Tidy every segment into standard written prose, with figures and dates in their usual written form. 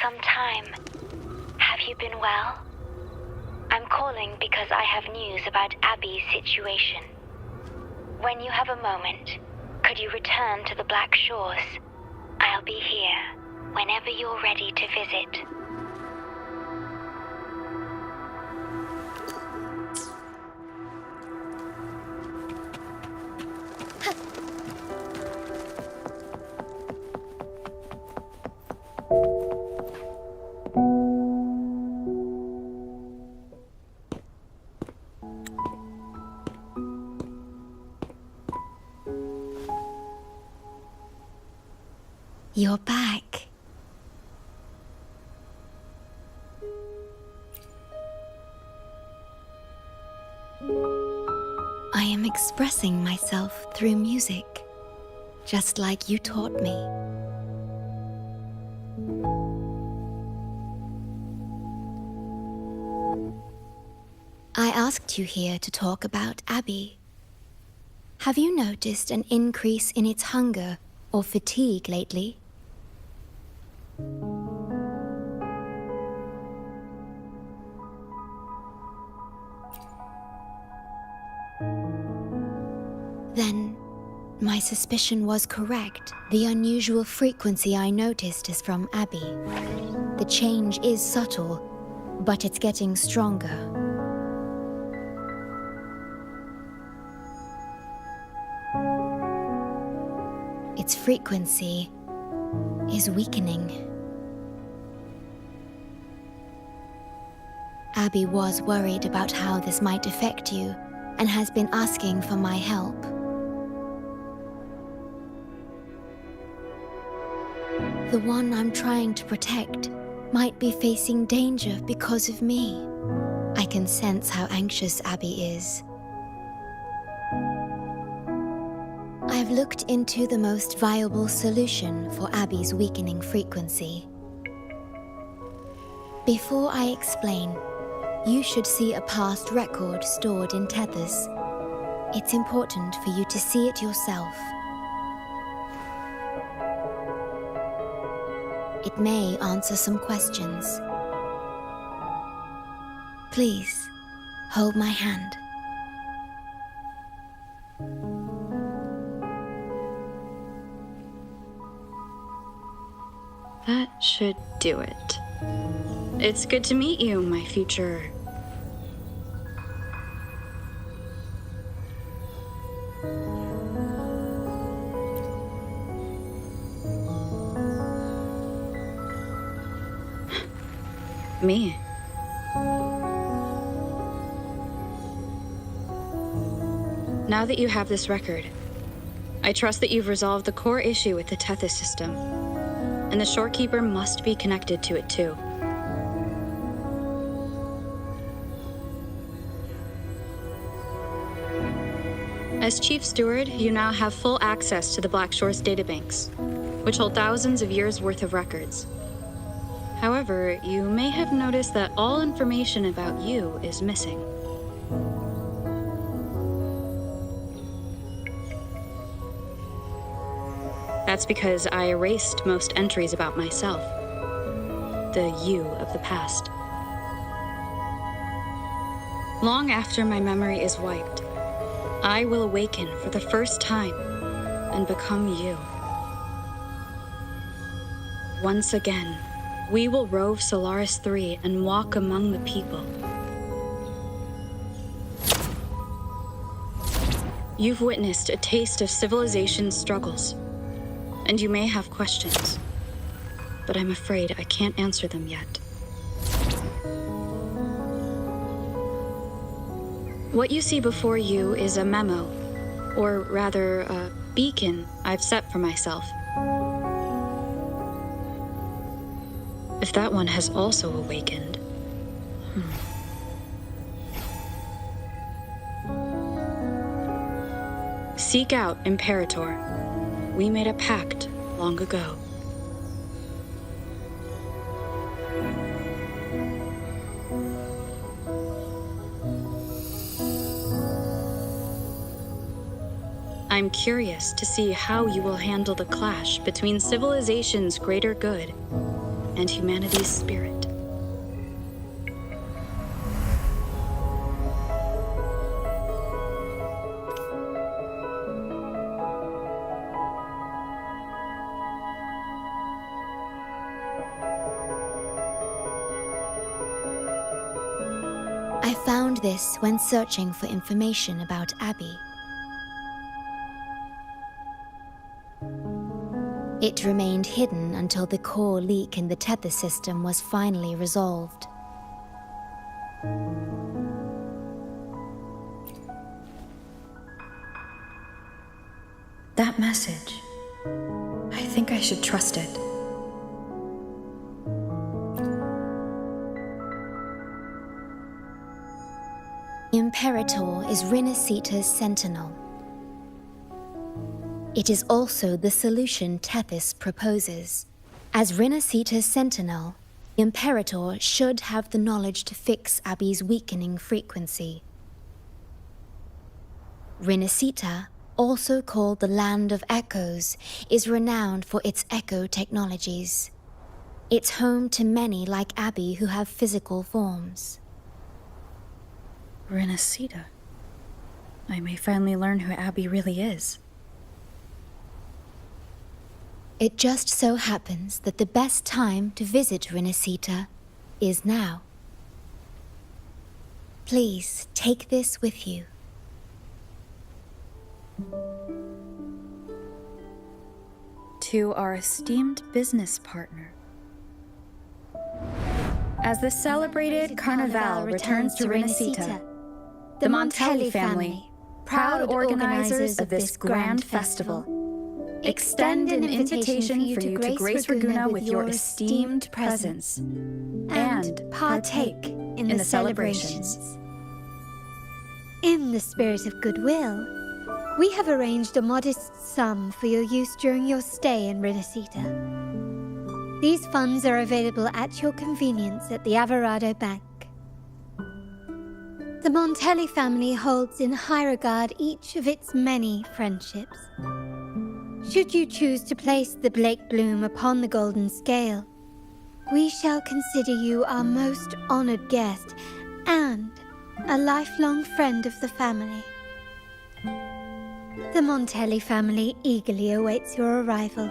some time. Have you been well? I'm calling because I have news about Abby's situation. When you have a moment, could you return to the Black Shores? I'll be here whenever you're ready to visit. You're back. I am expressing myself through music, just like you taught me. I asked you here to talk about Abby. Have you noticed an increase in its hunger or fatigue lately? Then, my suspicion was correct. The unusual frequency I noticed is from Abby. The change is subtle, but it's getting stronger. Its frequency is weakening. Abby was worried about how this might affect you and has been asking for my help. The one I'm trying to protect might be facing danger because of me. I can sense how anxious Abby is. I've looked into the most viable solution for Abby's weakening frequency. Before I explain, you should see a past record stored in tethers. It's important for you to see it yourself. It may answer some questions. Please, hold my hand. That should do it. It's good to meet you, my future... Me. Now that you have this record, I trust that you've resolved the core issue with the Tethys system, and the Shorekeeper must be connected to it too. As Chief Steward, you now have full access to the Black Shore's databanks, which hold thousands of years' worth of records. However, you may have noticed that all information about you is missing. That's because I erased most entries about myself, the you of the past. Long after my memory is wiped, I will awaken for the first time and become you. Once again, we will rove Solaris 3 and walk among the people. You've witnessed a taste of civilization's struggles, and you may have questions, but I'm afraid I can't answer them yet. What you see before you is a memo, or rather, a beacon I've set for myself. If that one has also awakened. Seek out Imperator. We made a pact long ago. I'm curious to see how you will handle the clash between civilization's greater good and humanity's spirit. I found this when searching for information about Abby. It remained hidden until the core leak in the tether system was finally resolved. That message. I think I should trust it. Imperator is Rinasita's sentinel. It is also the solution Tethys proposes. As Rinasita's sentinel, Imperator should have the knowledge to fix Abby's weakening frequency. Rinasita, also called the Land of Echoes, is renowned for its echo technologies. It's home to many like Abby who have physical forms. Rinasita. I may finally learn who Abby really is. It just so happens that the best time to visit Rinasita is now. Please take this with you. To our esteemed business partner. As the celebrated Carnival returns to Rinasita, the Montelli family, proud organizers of this grand festival, extend an invitation for you to grace Ragunna with your esteemed presence and partake in the celebrations. In the spirit of goodwill, we have arranged a modest sum for your use during your stay in Rinasita. These funds are available at your convenience at the Averado Bank. The Montelli family holds in high regard each of its many friendships. Should you choose to place the Blake Bloom upon the golden scale, we shall consider you our most honored guest and a lifelong friend of the family. The Montelli family eagerly awaits your arrival.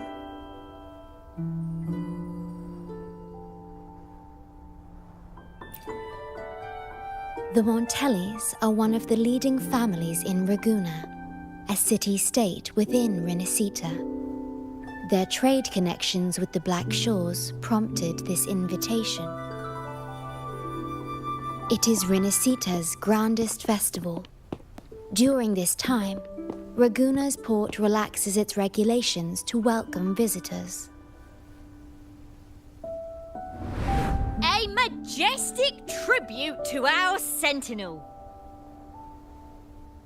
The Montellis are one of the leading families in Ragunna, a city-state within Rinasita. Their trade connections with the Black Shores prompted this invitation. It is Rinasita's grandest festival. During this time, Ragunna's port relaxes its regulations to welcome visitors. A majestic tribute to our sentinel.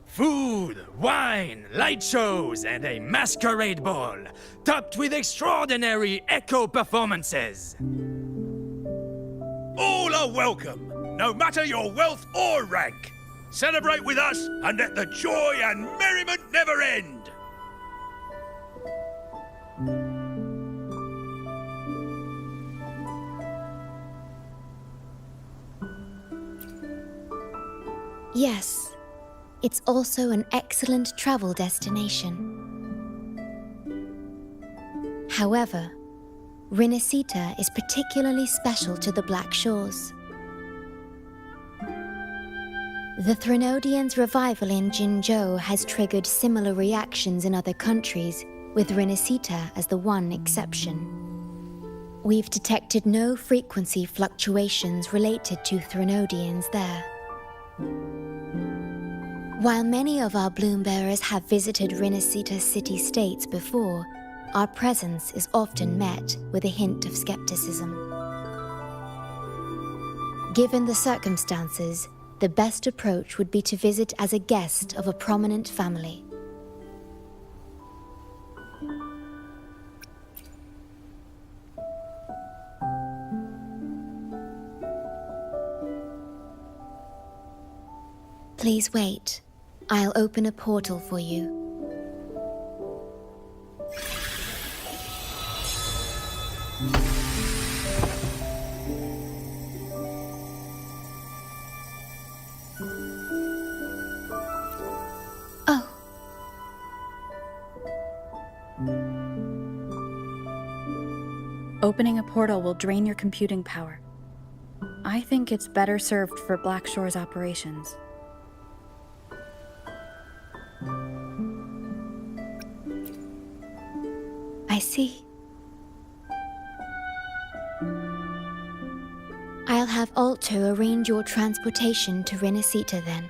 Food, wine, light shows, and a masquerade ball, topped with extraordinary echo performances. All are welcome, no matter your wealth or rank. Celebrate with us and let the joy and merriment never end. Yes, it's also an excellent travel destination. However, Rinasita is particularly special to the Black Shores. The Threnodians' revival in Jinzhou has triggered similar reactions in other countries, with Rinasita as the one exception. We've detected no frequency fluctuations related to Threnodians there. While many of our bloom-bearers have visited Rinasita city-states before, our presence is often met with a hint of skepticism. Given the circumstances, the best approach would be to visit as a guest of a prominent family. Please wait. I'll open a portal for you. Opening a portal will drain your computing power. I think it's better served for Black Shore's operations. I see. I'll have Alto arrange your transportation to Renacita then.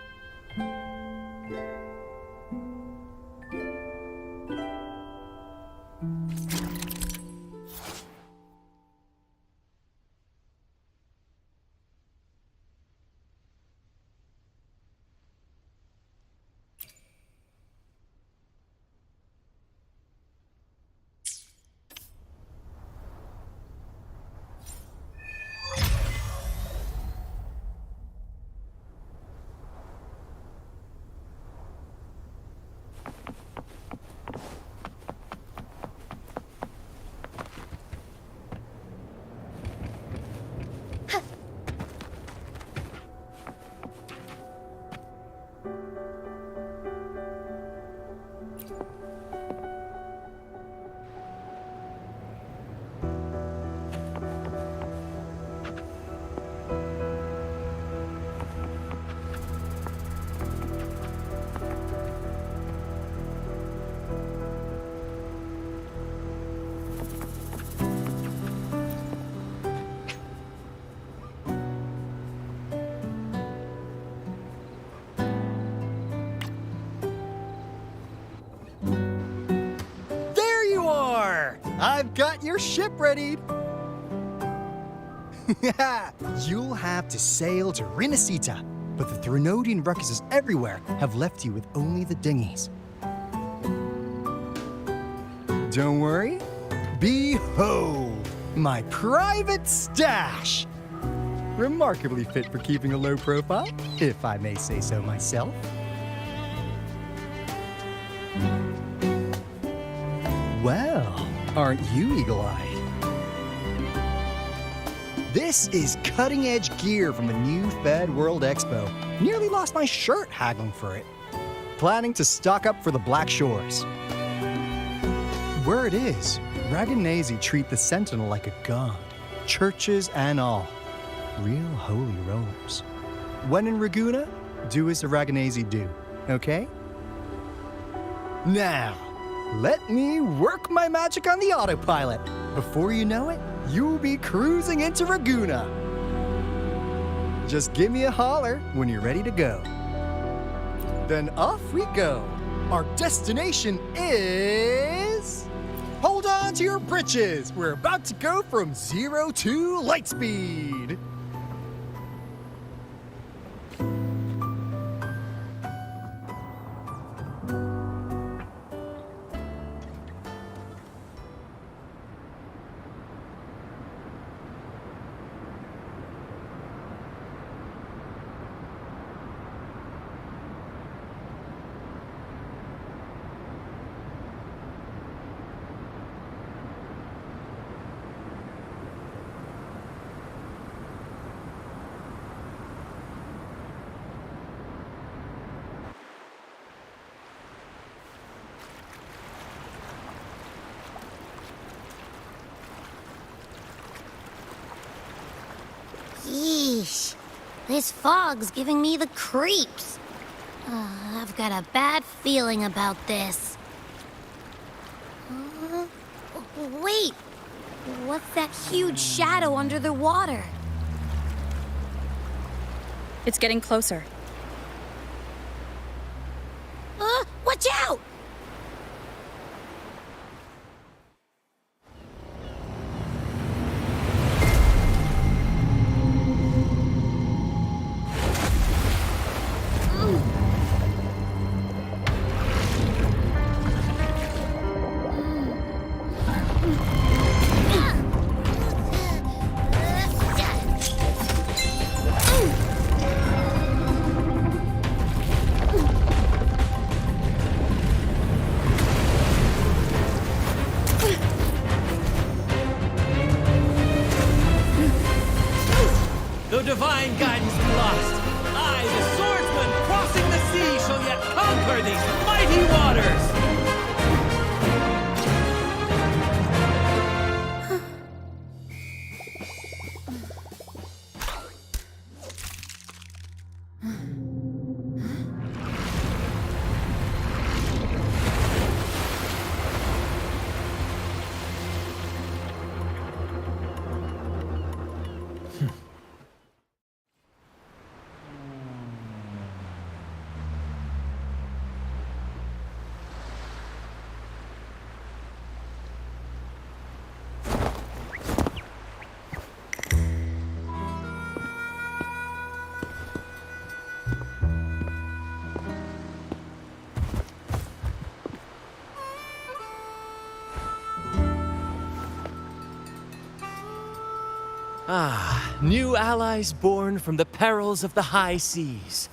I've got your ship ready! You'll have to sail to Renacita, but the Threnodian ruckuses everywhere have left you with only the dinghies. Don't worry. Behold, my private stash! Remarkably fit for keeping a low profile, if I may say so myself. Well, aren't you eagle-eyed? This is cutting-edge gear from the new Fed World Expo. Nearly lost my shirt haggling for it. Planning to stock up for the Black Shores. Word is, Raganazi treat the Sentinel like a god. Churches and all. Real holy rollers. When in Raguna, do as the Raganazi do, okay? Now, let me work my magic on the autopilot. Before you know it, you'll be cruising into Raguna. Just give me a holler when you're ready to go. Then off we go. Our destination is... Hold on to your britches. We're about to go from 0 to light speed. Yeesh. This fog's giving me the creeps. I've got a bad feeling about this. Wait! What's that huge shadow under the water? It's getting closer. Watch out! The divine guidance be lost. I, the swordsman, crossing the sea, shall yet conquer these mighty waters. Ah, new allies born from the perils of the high seas.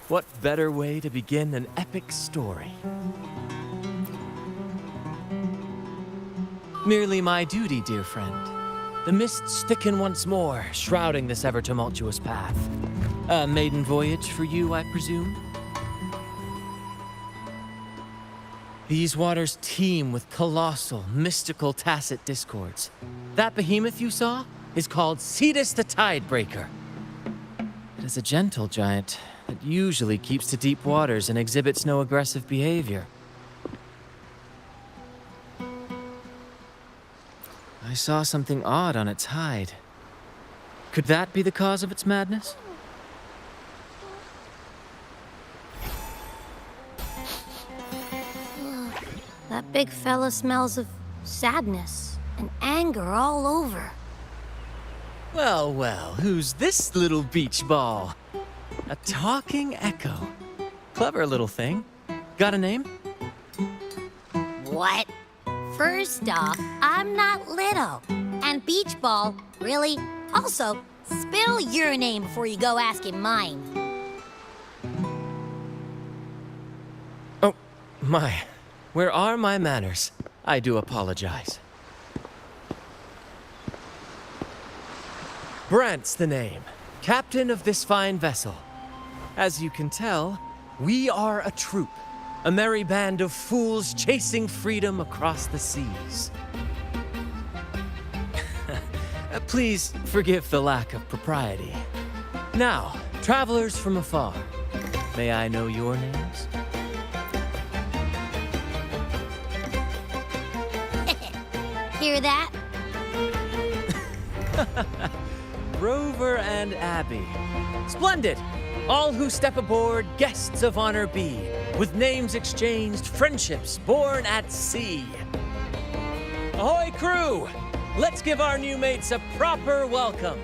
What better way to begin an epic story? Merely my duty, dear friend. The mists thicken once more, shrouding this ever-tumultuous path. A maiden voyage for you, I presume? These waters teem with colossal, mystical, tacit discords. That behemoth you saw is called Cetus the Tidebreaker. It is a gentle giant that usually keeps to deep waters and exhibits no aggressive behavior. I saw something odd on its hide. Could that be the cause of its madness? That big fella smells of sadness and anger all over. Well, well, who's this little beach ball? A talking echo. Clever little thing. Got a name? What? First off, I'm not little. And Beach Ball, really? Also, spill your name before you go asking mine. Oh, my. Where are my manners? I do apologize. Brant's the name. Captain of this fine vessel. As you can tell, we are a troop. A merry band of fools chasing freedom across the seas. Please forgive the lack of propriety. Now, travelers from afar, may I know your names? Hear that? Rover and Abby. Splendid! All who step aboard, guests of honor be. With names exchanged, friendships born at sea. Ahoy, crew! Let's give our new mates a proper welcome.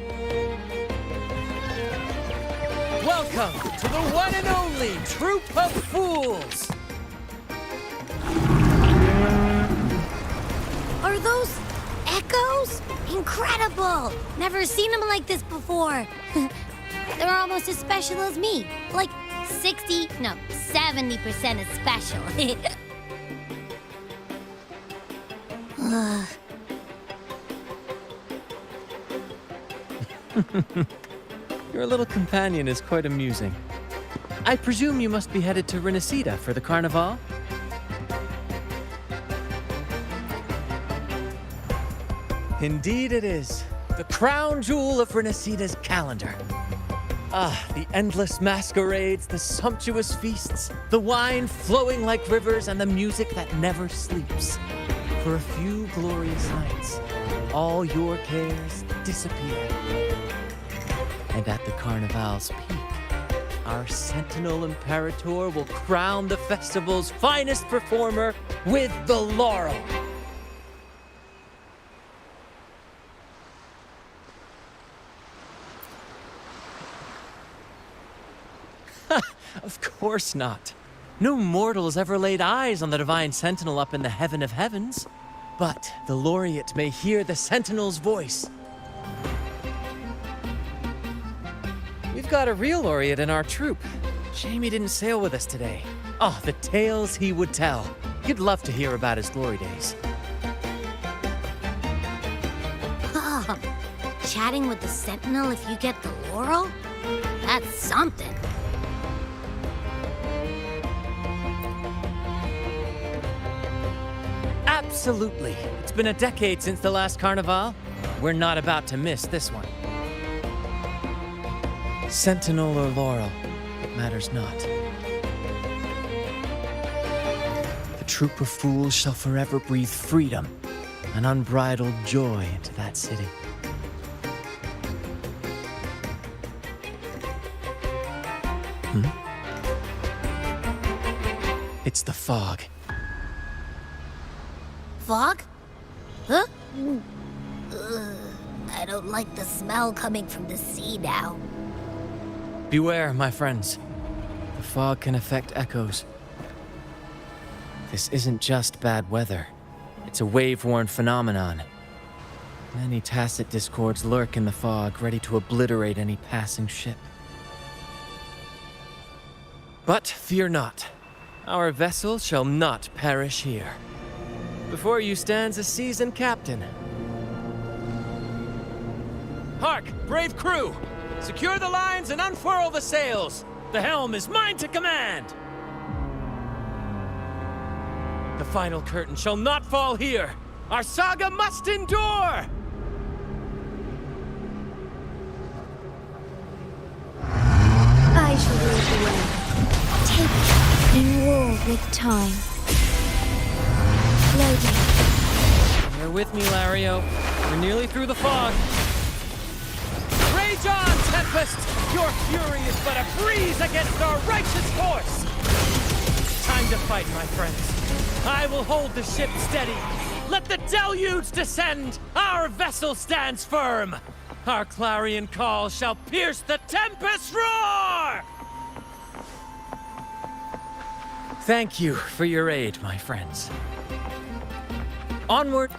Welcome to the one and only Troop of Fools! Are those echoes? Incredible! Never seen them like this before. They're almost as special as me. Like 70% as special. Your little companion is quite amusing. I presume you must be headed to Renacida for the Carnival? Indeed it is. The crown jewel of Renacida's calendar. Ah, the endless masquerades, the sumptuous feasts, the wine flowing like rivers, and the music that never sleeps. For a few glorious nights, all your cares disappear. And at the Carnival's peak, our Sentinel Imperator will crown the festival's finest performer with the laurel. Of course not. No mortals ever laid eyes on the Divine Sentinel up in the heaven of heavens. But the laureate may hear the Sentinel's voice. We've got a real laureate in our troop. Shame he didn't sail with us today. Oh, the tales he would tell. You'd love to hear about his glory days. Chatting with the Sentinel if you get the laurel? That's something. Absolutely. It's been a decade since the last Carnival. We're not about to miss this one. Sentinel or laurel, it matters not. The troop of fools shall forever breathe freedom and unbridled joy into that city. It's the fog. Fog? Huh? I don't like the smell coming from the sea now. Beware, my friends. The fog can affect echoes. This isn't just bad weather. It's a wave-worn phenomenon. Many tacit discords lurk in the fog, ready to obliterate any passing ship. But fear not. Our vessel shall not perish here. Before you stands a seasoned captain. Hark, brave crew! Secure the lines and unfurl the sails! The helm is mine to command! The final curtain shall not fall here! Our saga must endure! I shall lead the way. Take it in war with time. Loading. You're with me, Lario. We're nearly through the fog. Rage on, Tempest! Your fury is but a breeze against our righteous force! Time to fight, my friends. I will hold the ship steady. Let the deluge descend! Our vessel stands firm! Our clarion call shall pierce the tempest roar! Thank you for your aid, my friends. Onward!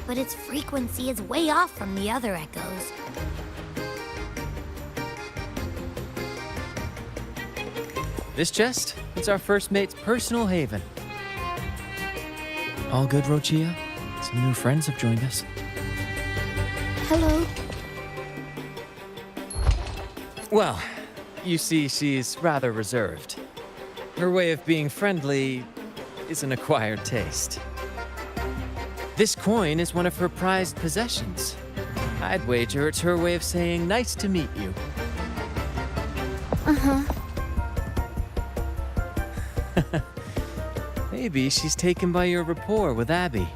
But its frequency is way off from the other echoes. This chest, it's our first mate's personal haven. All good, Rochia? Some new friends have joined us. Hello. Well, you see, she's rather reserved. Her way of being friendly is an acquired taste. This coin is one of her prized possessions. I'd wager it's her way of saying nice to meet you. Uh-huh. Maybe she's taken by your rapport with Abby.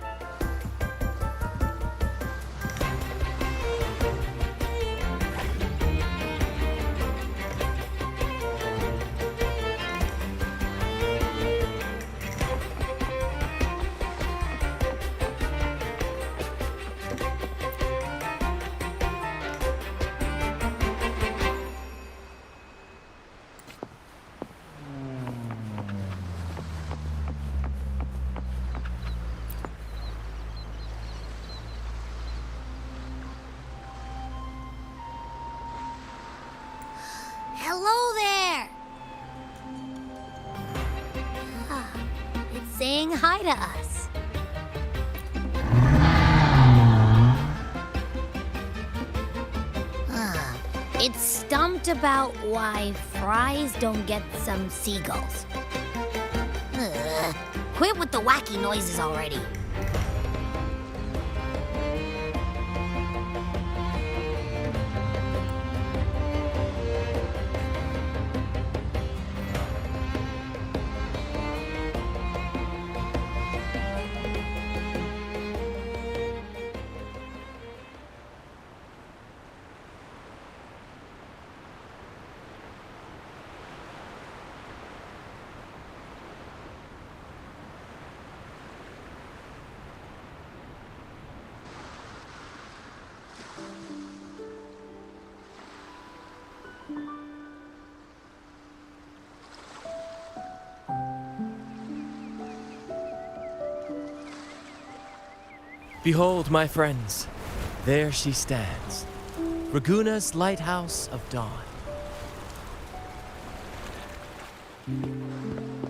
Hello there! It's saying hi to us. It's stumped about why fries don't get some seagulls. Quit with the wacky noises already. Behold, my friends, there she stands, Raguna's lighthouse of dawn.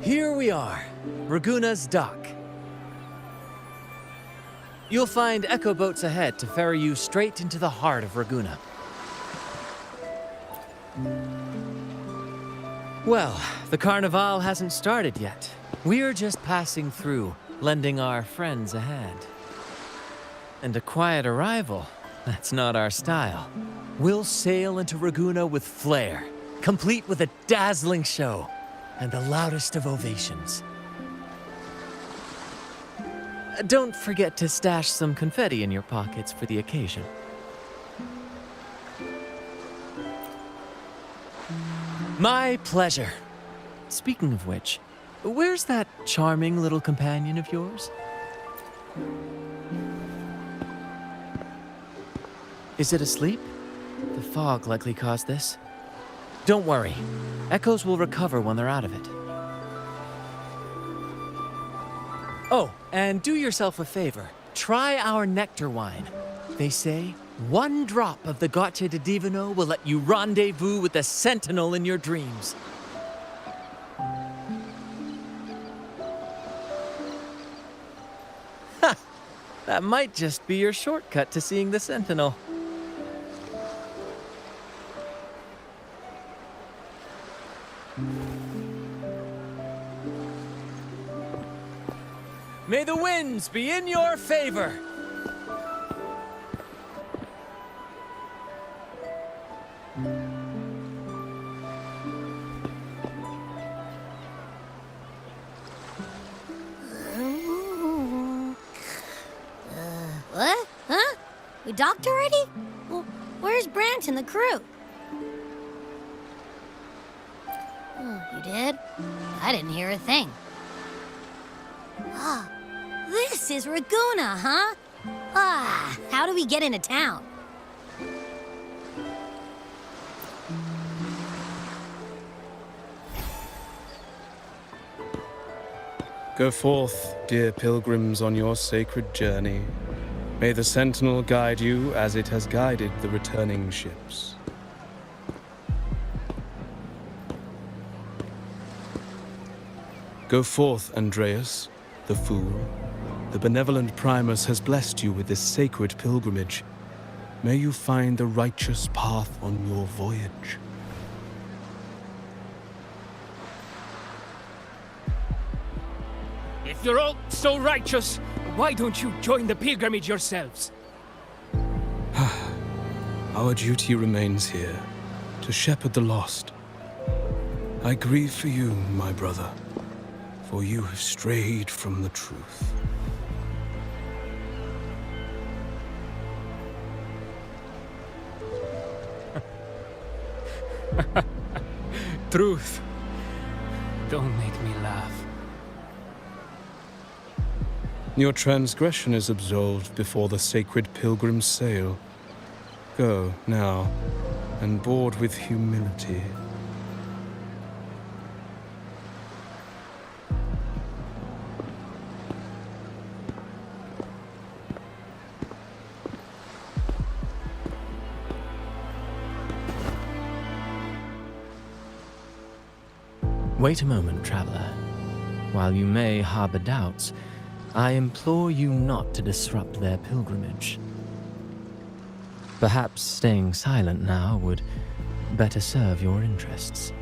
Here we are, Raguna's dock. You'll find echo boats ahead to ferry you straight into the heart of Raguna. Well, the Carnival hasn't started yet. We're just passing through, lending our friends a hand. And a quiet arrival, that's not our style. We'll sail into Raguna with flair, complete with a dazzling show. and the loudest of ovations. Don't forget to stash some confetti in your pockets for the occasion. My pleasure. Speaking of which, where's that charming little companion of yours? Is it asleep? The fog likely caused this. Don't worry. Echoes will recover when they're out of it. Oh, and do yourself a favor. Try our nectar wine. They say one drop of the Gacha de Divino will let you rendezvous with the Sentinel in your dreams. Ha! That might just be your shortcut to seeing the Sentinel. May the winds be in your favor! What? Huh? We docked already? Well, where's Brant and the crew? Oh, you did? I didn't hear a thing. Ah, this is Raguna, huh? Ah, how do we get into town? Go forth, dear pilgrims, on your sacred journey. May the Sentinel guide you as it has guided the returning ships. Go forth, Andreas, the fool. The benevolent Primus has blessed you with this sacred pilgrimage. May you find the righteous path on your voyage. If you're all so righteous, why don't you join the pilgrimage yourselves? Our duty remains here, to shepherd the lost. I grieve for you, my brother, for you have strayed from the truth. Truth. Don't make me laugh. Your transgression is absolved before the sacred pilgrims sail. Go, now, and board with humility. Wait a moment, traveler. While you may harbor doubts, I implore you not to disrupt their pilgrimage. Perhaps staying silent now would better serve your interests.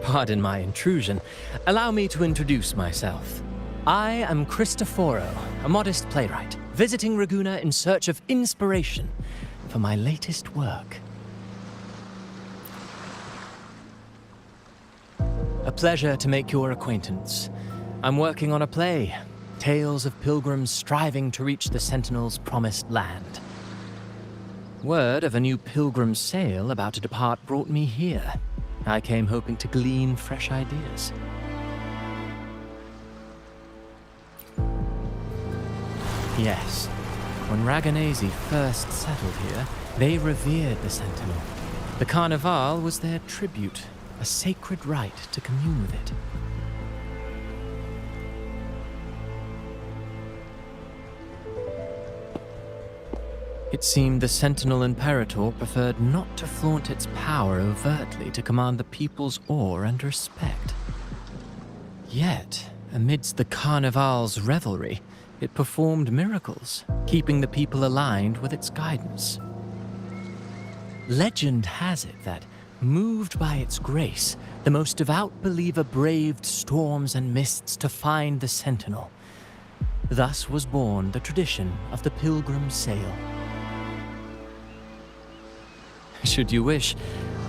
Pardon my intrusion. Allow me to introduce myself. I am Cristoforo, a modest playwright, visiting Raguna in search of inspiration for my latest work. A pleasure to make your acquaintance. I'm working on a play, tales of pilgrims striving to reach the Sentinel's promised land. Word of a new pilgrim sail about to depart brought me here. I came hoping to glean fresh ideas. Yes, when Raganese first settled here, they revered the Sentinel. The Carnival was their tribute, a sacred right to commune with it. It seemed the Sentinel Imperator preferred not to flaunt its power overtly to command the people's awe and respect. Yet, amidst the Carnival's revelry, it performed miracles, keeping the people aligned with its guidance. Legend has it that, moved by its grace, the most devout believer braved storms and mists to find the Sentinel. Thus was born the tradition of the pilgrim sail. Should you wish,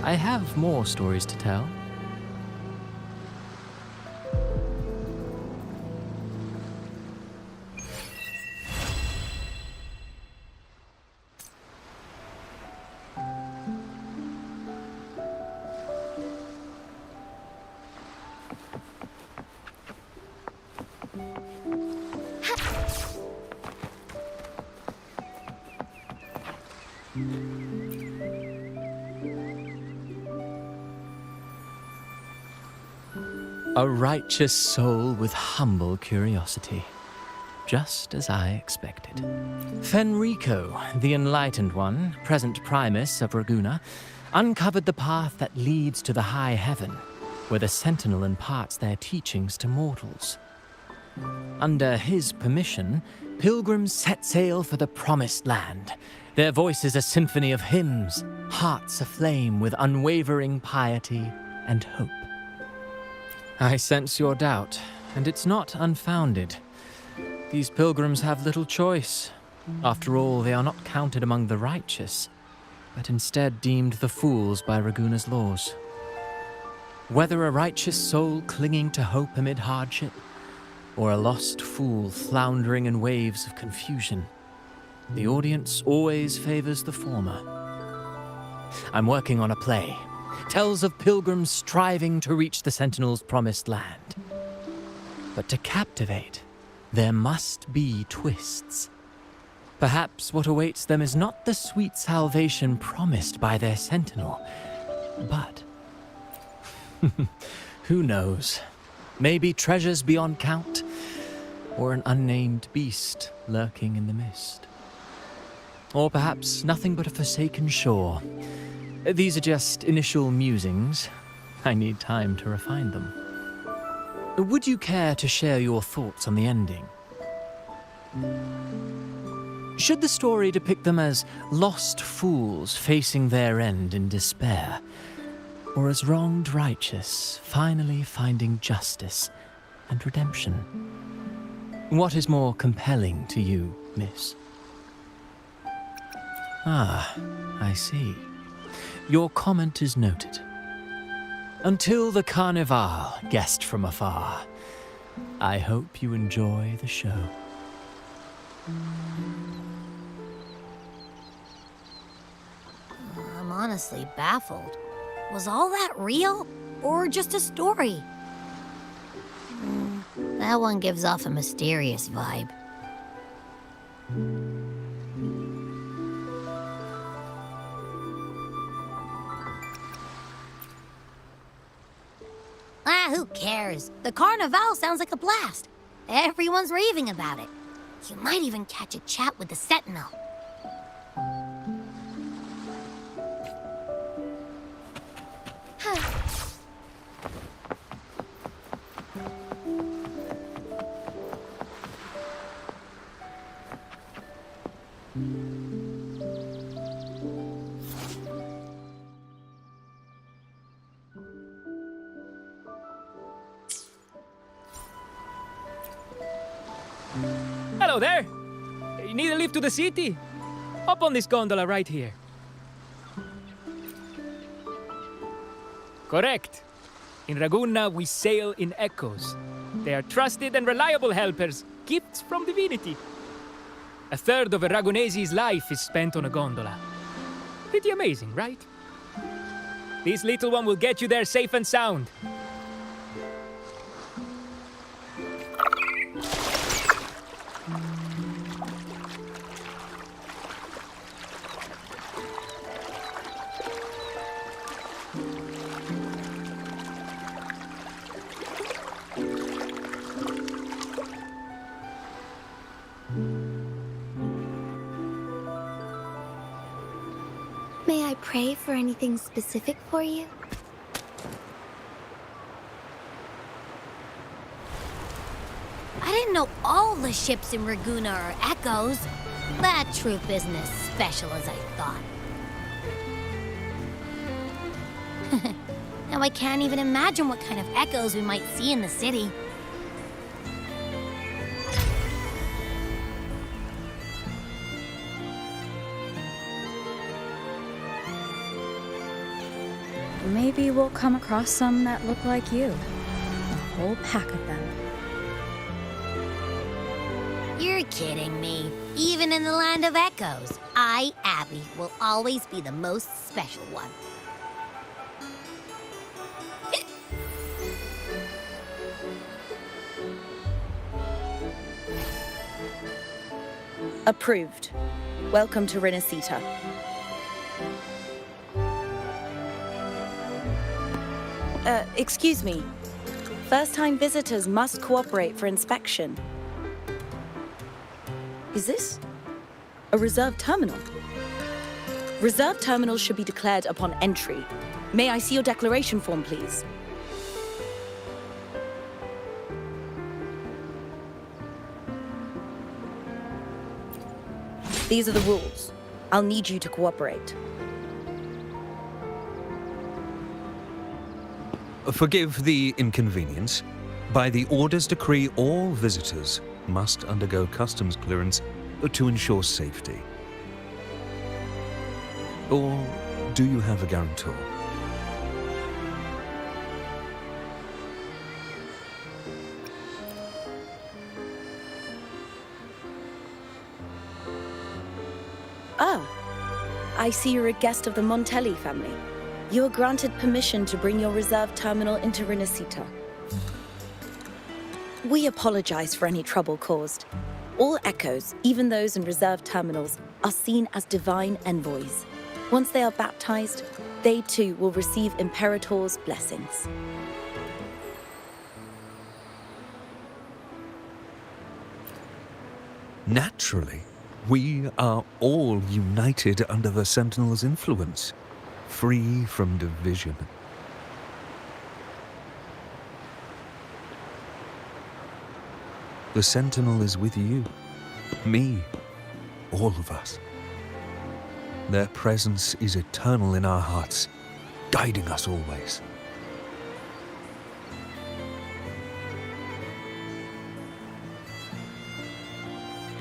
I have more stories to tell. A righteous soul with humble curiosity. Just as I expected. Fenrico, the Enlightened One, present Primus of Raguna, uncovered the path that leads to the high heaven, where the Sentinel imparts their teachings to mortals. Under his permission, pilgrims set sail for the Promised Land, their voices a symphony of hymns, hearts aflame with unwavering piety and hope. I sense your doubt, and it's not unfounded. These pilgrims have little choice. After all, they are not counted among the righteous, but instead deemed the fools by Raguna's laws. Whether a righteous soul clinging to hope amid hardship, or a lost fool floundering in waves of confusion, the audience always favors the former. I'm working on a play. Tells of pilgrims striving to reach the Sentinel's promised land. But to captivate, there must be twists. Perhaps what awaits them is not the sweet salvation promised by their Sentinel, but... who knows? Maybe treasures beyond count, or an unnamed beast lurking in the mist. Or perhaps nothing but a forsaken shore. These are just initial musings. I need time to refine them. Would you care to share your thoughts on the ending? Should the story depict them as lost fools facing their end in despair, or as wronged righteous finally finding justice and redemption? What is more compelling to you, miss? Ah, I see. Your comment is noted. Until the Carnival, guest from afar, I hope you enjoy the show. I'm honestly baffled. Was all that real, or just a story? That one gives off a mysterious vibe. Who cares? The Carnival sounds like a blast. Everyone's raving about it. You might even catch a chat with the Sentinel. Hello there! You need a lift to the city? Hop on this gondola right here. Correct. In Raguna, we sail in echoes. They are trusted and reliable helpers, gifts from divinity. A third of a Ragunese's life is spent on a gondola. Pretty amazing, right? This little one will get you there safe and sound. May I pray for anything specific for you? I didn't know all the ships in Raguna are echoes. That troop isn't as special as I thought. Now I can't even imagine what kind of echoes we might see in the city. maybe we'll come across some that look like you. A whole pack of them. You're kidding me. Even in the land of echoes, I, Abby, will always be the most special one. Approved. Welcome to Renacita. Excuse me. First-time visitors must cooperate for inspection. Is this a reserved terminal? Reserved terminals should be declared upon entry. May I see your declaration form, please? These are the rules. I'll need you to cooperate. Forgive the inconvenience. By the Order's decree, all visitors must undergo customs clearance to ensure safety. Or do you have a guarantor? Ah, I see you're a guest of the Montelli family. You are granted permission to bring your reserved terminal into Renacita. We apologize for any trouble caused. All echoes, even those in reserved terminals, are seen as divine envoys. Once they are baptized, they too will receive Imperator's blessings. Naturally, we are all united under the Sentinel's influence, free from division. The Sentinel is with you, me, all of us. Their presence is eternal in our hearts, guiding us always.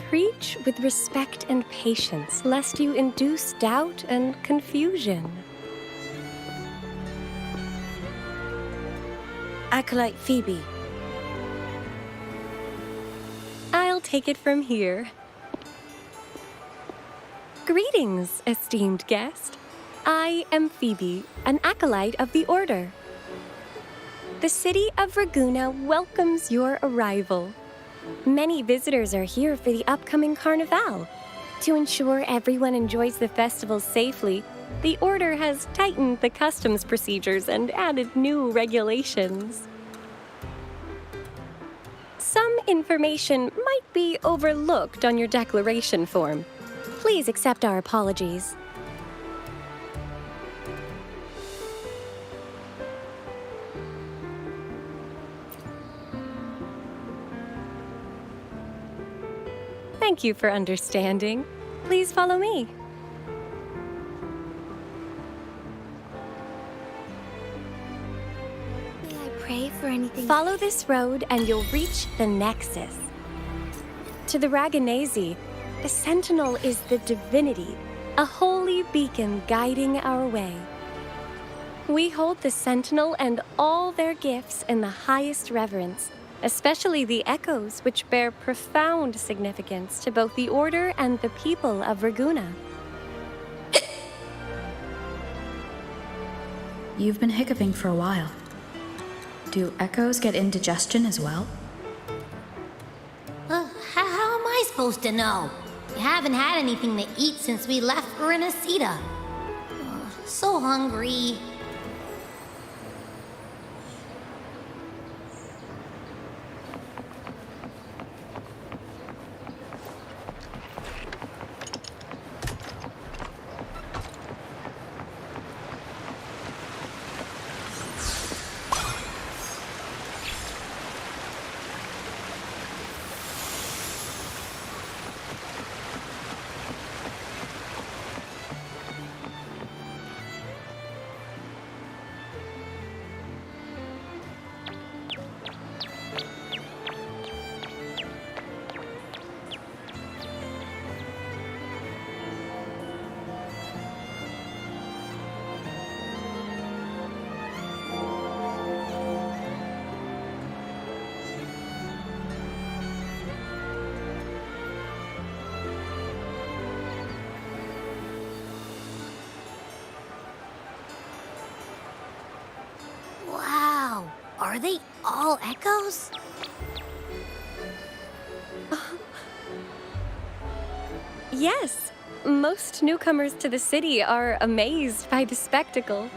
Preach with respect and patience, lest you induce doubt and confusion. Acolyte Phoebe. I'll take it from here. Greetings, esteemed guest. I am Phoebe, an acolyte of the Order. The city of Ragunna welcomes your arrival. Many visitors are here for the upcoming Carnival. To ensure everyone enjoys the festival safely, the Order has tightened the customs procedures and added new regulations. Some information might be overlooked on your declaration form. Please accept our apologies. Thank you for understanding. Please follow me. May I pray for anything? Follow this road and you'll reach the Nexus. To the Ragunesi, the Sentinel is the divinity, a holy beacon guiding our way. We hold the Sentinel and all their gifts in the highest reverence, especially the echoes, which bear profound significance to both the Order and the people of Ragunna. You've been hiccuping for a while. Do echoes get indigestion as well? How am I supposed to know? We haven't had anything to eat since we left for Renacita. So hungry. Are they all echoes? Yes. Most newcomers to the city are amazed by the spectacle.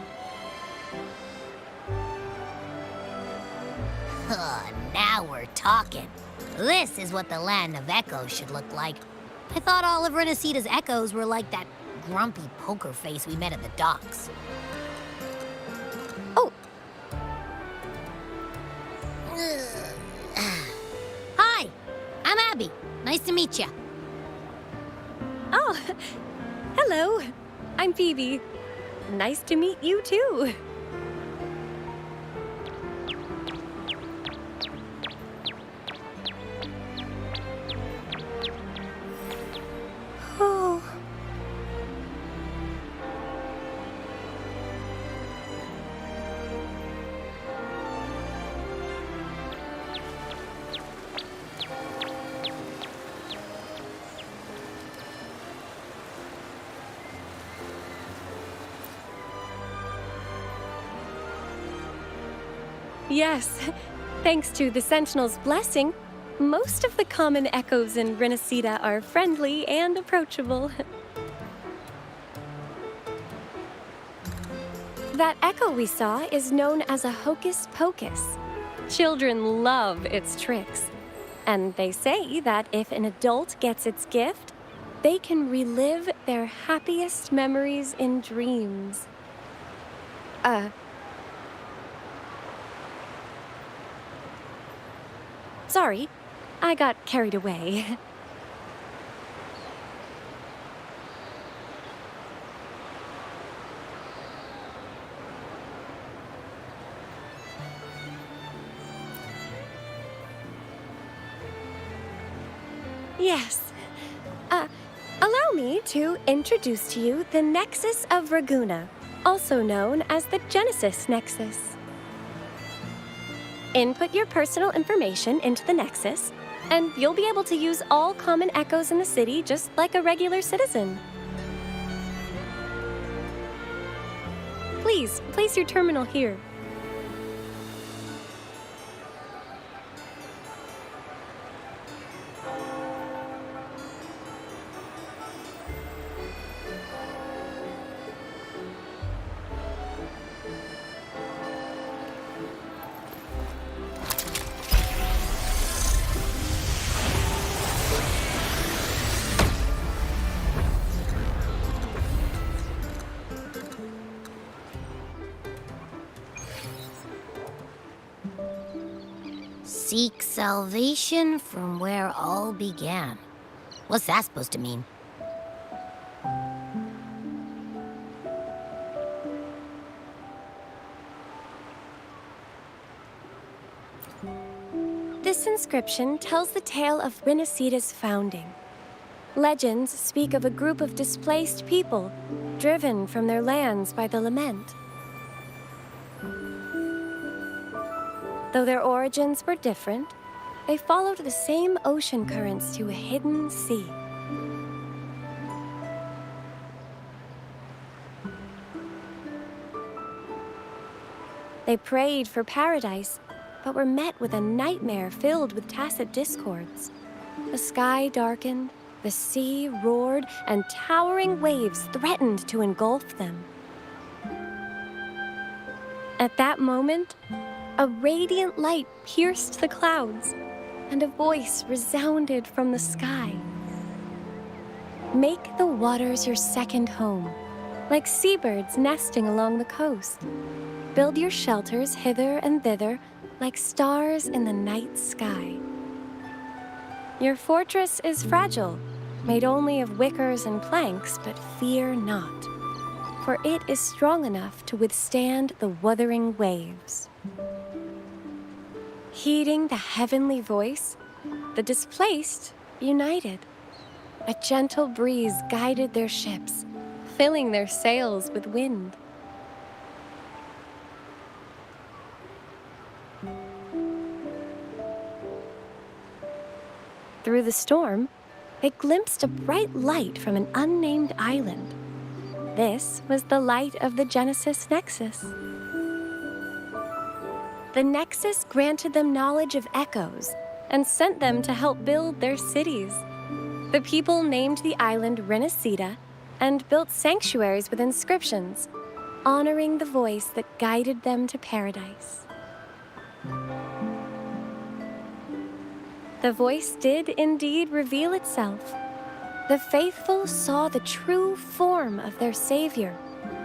Now we're talking. This is what the land of echoes should look like. I thought all of Renaceda's echoes were like that grumpy poker face we met at the docks. Oh. Hi, I'm Abby. Nice to meet you. Oh, hello. I'm Phoebe. Nice to meet you too. Oh. Yes, thanks to the Sentinel's blessing, most of the common echoes in Renacida are friendly and approachable. That echo we saw is known as a hocus pocus. Children love its tricks, and they say that if an adult gets its gift, they can relive their happiest memories in dreams. Sorry, I got carried away. Yes. Allow me to introduce to you the Nexus of Raguna, also known as the Genesis Nexus. Input your personal information into the Nexus, and you'll be able to use all common echoes in the city just like a regular citizen. Please, place your terminal here. Seek salvation from where all began. What's that supposed to mean? This inscription tells the tale of Renaceda's founding. Legends speak of a group of displaced people, driven from their lands by the lament. Though their origins were different, they followed the same ocean currents to a hidden sea. They prayed for paradise, but were met with a nightmare filled with tacit discords. The sky darkened, the sea roared, and towering waves threatened to engulf them. At that moment, a radiant light pierced the clouds, and a voice resounded from the sky. Make the waters your second home, like seabirds nesting along the coast. Build your shelters hither and thither, like stars in the night sky. Your fortress is fragile, made only of wickers and planks, but fear not, for it is strong enough to withstand the wuthering waves. Heeding the heavenly voice, the displaced united. A gentle breeze guided their ships, filling their sails with wind. Through the storm, they glimpsed a bright light from an unnamed island. This was the light of the Genesis Nexus. the Nexus granted them knowledge of echoes and sent them to help build their cities. The people named the island Renacida and built sanctuaries with inscriptions, honoring the voice that guided them to paradise. The voice did indeed reveal itself. The faithful saw the true form of their savior,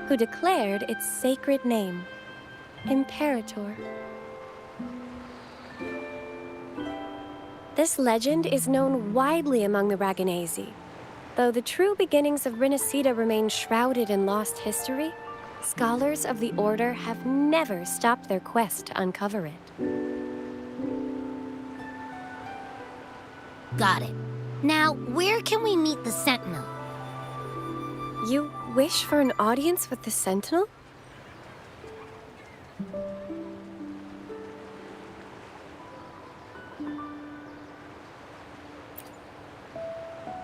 who declared its sacred name, Imperator. This legend is known widely among the Raganesi. Though the true beginnings of Renacida remain shrouded in lost history, scholars of the Order have never stopped their quest to uncover it. Got it. Now, where can we meet the Sentinel? You wish for an audience with the Sentinel?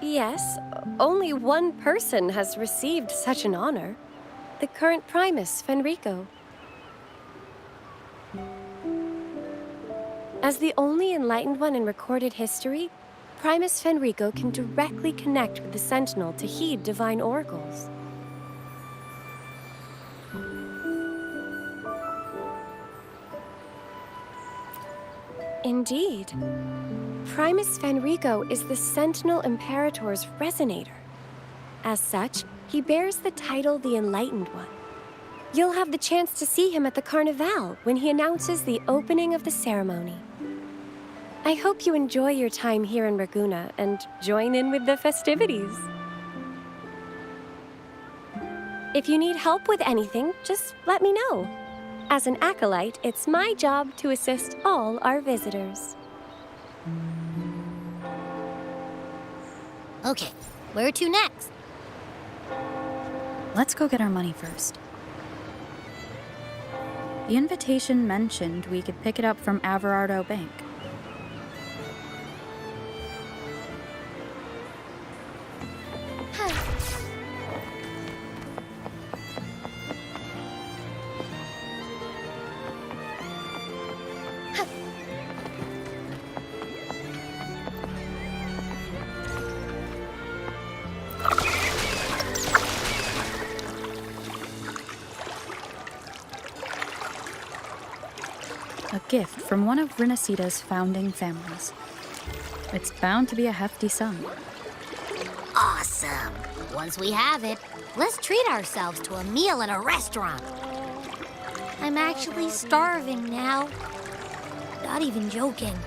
Yes, only one person has received such an honor. The current Primus, Fenrico. As the only enlightened one in recorded history, Primus Fenrico can directly connect with the Sentinel to heed divine oracles. Indeed. Primus Fenrico is the Sentinel Imperator's resonator. As such, he bears the title the Enlightened One. You'll have the chance to see him at the Carnival when he announces the opening of the ceremony. I hope you enjoy your time here in Raguna and join in with the festivities. If you need help with anything, just let me know. As an acolyte, it's my job to assist all our visitors. Okay, where to next? Let's go get our money first. The invitation mentioned we could pick it up from Averardo Bank. A gift from one of Renacida's founding families. It's bound to be a hefty sum. Awesome! Once we have it, let's treat ourselves to a meal at a restaurant. I'm actually starving now. Not even joking.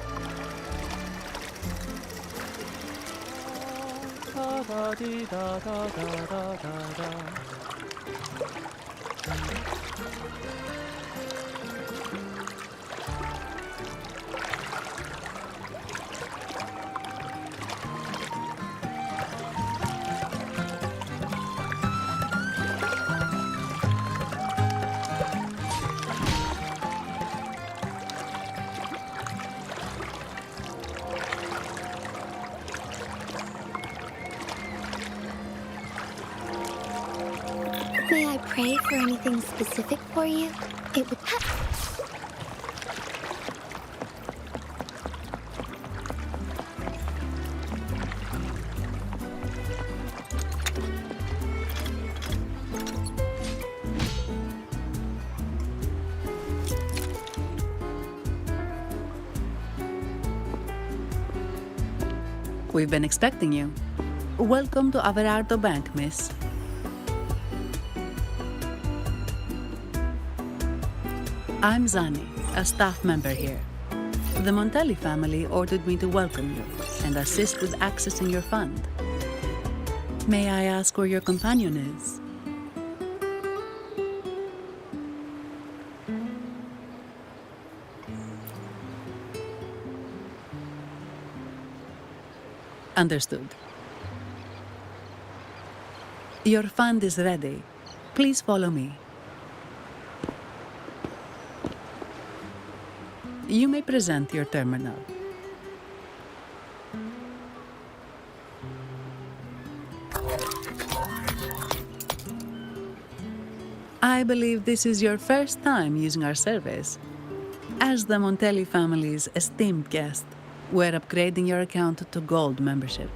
May I pray for anything specific for you? It would... We've been expecting you. Welcome to Averardo Bank, miss. I'm Zani, a staff member here. The Montelli family ordered me to welcome you and assist with accessing your fund. May I ask where your companion is? Understood. Your fund is ready. Please follow me. You may present your terminal. I believe this is your first time using our service. As the Montelli family's esteemed guest, we're upgrading your account to Gold membership.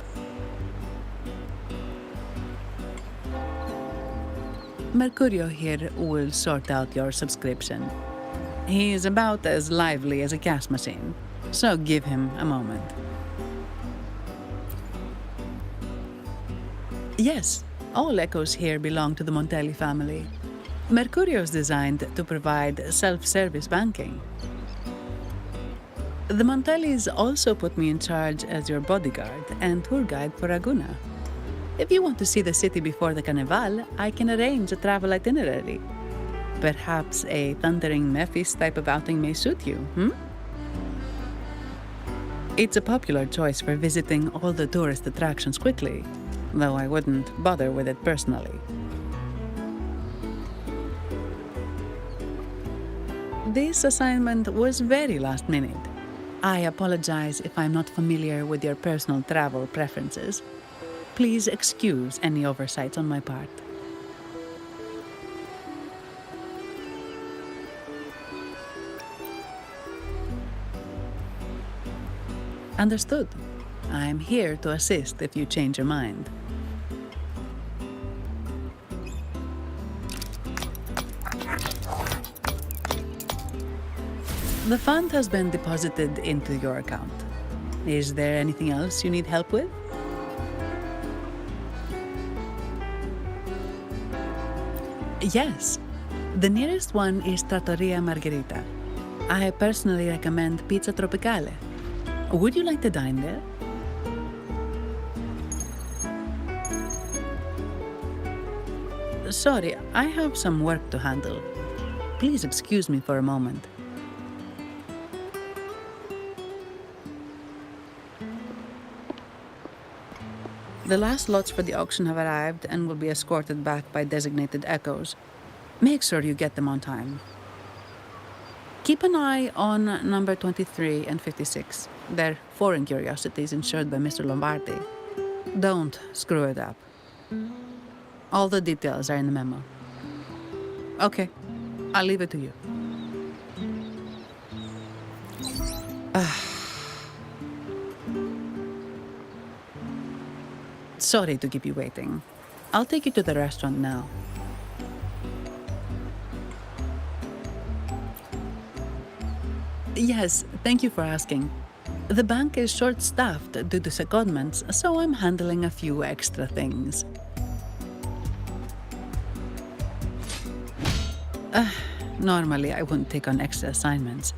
Mercurio here will sort out your subscription. He is about as lively as a cash machine, so give him a moment. Yes, all echoes here belong to the Montelli family. Mercurio is designed to provide self-service banking. The Montellis also put me in charge as your bodyguard and tour guide for Ragunna. If you want to see the city before the Carnival, I can arrange a travel itinerary. Perhaps a thundering Memphis type of outing may suit you, It's a popular choice for visiting all the tourist attractions quickly, though I wouldn't bother with it personally. This assignment was very last minute. I apologize if I'm not familiar with your personal travel preferences. Please excuse any oversights on my part. Understood. I'm here to assist if you change your mind. The fund has been deposited into your account. Is there anything else you need help with? Yes. The nearest one is Trattoria Margherita. I personally recommend Pizza Tropicale. Would you like to dine there? Sorry, I have some work to handle. Please excuse me for a moment. The last lots for the auction have arrived and will be escorted back by designated echoes. Make sure you get them on time. Keep an eye on number 23 and 56. They're foreign curiosities insured by Mr. Lombardi. Don't screw it up. All the details are in the memo. Okay, I'll leave it to you. Sorry to keep you waiting. I'll take you to the restaurant now. Yes, thank you for asking. The bank is short-staffed due to secondments, so I'm handling a few extra things. Normally, I wouldn't take on extra assignments,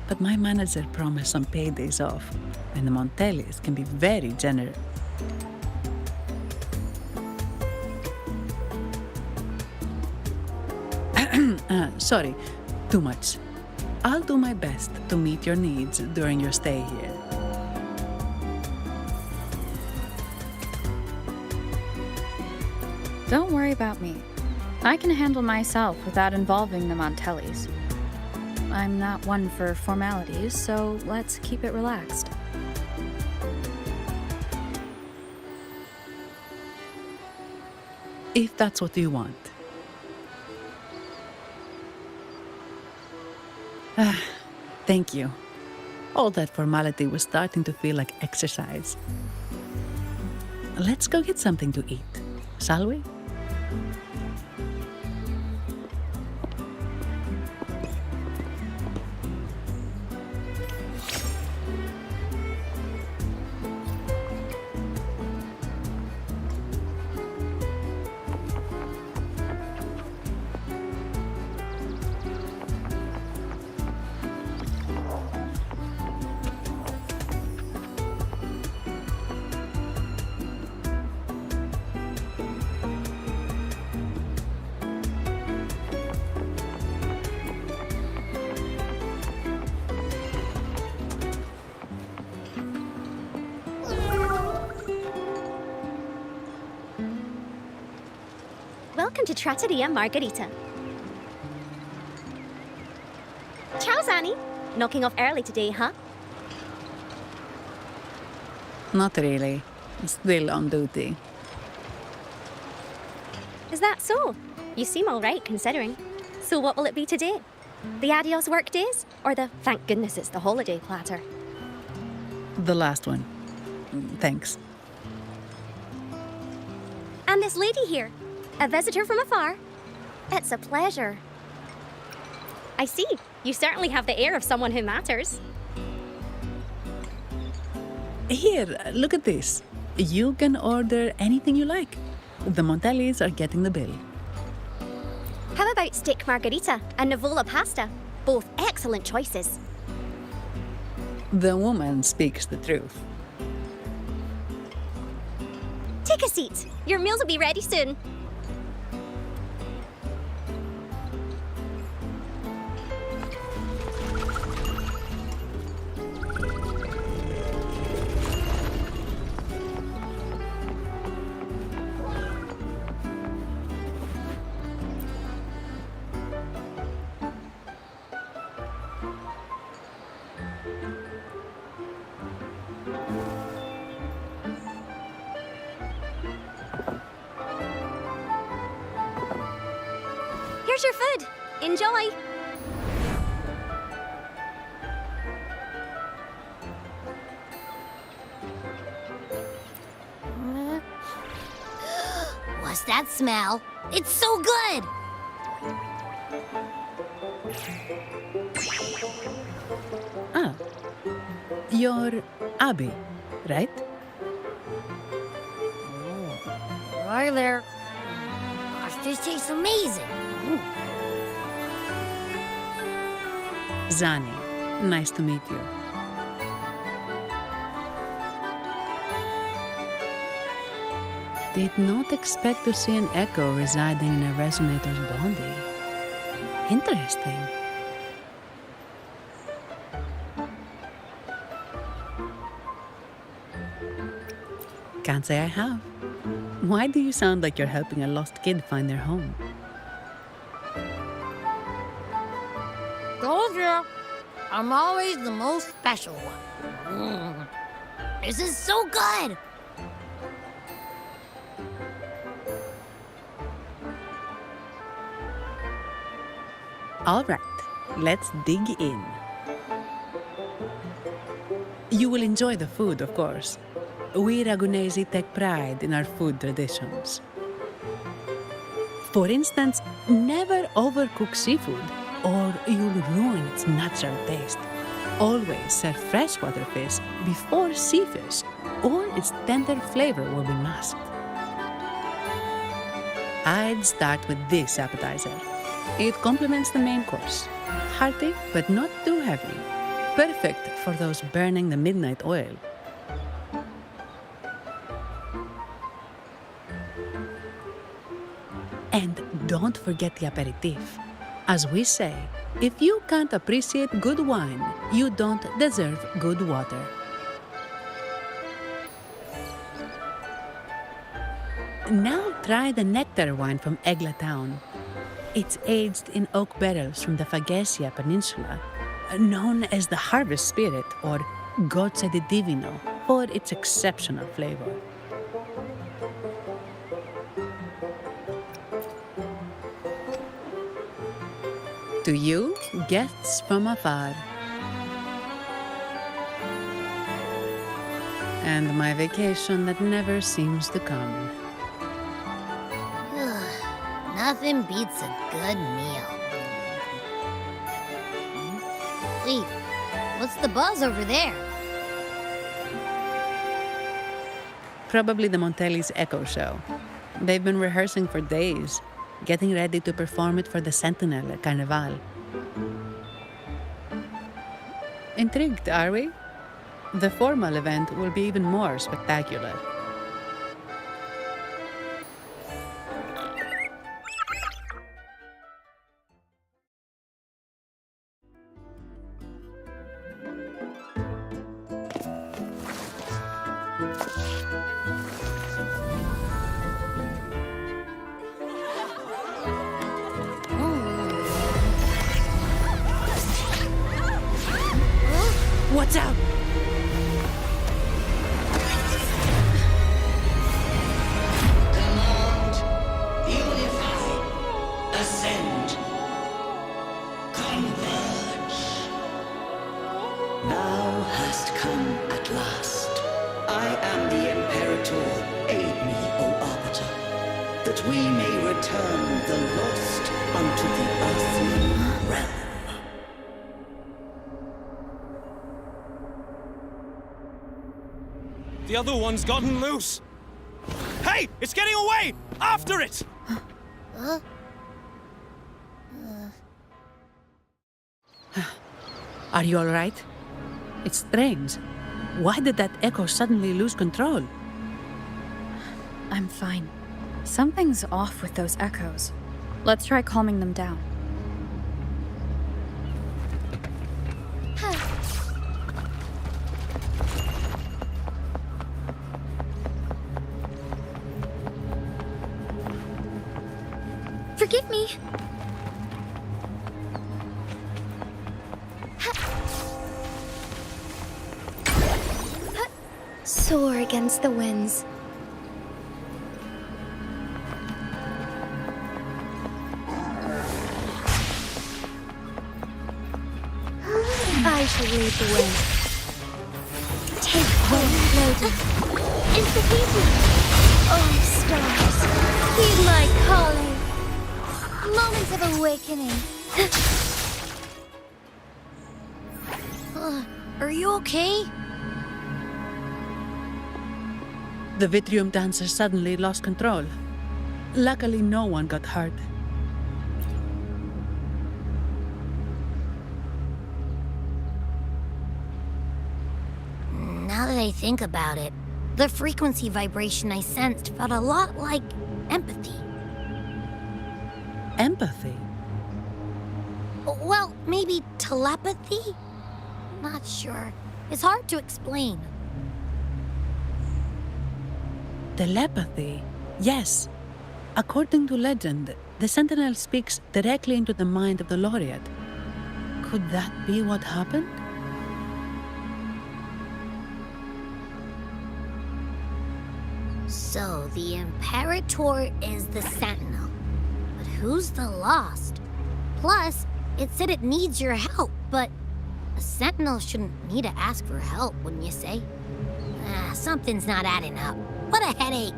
but my manager promised some paydays off, and the Montellis can be very generous. Sorry, too much. I'll do my best to meet your needs during your stay here. Don't worry about me. I can handle myself without involving the Montellis. I'm not one for formalities, so let's keep it relaxed. If that's what you want. Thank you. All that formality was starting to feel like exercise. Let's go get something to eat, shall we? Welcome to Trattoria Margherita. Ciao, Zanni. Knocking off early today, huh? Not really. Still on duty. Is that so? You seem all right, considering. So what will it be today? The adios work days, or the thank goodness it's the holiday platter? The last one. Thanks. And this lady here, a visitor from afar. It's a pleasure. I see. You certainly have the air of someone who matters. Here, look at this. You can order anything you like. The Montellis are getting the bill. How about steak margarita and Nivola pasta? Both excellent choices. The woman speaks the truth. Take a seat. Your meals will be ready soon. Here's your food. Enjoy. What's that smell? It's so good! Ah, you're Abby, right? Right there. Gosh, this tastes amazing. Zani, nice to meet you. Did not expect to see an echo residing in a resonator's body. Interesting. Can't say I have. Why do you sound like you're helping a lost kid find their home? Told you. I'm always the most special one. This is so good! All right, let's dig in. You will enjoy the food, of course. We Ragunesi take pride in our food traditions. For instance, never overcook seafood, or you'll ruin its natural taste. Always serve freshwater fish before sea fish, or its tender flavor will be masked. I'd start with this appetizer. It complements the main course. Hearty, but not too heavy. Perfect for those burning the midnight oil. And don't forget the aperitif. As we say, if you can't appreciate good wine, you don't deserve good water. Now try the nectar wine from Egla town. It's aged in oak barrels from the Fagesia Peninsula, known as the Harvest Spirit or Goce di Divino for its exceptional flavor. To you, guests from afar. And my vacation that never seems to come. Nothing beats a good meal. Wait, what's the buzz over there? Probably the Montelli's Echo Show. They've been rehearsing for days, getting ready to perform it for the Sentinel at Carnival. Intrigued, are we? The formal event will be even more spectacular. Watch out! Command, unify, ascend. Convoy. Thou hast come at last. I am the Imperator. Aid me, O Arbiter, that we may return the lost unto the earthly realm. The other one's gotten loose. Hey, it's getting away! After it! Are you all right? It's strange. Why did that echo suddenly lose control? I'm fine. Something's off with those echoes. Let's try calming them down. Forgive me. Soar against the winds. I shall lead the way. Take hold, Lady. It's the people. Oh, stars, heed my calling. Moments of awakening. Are you okay? The Vitrium dancer suddenly lost control. Luckily, no one got hurt. Now that I think about it, the frequency vibration I sensed felt a lot like empathy. Empathy? Well, maybe telepathy? Not sure. It's hard to explain. Telepathy? Yes. According to legend, the Sentinel speaks directly into the mind of the Laureate. Could that be what happened? So, the Imperator is the Sentinel. But who's the Lost? Plus, it said it needs your help, but a Sentinel shouldn't need to ask for help, wouldn't you say? Something's not adding up. What a headache.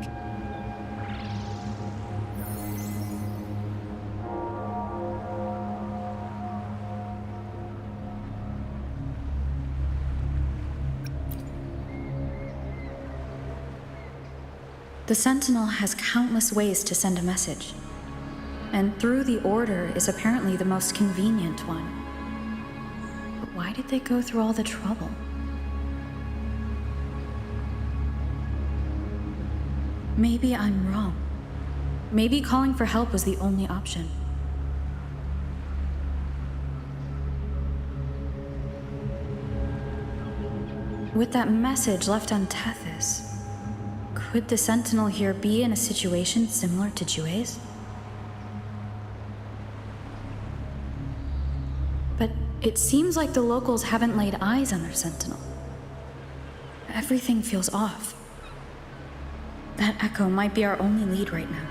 The Sentinel has countless ways to send a message. And through the Order is apparently the most convenient one. But why did they go through all the trouble? Maybe I'm wrong. Maybe calling for help was the only option. With that message left on Tethys, could the Sentinel here be in a situation similar to Jue's? But it seems like the locals haven't laid eyes on their Sentinel. Everything feels off. That echo might be our only lead right now.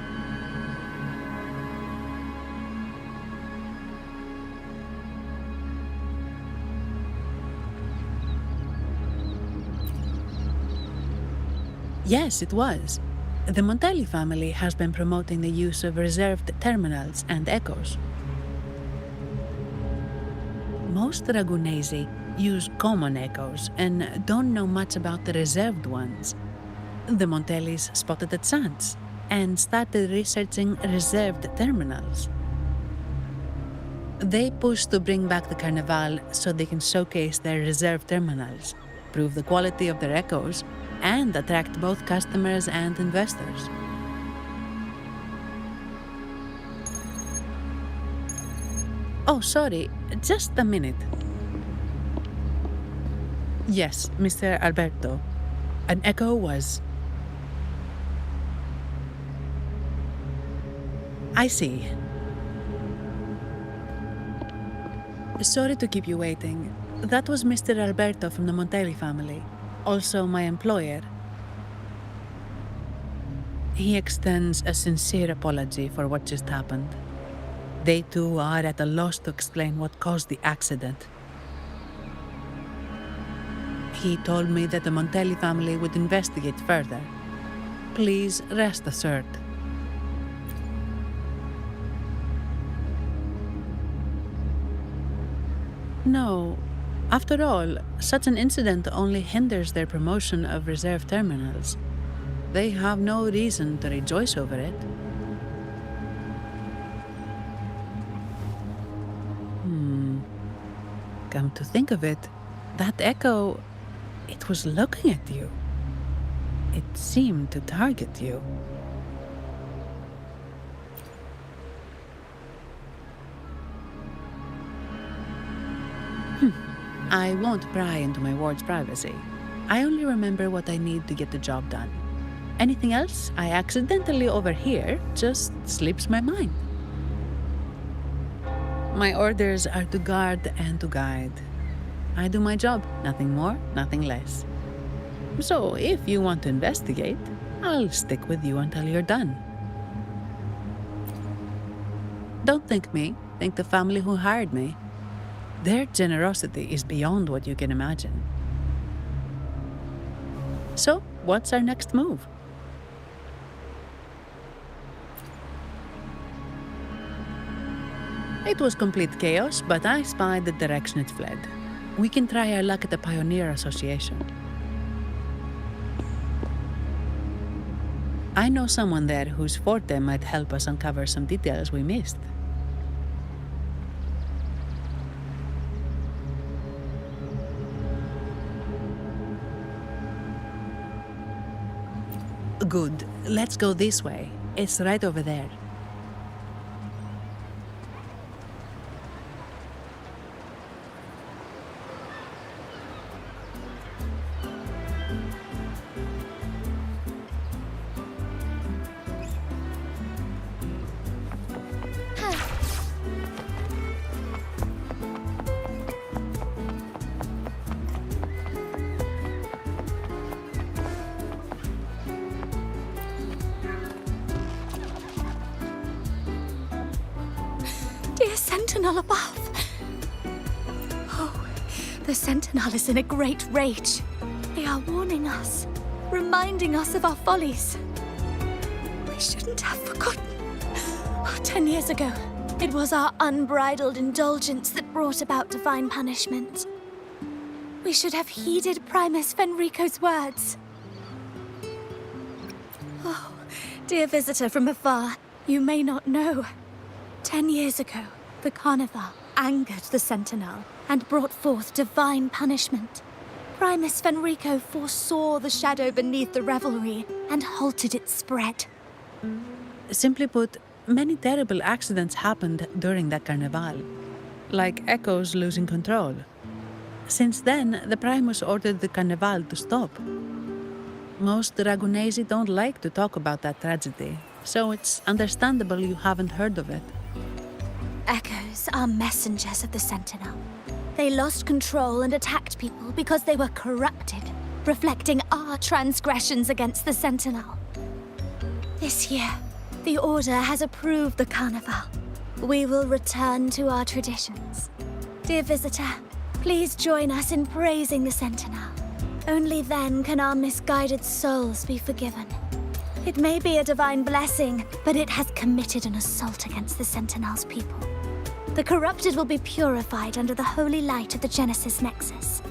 Yes, it was. The Montelli family has been promoting the use of reserved terminals and echoes. Most Ragunesi use common echoes and don't know much about the reserved ones. The Montellis spotted a chance and started researching reserved terminals. They pushed to bring back the Carnival so they can showcase their reserved terminals, prove the quality of their echoes, and attract both customers and investors. Oh, sorry, just a minute. Yes, Mr. Alberto. An echo was... I see. Sorry to keep you waiting. That was Mr. Alberto from the Montelli family, also my employer. He extends a sincere apology for what just happened. They too are at a loss to explain what caused the accident. He told me that the Montelli family would investigate further. Please rest assured. No. After all, such an incident only hinders their promotion of reserve terminals. They have no reason to rejoice over it. Come to think of it, that echo, it was looking at you. It seemed to target you. I won't pry into my ward's privacy. I only remember what I need to get the job done. Anything else I accidentally overhear just slips my mind. My orders are to guard and to guide. I do my job, nothing more, nothing less. So if you want to investigate, I'll stick with you until you're done. Don't thank me, thank the family who hired me. Their generosity is beyond what you can imagine. So, what's our next move? It was complete chaos, but I spied the direction it fled. We can try our luck at the Pioneer Association. I know someone there whose forte might help us uncover some details we missed. Good. Let's go this way. It's right over there. Dear Sentinel above! Oh, the Sentinel is in a great rage. They are warning us, reminding us of our follies. We shouldn't have forgotten. 10 years ago, it was our unbridled indulgence that brought about divine punishment. We should have heeded Primus Fenrico's words. Oh, dear visitor from afar, you may not know. 10 years ago, the Carnival angered the Sentinel and brought forth divine punishment. Primus Fenrico foresaw the shadow beneath the revelry and halted its spread. Simply put, many terrible accidents happened during that Carnival, like Echoes losing control. Since then, the Primus ordered the Carnival to stop. Most Ragunesi don't like to talk about that tragedy, so it's understandable you haven't heard of it. Echoes are messengers of the Sentinel. They lost control and attacked people because they were corrupted, reflecting our transgressions against the Sentinel. This year, the Order has approved the Carnival. We will return to our traditions. Dear visitor, please join us in praising the Sentinel. Only then can our misguided souls be forgiven. It may be a divine blessing, but it has committed an assault against the Sentinel's people. The corrupted will be purified under the holy light of the Genesis Nexus.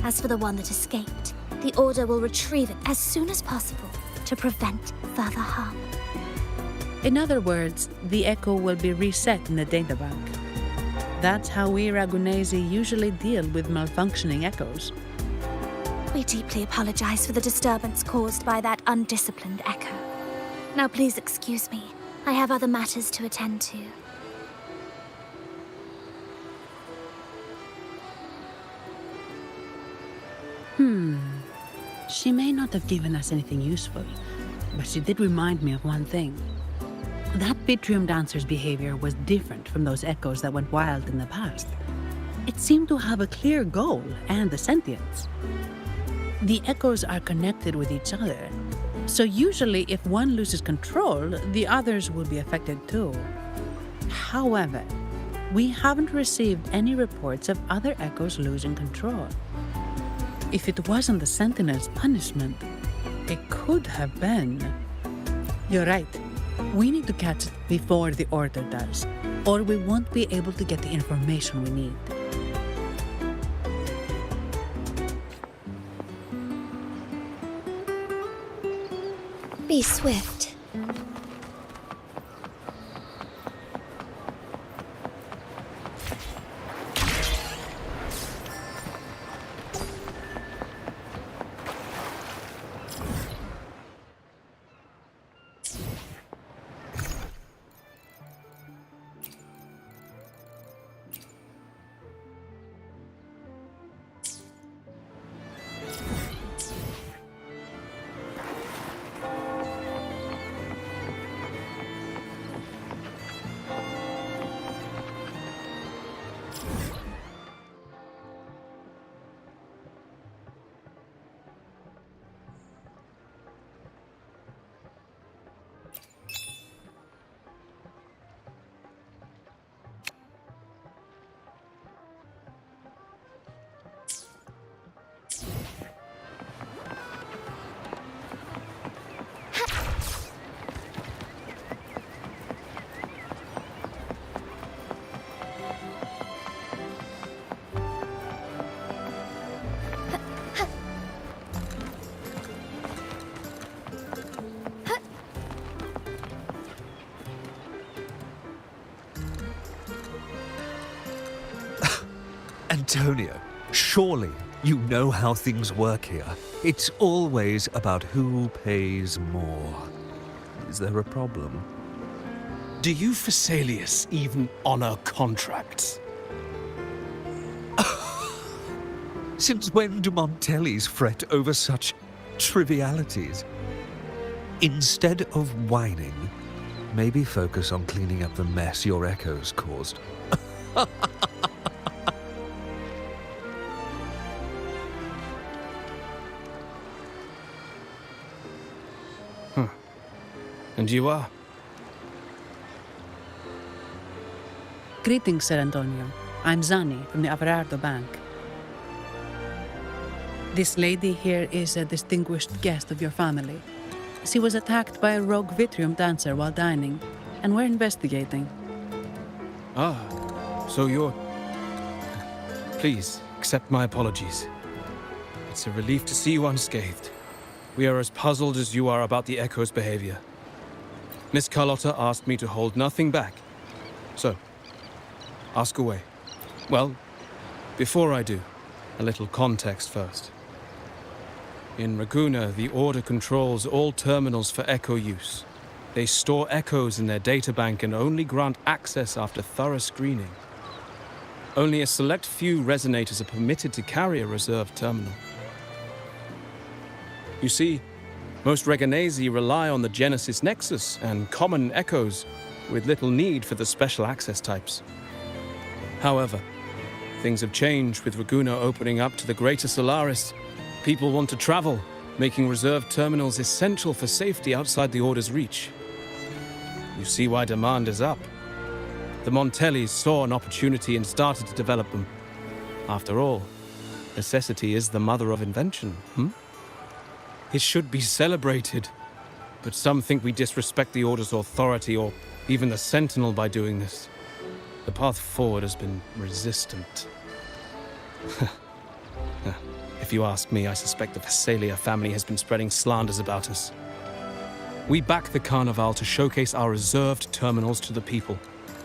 As for the one that escaped, the Order will retrieve it as soon as possible to prevent further harm. In other words, the Echo will be reset in the databank. That's how we Ragunesi usually deal with malfunctioning Echoes. We deeply apologize for the disturbance caused by that undisciplined Echo. Now please excuse me. I have other matters to attend to. She may not have given us anything useful, but she did remind me of one thing. That Vitrium dancer's behavior was different from those Echoes that went wild in the past. It seemed to have a clear goal and a sentience. The Echoes are connected with each other, so usually if one loses control, the others will be affected too. However, we haven't received any reports of other Echoes losing control. If it wasn't the Sentinel's punishment, it could have been. You're right. We need to catch it before the Order does, or we won't be able to get the information we need. Be swift. Antonio, surely you know how things work here. It's always about who pays more. Is there a problem? Do you Phasaelius even honor contracts? Since when do Montellis fret over such trivialities? Instead of whining, maybe focus on cleaning up the mess your echoes caused. And you are? Greetings, Sir Antonio. I'm Zani from the Averardo Bank. This lady here is a distinguished guest of your family. She was attacked by a rogue Vitrium dancer while dining, and we're investigating. Ah, so you're... Please, accept my apologies. It's a relief to see you unscathed. We are as puzzled as you are about the Echo's behavior. Miss Carlotta asked me to hold nothing back. So, ask away. Well, before I do, a little context first. In Raguna, the Order controls all terminals for Echo use. They store echoes in their databank and only grant access after thorough screening. Only a select few resonators are permitted to carry a reserved terminal. You see, most Reganesi rely on the Genesis Nexus and common echoes, with little need for the special access types. However, things have changed with Raguna opening up to the greater Solaris. People want to travel, making reserved terminals essential for safety outside the Order's reach. You see why demand is up. The Montellis saw an opportunity and started to develop them. After all, necessity is the mother of invention, It should be celebrated, but some think we disrespect the Order's authority or even the Sentinel by doing this. The path forward has been resistant. If you ask me, I suspect the Phasalia family has been spreading slanders about us. We back the Carnival to showcase our reserved terminals to the people.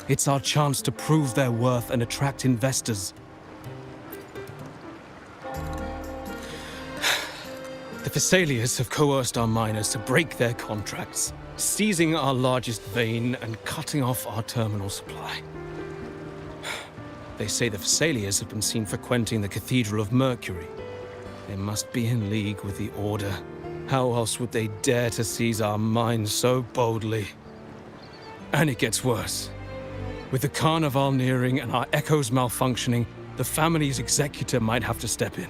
It's our chance to prove their worth and attract investors. The Phasalias have coerced our miners to break their contracts, seizing our largest vein and cutting off our terminal supply. They say the Phasalias have been seen frequenting the Cathedral of Mercury. They must be in league with the Order. How else would they dare to seize our mines so boldly? And it gets worse. With the Carnival nearing and our echoes malfunctioning, the family's executor might have to step in.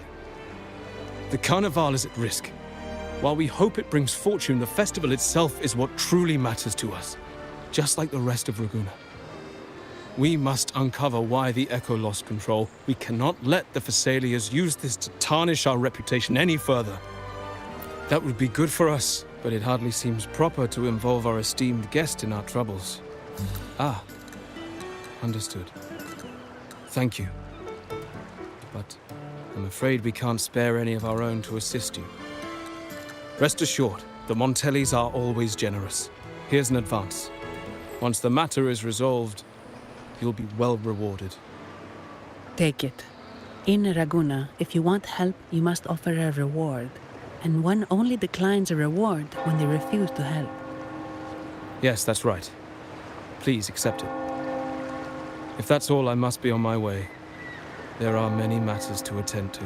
The Carnival is at risk. While we hope it brings fortune, the festival itself is what truly matters to us, just like the rest of Raguna. We must uncover why the Echo lost control. We cannot let the Thessalians use this to tarnish our reputation any further. That would be good for us, but it hardly seems proper to involve our esteemed guest in our troubles. Ah, understood. Thank you. But I'm afraid we can't spare any of our own to assist you. Rest assured, the Montellis are always generous. Here's an advance. Once the matter is resolved, you'll be well rewarded. Take it. In Raguna, if you want help, you must offer a reward. And one only declines a reward when they refuse to help. Yes, that's right. Please accept it. If that's all, I must be on my way. There are many matters to attend to.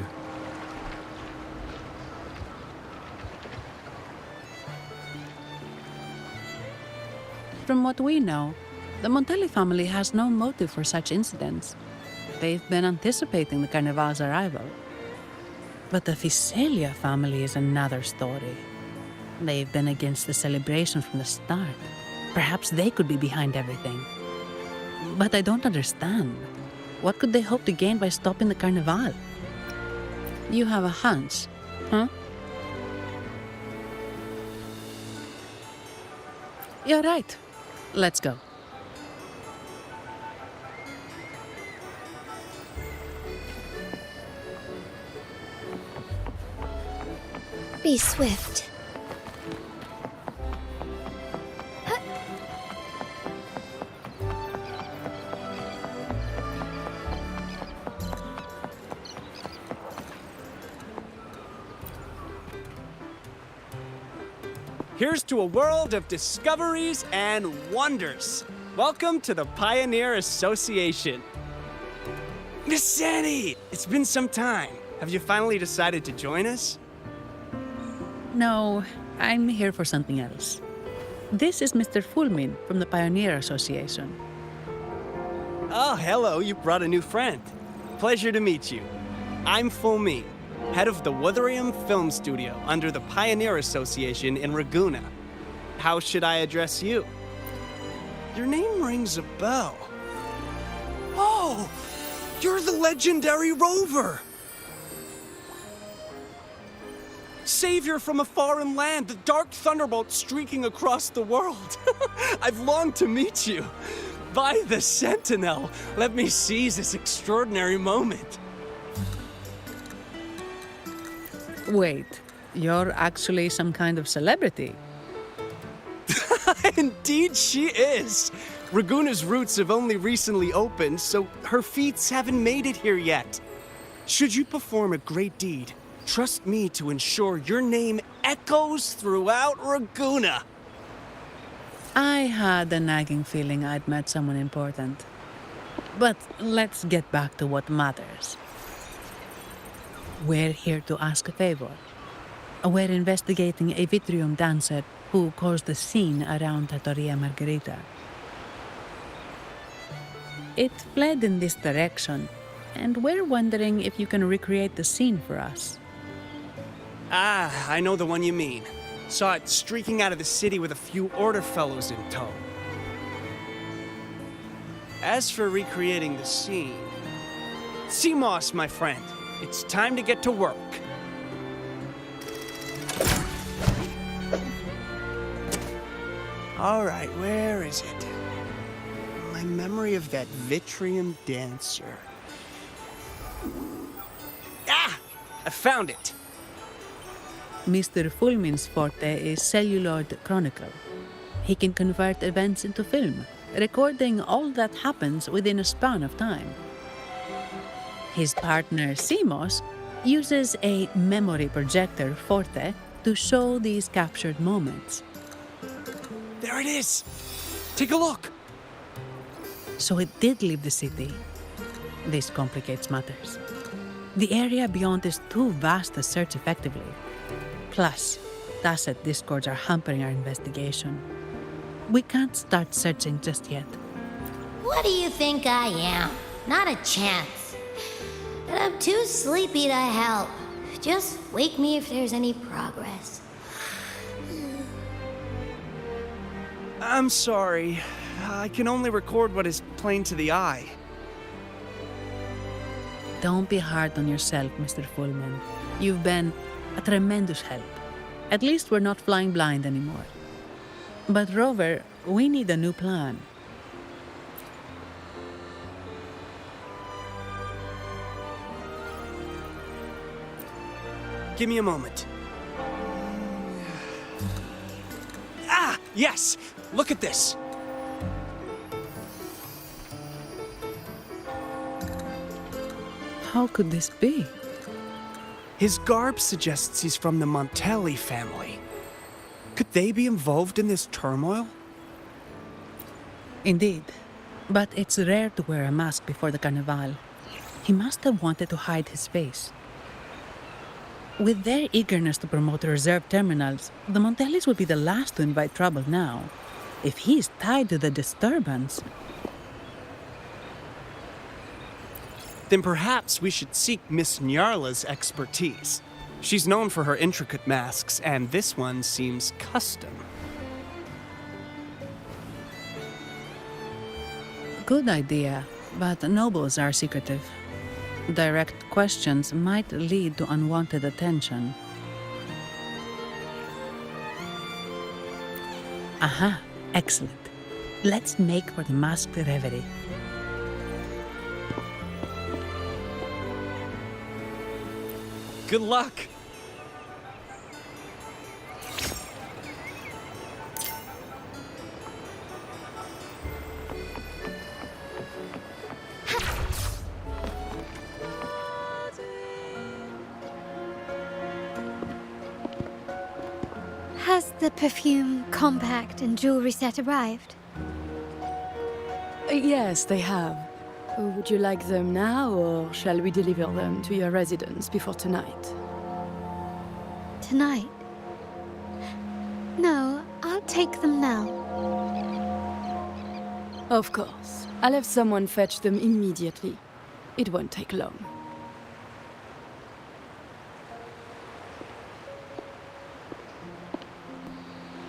From what we know, the Montelli family has no motive for such incidents. They've been anticipating the Carnival's arrival. But the Thessalia family is another story. They've been against the celebration from the start. Perhaps they could be behind everything. But I don't understand. What could they hope to gain by stopping the Carnival? You have a hunch, huh? You're right. Let's go. Be swift. Here's to a world of discoveries and wonders. Welcome to the Pioneer Association. Miss Sandy, it's been some time. Have you finally decided to join us? No, I'm here for something else. This is Mr. Fulmin from the Pioneer Association. Oh, hello, you brought a new friend. Pleasure to meet you. I'm Fulmin, head of the Wuthering Film Studio under the Pioneer Association in Raguna. How should I address you? Your name rings a bell. Oh, you're the legendary Rover! Savior from a foreign land, the dark thunderbolt streaking across the world. I've longed to meet you. By the Sentinel, let me seize this extraordinary moment. Wait, you're actually some kind of celebrity. Indeed she is. Raguna's roots have only recently opened, so her feats haven't made it here yet. Should you perform a great deed, trust me to ensure your name echoes throughout Raguna. I had a nagging feeling I'd met someone important. But let's get back to what matters. We're here to ask a favor. We're investigating a Vitrium dancer who caused a scene around Trattoria Margherita. It fled in this direction, and we're wondering if you can recreate the scene for us. Ah, I know the one you mean. Saw it streaking out of the city with a few order fellows in tow. As for recreating the scene... CMOS, my friend, it's time to get to work. All right, where is it? My memory of that Vitrium dancer. Ah! I found it! Mr. Fulmin's forte is celluloid chronicle. He can convert events into film, recording all that happens within a span of time. His partner, CMOS, uses a memory projector forte to show these captured moments. There it is! Take a look! So it did leave the city. This complicates matters. The area beyond is too vast to search effectively. Plus, tacit discords are hampering our investigation. We can't start searching just yet. What do you think I am? Not a chance. And I'm too sleepy to help. Just wake me if there's any progress. I'm sorry. I can only record what is plain to the eye. Don't be hard on yourself, Mr. Fullman. You've been a tremendous help. At least we're not flying blind anymore. But Rover, we need a new plan. Give me a moment. Ah, yes! Look at this! How could this be? His garb suggests he's from the Montelli family. Could they be involved in this turmoil? Indeed. But it's rare to wear a mask before the Carnival. He must have wanted to hide his face. With their eagerness to promote reserve terminals, the Montellis will be the last to invite trouble now. If he's tied to the disturbance... Then perhaps we should seek Miss Nyarla's expertise. She's known for her intricate masks, and this one seems custom. Good idea, but nobles are secretive. Direct questions might lead to unwanted attention. Aha, excellent. Let's make for the masked reverie. Good luck! Has the perfume, compact, and jewelry set arrived? Yes, they have. Would you like them now, or shall we deliver them to your residence before tonight? Tonight? No, I'll take them now. Of course. I'll have someone fetch them immediately. It won't take long.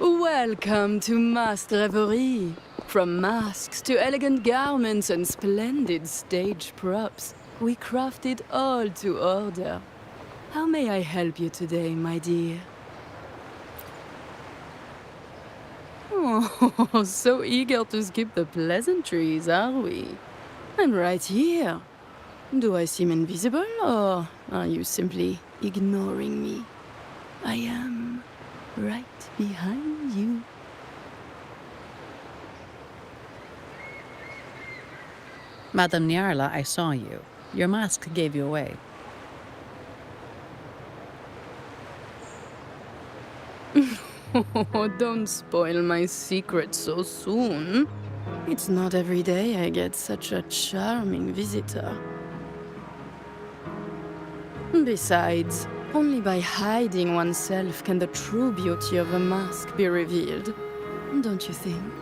Welcome to Masked Reverie. From masks to elegant garments and splendid stage props, we craft it all to order. How may I help you today, my dear? Oh, so eager to skip the pleasantries, are we? I'm right here. Do I seem invisible, or are you simply ignoring me? I am right behind you. Madame Nyarla, I saw you. Your mask gave you away. Oh, don't spoil my secret so soon. It's not every day I get such a charming visitor. Besides, only by hiding oneself can the true beauty of a mask be revealed. Don't you think?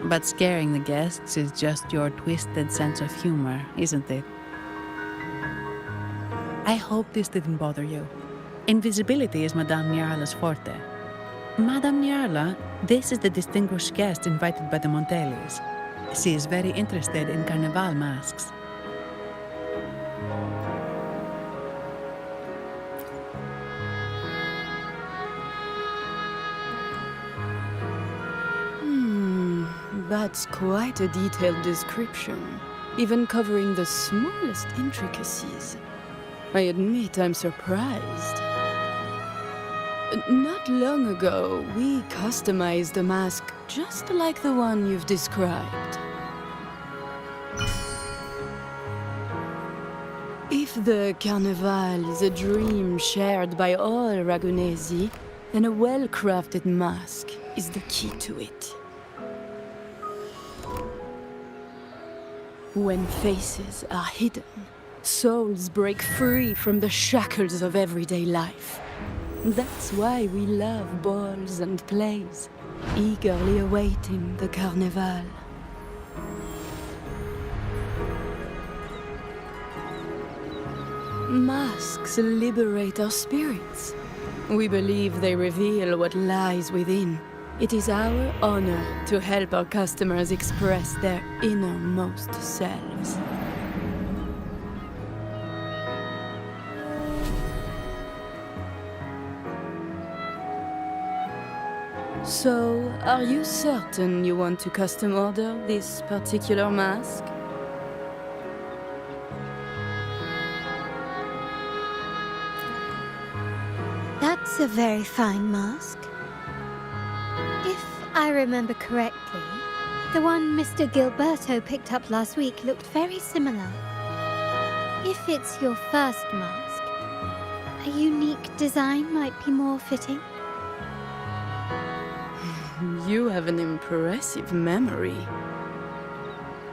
But scaring the guests is just your twisted sense of humor, isn't it? I hope this didn't bother you. Invisibility is Madame Nyarla's forte. Madame Nyarla, this is the distinguished guest invited by the Montellis. She is very interested in Carnival masks. That's quite a detailed description, even covering the smallest intricacies. I admit I'm surprised. Not long ago, we customized a mask just like the one you've described. If the Carnival is a dream shared by all Ragunesi, then a well-crafted mask is the key to it. When faces are hidden, souls break free from the shackles of everyday life. That's why we love balls and plays, eagerly awaiting the Carnival. Masks liberate our spirits. We believe they reveal what lies within, It is our honor to help our customers express their innermost selves. So, are you certain you want to custom order this particular mask? That's a very fine mask. If I remember correctly, the one Mr. Gilberto picked up last week looked very similar. If it's your first mask, a unique design might be more fitting. You have an impressive memory.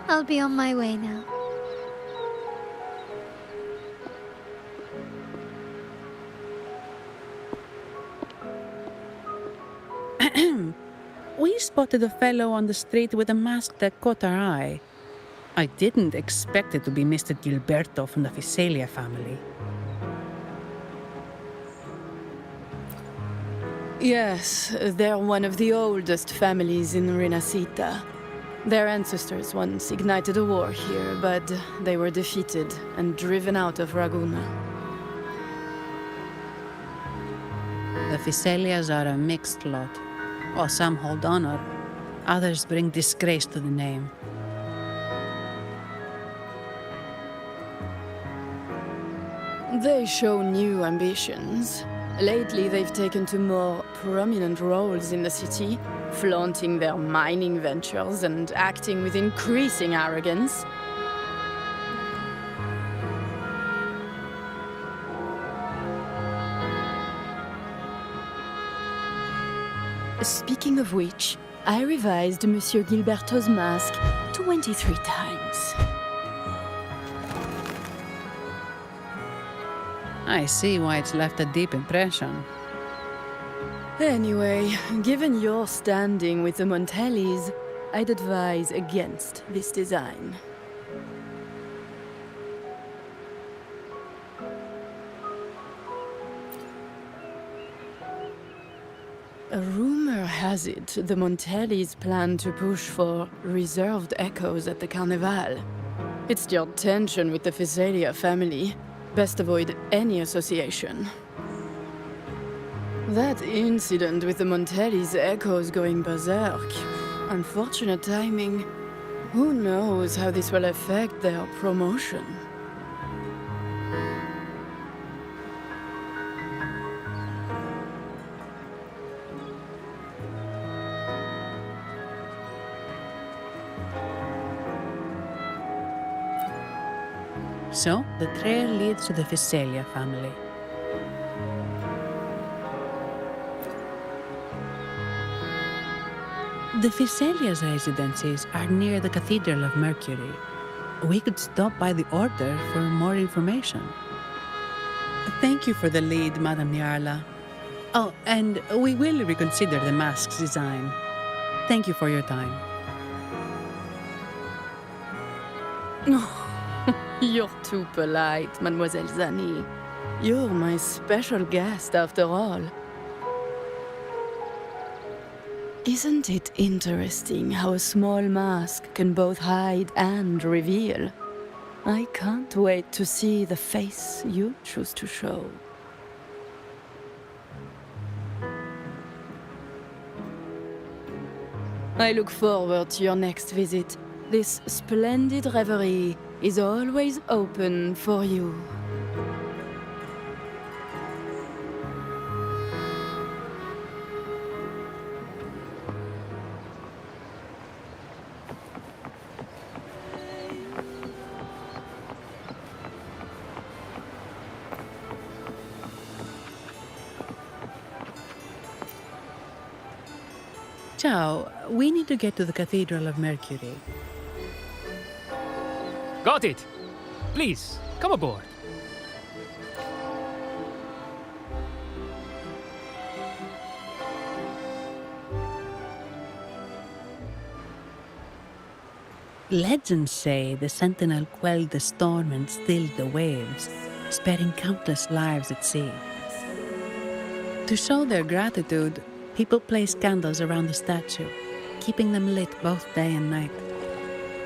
I'll be on my way now. We spotted a fellow on the street with a mask that caught our eye. I didn't expect it to be Mr. Gilberto from the Visalia family. Yes, they're one of the oldest families in Renacita. Their ancestors once ignited a war here, but they were defeated and driven out of Raguna. The Visalias are a mixed lot. While some hold honor, others bring disgrace to the name. They show new ambitions. Lately, they've taken to more prominent roles in the city, flaunting their mining ventures and acting with increasing arrogance. Speaking of which, I revised Monsieur Gilberto's mask 23 times. I see why it's left a deep impression. Anyway, given your standing with the Montellis, I'd advise against this design. A rumor has it the Montellis plan to push for reserved echoes at the Carnival. It's your tension with the Visalia family. Best avoid any association. That incident with the Montellis' echoes going berserk. Unfortunate timing. Who knows how this will affect their promotion? So, the trail leads to the Visalia family. The Visalia's residences are near the Cathedral of Mercury. We could stop by the Order for more information. Thank you for the lead, Madame Nyarla. Oh, and we will reconsider the mask's design. Thank you for your time. You're too polite, Mademoiselle Zani. You're my special guest, after all. Isn't it interesting how a small mask can both hide and reveal? I can't wait to see the face you choose to show. I look forward to your next visit. This splendid reverie is always open for you. Ciao, we need to get to the Cathedral of Mercury. Got it! Please, come aboard. Legends say the Sentinel quelled the storm and stilled the waves, sparing countless lives at sea. To show their gratitude, People place candles around the statue, keeping them lit both day and night.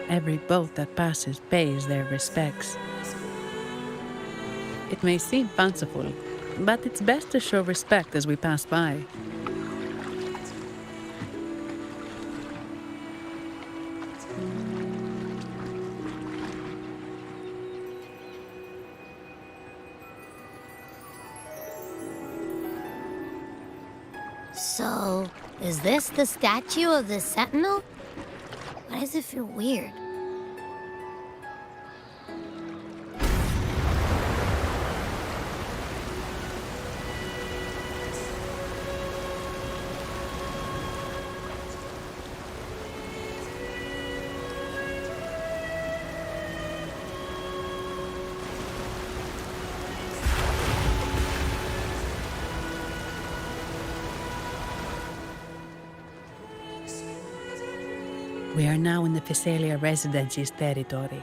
Every boat that passes pays their respects. It may seem fanciful, but it's best to show respect as we pass by. So, is this the statue of the Sentinel? Why does it feel weird? We are now in the Physalia Residency's territory.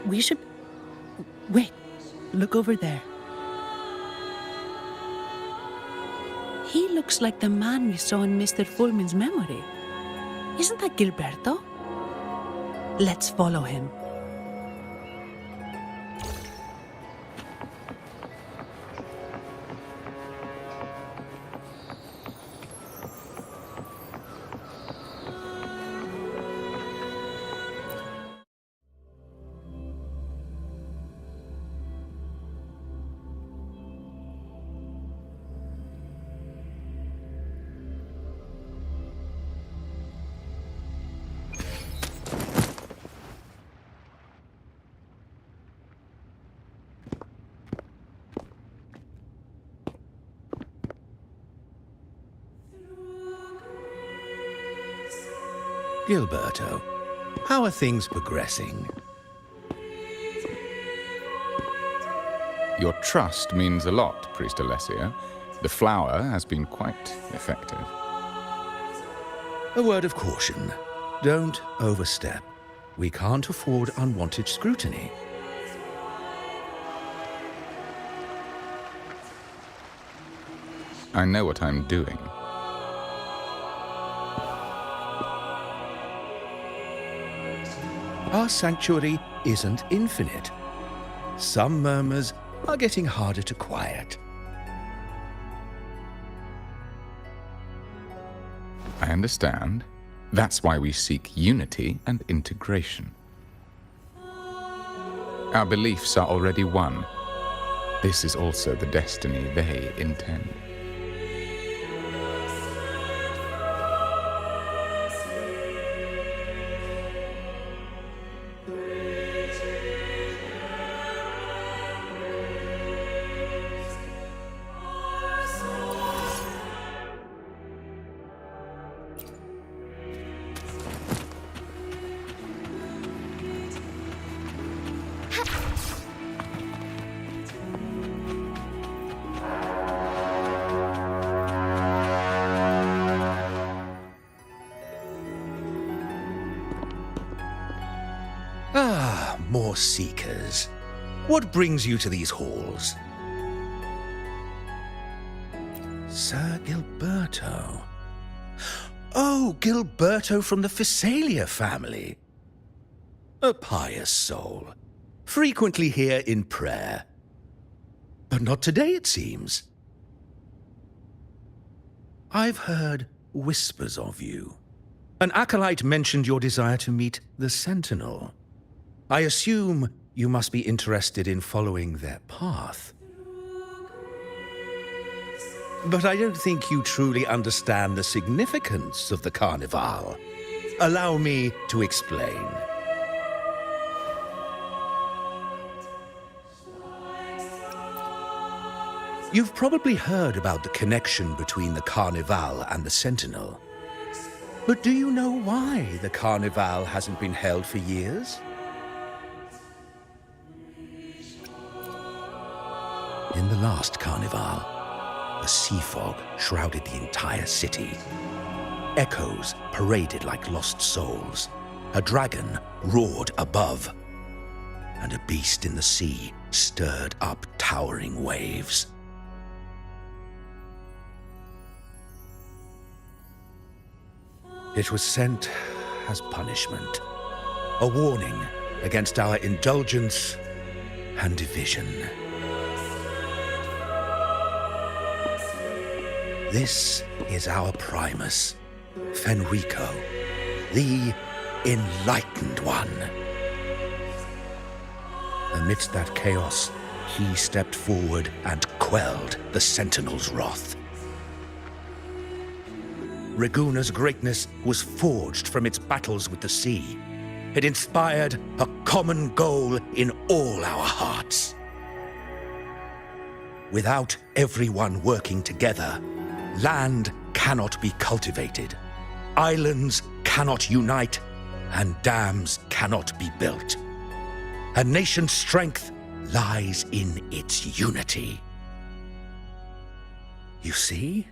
We should... Wait, look over there. He looks like the man we saw in Mr. Fulmin's memory. Isn't that Gilberto? Let's follow him. Gilberto, how are things progressing? Your trust means a lot, Priest Alessio. The flower has been quite effective. A word of caution. Don't overstep. We can't afford unwanted scrutiny. I know what I'm doing. Our sanctuary isn't infinite. Some murmurs are getting harder to quiet. I understand. That's why we seek unity and integration. Our beliefs are already one. This is also the destiny they intend. More seekers. What brings you to these halls? Sir Gilberto. Oh, Gilberto from the Physalia family. A pious soul. Frequently here in prayer. But not today, it seems. I've heard whispers of you. An acolyte mentioned your desire to meet the Sentinel. I assume you must be interested in following their path. But I don't think you truly understand the significance of the Carnival. Allow me to explain. You've probably heard about the connection between the Carnival and the Sentinel. But do you know why the Carnival hasn't been held for years? In the last Carnival, a sea fog shrouded the entire city. Echoes paraded like lost souls. A dragon roared above. And a beast in the sea stirred up towering waves. It was sent as punishment, a warning against our indulgence and division. This is our Primus, Fenrico, the Enlightened One. Amidst that chaos, he stepped forward and quelled the Sentinel's wrath. Raguna's greatness was forged from its battles with the sea. It inspired a common goal in all our hearts. Without everyone working together, land cannot be cultivated, islands cannot unite, and dams cannot be built. A nation's strength lies in its unity. You see?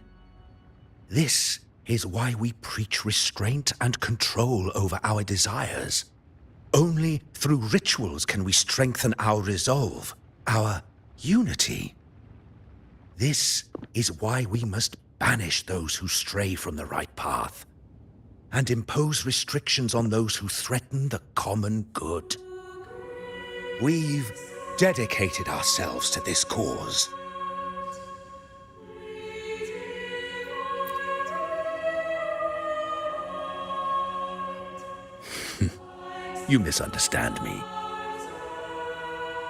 This is why we preach restraint and control over our desires. Only through rituals can we strengthen our resolve, our unity. This is why we must banish those who stray from the right path, and impose restrictions on those who threaten the common good. We've dedicated ourselves to this cause. You misunderstand me.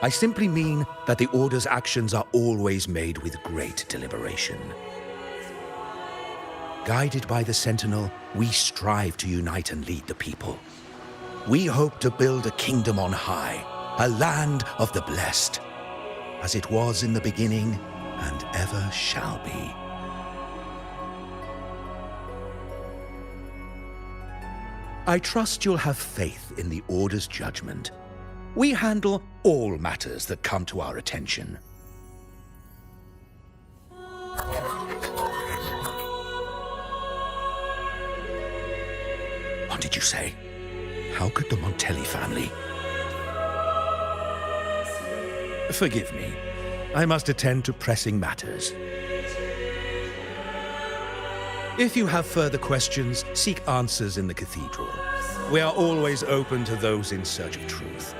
I simply mean that the Order's actions are always made with great deliberation. Guided by the Sentinel, we strive to unite and lead the people. We hope to build a kingdom on high, a land of the blessed, as it was in the beginning and ever shall be. I trust you'll have faith in the Order's judgment. We handle all matters that come to our attention. What did you say? How could the Montelli family? Forgive me. I must attend to pressing matters. If you have further questions, seek answers in the cathedral. We are always open to those in search of truth.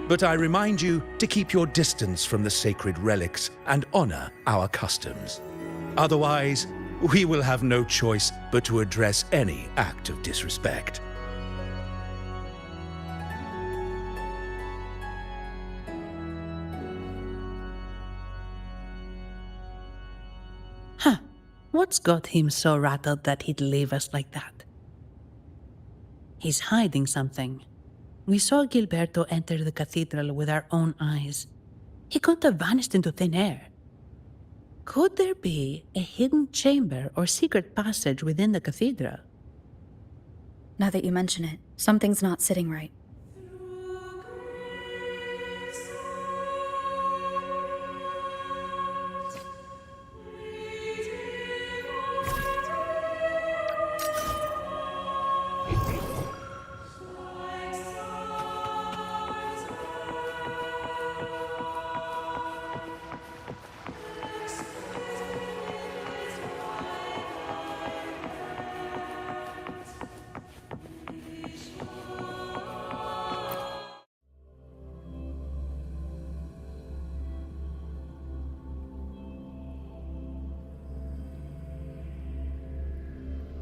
But I remind you to keep your distance from the sacred relics and honor our customs. Otherwise, we will have no choice but to address any act of disrespect. What's got him so rattled that he'd leave us like that? He's hiding something. We saw Gilberto enter the cathedral with our own eyes. He couldn't have vanished into thin air. Could there be a hidden chamber or secret passage within the cathedral? Now that you mention it, something's not sitting right.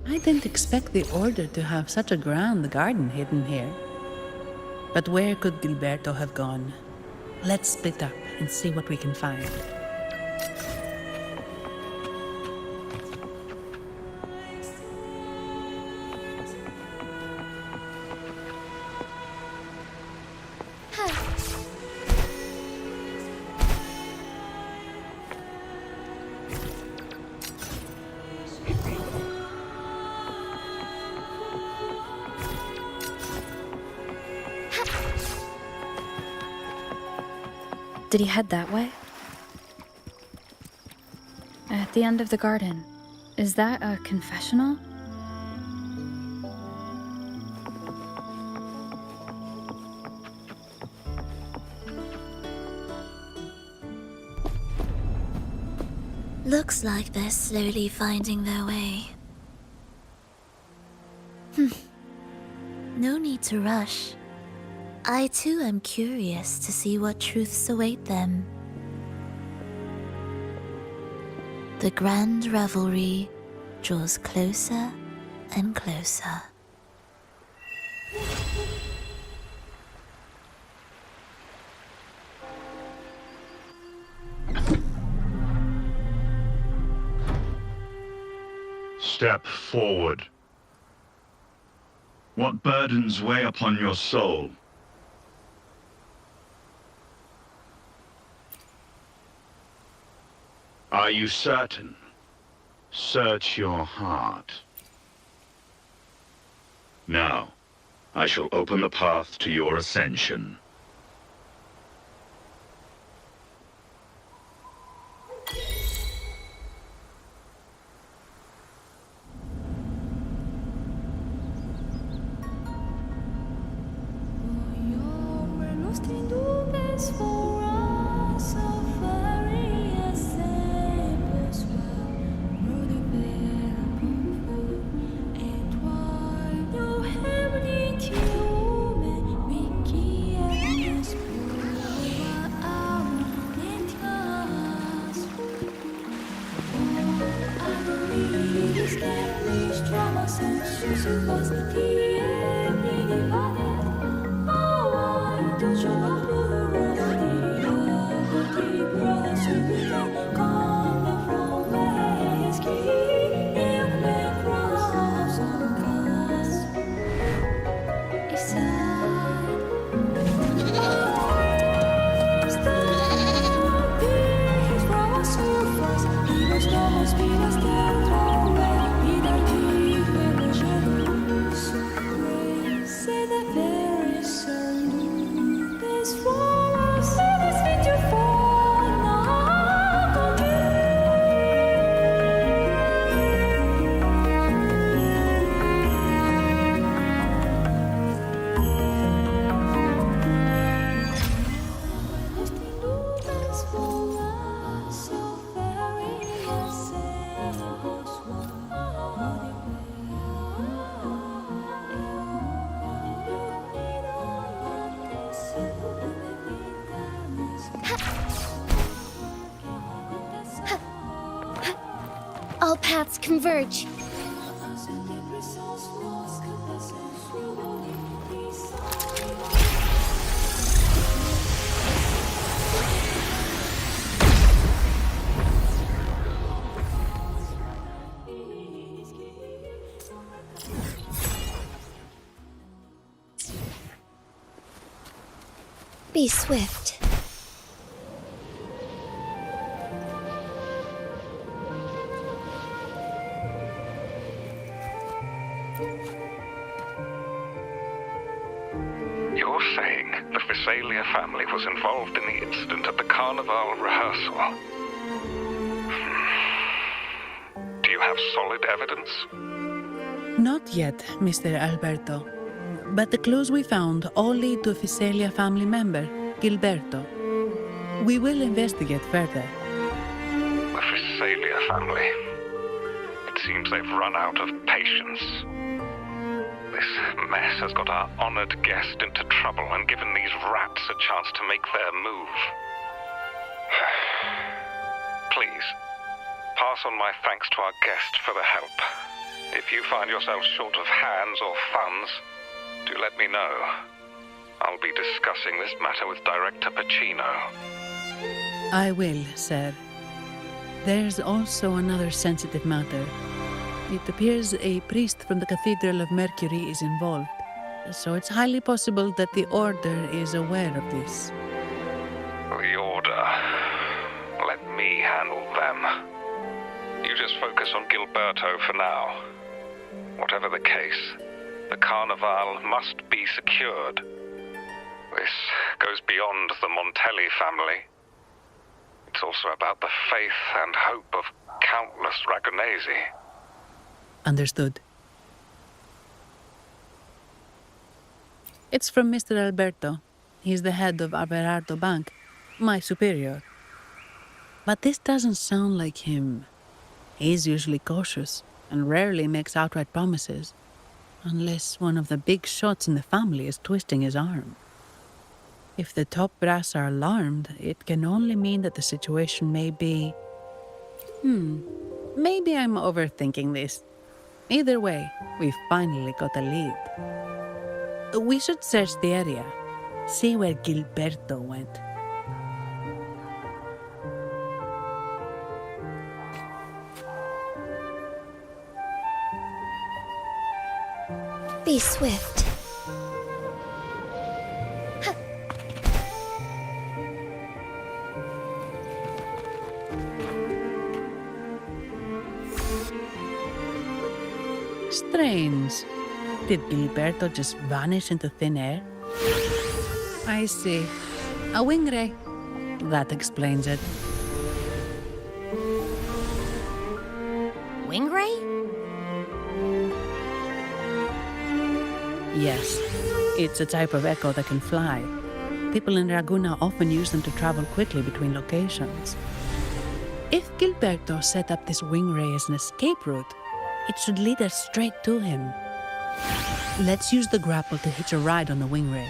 I didn't expect the Order to have such a grand garden hidden here. But where could Gilberto have gone? Let's split up and see what we can find. Did he head that way? At the end of the garden. Is that a confessional? Looks like they're slowly finding their way. No need to rush. I too am curious to see what truths await them. The grand revelry draws closer and closer. Step forward. What burdens weigh upon your soul? Are you certain? Search your heart. Now, I shall open the path to your ascension. All paths converge. Be swift. You're saying the Visalia family was involved in the incident at the Carnival rehearsal? Do you have solid evidence? Not yet, Mr. Alberto. But the clues we found all lead to a Visalia family member, Gilberto. We will investigate further. The Visalia family. It seems they've run out of patience. This mess has got our honored guest into trouble and given these rats a chance to make their move. Please, pass on my thanks to our guest for the help. If you find yourself short of hands or funds, do let me know. I'll be discussing this matter with Director Pacino. I will, sir. There's also another sensitive matter. It appears a priest from the Cathedral of Mercury is involved, so it's highly possible that the Order is aware of this. The Order. Let me handle them. You just focus on Gilberto for now. Whatever the case, the Carnival must be secured. This goes beyond the Montelli family. It's also about the faith and hope of countless Ragonesi. Understood. It's from Mr. Alberto. He's the head of Averardo Bank, my superior. But this doesn't sound like him. He's usually cautious and rarely makes outright promises, unless one of the big shots in the family is twisting his arm. If the top brass are alarmed, it can only mean that the situation may be... maybe I'm overthinking this. Either way, we've finally got a lead. We should search the area, see where Gilberto went. Be swift. Strange. Did Gilberto just vanish into thin air? I see. A wing ray. That explains it. Wing ray? Yes. It's a type of echo that can fly. People in Raguna often use them to travel quickly between locations. If Gilberto set up this wing ray as an escape route, it should lead us straight to him. Let's use the grapple to hitch a ride on the wing ray.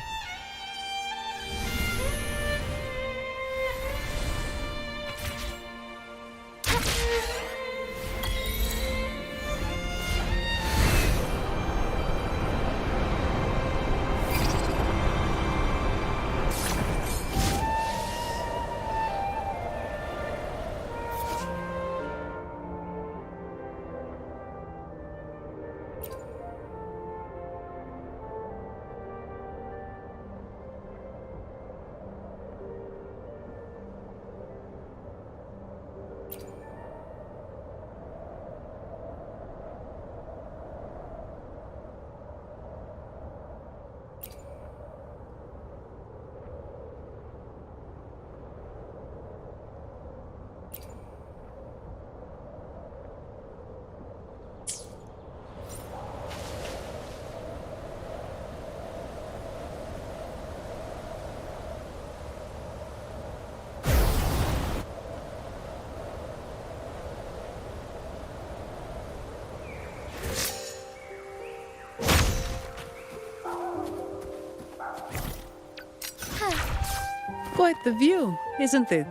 Quite the view, isn't it?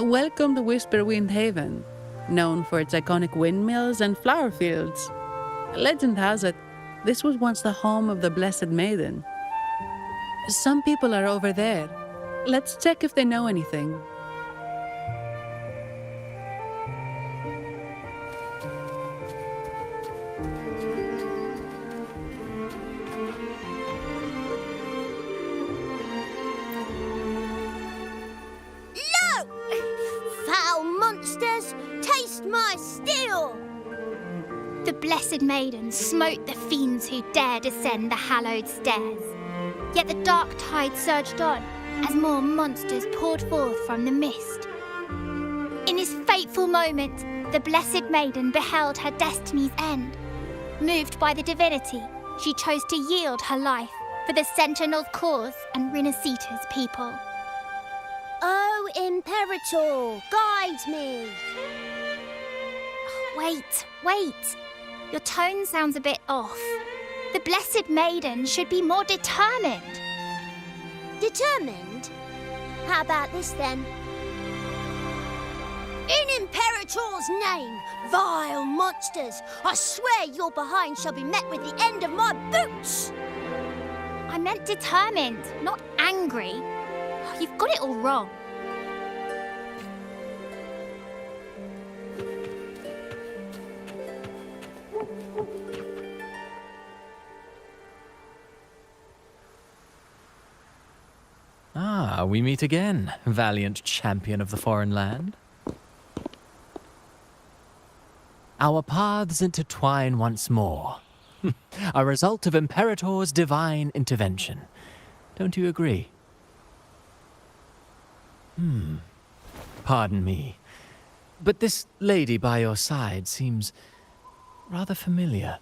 Welcome to Whisperwind Haven, known for its iconic windmills and flower fields. Legend has it, this was once the home of the Blessed Maiden. Some people are over there. Let's check if they know anything. The Blessed Maiden smote the fiends who dare descend the hallowed stairs. Yet the dark tide surged on as more monsters poured forth from the mist. In this fateful moment, the Blessed Maiden beheld her destiny's end. Moved by the divinity, she chose to yield her life for the Sentinel's cause and Renacita's people. Oh, Imperator, guide me! Wait. Your tone sounds a bit off. The Blessed Maiden should be more determined. Determined? How about this then? In Imperator's name, vile monsters, I swear your behind shall be met with the end of my boots! I meant determined, not angry. You've got it all wrong. Ah, we meet again, valiant champion of the foreign land. Our paths intertwine once more. A result of Imperator's divine intervention. Don't you agree? Pardon me, but this lady by your side seems rather familiar.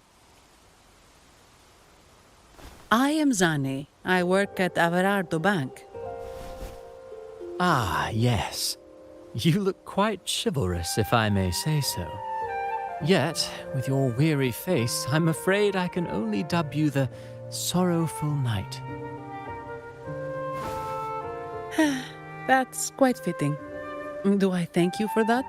I am Zani. I work at Averardo Bank. Ah, yes. You look quite chivalrous, if I may say so. Yet, with your weary face, I'm afraid I can only dub you the Sorrowful Knight. That's quite fitting. Do I thank you for that?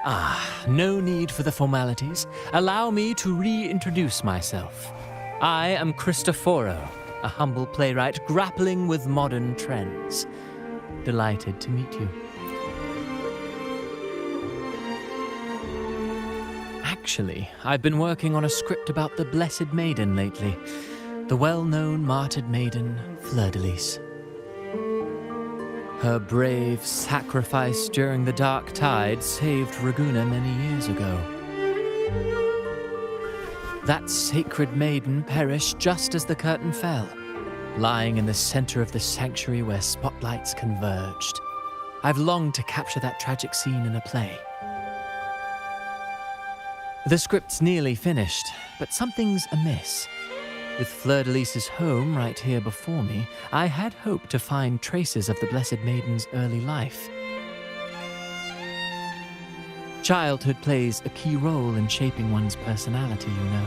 Ah, no need for the formalities. Allow me to reintroduce myself. I am Cristoforo, a humble playwright grappling with modern trends. Delighted to meet you. Actually, I've been working on a script about the Blessed Maiden lately. The well-known martyred maiden, Fleur-de-Lis. Her brave sacrifice during the Dark Tide saved Ragunna many years ago. That sacred maiden perished just as the curtain fell, lying in the center of the sanctuary where spotlights converged. I've longed to capture that tragic scene in a play. The script's nearly finished, but something's amiss. With Fleur-de-Lis's home right here before me, I had hoped to find traces of the Blessed Maiden's early life. Childhood plays a key role in shaping one's personality, you know.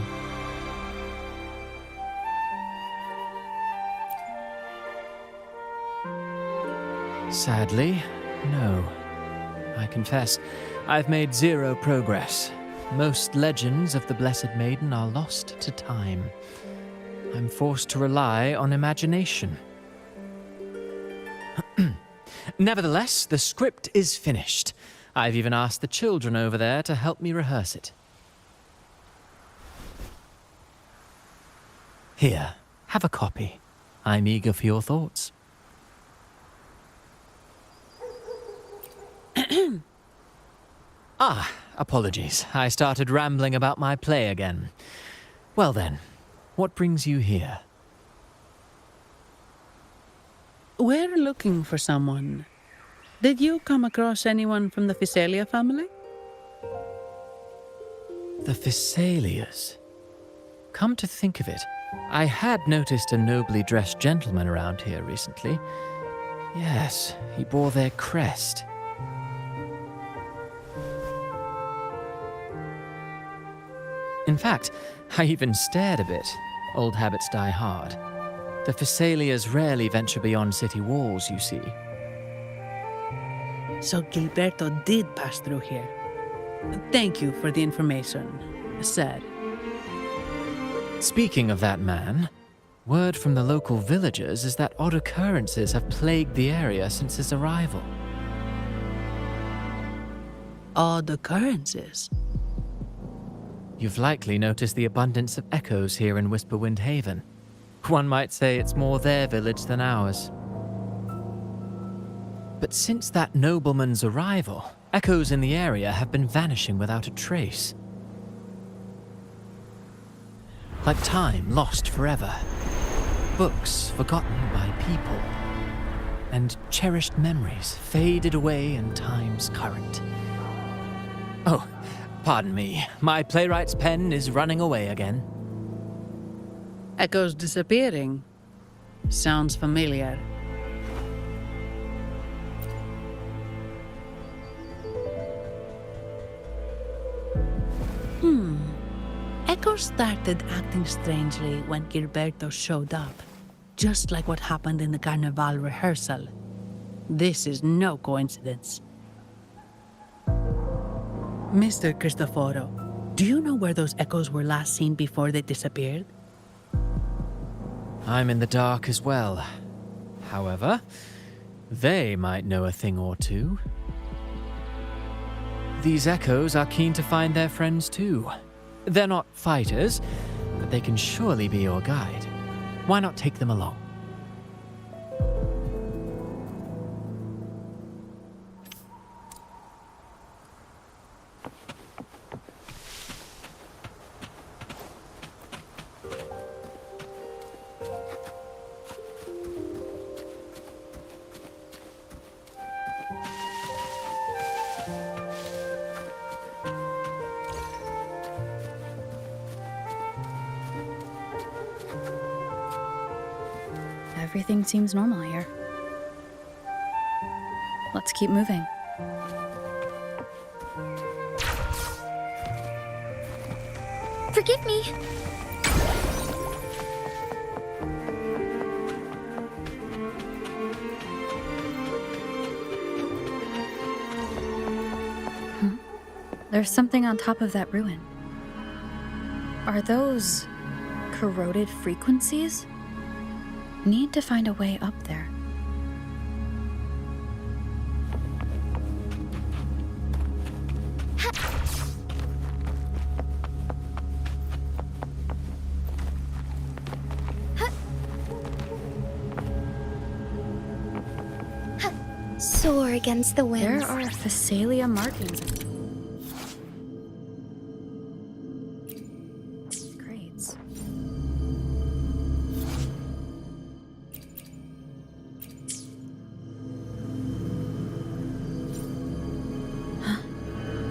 Sadly, no. I confess, I've made zero progress. Most legends of the Blessed Maiden are lost to time. I'm forced to rely on imagination. Nevertheless, the script is finished. I've even asked the children over there to help me rehearse it. Here, have a copy. I'm eager for your thoughts. Apologies. I started rambling about my play again. Well then, what brings you here? We're looking for someone. Did you come across anyone from the Physalia family? The Physalias. Come to think of it, I had noticed a nobly dressed gentleman around here recently. Yes, he bore their crest. In fact, I even stared a bit. Old habits die hard. The Physalias rarely venture beyond city walls, you see. So Gilberto did pass through here. Thank you for the information, sir. Speaking of that man, word from the local villagers is that odd occurrences have plagued the area since his arrival. Odd occurrences? You've likely noticed the abundance of echoes here in Whisperwind Haven. One might say it's more their village than ours. But since that nobleman's arrival, echoes in the area have been vanishing without a trace. Like time lost forever. Books forgotten by people. And cherished memories faded away in time's current. Oh, pardon me. My playwright's pen is running away again. Echoes disappearing. Sounds familiar. Echo started acting strangely when Gilberto showed up, just like what happened in the Carnival rehearsal. This is no coincidence. Mr. Cristoforo, do you know where those echoes were last seen before they disappeared? I'm in the dark as well. However, they might know a thing or two. These echoes are keen to find their friends too. They're not fighters, but they can surely be your guide. Why not take them along? Everything seems normal here. let's keep moving. Forgive me. There's something on top of that ruin. Are those corroded frequencies? Need to find a way up there. Soar against the wind. There are Phasalia markings. Great.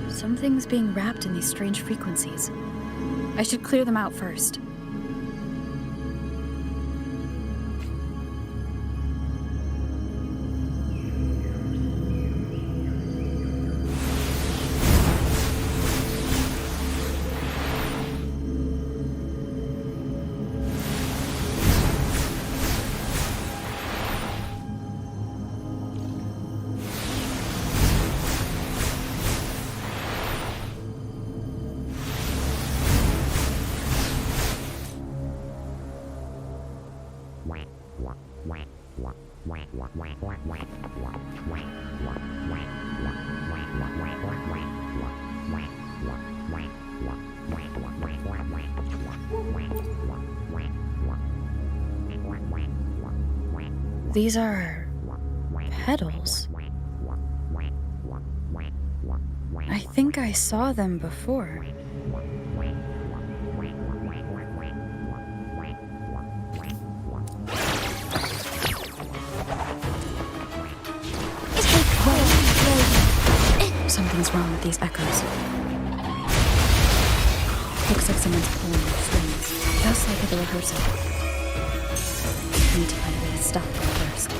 Something's being wrapped in these strange frequencies. I should clear them out first. These are petals. I think I saw them before. Something's wrong with these echoes. Looks like someone's pulling their strings, just like at the rehearsal. Need to find a way to stop them first.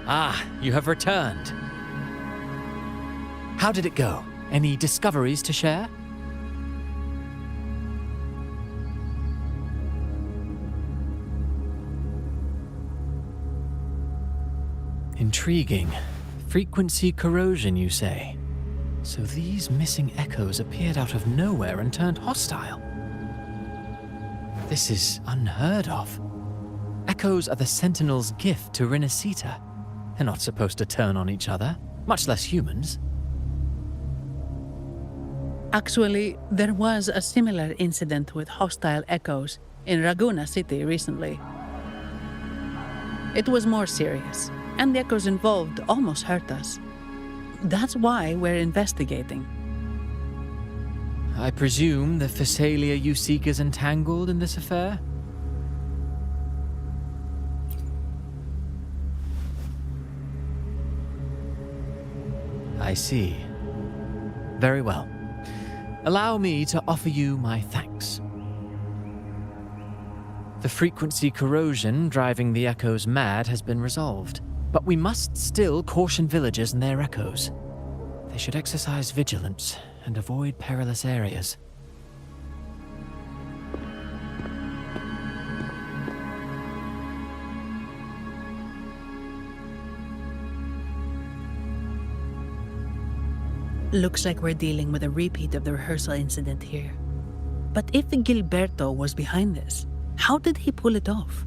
Ah, you have returned. How did it go? Any discoveries to share? Intriguing. Frequency corrosion, you say? So these missing echoes appeared out of nowhere and turned hostile. This is unheard of. Echoes are the Sentinel's gift to Renacita. They're not supposed to turn on each other, much less humans. Actually, there was a similar incident with hostile echoes in Raguena City recently. It was more serious, and the echoes involved almost hurt us. That's why we're investigating. I presume the Phasalia you seek is entangled in this affair? I see. Very well. Allow me to offer you my thanks. The frequency corrosion driving the echoes mad has been resolved, but we must still caution villagers and their echoes. They should exercise vigilance and avoid perilous areas. Looks like we're dealing with a repeat of the rehearsal incident here. But if Gilberto was behind this, how did he pull it off?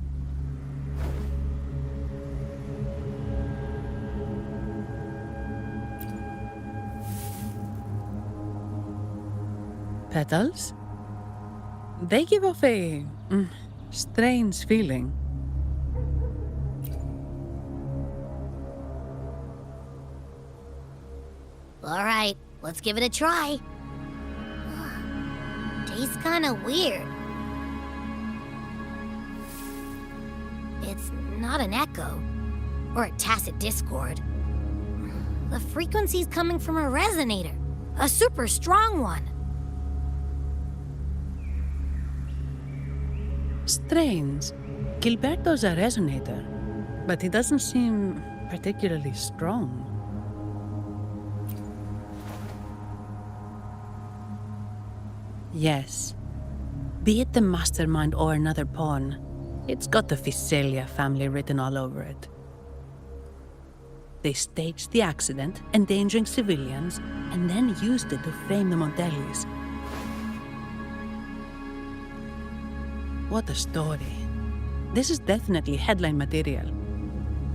Petals? They give off a strange feeling. All right, let's give it a try. Tastes kind of weird. It's not an echo or a tacit discord. The frequency's coming from a resonator, a super strong one. Strange. Gilberto's a resonator, but he doesn't seem particularly strong. Yes. Be it the mastermind or another pawn, it's got the Visalia family written all over it. They staged the accident, endangering civilians, and then used it to frame the Montellis. What a story. This is definitely headline material.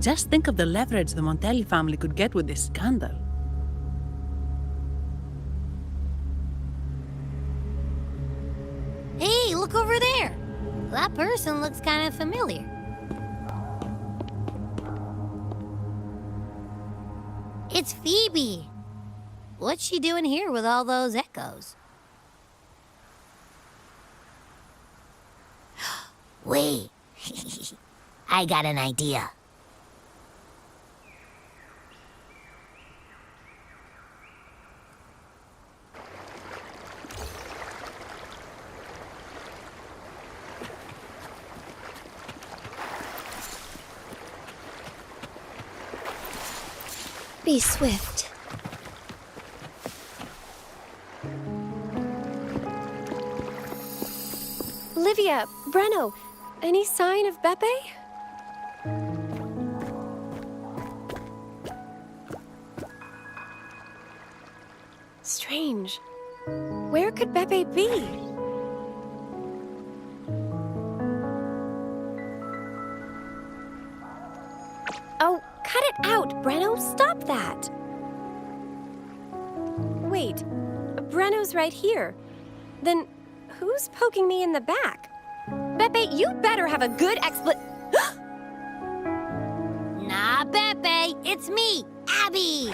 Just think of the leverage the Montelli family could get with this scandal. Hey, look over there! That person looks kind of familiar. It's Phoebe! What's she doing here with all those echoes? Wait, I got an idea. Be swift. Livia, Breno, any sign of Beppe? Strange. Where could Beppe be? Oh, cut it out, Breno! Stop that! Wait, Breno's right here. Then who's poking me in the back? Beppe, you better have a good Nah, Beppe, it's me, Abby!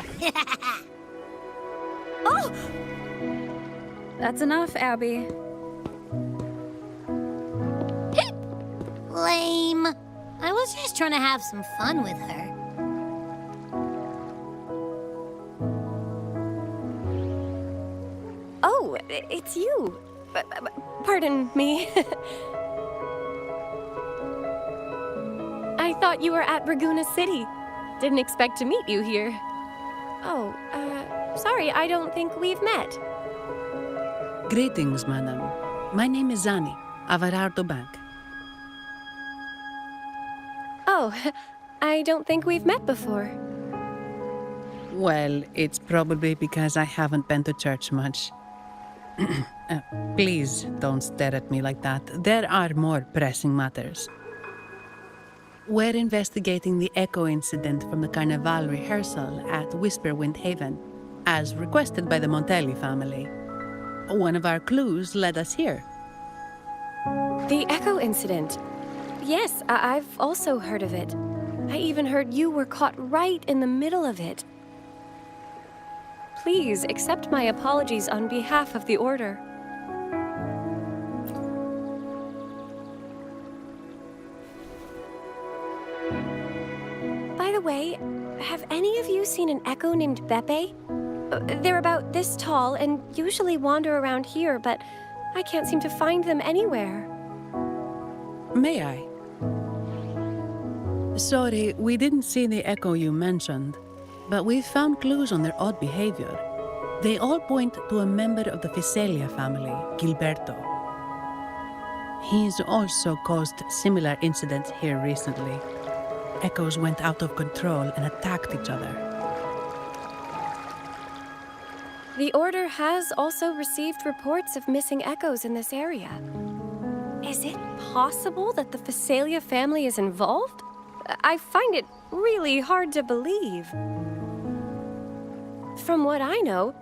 Oh! That's enough, Abby. Lame. I was just trying to have some fun with her. Oh, it's you. Pardon me. I thought you were at Raguena City. Didn't expect to meet you here. Oh, sorry, I don't think we've met. Greetings, madam. My name is Zani, Avarardo Bank. Oh, I don't think we've met before. Well, it's probably because I haven't been to church much. Please don't stare at me like that. There are more pressing matters. We're investigating the echo incident from the Carnival rehearsal at Whisperwind Haven, as requested by the Montelli family. One of our clues led us here. The echo incident. Yes, I've also heard of it. I even heard you were caught right in the middle of it. Please accept my apologies on behalf of the Order. By the way, have any of you seen an echo named Beppe? They're about this tall and usually wander around here, but I can't seem to find them anywhere. May I? Sorry, we didn't see the echo you mentioned, but we found clues on their odd behavior. They all point to a member of the Visalia family, Gilberto. He's also caused similar incidents here recently. Echoes went out of control and attacked each other. The Order has also received reports of missing echoes in this area. Is it possible that the Phasalia family is involved? I find it really hard to believe. From what I know,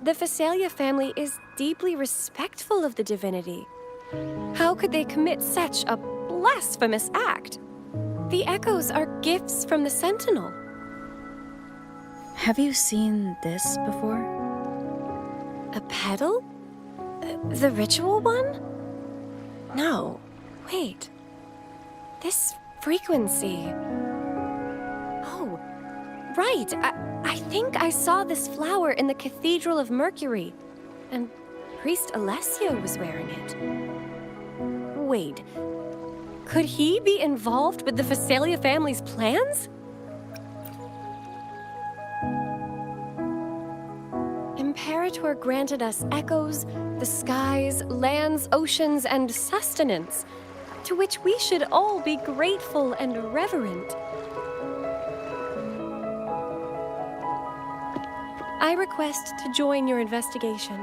the Phasalia family is deeply respectful of the divinity. How could they commit such a blasphemous act? The echoes are gifts from the Sentinel. Have you seen this before? A pedal? The ritual one? No. Wait. This frequency. Oh, right. I think I saw this flower in the Cathedral of Mercury, and Priest Alessio was wearing it. Wait. Could he be involved with the Phasalia family's plans? Imperator granted us echoes, the skies, lands, oceans, and sustenance, to which we should all be grateful and reverent. I request to join your investigation.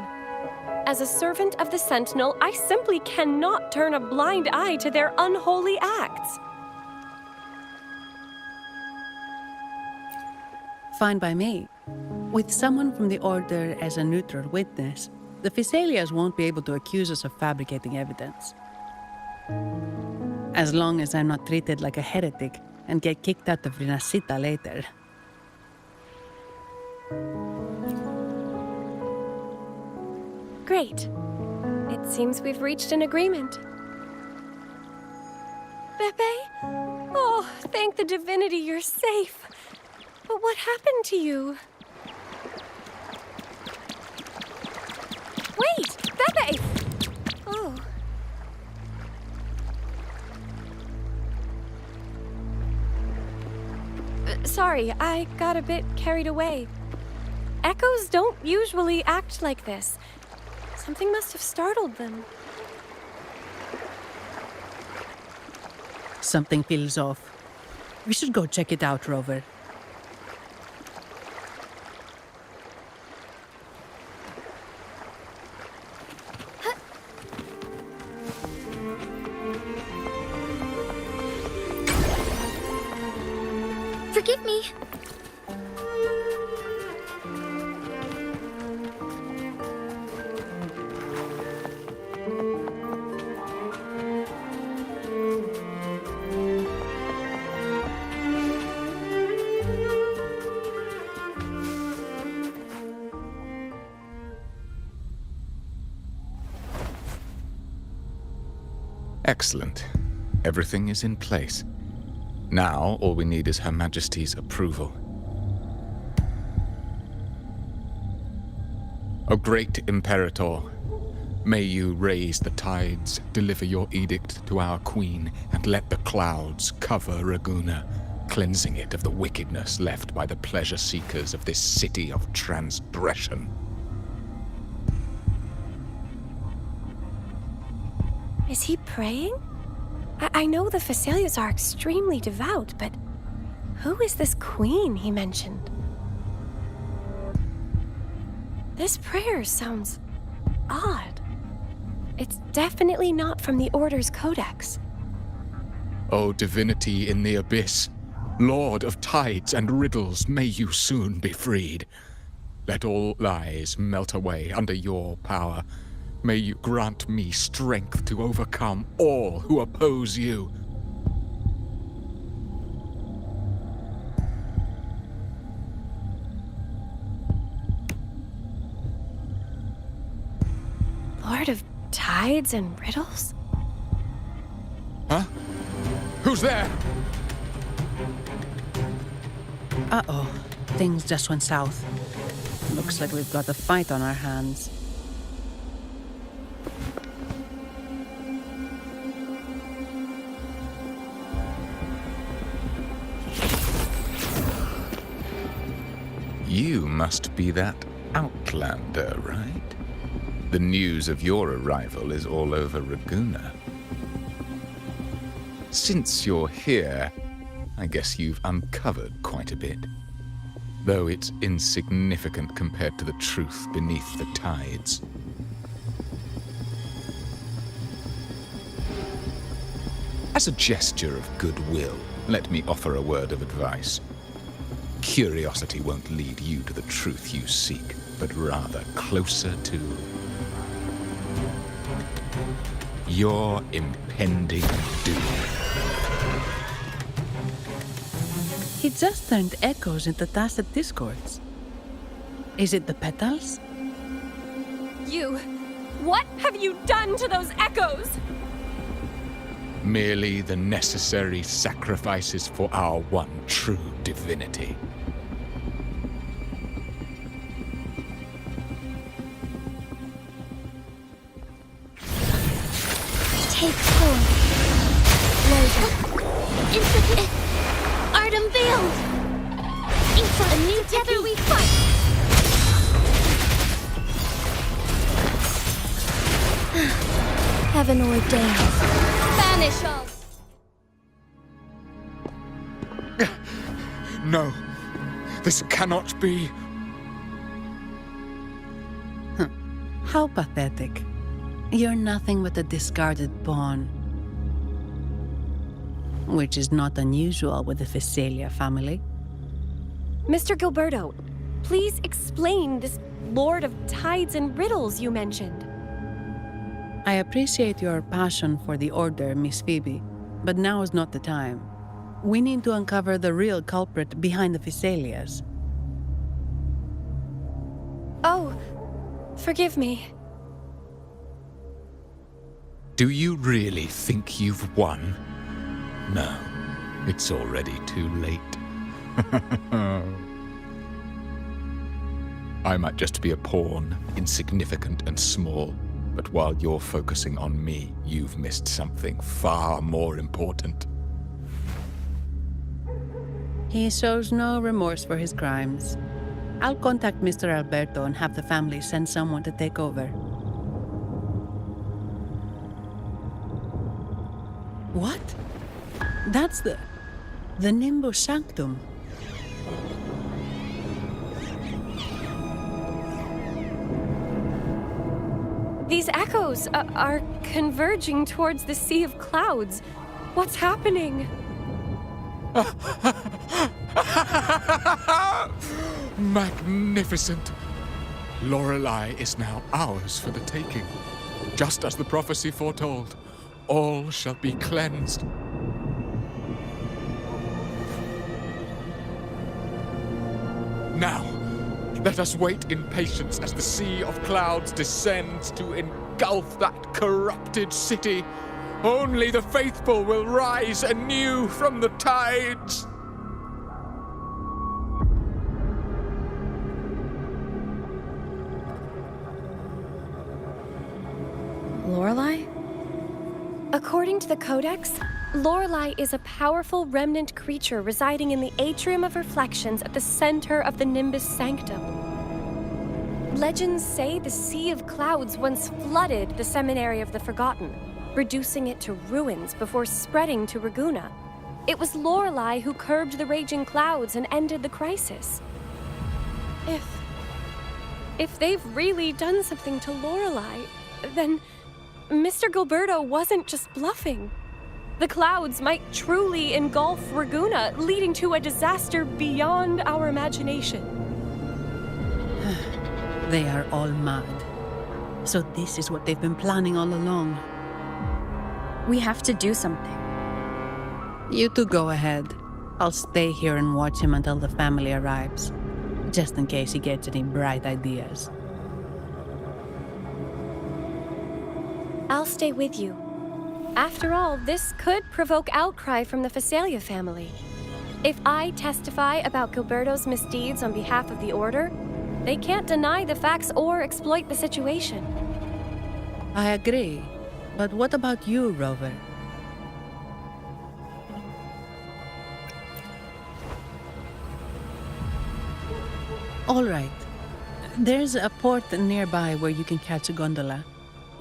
As a servant of the Sentinel, I simply cannot turn a blind eye to their unholy acts. Fine by me. With someone from the Order as a neutral witness, the Phasalias won't be able to accuse us of fabricating evidence. As long as I'm not treated like a heretic and get kicked out of Renacita later. Great. It seems we've reached an agreement. Pepe? Oh, thank the divinity you're safe. But what happened to you? Wait! Pepe! Oh. Sorry, I got a bit carried away. Echoes don't usually act like this. Something must have startled them. Something feels off. We should go check it out, Rover. Forgive me. Excellent. Everything is in place. Now, all we need is Her Majesty's approval. O great Imperator, may you raise the tides, deliver your edict to our queen, and let the clouds cover Raguna, cleansing it of the wickedness left by the pleasure seekers of this city of transgression. Is he praying? I know the Phasalias are extremely devout, but who is this queen he mentioned? This prayer sounds odd. It's definitely not from the Order's codex. O divinity in the abyss, Lord of tides and riddles, may you soon be freed. Let all lies melt away under your power. May you grant me strength to overcome all who oppose you. Lord of tides and riddles? Huh? Who's there? Uh-oh. Things just went south. Looks like we've got a fight on our hands. You must be that outlander, right? The news of your arrival is all over Raguna. Since you're here, I guess you've uncovered quite a bit. though it's insignificant compared to the truth beneath the tides. As a gesture of goodwill, let me offer a word of advice. Curiosity won't lead you to the truth you seek, but rather closer to your impending doom. He just turned echoes into tacit discords. Is it the petals? What have you done to those echoes? Merely the necessary sacrifices for our one true divinity. Take form. Logan. Into the art unveiled. Into a new tether we fight. Heaven ordained. Banish all! No, this cannot be. How pathetic. You're nothing but a discarded pawn. Which is not unusual with the Physalia family. Mr. Gilberto, please explain this Lord of Tides and Riddles you mentioned. I appreciate your passion for the Order, Miss Phoebe, but now is not the time. We need to uncover the real culprit behind the Physalias. Oh, forgive me. Do you really think you've won? No, it's already too late. I might just be a pawn, insignificant and small, but while you're focusing on me, you've missed something far more important. He shows no remorse for his crimes. I'll contact Mr. Alberto and have the family send someone to take over. What? That's the Nimbus Sanctum. These echoes are converging towards the Sea of Clouds. What's happening? Magnificent! Lorelei is now ours for the taking. Just as the prophecy foretold, all shall be cleansed. Now, let us wait in patience as the Sea of Clouds descends to engulf that corrupted city. Only the faithful will rise anew from the tides. Lorelei? According to the Codex, Lorelei is a powerful remnant creature residing in the Atrium of Reflections at the center of the Nimbus Sanctum. Legends say the Sea of Clouds once flooded the Seminary of the Forgotten, reducing it to ruins before spreading to Ragunna. It was Lorelei who curbed the raging clouds and ended the crisis. If they've really done something to Lorelei, then Mr. Gilberto wasn't just bluffing. The clouds might truly engulf Ragunna, leading to a disaster beyond our imagination. They are all mad. So this is what they've been planning all along. We have to do something. You two go ahead. I'll stay here and watch him until the family arrives, just in case he gets any bright ideas. I'll stay with you. After all, this could provoke outcry from the Physalia family. If I testify about Gilberto's misdeeds on behalf of the Order, they can't deny the facts or exploit the situation. I agree. But what about you, Rover? All right. There's a port nearby where you can catch a gondola.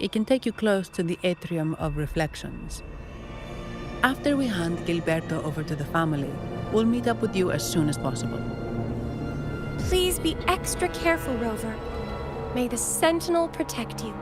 It can take you close to the Atrium of Reflections. After we hand Gilberto over to the family, we'll meet up with you as soon as possible. Please be extra careful, Rover. May the Sentinel protect you.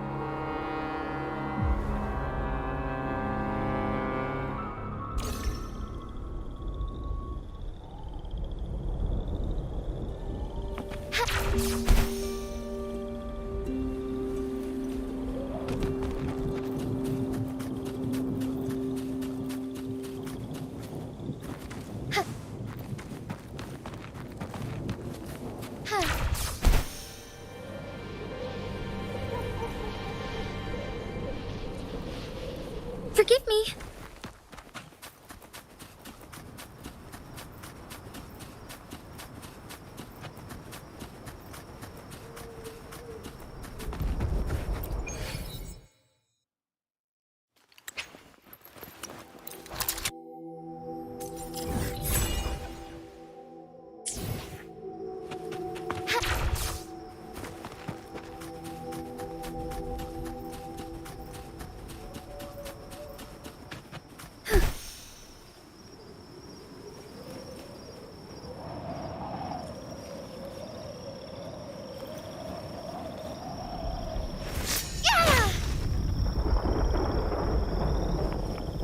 Forgive me.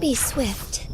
Be swift.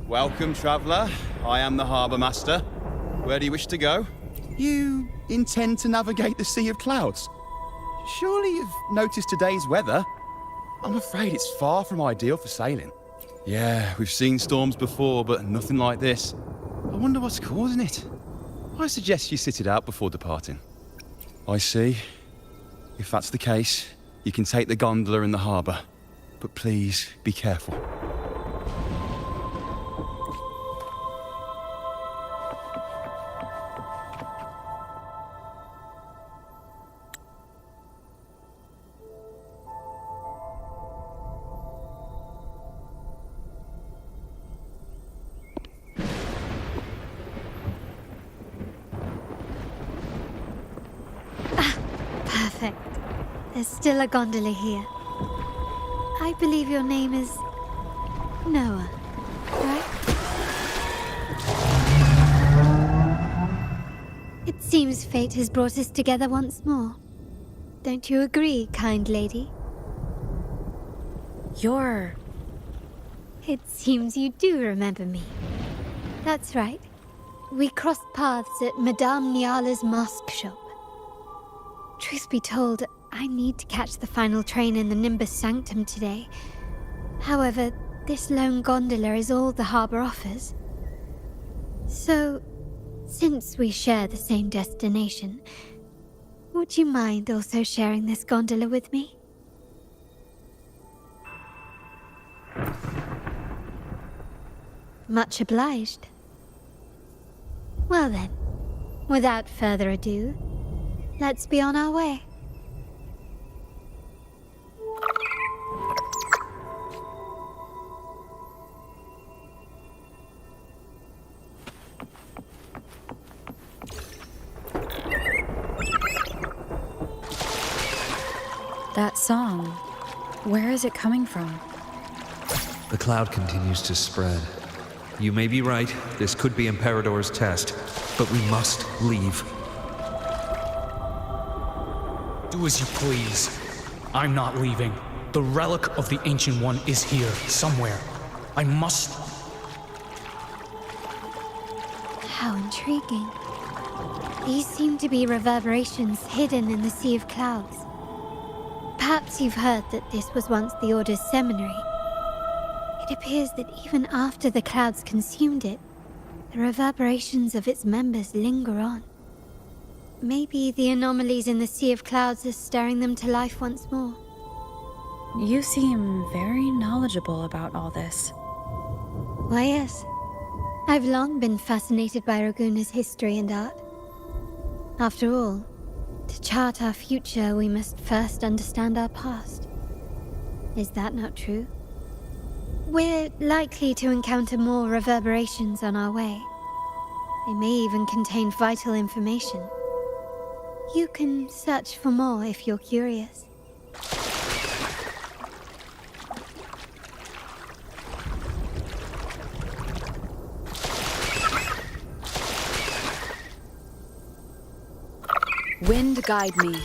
Welcome, traveller. I am the Harbour Master. Where do you wish to go? You intend to navigate the Sea of Clouds? Surely you've noticed today's weather? I'm afraid it's far from ideal for sailing. Yeah, we've seen storms before, but nothing like this. I wonder what's causing it. I suggest you sit it out before departing. I see. If that's the case, you can take the gondola in the harbour. But please, be careful. Perfect. There's still a gondola here. I believe your name is Noah, right? It seems fate has brought us together once more. Don't you agree, kind lady? It seems you do remember me. That's right. We crossed paths at Madame Niala's mask shop. Truth be told, I need to catch the final train in the Nimbus Sanctum today. However, this lone gondola is all the harbour offers. So, since we share the same destination, would you mind also sharing this gondola with me? Much obliged. Well then, without further ado, let's be on our way. That song, where is it coming from? The cloud continues to spread. You may be right, this could be Imperador's test, but we must leave. Do as you please. I'm not leaving. The relic of the Ancient One is here, somewhere. I must... How intriguing. These seem to be reverberations hidden in the Sea of Clouds. Perhaps you've heard that this was once the Order's seminary. It appears that even after the clouds consumed it, the reverberations of its members linger on. Maybe the anomalies in the Sea of Clouds are stirring them to life once more. You seem very knowledgeable about all this. Why, yes. I've long been fascinated by Raguna's history and art. After all, to chart our future, we must first understand our past. Is that not true? We're likely to encounter more reverberations on our way. They may even contain vital information. You can search for more if you're curious. Wind guide me.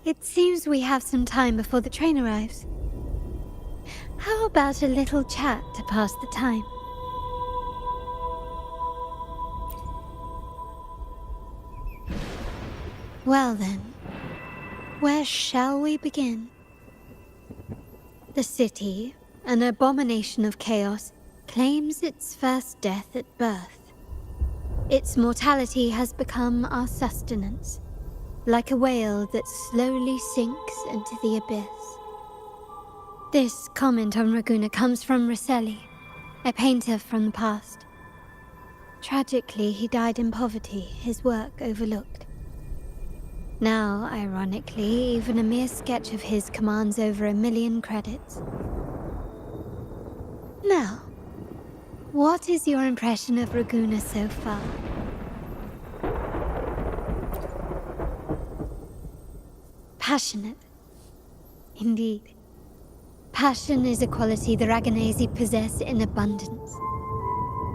It seems we have some time before the train arrives. How about a little chat to pass the time? Well then, where shall we begin? The city, an abomination of chaos, claims its first death at birth. Its mortality has become our sustenance, like a whale that slowly sinks into the abyss. This comment on Raguna comes from Rosselli, a painter from the past. Tragically, he died in poverty, his work overlooked. Now, ironically, even a mere sketch of his commands over 1 million credits. Now, what is your impression of Raguna so far? Passionate. Indeed. Passion is a quality the Raganesi possess in abundance.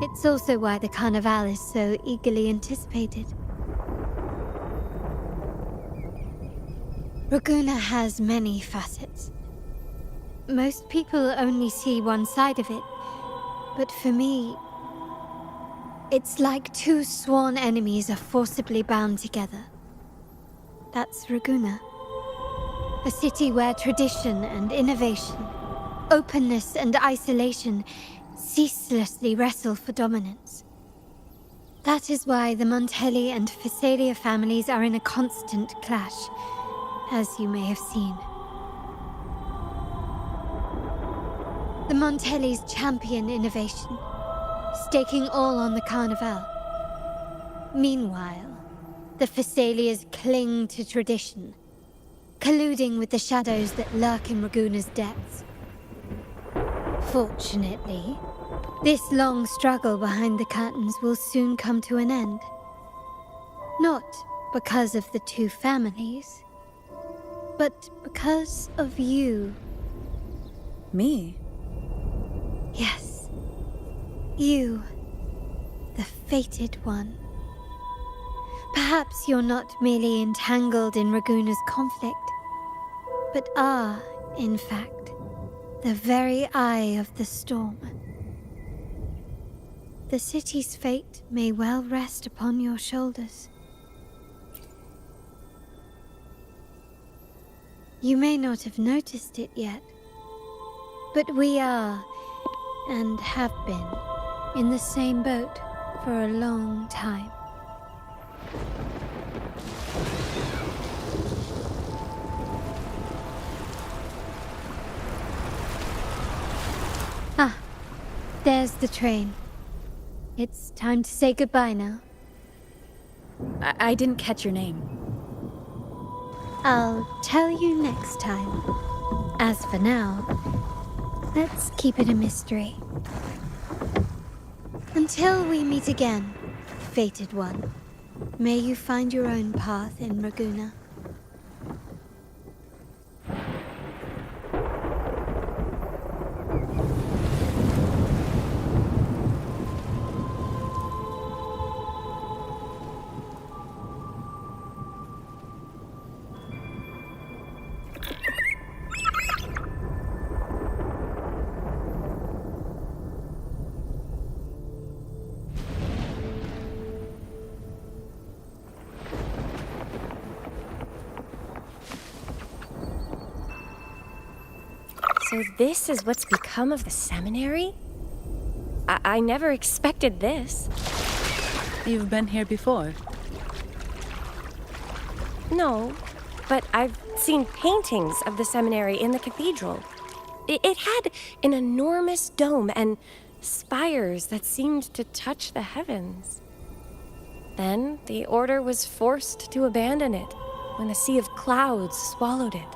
It's also why the Carnival is so eagerly anticipated. Raguna has many facets. Most people only see one side of it, but for me, it's like two sworn enemies are forcibly bound together. That's Raguna. A city where tradition and innovation, openness and isolation ceaselessly wrestle for dominance. That is why the Montelli and Phasalia families are in a constant clash, as you may have seen. The Montellis champion innovation, staking all on the Carnival. Meanwhile, the Phasalias cling to tradition, colluding with the shadows that lurk in Raguna's depths. Fortunately, this long struggle behind the curtains will soon come to an end. Not because of the two families, but because of you. Me? Yes. You. The fated one. Perhaps you're not merely entangled in Raguna's conflict, but are, in fact, the very eye of the storm. The city's fate may well rest upon your shoulders. You may not have noticed it yet, but we are, and have been, in the same boat for a long time. Ah, there's the train. It's time to say goodbye now. I didn't catch your name. I'll tell you next time. As for now, let's keep it a mystery. Until we meet again, fated one, may you find your own path in Raguna. So this is what's become of the seminary? I never expected this. You've been here before? No, but I've seen paintings of the seminary in the cathedral. It had an enormous dome and spires that seemed to touch the heavens. Then the order was forced to abandon it when a sea of clouds swallowed it.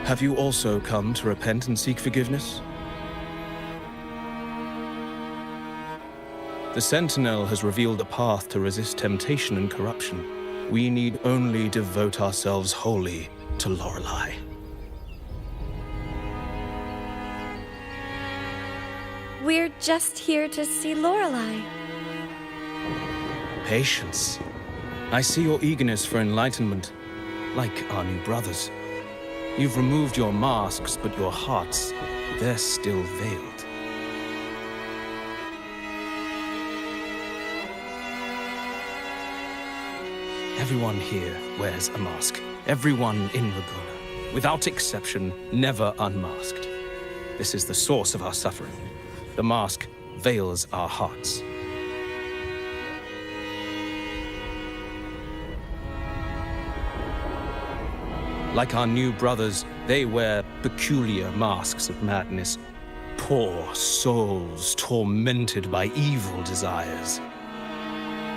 Have you also come to repent and seek forgiveness? The Sentinel has revealed a path to resist temptation and corruption. We need only devote ourselves wholly to Lorelei. We're just here to see Lorelei. Patience. I see your eagerness for enlightenment, like our new brothers. You've removed your masks, but your hearts, they're still veiled. Everyone here wears a mask. Everyone in Raguena, without exception, never unmasked. This is the source of our suffering. The mask veils our hearts. Like our new brothers, they wear peculiar masks of madness. Poor souls tormented by evil desires.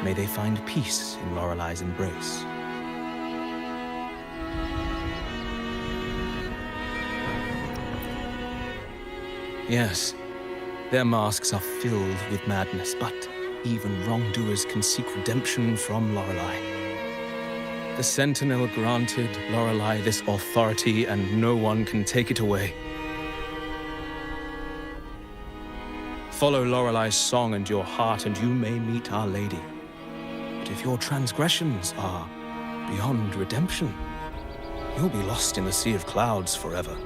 May they find peace in Lorelei's embrace. Yes, their masks are filled with madness, but even wrongdoers can seek redemption from Lorelei. The Sentinel granted Lorelei this authority, and no one can take it away. Follow Lorelei's song and your heart, and you may meet Our Lady. But if your transgressions are beyond redemption, you'll be lost in the sea of clouds forever.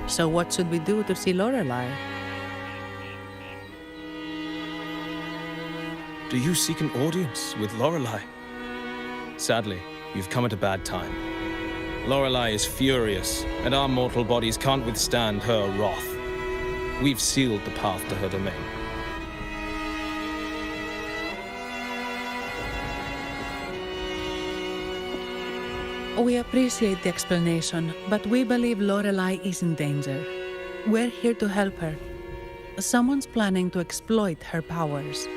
So what should we do to see Lorelei? Do you seek an audience with Lorelei? Sadly, you've come at a bad time. Lorelei is furious, and our mortal bodies can't withstand her wrath. We've sealed the path to her domain. We appreciate the explanation, but we believe Lorelei is in danger. We're here to help her. Someone's planning to exploit her powers.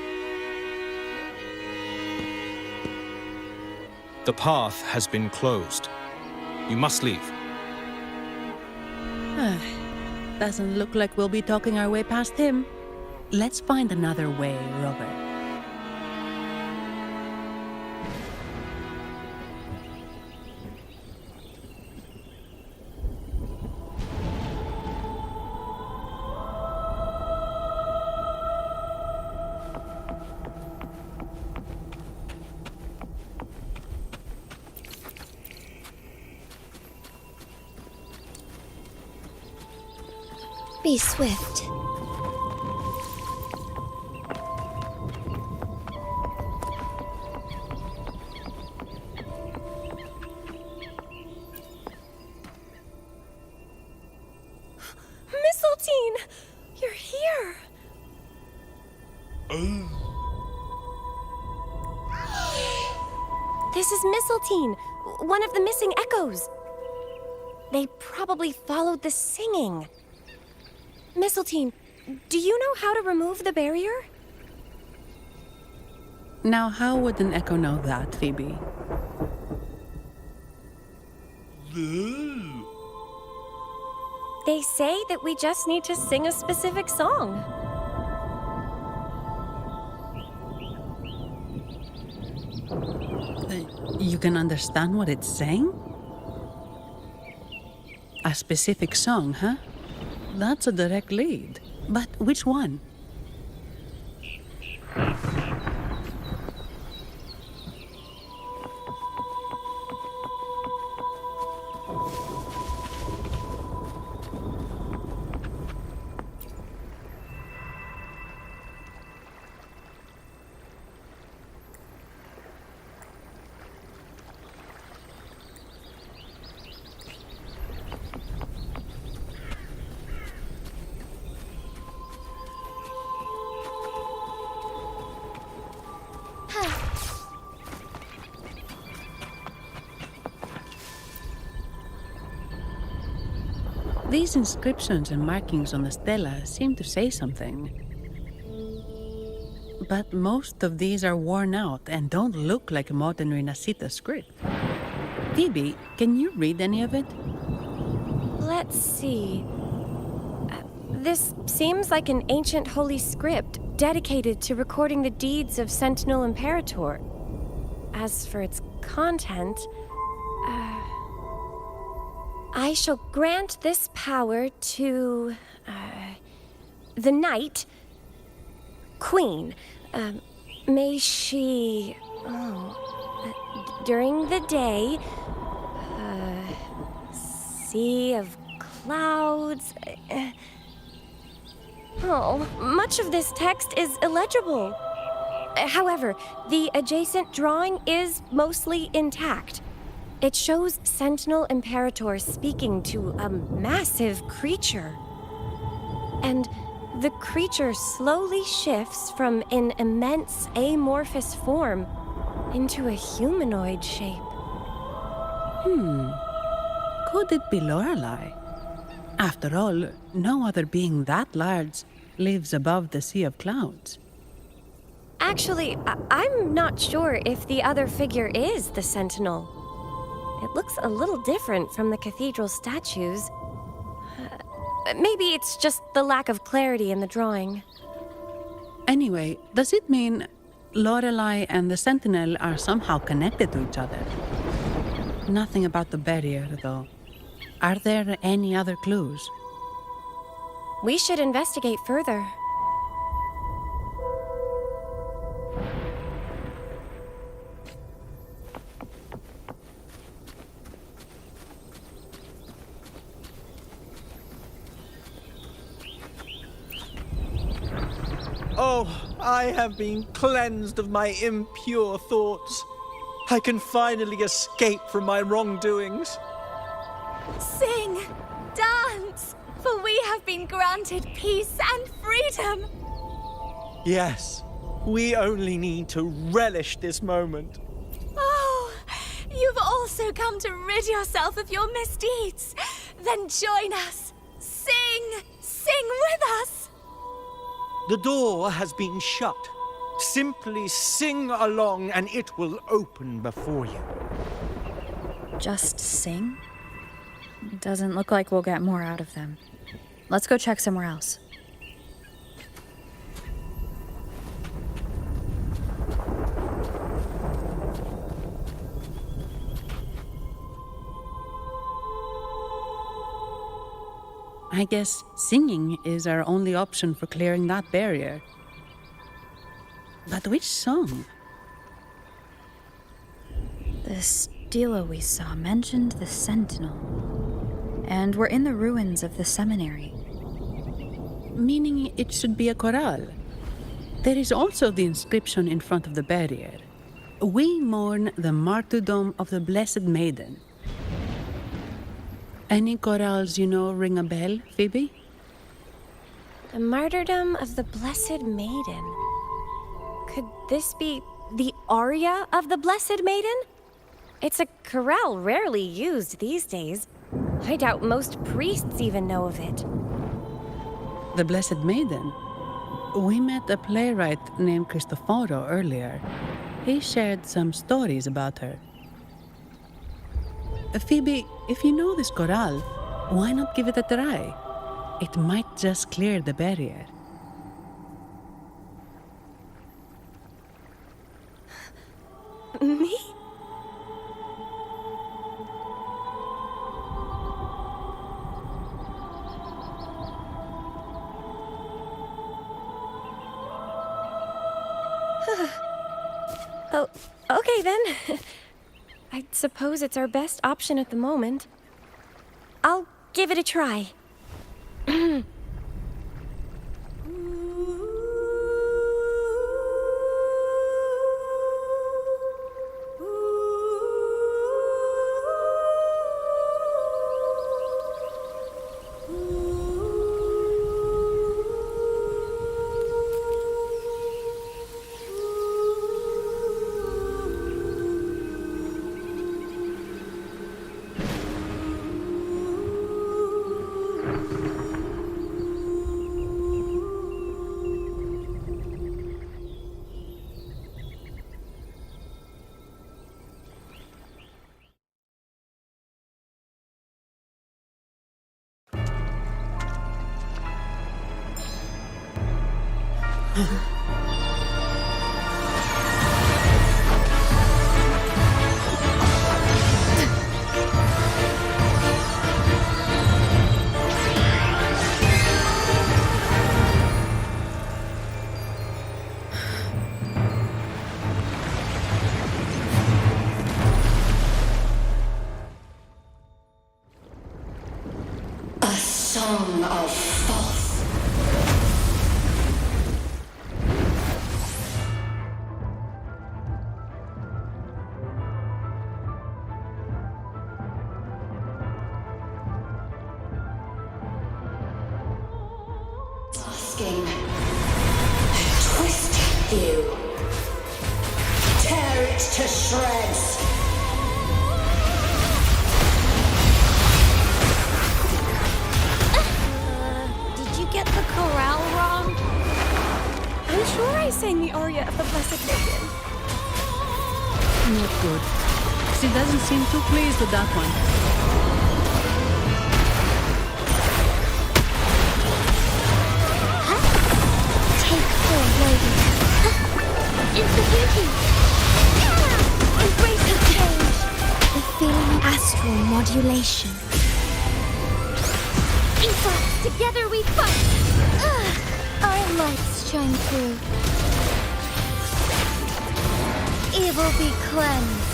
The path has been closed. You must leave. Doesn't look like we'll be talking our way past him. Let's find another way, Robert. Be swift. Mistletoe! You're here! This is Mistletoe, one of the missing echoes. They probably followed the singing. Mistletoe, do you know how to remove the barrier? Now, how would an echo know that, Phoebe? They say that we just need to sing a specific song. You can understand what it's saying? A specific song, huh? That's a direct lead. But which one? These inscriptions and markings on the stela seem to say something. But most of these are worn out and don't look like a modern Renacita script. Phoebe, can you read any of it? Let's see. This seems like an ancient holy script dedicated to recording the deeds of Sentinel Imperator. As for its content, I shall grant this power to the Knight Queen. May she, during the day, sea of clouds. Much of this text is illegible. However, the adjacent drawing is mostly intact. It shows Sentinel Imperator speaking to a massive creature. And the creature slowly shifts from an immense amorphous form into a humanoid shape. Could it be Lorelei? After all, no other being that large lives above the sea of clouds. Actually, I'm not sure if the other figure is the Sentinel. It looks a little different from the cathedral statues. Maybe it's just the lack of clarity in the drawing. Anyway, does it mean Lorelei and the Sentinel are somehow connected to each other? Nothing about the barrier, though. Are there any other clues? We should investigate further. Oh, I have been cleansed of my impure thoughts. I can finally escape from my wrongdoings. Sing, dance, for we have been granted peace and freedom. Yes, we only need to relish this moment. Oh, you've also come to rid yourself of your misdeeds. Then join us. Sing with us. The door has been shut. Simply sing along and it will open before you. Just sing? Doesn't look like we'll get more out of them. Let's go check somewhere else. I guess singing is our only option for clearing that barrier. But which song? The stela we saw mentioned the Sentinel. And we're in the ruins of the seminary. Meaning it should be a chorale. There is also the inscription in front of the barrier. We mourn the martyrdom of the Blessed Maiden. Any chorales you know ring a bell, Phoebe? The martyrdom of the Blessed Maiden. Could this be the aria of the Blessed Maiden? It's a chorale rarely used these days. I doubt most priests even know of it. The Blessed Maiden? We met a playwright named Cristoforo earlier. He shared some stories about her. Phoebe, if you know this corral, why not give it a try? It might just clear the barrier. Me? Oh, okay then. I suppose it's our best option at the moment. I'll give it a try. A song of false. Asking. Twist you. Tear it to shreds. Get the corral wrong? I'm sure I sang the aria of the Blessed Maiden. Not good. She doesn't seem too pleased with that one. Take full lady. It's the beauty. Embrace the change. The feeling astral modulation. Together we fight! Our lights shine through. Evil be cleansed.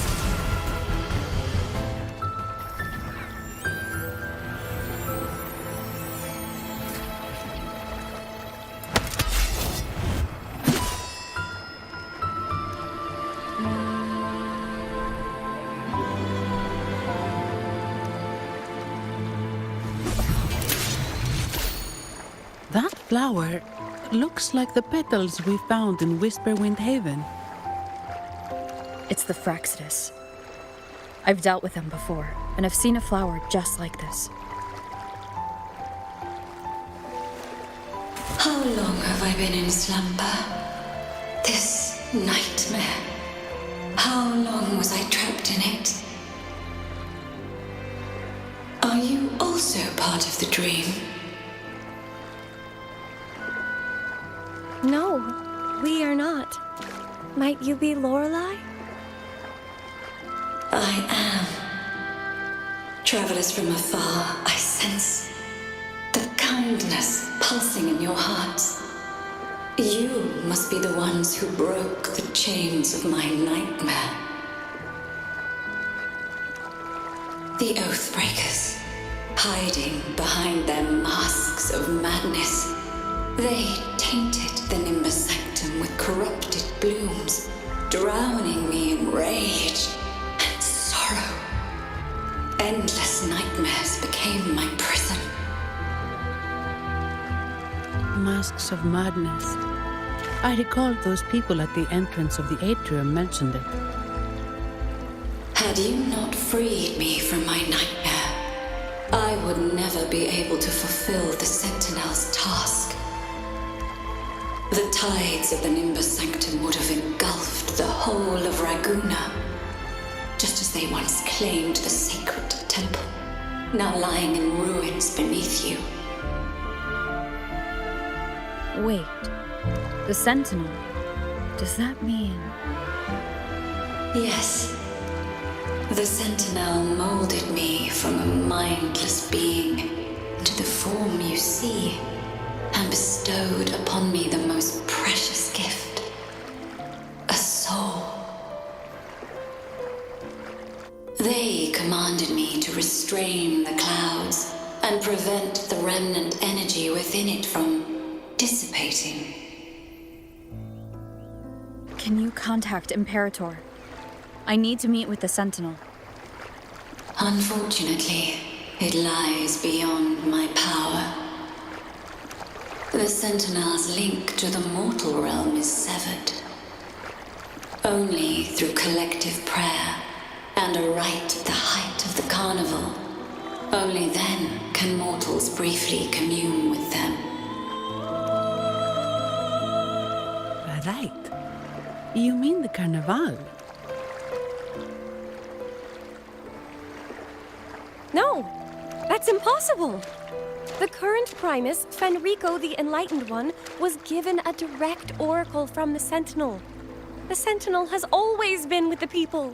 That flower looks like the petals we found in Whisperwind Haven. It's the Fraxidus. I've dealt with them before, and I've seen a flower just like this. How long have I been in slumber? This nightmare. How long was I trapped in it? Are you also part of the dream? No, we are not. Might you be Lorelei? I am. Travelers from afar, I sense the kindness pulsing in your hearts. You must be the ones who broke the chains of my nightmare. The Oathbreakers, hiding behind their masks of madness. They tainted the Nimbus Sanctum with corrupted blooms, drowning me in rage and sorrow. Endless nightmares became my prison. Masks of madness. I recall those people at the entrance of the atrium mentioned it. Had you not freed me from my nightmare, I would never be able to fulfill the Sentinel's task. The tides of the Nimbus Sanctum would have engulfed the whole of Raguna. just as they once claimed the sacred temple, now lying in ruins beneath you. Wait, the Sentinel. Does that mean... Yes. The Sentinel molded me from a mindless being into the form you see, and bestowed upon me the most precious gift, a soul. They commanded me to restrain the clouds and prevent the remnant energy within it from dissipating. Can you contact Imperator? I need to meet with the Sentinel. Unfortunately, it lies beyond my power. The Sentinel's link to the mortal realm is severed. Only through collective prayer and a rite at the height of the carnival, only then can mortals briefly commune with them. Right. You mean the carnival? No, that's impossible. The current Primus, Fenrico the Enlightened One, was given a direct oracle from the Sentinel. The Sentinel has always been with the people.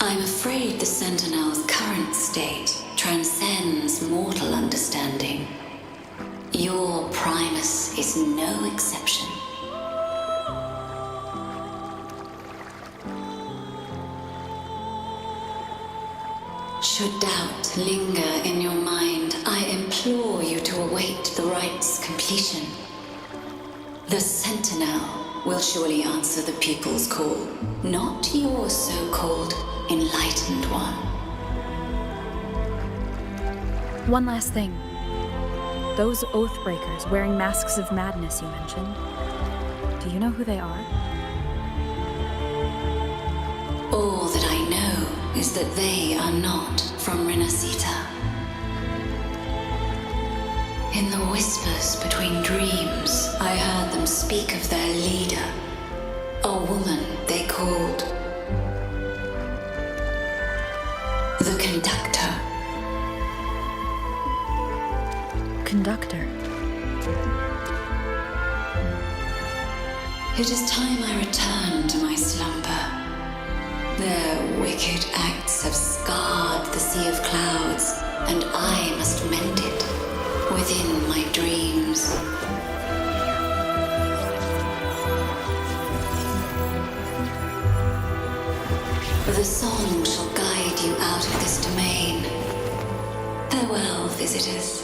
I'm afraid the Sentinel's current state transcends mortal understanding. Your Primus is no exception. Should doubt linger in your mind, I implore you to await the rite's completion. The Sentinel will surely answer the people's call, not your so-called Enlightened One. One last thing. Those Oathbreakers wearing masks of madness you mentioned. Do you know who they are? All that I know is that they are not from Renacita. In the whispers between dreams, I heard them speak of their leader, a woman they called the Conductor. Conductor. It is time I return to my slumber. Their wicked acts have scarred the Sea of Clouds, and I must mend it within my dreams. The song shall guide you out of this domain. Farewell, visitors.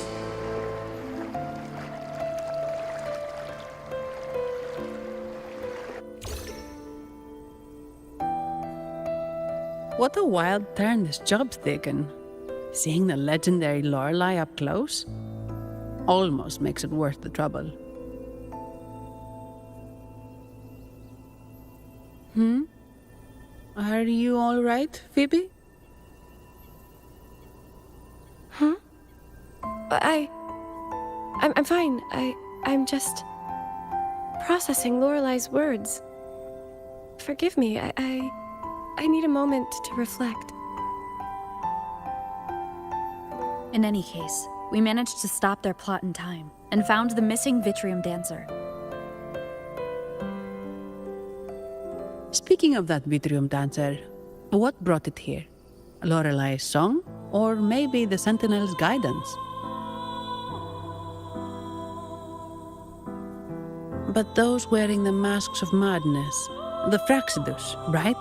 What a wild turn this job's taken. Seeing the legendary Lorelei up close almost makes it worth the trouble. Are you all right, Phoebe? I'm fine. I'm just processing Lorelei's words. Forgive me. I need a moment to reflect. In any case, we managed to stop their plot in time and found the missing Vitrium dancer. Speaking of that Vitrium dancer, what brought it here? Lorelei's song? Or maybe the Sentinel's guidance? But those wearing the masks of madness, the Fraxidus, right?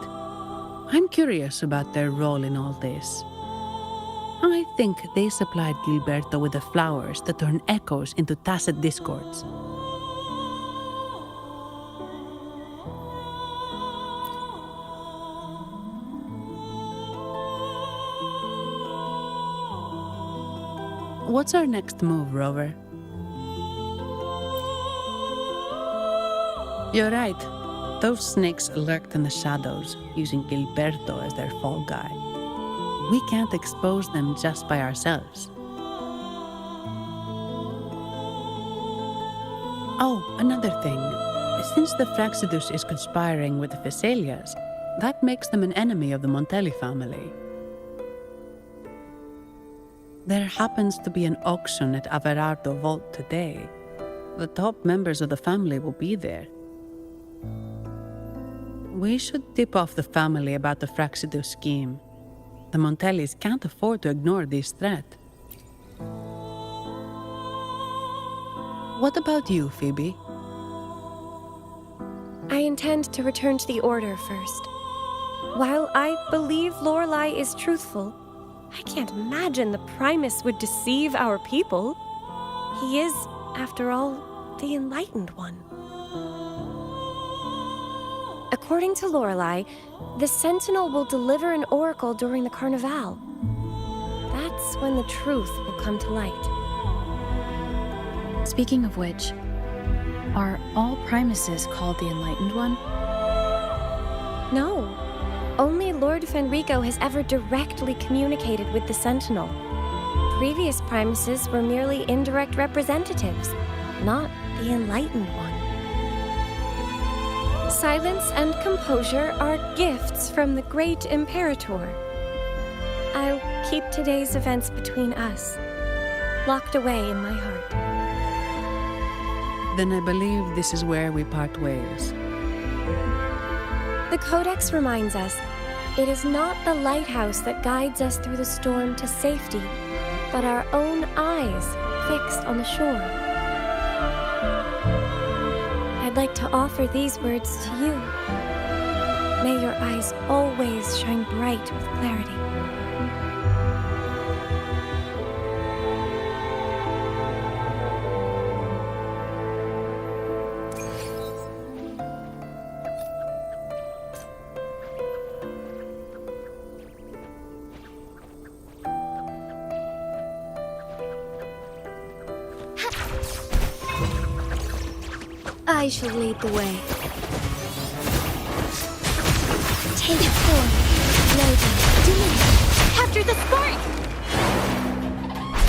I'm curious about their role in all this. I think they supplied Gilberto with the flowers that turn echoes into tacit discords. What's our next move, Rover? You're right. Those snakes lurked in the shadows, using Gilberto as their fall guy. We can't expose them just by ourselves. Oh, another thing. Since the Fraxidus is conspiring with the Thessalias, that makes them an enemy of the Montelli family. There happens to be an auction at Averardo Vault today. The top members of the family will be there. We should tip off the family about the Fraxidus scheme. The Montellis can't afford to ignore this threat. What about you, Phoebe? I intend to return to the Order first. While I believe Lorelei is truthful, I can't imagine the Primus would deceive our people. He is, after all, the Enlightened One. According to Lorelei, the Sentinel will deliver an oracle during the Carnival. That's when the truth will come to light. Speaking of which, are all Primuses called the Enlightened One? No. Only Lord Fenrico has ever directly communicated with the Sentinel. Previous Primuses were merely indirect representatives, not the Enlightened One. Silence and composure are gifts from the great Imperator. I'll keep today's events between us, locked away in my heart. Then I believe this is where we part ways. The Codex reminds us, it is not the lighthouse that guides us through the storm to safety, but our own eyes fixed on the shore. I'd like to offer these words to you. May your eyes always shine bright with clarity. I shall lead the way. Take it forward. Loading. Doing. Capture the spark!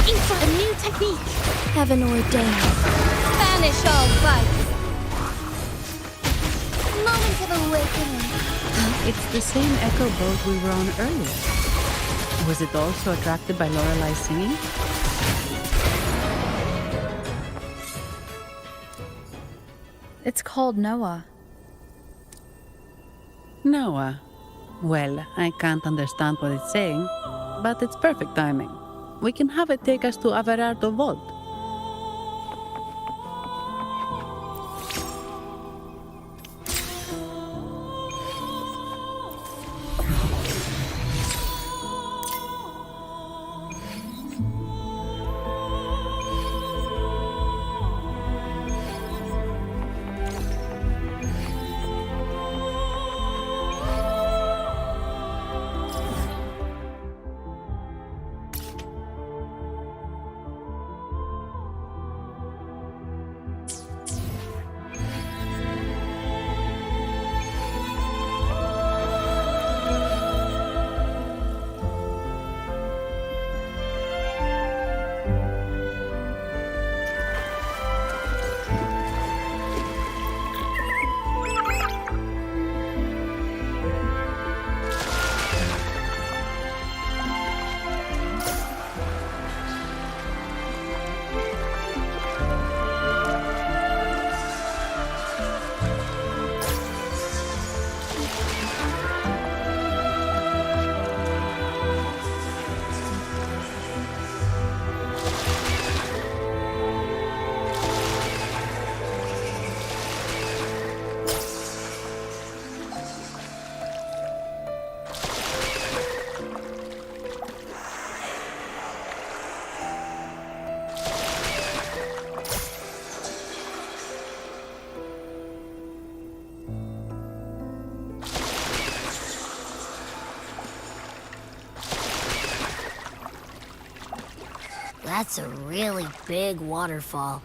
Insert a new technique. Heaven ordained. Banish all vice. Moment of awakening. It's the same echo boat we were on earlier. Was it also attracted by Lorelei singing? It's called Noah. Noah. Well, I can't understand what it's saying, but it's perfect timing. We can have it take us to Averardo Vault. That's a really big waterfall.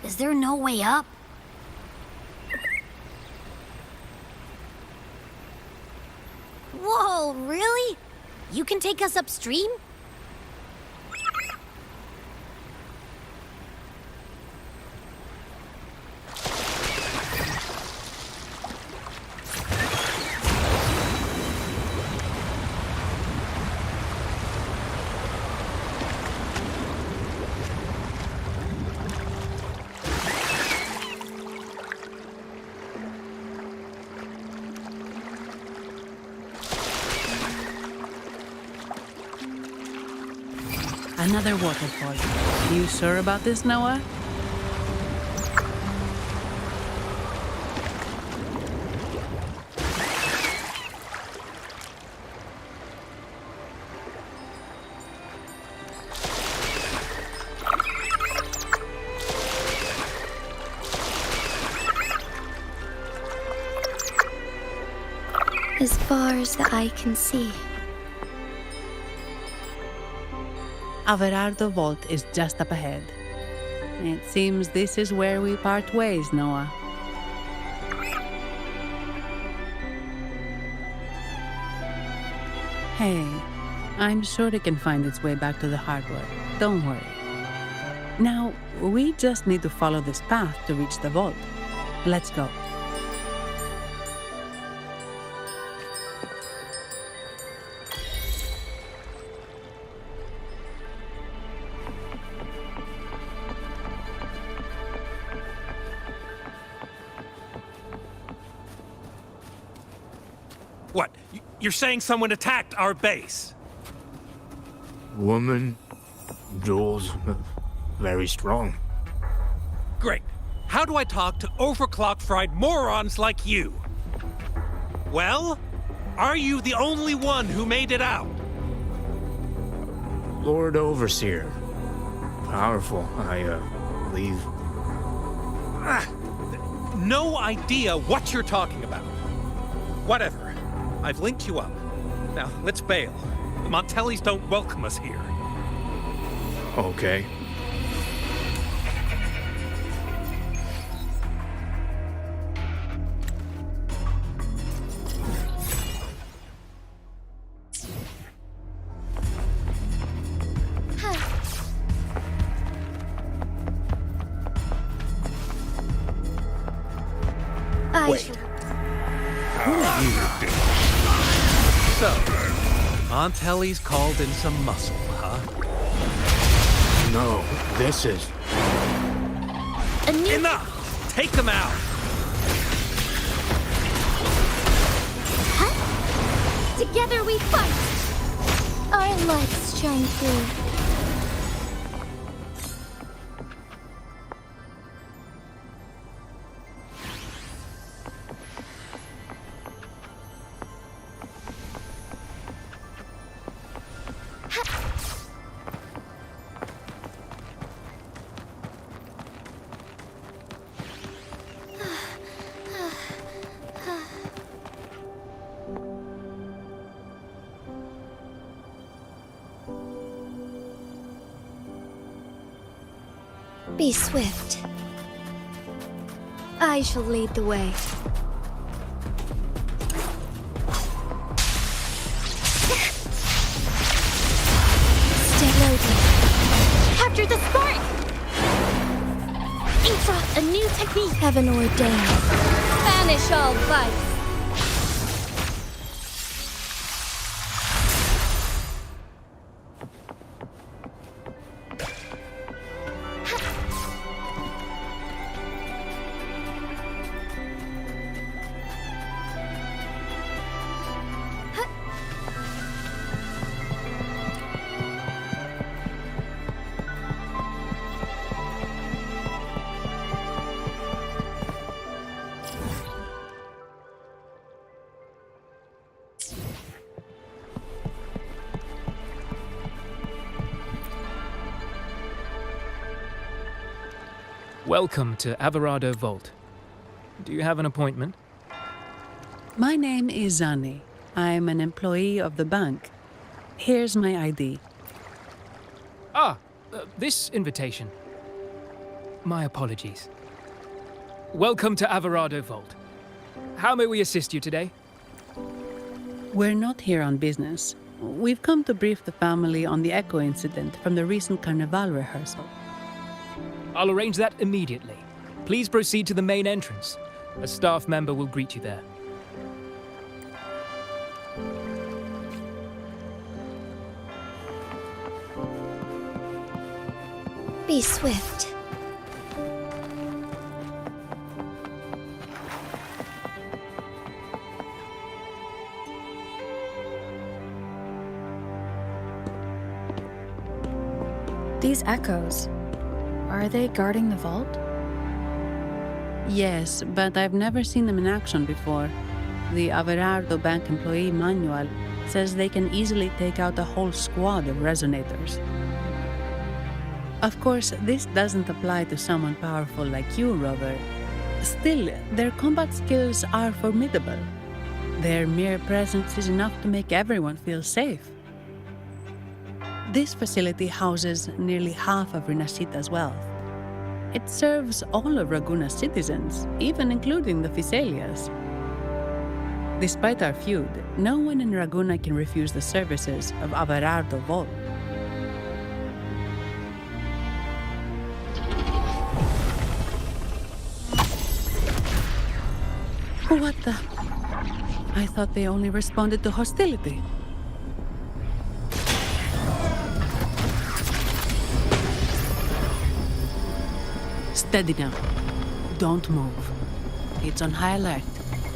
Is there no way up? Whoa, really? You can take us upstream? Another waterfall. You sure about this, Noah? As far as the eye can see. Averardo Vault is just up ahead. It seems this is where we part ways, Noah. Hey, I'm sure it can find its way back to the hardware. Don't worry. Now, we just need to follow this path to reach the vault. Let's go. What? You're saying someone attacked our base? Woman, jewels, very strong. Great. How do I talk to overclock fried morons like you? Well, are you the only one who made it out? Lord Overseer. Powerful, I believe. No idea what you're talking about. Whatever. I've linked you up. Now, let's bail. The Montellis don't welcome us here. Okay. Wait. So, Montelli's called in some muscle, huh? No, this is... Enough! Take them out! Together we fight! Our lights shine through. Be swift. I shall lead the way. Stay loaded. Capture the spark! Infra, a new technique! Heaven ordained. Banish all vice! Welcome to Averardo Vault. Do you have an appointment? My name is Zani. I'm an employee of the bank. Here's my ID. This invitation. My apologies. Welcome to Averardo Vault. How may we assist you today? We're not here on business. We've come to brief the family on the Echo incident from the recent Carnival rehearsal. I'll arrange that immediately. Please proceed to the main entrance. A staff member will greet you there. Be swift. These echoes, are they guarding the vault? Yes, but I've never seen them in action before. The Averardo Bank employee manual says they can easily take out a whole squad of resonators. Of course, this doesn't apply to someone powerful like you, Rover. Still, their combat skills are formidable. Their mere presence is enough to make everyone feel safe. This facility houses nearly half of Renacita's wealth. It serves all of Raguna's citizens, even including the Physaelias. Despite our feud, no one in Raguna can refuse the services of Averardo Vault. What the? I thought they only responded to hostility. Steady now. Don't move. It's on high alert,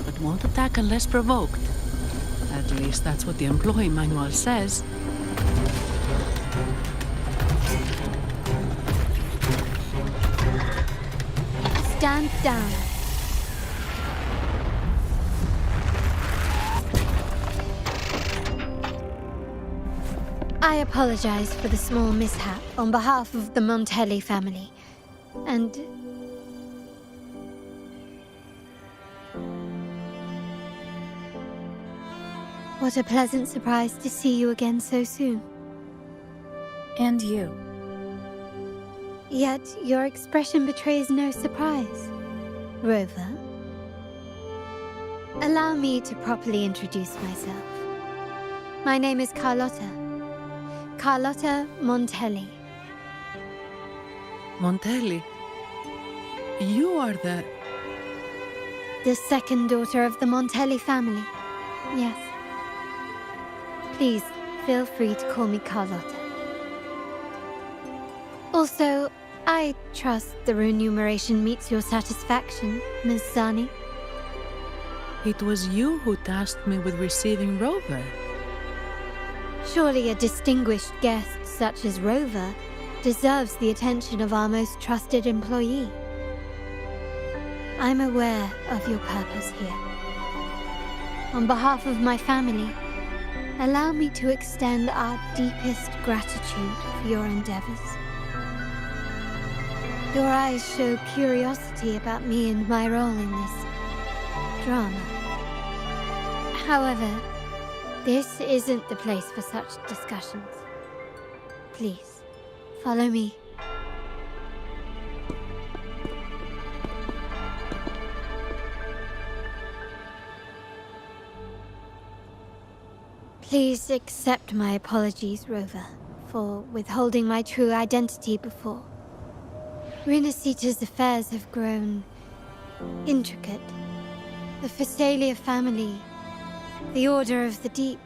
but won't attack unless provoked. At least that's what the employee manual says. Stand down. I apologize for the small mishap on behalf of the Montelli family. And what a pleasant surprise to see you again so soon. And you. Yet your expression betrays no surprise, Rover. Allow me to properly introduce myself. My name is Carlotta. Carlotta Montelli. Montelli? You are the second daughter of the Montelli family. Yes. Please, feel free to call me Carlotta. Also, I trust the remuneration meets your satisfaction, Ms. Zani. It was you who tasked me with receiving Rover. Surely a distinguished guest such as Rover deserves the attention of our most trusted employee. I'm aware of your purpose here. On behalf of my family, allow me to extend our deepest gratitude for your endeavors. Your eyes show curiosity about me and my role in this drama. However, this isn't the place for such discussions. Please, follow me. Please accept my apologies, Rover, for withholding my true identity before. Renacita's affairs have grown intricate. The Physaelia family, the Order of the Deep.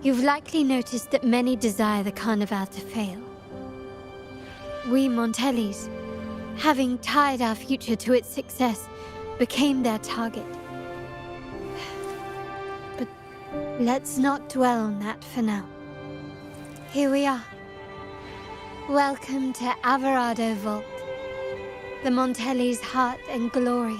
You've likely noticed that many desire the Carnival to fail. We Montellis, having tied our future to its success, became their target. But let's not dwell on that for now. Here we are. Welcome to Averardo Vault, the Montelli's heart and glory.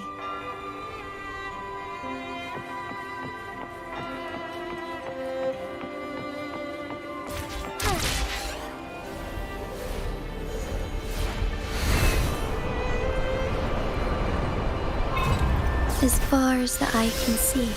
As far as the eye can see.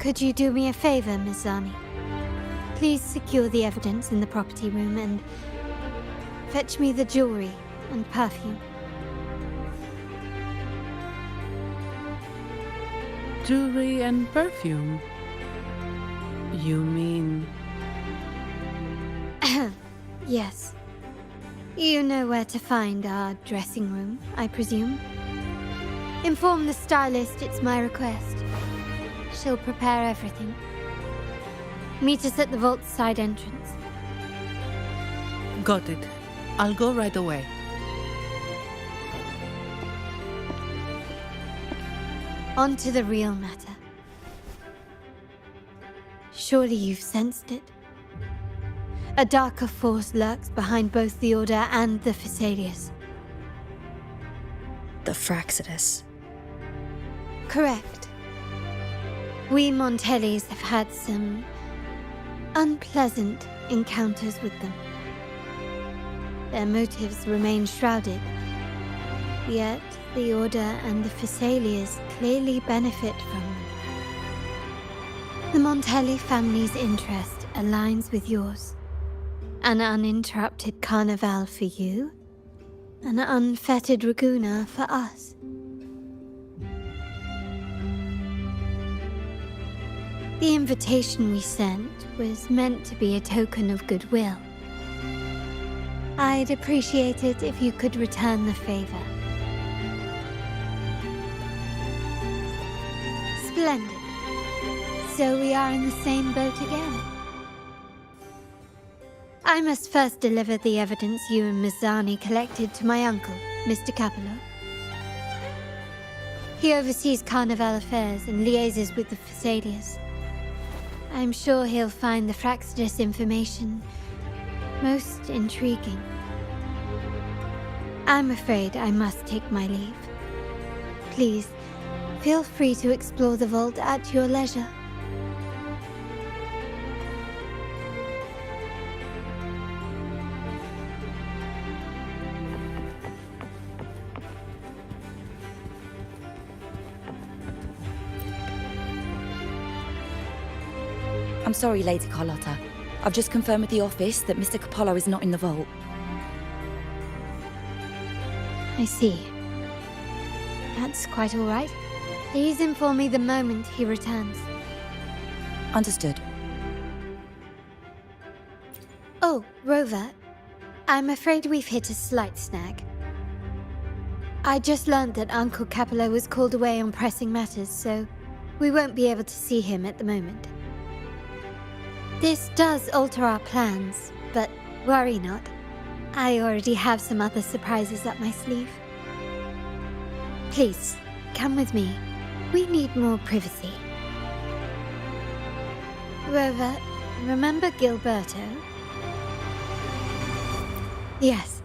Could you do me a favor, Ms. Zani? Please secure the evidence in the property room and fetch me the jewelry and perfume. Jewelry and perfume? You mean... Yes. You know where to find our dressing room, I presume? Inform the stylist it's my request. She'll prepare everything. Meet us at the vault's side entrance. Got it. I'll go right away. On to the real matter. Surely you've sensed it. A darker force lurks behind both the Order and the Phasaelius. The Fraxidus. Correct. We Montellis have had some unpleasant encounters with them. Their motives remain shrouded. Yet the Order and the Phasaelius clearly benefit from them. The Montelli family's interest aligns with yours. An uninterrupted carnival for you, an unfettered Raguna for us. The invitation we sent was meant to be a token of goodwill. I'd appreciate it if you could return the favor. Splendid. So we are in the same boat again. I must first deliver the evidence you and Miss Zani collected to my uncle, Mr. Capello. He oversees Carnival affairs and liaises with the Phasaelius. I'm sure he'll find the Fraxidus information most intriguing. I'm afraid I must take my leave. Please, feel free to explore the vault at your leisure. I'm sorry, Lady Carlotta. I've just confirmed with the office that Mr. Capello is not in the vault. I see. That's quite all right. Please inform me the moment he returns. Understood. Oh, Rover. I'm afraid we've hit a slight snag. I just learned that Uncle Capello was called away on pressing matters, so we won't be able to see him at the moment. This does alter our plans, but worry not. I already have some other surprises up my sleeve. Please, come with me. We need more privacy. Rover, remember Gilberto? Yes.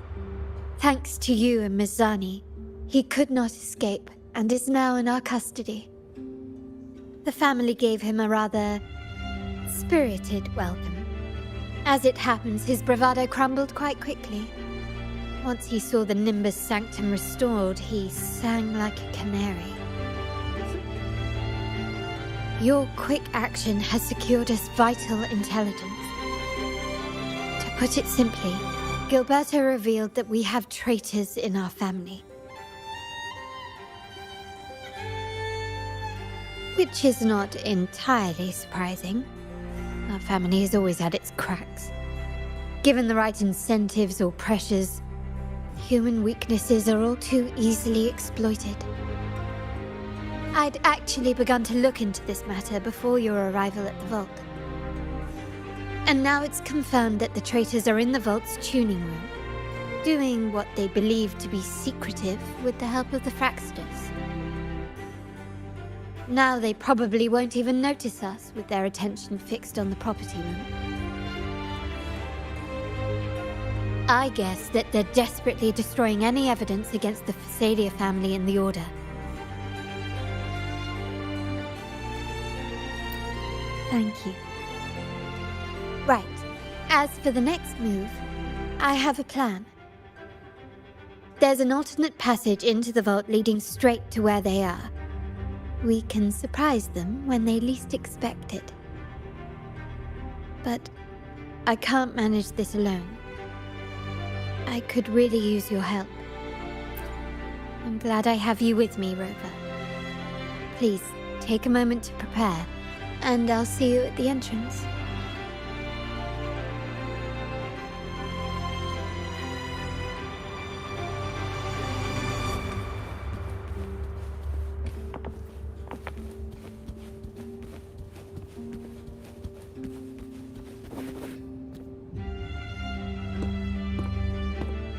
Thanks to you and Miss Zani, he could not escape and is now in our custody. The family gave him a rather spirited welcome. As it happens, his bravado crumbled quite quickly. Once he saw the Nimbus Sanctum restored, he sang like a canary. Your quick action has secured us vital intelligence. To put it simply, Gilberto revealed that we have traitors in our family. Which is not entirely surprising. Our family has always had its cracks. Given the right incentives or pressures, human weaknesses are all too easily exploited. I'd actually begun to look into this matter before your arrival at the vault. And now it's confirmed that the traitors are in the vault's tuning room, doing what they believe to be secretive with the help of the Fraxidus. Now they probably won't even notice us with their attention fixed on the property room. I guess that they're desperately destroying any evidence against the Phasalia family in the Order. Thank you. Right. As for the next move, I have a plan. There's an alternate passage into the vault leading straight to where they are. We can surprise them when they least expect it. But I can't manage this alone. I could really use your help. I'm glad I have you with me, Rover. Please, take a moment to prepare, and I'll see you at the entrance.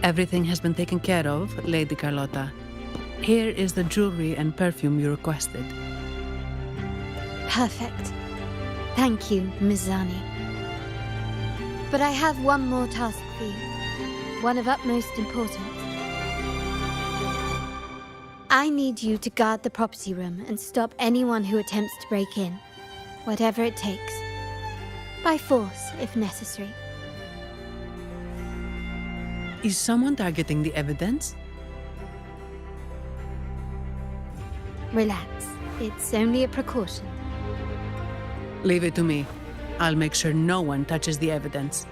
Everything has been taken care of, Lady Carlotta. Here is the jewelry and perfume you requested. Perfect. Thank you, Ms. Zani. But I have one more task for you, one of utmost importance. I need you to guard the property room and stop anyone who attempts to break in, whatever it takes. By force, if necessary. Is someone targeting the evidence? Relax. It's only a precaution. Leave it to me. I'll make sure no one touches the evidence.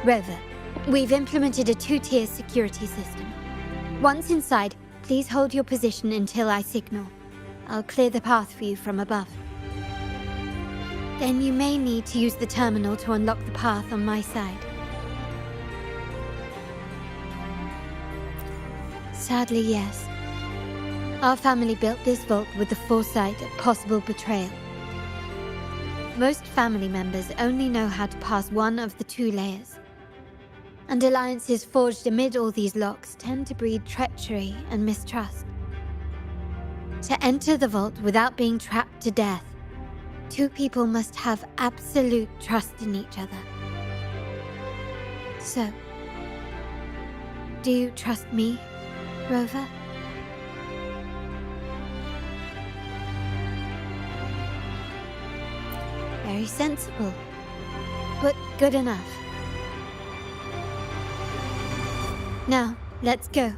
Rover, we've implemented a 2-tier security system. Once inside, please hold your position until I signal. I'll clear the path for you from above. Then you may need to use the terminal to unlock the path on my side. Sadly, yes. Our family built this vault with the foresight of possible betrayal. Most family members only know how to pass one of the 2 layers. And alliances forged amid all these locks tend to breed treachery and mistrust. To enter the vault without being trapped to death, 2 people must have absolute trust in each other. So, do you trust me, Rover? Very sensible, but good enough. Now, let's go.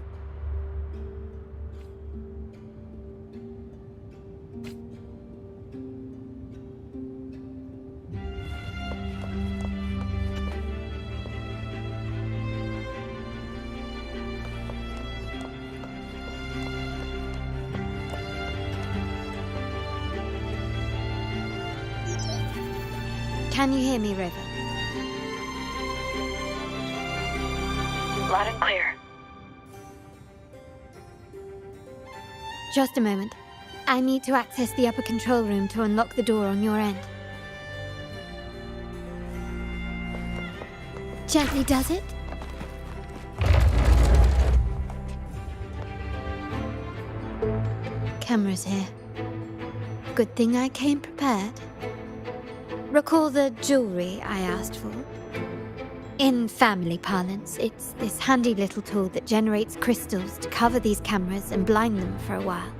Can you hear me, Rover? Loud and clear. Just a moment. I need to access the upper control room to unlock the door on your end. Gently does it? Cameras here. Good thing I came prepared. Recall the jewelry I asked for? In family parlance, it's this handy little tool that generates crystals to cover these cameras and blind them for a while.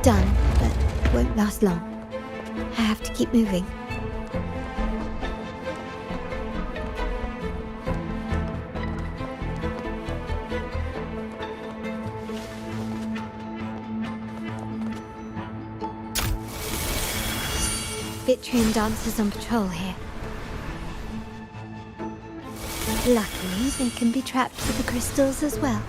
Done, but won't last long. I have to keep moving. Vitrium dancers on patrol here. Luckily, they can be trapped with the crystals as well.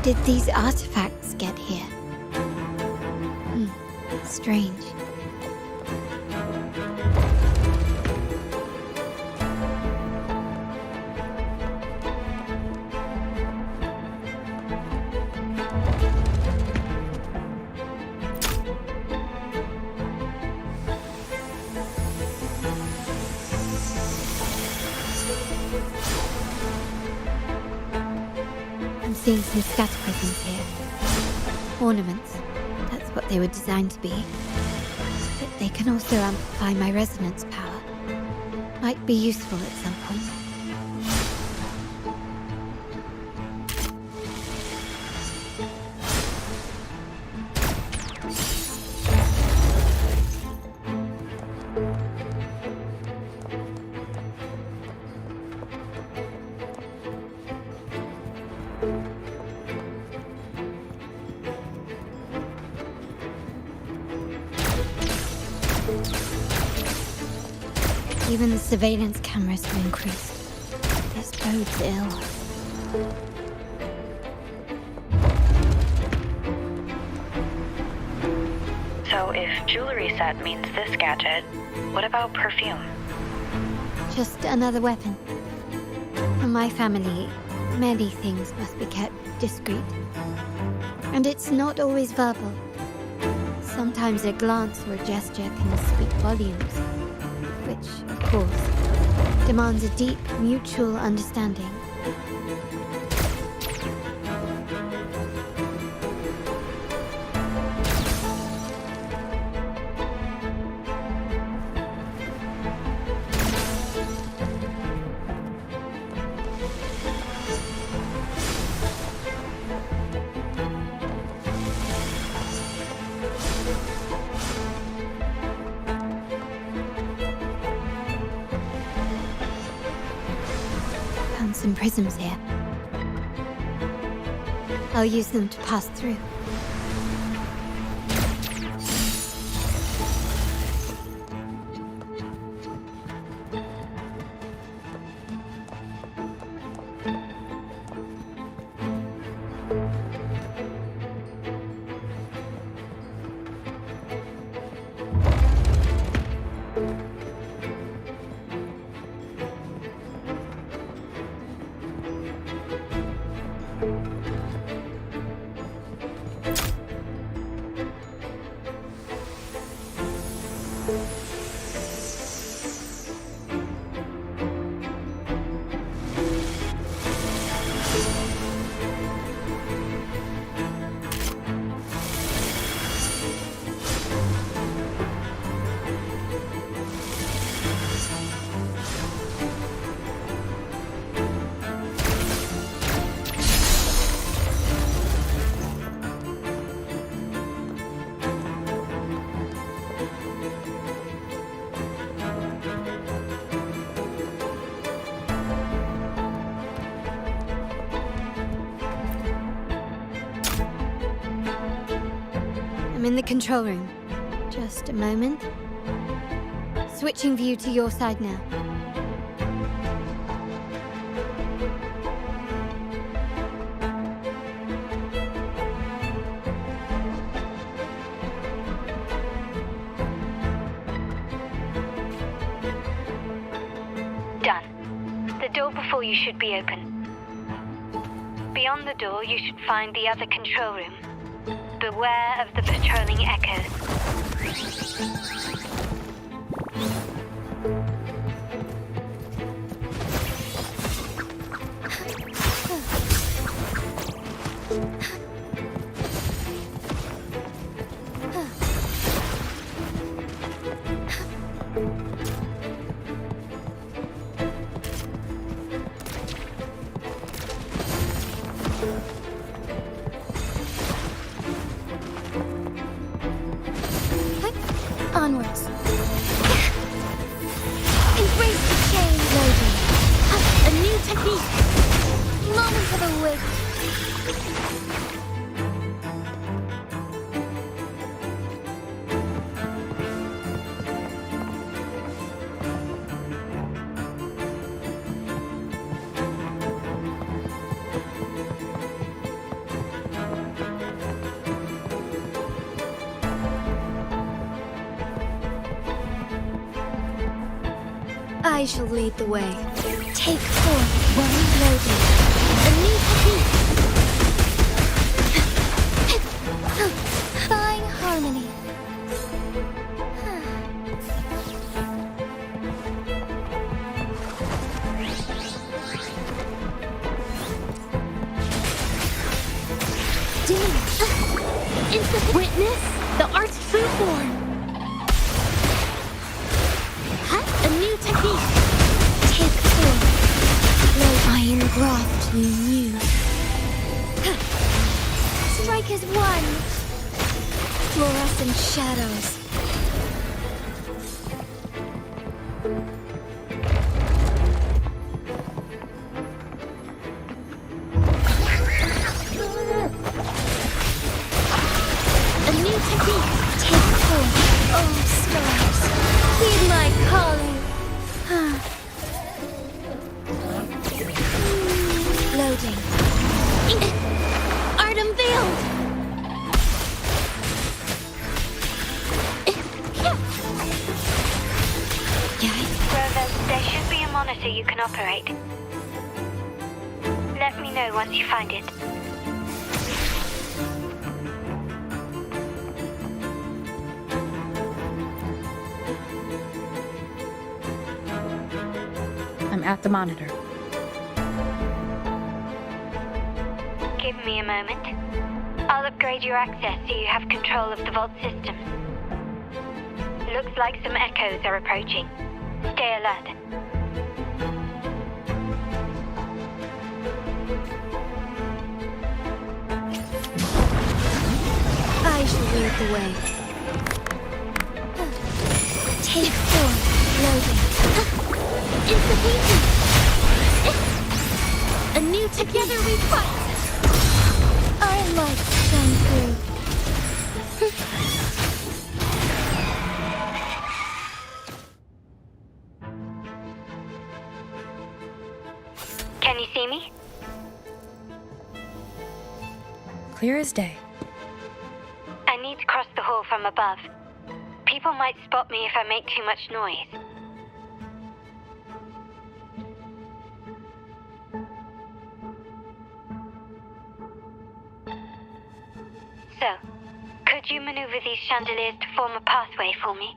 did these artifacts get here? Strange. I'm seeing some scatter prisms here. Ornaments. That's what they were designed to be. But they can also amplify my resonance power. Might be useful at some point. Even the surveillance cameras have increased. This bodes ill. So if jewelry set means this gadget, what about perfume? Just another weapon. For my family, many things must be kept discreet. And it's not always verbal. Sometimes a glance or a gesture can speak volumes. Which, of course, demands a deep mutual understanding. Some prisms here. I'll use them to pass through. I'm in the control room. Just a moment. Switching view to your side now. Done. The door before you should be open. Beyond the door, you should find the other control room. Beware of the patrolling echoes. Onwards. Embrace the change, loading. A new technique. Moment of awakening. I shall lead the way. Take forth one loading. A new technique. Fine harmony. Instant witness the art's true form. A new technique. Take forth. Low iron graft you knew. Strike as one. Fluorescent shadows. A new technique. Take forth. Oh, stars. Heed my calling. Loading. Art unveiled. Rover, there should be a monitor you can operate. Let me know once you find it. I'm at the monitor. Give me a moment. I'll upgrade your access so you have control of the vault systems. Looks like some echoes are approaching. Stay alert. I shall lead the way. Take forth. Loading. Instantaneous. A new together we fight. Our light shine through. Can you see me? Clear as day. I need to cross the hall from above. People might spot me if I make too much noise. So, could you maneuver these chandeliers to form a pathway for me?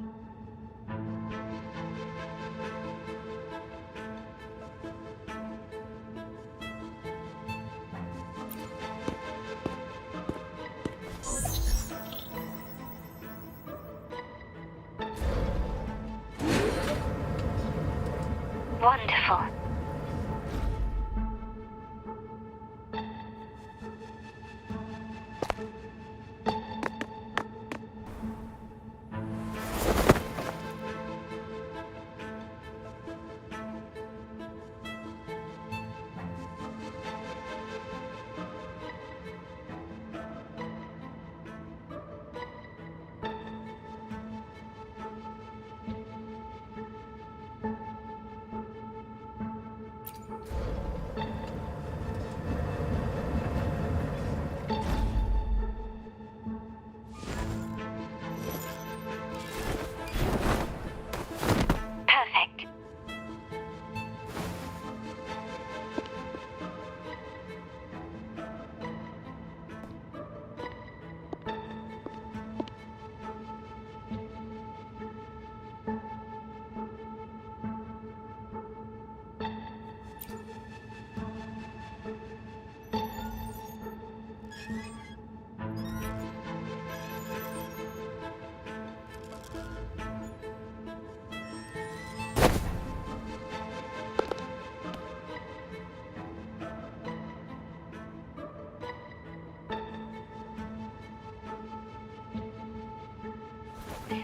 Wonderful.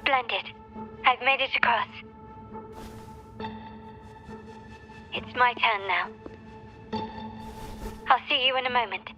Splendid. I've made it across. It's my turn now. I'll see you in a moment.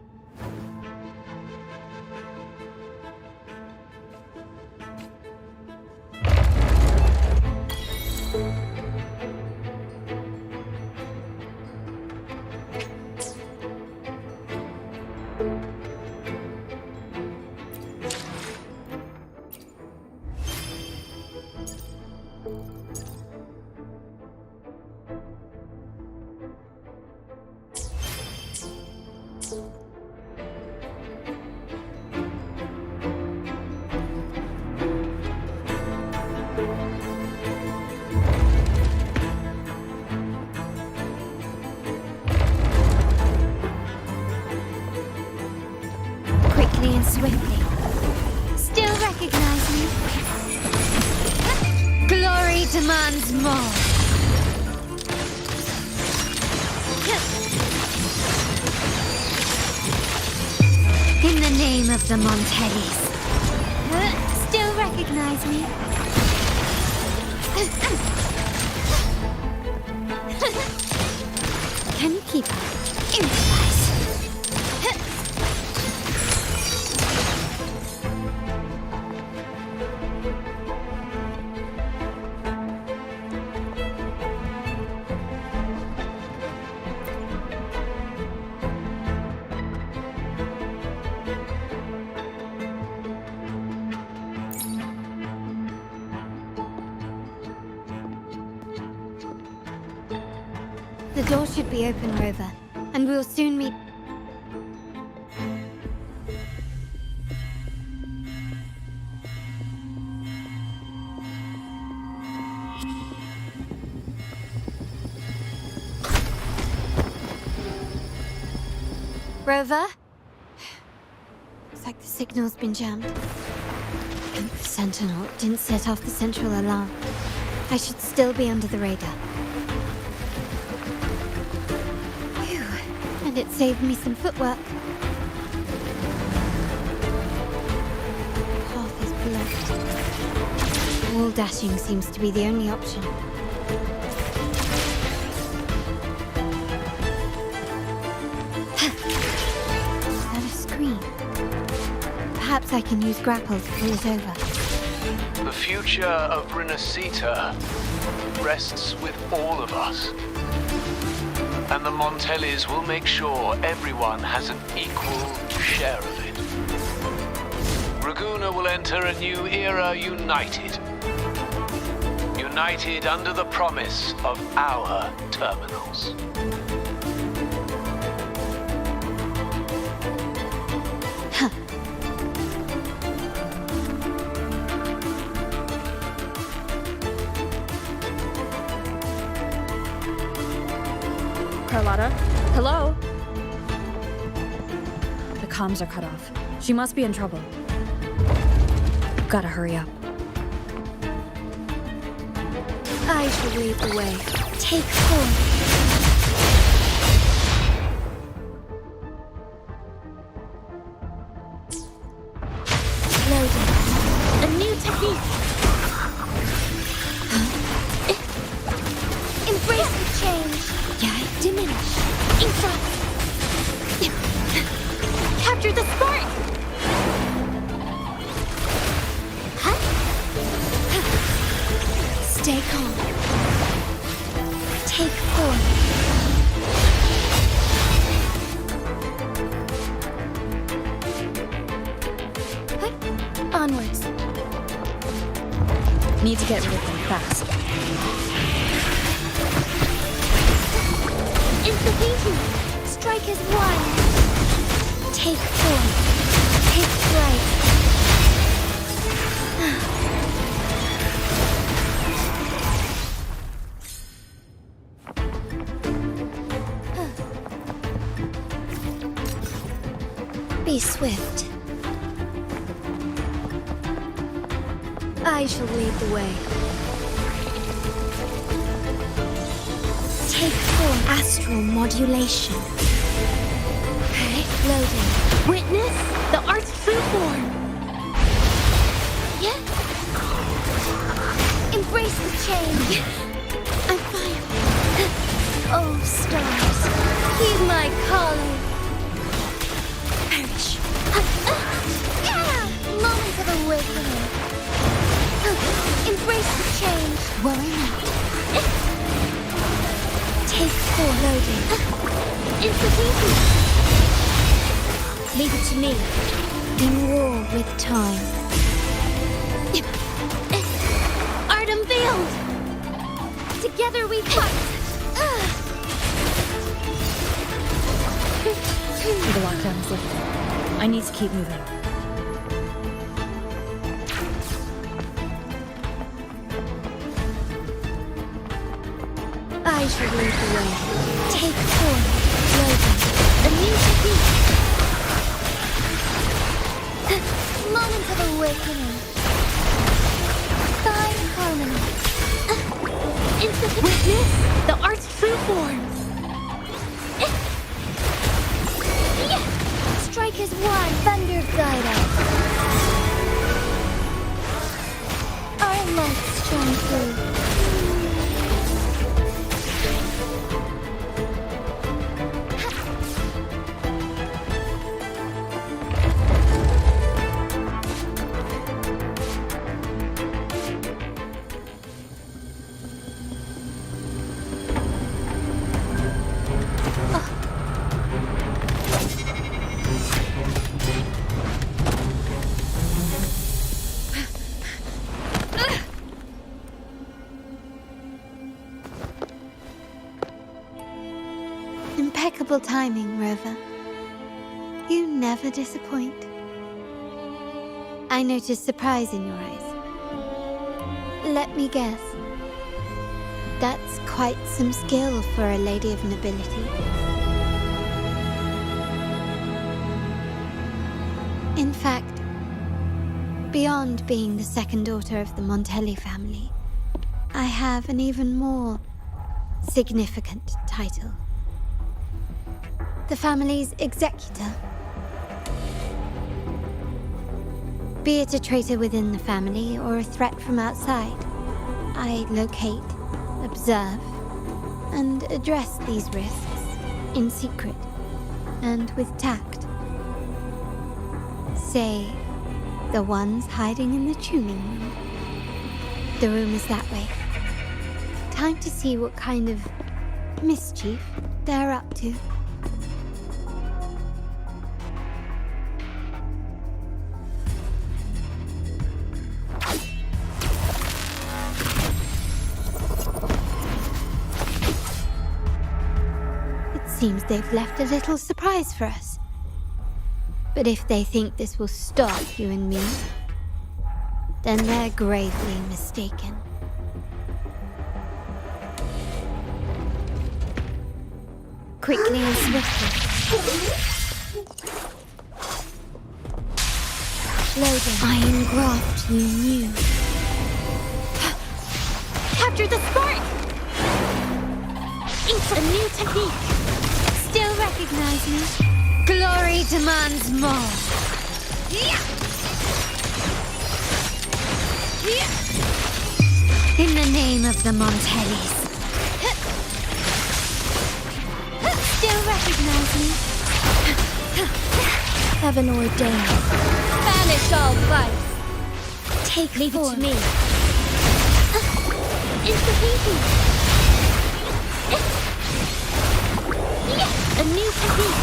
demands more. In the name of the Montellis. Still recognize me? Can you keep up? Improvise. The door should be open, Rover, and we'll soon meet. Rover? Looks like the signal's been jammed. And the Sentinel didn't set off the central alarm. I should still be under the radar. And it saved me some footwork. Path is blocked. Wall dashing seems to be the only option. Is that a screen? Perhaps I can use grapple to pull it over. The future of Renacita rests with all of us. And the Montellis will make sure everyone has an equal share of it. Raguna will enter a new era united. United under the promise of our terminals. Carlotta? Hello? The comms are cut off. She must be in trouble. Gotta hurry up. I shall lead the way. Take form. Loading. A new technique. Embrace the change. Diminish. Infra. Capture the spark. Huh? Stay calm. Take form. Onwards. Need to get rid of them fast. Instigating! Strike as one! Take form. Take flight. Be swift. I shall lead the way. Take form. Astral modulation. Okay, loading. Witness the art's true form. Yeah. Embrace the change. I'm fine. Oh, stars, heed my calling. Perish. Moment of awakening. Embrace the change. Worry not. Take form. Loading. Instigating. Leave it to me. In war with time. Art unveiled. Together we fight. The lockdown is lifted. I need to keep moving. I shall lead the way. Take form. Loading. A new technique. Moment of awakening. Find harmony. Witness the art's true form. Strikers one, thunder guide us. Our lights shine through. Impeccable timing, Rover. You never disappoint. I noticed surprise in your eyes. Let me guess. That's quite some skill for a lady of nobility. In fact, beyond being the second daughter of the Montelli family, I have an even more significant title. The family's executor. Be it a traitor within the family or a threat from outside, I locate, observe, and address these risks in secret and with tact. Say, the ones hiding in the tuning room. The room is that way. Time to see what kind of mischief they're up to. Seems they've left a little surprise for us. But if they think this will stop you and me, then they're gravely mistaken. Quickly and swiftly. Loading. Iron graft you knew. Capture the spark! A new technique. Still recognize me? Glory demands more. In the name of the Montellis. Still recognize me? Heaven ordained. Banish all vice. Take Leave form. it to me. Insta-pinky. A new technique.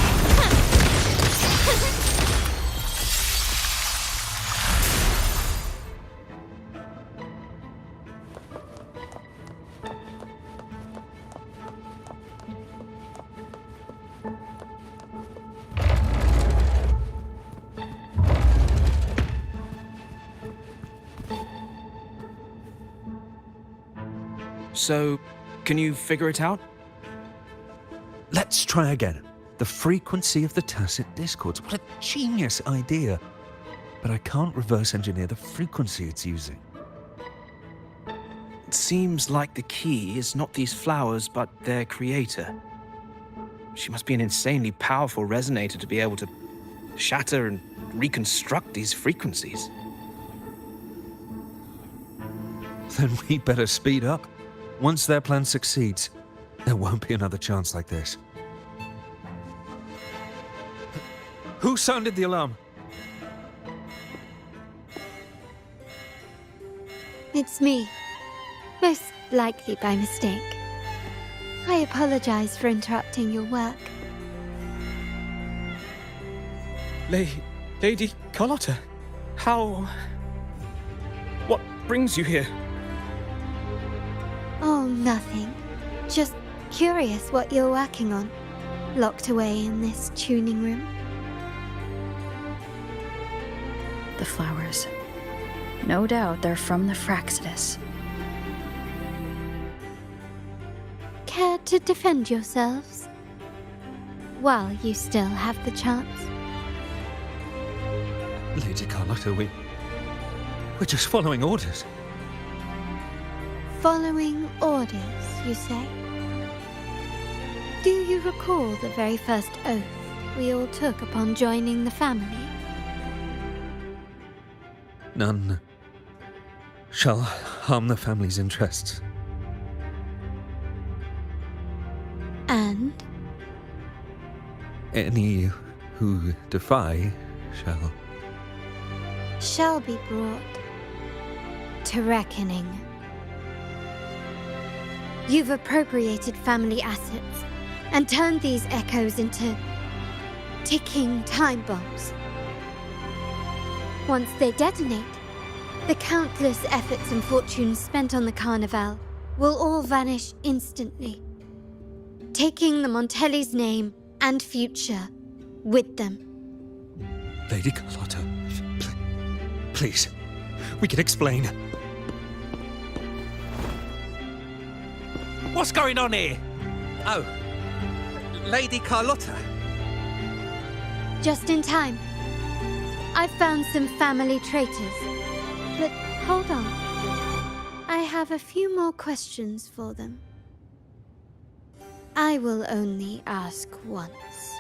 So, can you figure it out? Let's try again. The frequency of the tacit discords. What a genius idea. But I can't reverse engineer the frequency it's using. It seems like the key is not these flowers, but their creator. She must be an insanely powerful resonator to be able to shatter and reconstruct these frequencies. Then we better speed up. Once their plan succeeds, there won't be another chance like this. Who sounded the alarm? It's me. Most likely by mistake. I apologize for interrupting your work. Lady Carlotta, how... What brings you here? Oh, nothing. Just curious what you're working on. Locked away in this tuning room. The flowers. No doubt they're from the Fraxidus. Care to defend yourselves? While you still have the chance. Lady Carlotta, we're just following orders. Following orders, you say? Do you recall the very first oath we all took upon joining the family? None shall harm the family's interests. And? Any who defy shall be brought to reckoning. You've appropriated family assets and turned these echoes into ticking time bombs. Once they detonate, the countless efforts and fortunes spent on the Carnival will all vanish instantly, taking the Montelli's name and future with them. Lady Carlotta, please, we can explain. What's going on here? Oh, Lady Carlotta. Just in time. I've found some family traitors. But hold on. I have a few more questions for them. I will only ask once.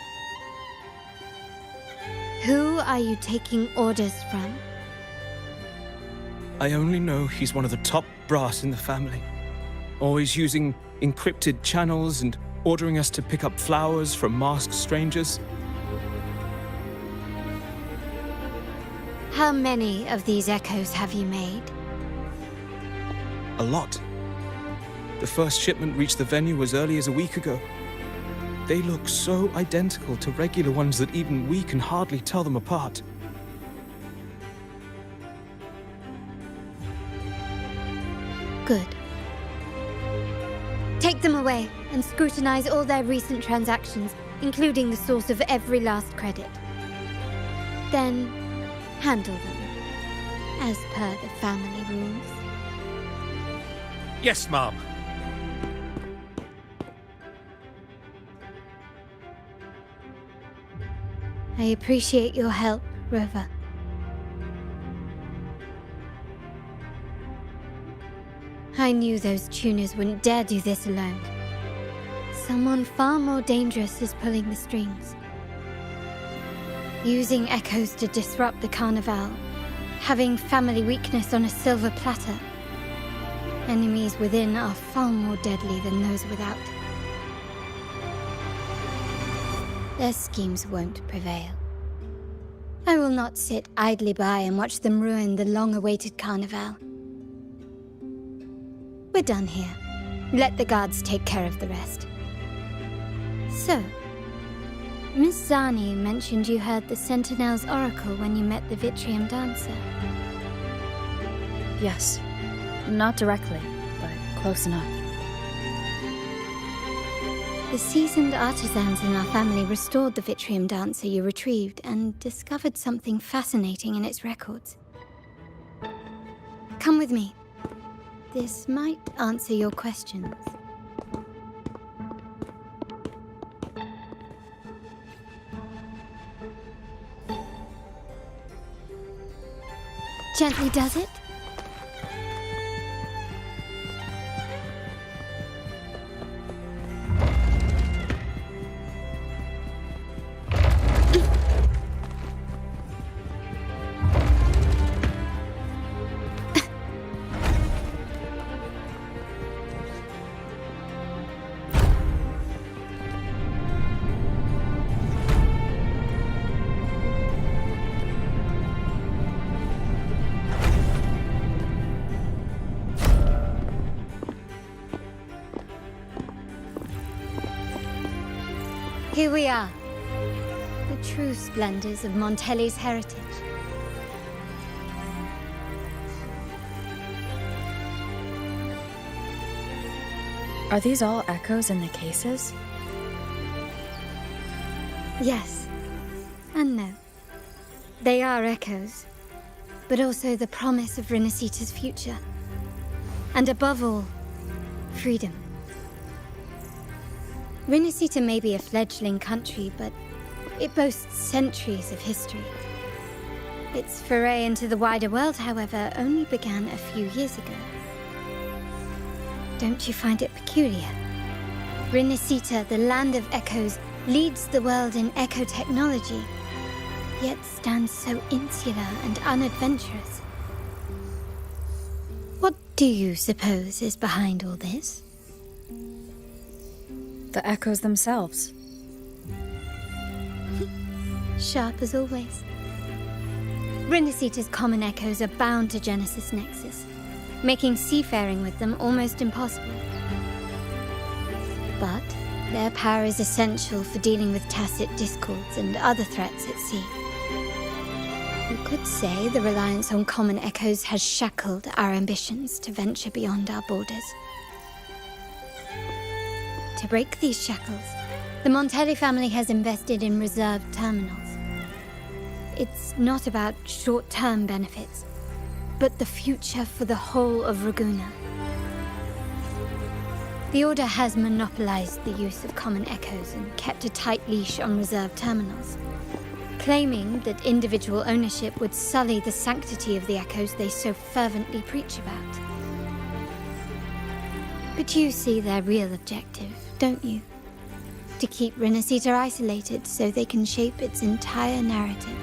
Who are you taking orders from? I only know he's one of the top brass in the family. Always using encrypted channels and ordering us to pick up flowers from masked strangers. How many of these echoes have you made? A lot. The first shipment reached the venue as early as a week ago. They look so identical to regular ones that even we can hardly tell them apart. Good. Take them away and scrutinize all their recent transactions, including the source of every last credit. Then, handle them, as per the family rules. Yes, Mom. I appreciate your help, Rover. I knew those tuners wouldn't dare do this alone. Someone far more dangerous is pulling the strings. Using echoes to disrupt the Carnival. Having family weakness on a silver platter. Enemies within are far more deadly than those without. Their schemes won't prevail. I will not sit idly by and watch them ruin the long-awaited Carnival. We're done here. Let the guards take care of the rest. So, Miss Zani mentioned you heard the Sentinel's oracle when you met the Vitrium Dancer. Yes. Not directly, but close enough. The seasoned artisans in our family restored the Vitrium Dancer you retrieved and discovered something fascinating in its records. Come with me. This might answer your questions. Gently does it? Here we are. The true splendors of Montelli's heritage. Are these all echoes in the cases? Yes. And no. They are echoes, but also the promise of Renacita's future. And above all, freedom. Renacita may be a fledgling country, but it boasts centuries of history. Its foray into the wider world, however, only began a few years ago. Don't you find it peculiar? Renacita, the land of echoes, leads the world in echo technology, yet stands so insular and unadventurous. What do you suppose is behind all this? The echoes themselves. Sharp as always. Renacita's common echoes are bound to Genesis Nexus, making seafaring with them almost impossible. But their power is essential for dealing with tacit discords and other threats at sea. You could say the reliance on common echoes has shackled our ambitions to venture beyond our borders. To break these shackles, the Montelli family has invested in reserved terminals. It's not about short-term benefits, but the future for the whole of Raguena. The Order has monopolized the use of common echoes and kept a tight leash on reserved terminals, claiming that individual ownership would sully the sanctity of the echoes they so fervently preach about. But you see their real objective, don't you? To keep Renacita isolated so they can shape its entire narrative.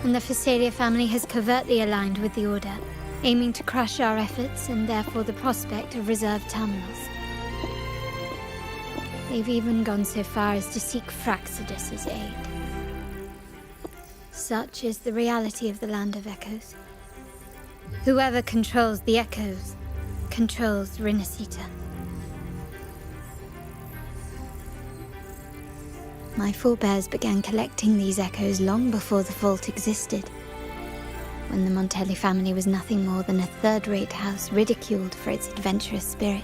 And the Phasalia family has covertly aligned with the Order, aiming to crush our efforts and therefore the prospect of reserved terminals. They've even gone so far as to seek Fraxidus's aid. Such is the reality of the Land of Echoes. Whoever controls the Echoes controls Renacita. My forebears began collecting these echoes long before the vault existed, when the Montelli family was nothing more than a third-rate house ridiculed for its adventurous spirit.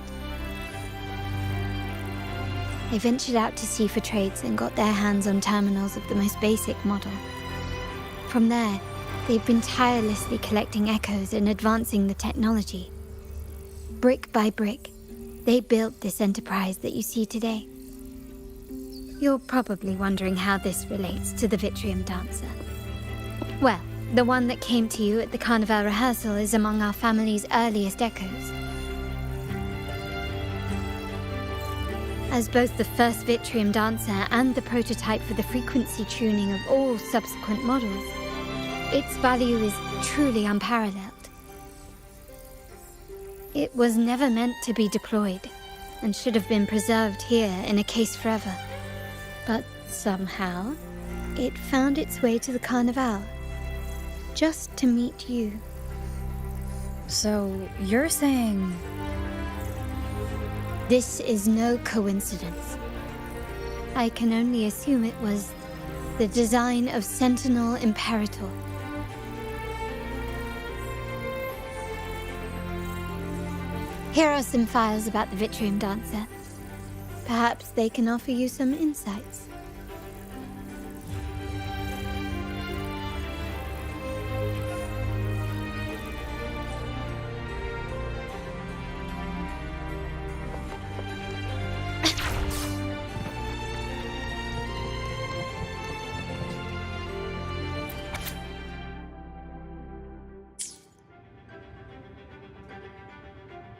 They ventured out to sea for trades and got their hands on terminals of the most basic model. From there, they've been tirelessly collecting echoes and advancing the technology. Brick by brick, they built this enterprise that you see today. You're probably wondering how this relates to the Vitrium Dancer. Well, the one that came to you at the Carnival rehearsal is among our family's earliest echoes. As both the first Vitrium Dancer and the prototype for the frequency tuning of all subsequent models, its value is truly unparalleled. It was never meant to be deployed, and should have been preserved here in a case forever. But somehow, it found its way to the Carnival, just to meet you. So, you're saying... This is no coincidence. I can only assume it was the design of Sentinel Imperator. Here are some files about the Vitrium Dancer. Perhaps they can offer you some insights.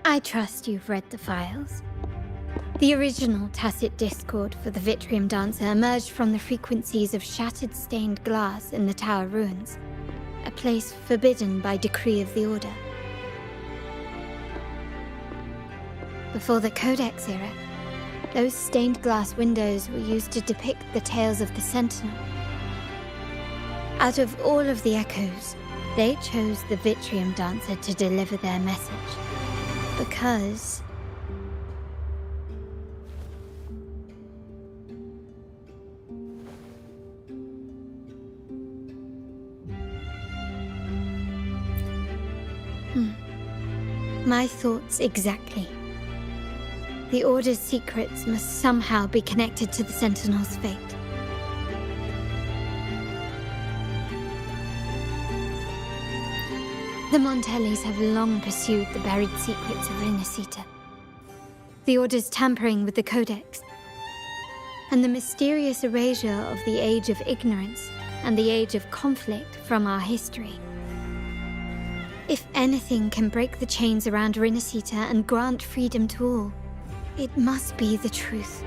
I trust you've read the files. The original tacit discord for the Vitrium Dancer emerged from the frequencies of shattered stained glass in the tower ruins, a place forbidden by decree of the Order. Before the Codex era, those stained glass windows were used to depict the tales of the Sentinel. Out of all of the echoes, they chose the Vitrium Dancer to deliver their message. Because... My thoughts exactly. The Order's secrets must somehow be connected to the Sentinel's fate. The Montellis have long pursued the buried secrets of Renacita. The Order's tampering with the Codex, and the mysterious erasure of the Age of Ignorance and the Age of Conflict from our history. If anything can break the chains around Renacita and grant freedom to all, it must be the truth.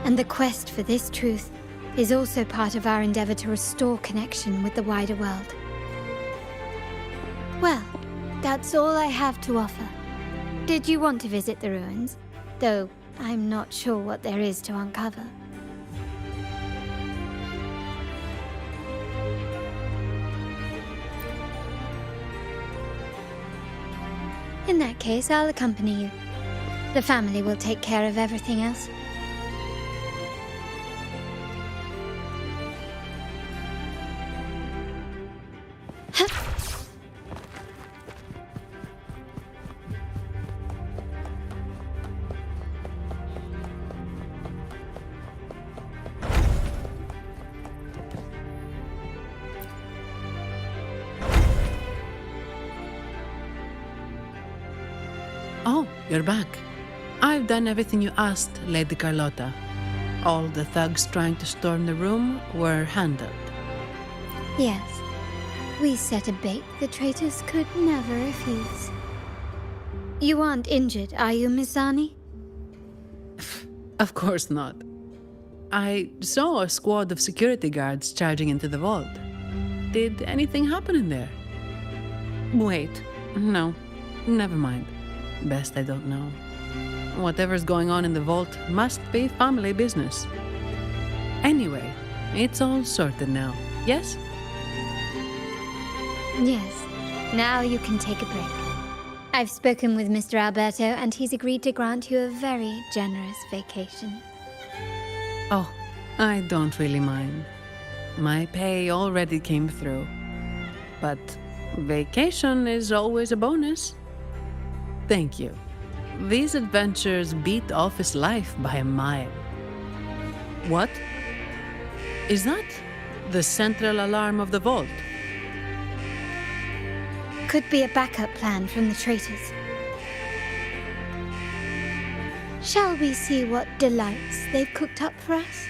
And the quest for this truth is also part of our endeavor to restore connection with the wider world. Well, that's all I have to offer. Did you want to visit the ruins? Though I'm not sure what there is to uncover. In that case, I'll accompany you. The family will take care of everything else. Oh, you're back. I've done everything you asked, Lady Carlotta. All the thugs trying to storm the room were handled. Yes. We set a bait the traitors could never refuse. You aren't injured, are you, Miss Zani? Of course not. I saw a squad of security guards charging into the vault. Did anything happen in there? Wait, no, never mind. Best I don't know. Whatever's going on in the vault must be family business. Anyway, it's all sorted now, yes? Yes. Now you can take a break. I've spoken with Mr. Alberto, and he's agreed to grant you a very generous vacation. Oh, I don't really mind. My pay already came through. But vacation is always a bonus. Thank you. These adventures beat office life by a mile. What? Is that the central alarm of the vault? Could be a backup plan from the traitors. Shall we see what delights they've cooked up for us?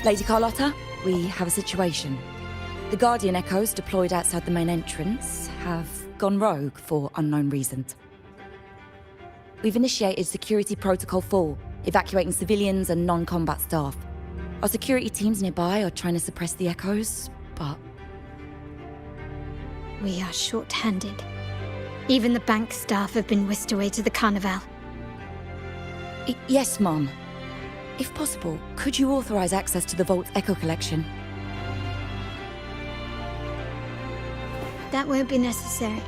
Lady Carlotta, we have a situation. The Guardian Echoes deployed outside the main entrance have gone rogue for unknown reasons. We've initiated Security Protocol 4, evacuating civilians and non-combat staff. Our security teams nearby are trying to suppress the Echoes, but... We are short-handed. Even the bank staff have been whisked away to the Carnival. Yes, Mom. If possible, could you authorize access to the Vault's Echo Collection? That won't be necessary.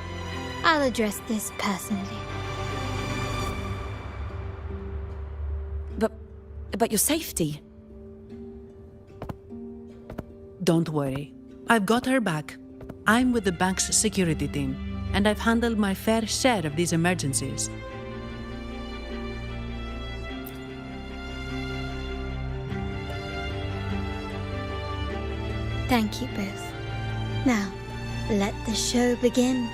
I'll address this personally. But your safety? Don't worry. I've got her back. I'm with the bank's security team, and I've handled my fair share of these emergencies. Thank you both. Now, let the show begin.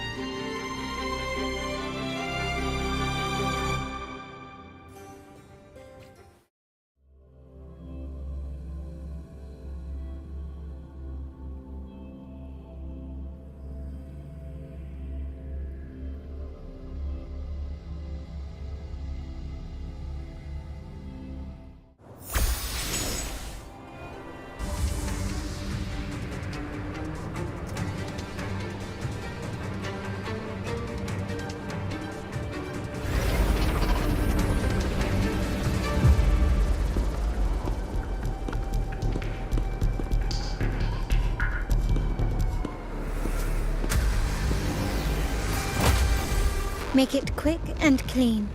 Make it quick and clean.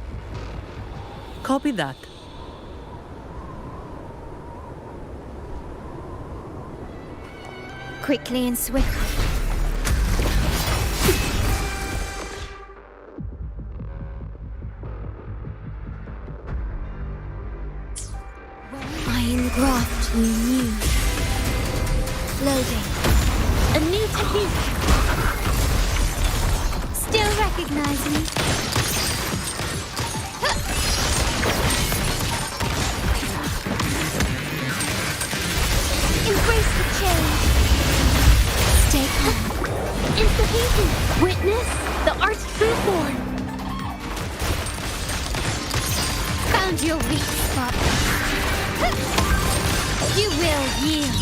Copy that. Quickly and swiftly. I engraft you new. Loading. A new technique. Still recognize me? Embrace the change. Stay calm. Insta-painting. Witness the art's true form. Found your weak spot. You will yield.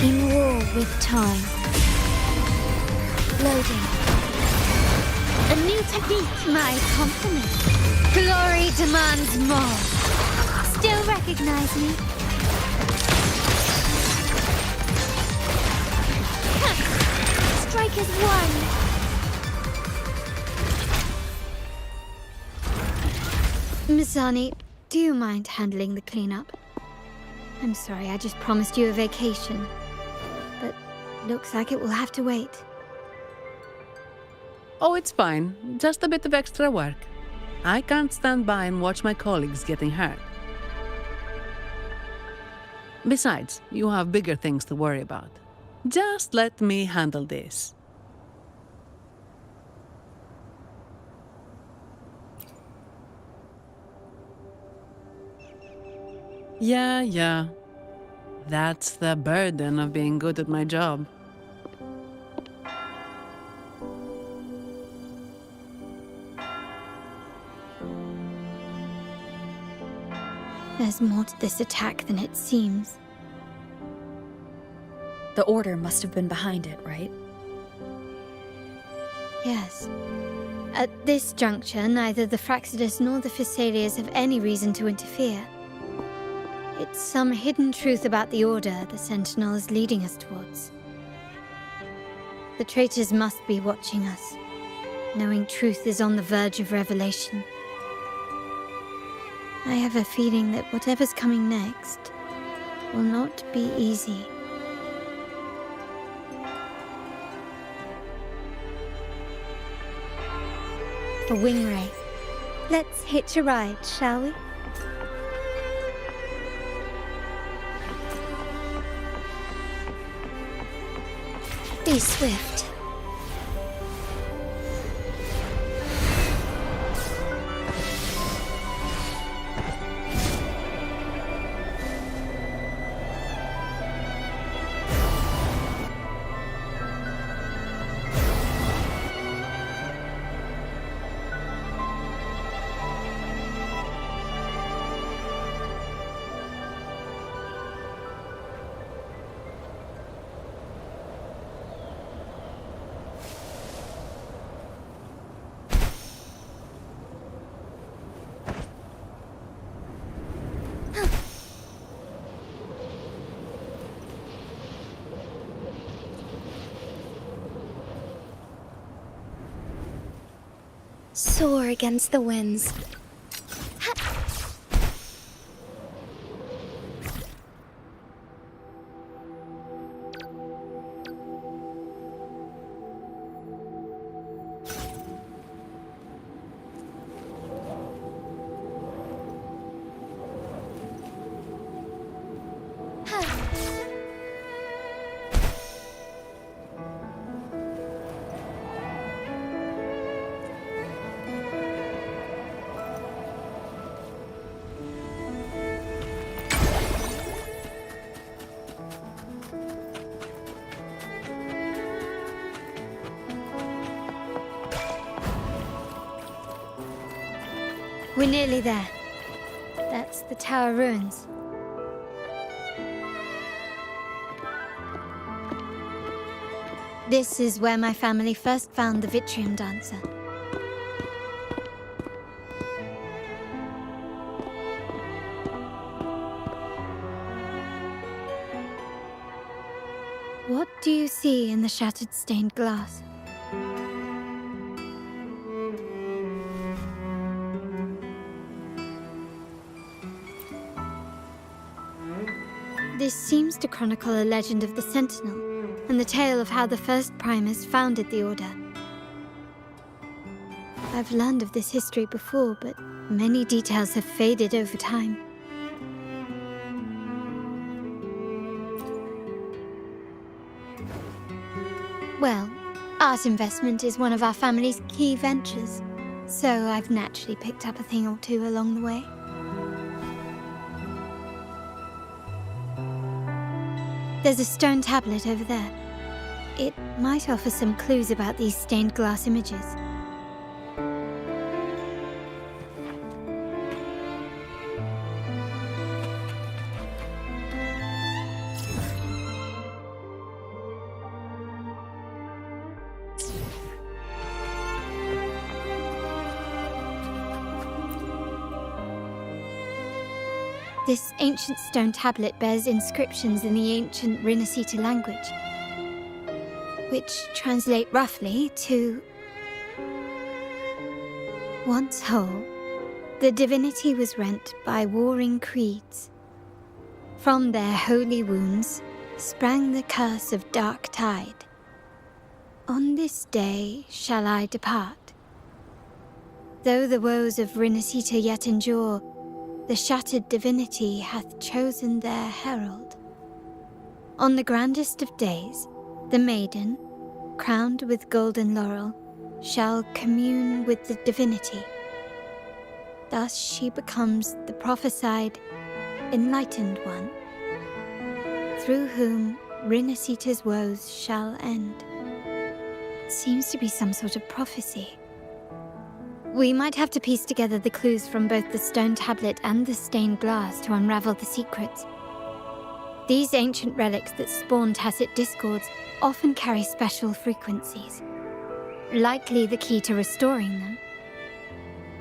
In war with time. Loading. A new technique. My compliment. Glory demands more. Still recognize me? Strike as one. Mizani, do you mind handling the cleanup? I'm sorry, I just promised you a vacation. But looks like it will have to wait. Oh, it's fine. Just a bit of extra work. I can't stand by and watch my colleagues getting hurt. Besides, you have bigger things to worry about. Just let me handle this. Yeah. That's the burden of being good at my job. There's more to this attack than it seems. The Order must have been behind it, right? Yes. At this juncture, neither the Fraxidus nor the Physaelians have any reason to interfere. It's some hidden truth about the Order the Sentinel is leading us towards. The traitors must be watching us, knowing truth is on the verge of revelation. I have a feeling that whatever's coming next will not be easy. A wing ray. Let's hitch a ride, shall we? Be swift. Soar against the winds. We're nearly there. That's the tower ruins. This is where my family first found the Vitrium Dancer. What do you see in the shattered stained glass? This seems to chronicle a legend of the Sentinel, and the tale of how the first Primus founded the Order. I've learned of this history before, but many details have faded over time. Well, art investment is one of our family's key ventures, so I've naturally picked up a thing or two along the way. There's a stone tablet over there. It might offer some clues about these stained glass images. This ancient stone tablet bears inscriptions in the ancient Renacita language, which translate roughly to... Once whole, the divinity was rent by warring creeds. From their holy wounds sprang the curse of dark tide. On this day shall I depart. Though the woes of Renacita yet endure, the shattered divinity hath chosen their herald. On the grandest of days, the maiden, crowned with golden laurel, shall commune with the divinity. Thus she becomes the prophesied, enlightened one, through whom Renacita's woes shall end. Seems to be some sort of prophecy. We might have to piece together the clues from both the stone tablet and the stained glass to unravel the secrets. These ancient relics that spawn tacit discords often carry special frequencies, likely the key to restoring them.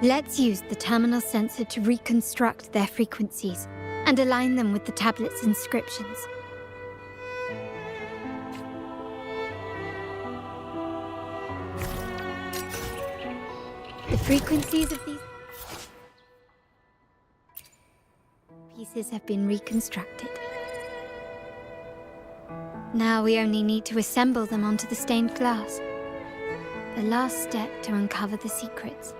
Let's use the terminal sensor to reconstruct their frequencies and align them with the tablet's inscriptions. The frequencies of these pieces have been reconstructed. Now we only need to assemble them onto the stained glass. The last step to uncover the secrets.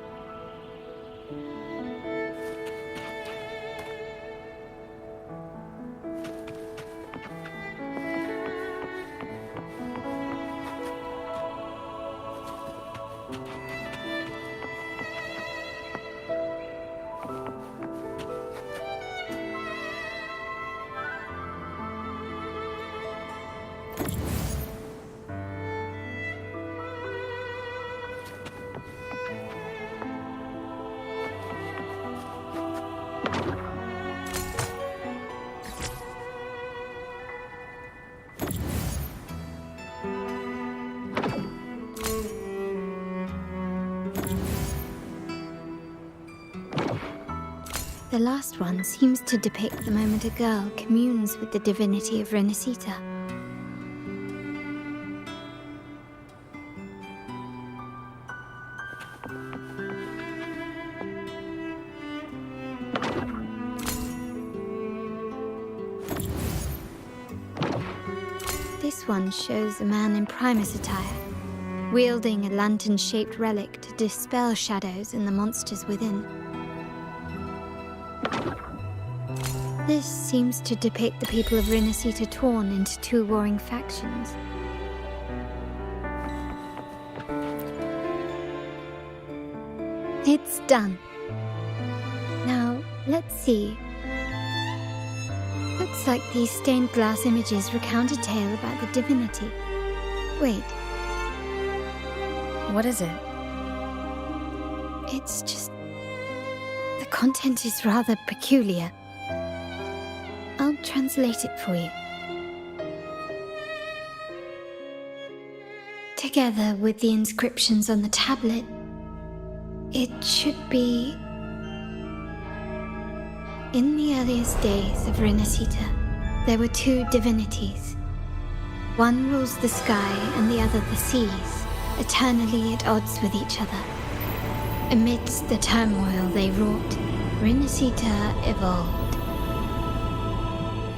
The last one seems to depict the moment a girl communes with the divinity of Renacita. This one shows a man in Primus attire, wielding a lantern-shaped relic to dispel shadows and the monsters within. This seems to depict the people of Renacita torn into two warring factions. It's done. Now, let's see. Looks like these stained glass images recount a tale about the divinity. Wait. What is it? It's just... the content is rather peculiar. I'll translate it for you. Together with the inscriptions on the tablet, it should be... In the earliest days of Renacita, there were two divinities. One rules the sky and the other the seas, eternally at odds with each other. Amidst the turmoil they wrought, Renacita evolved.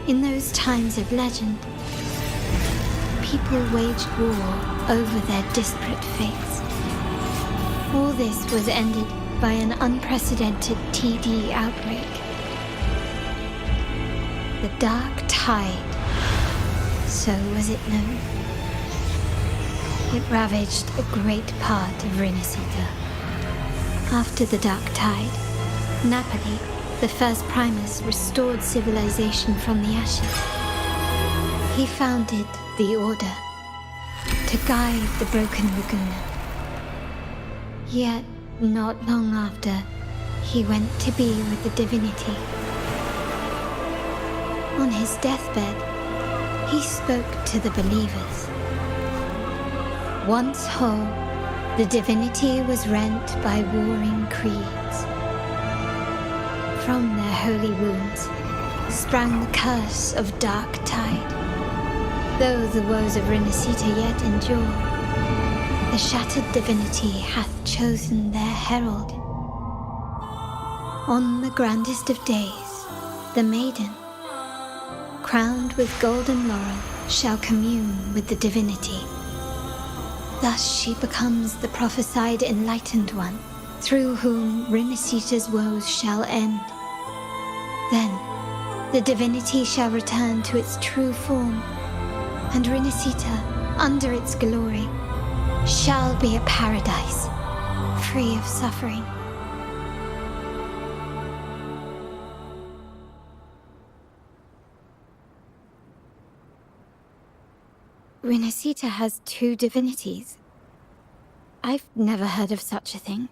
In those times of legend, people waged war over their disparate fates. All this was ended by an unprecedented TD outbreak. The Dark Tide, so was it known. It ravaged a great part of Renacita. After the Dark Tide, Napoli, the first Primus, restored civilization from the ashes. He founded the Order to guide the broken Laguna. Yet, not long after, he went to be with the divinity. On his deathbed, he spoke to the believers. Once whole, the divinity was rent by warring creeds. From their holy wounds sprang the curse of Dark Tide. Though the woes of Renacita yet endure, the shattered divinity hath chosen their herald. On the grandest of days, the maiden, crowned with golden laurel, shall commune with the divinity. Thus she becomes the prophesied enlightened one, through whom Renacita's woes shall end. Then, the divinity shall return to its true form, and Renacita, under its glory, shall be a paradise, free of suffering. Renacita has two divinities. I've never heard of such a thing.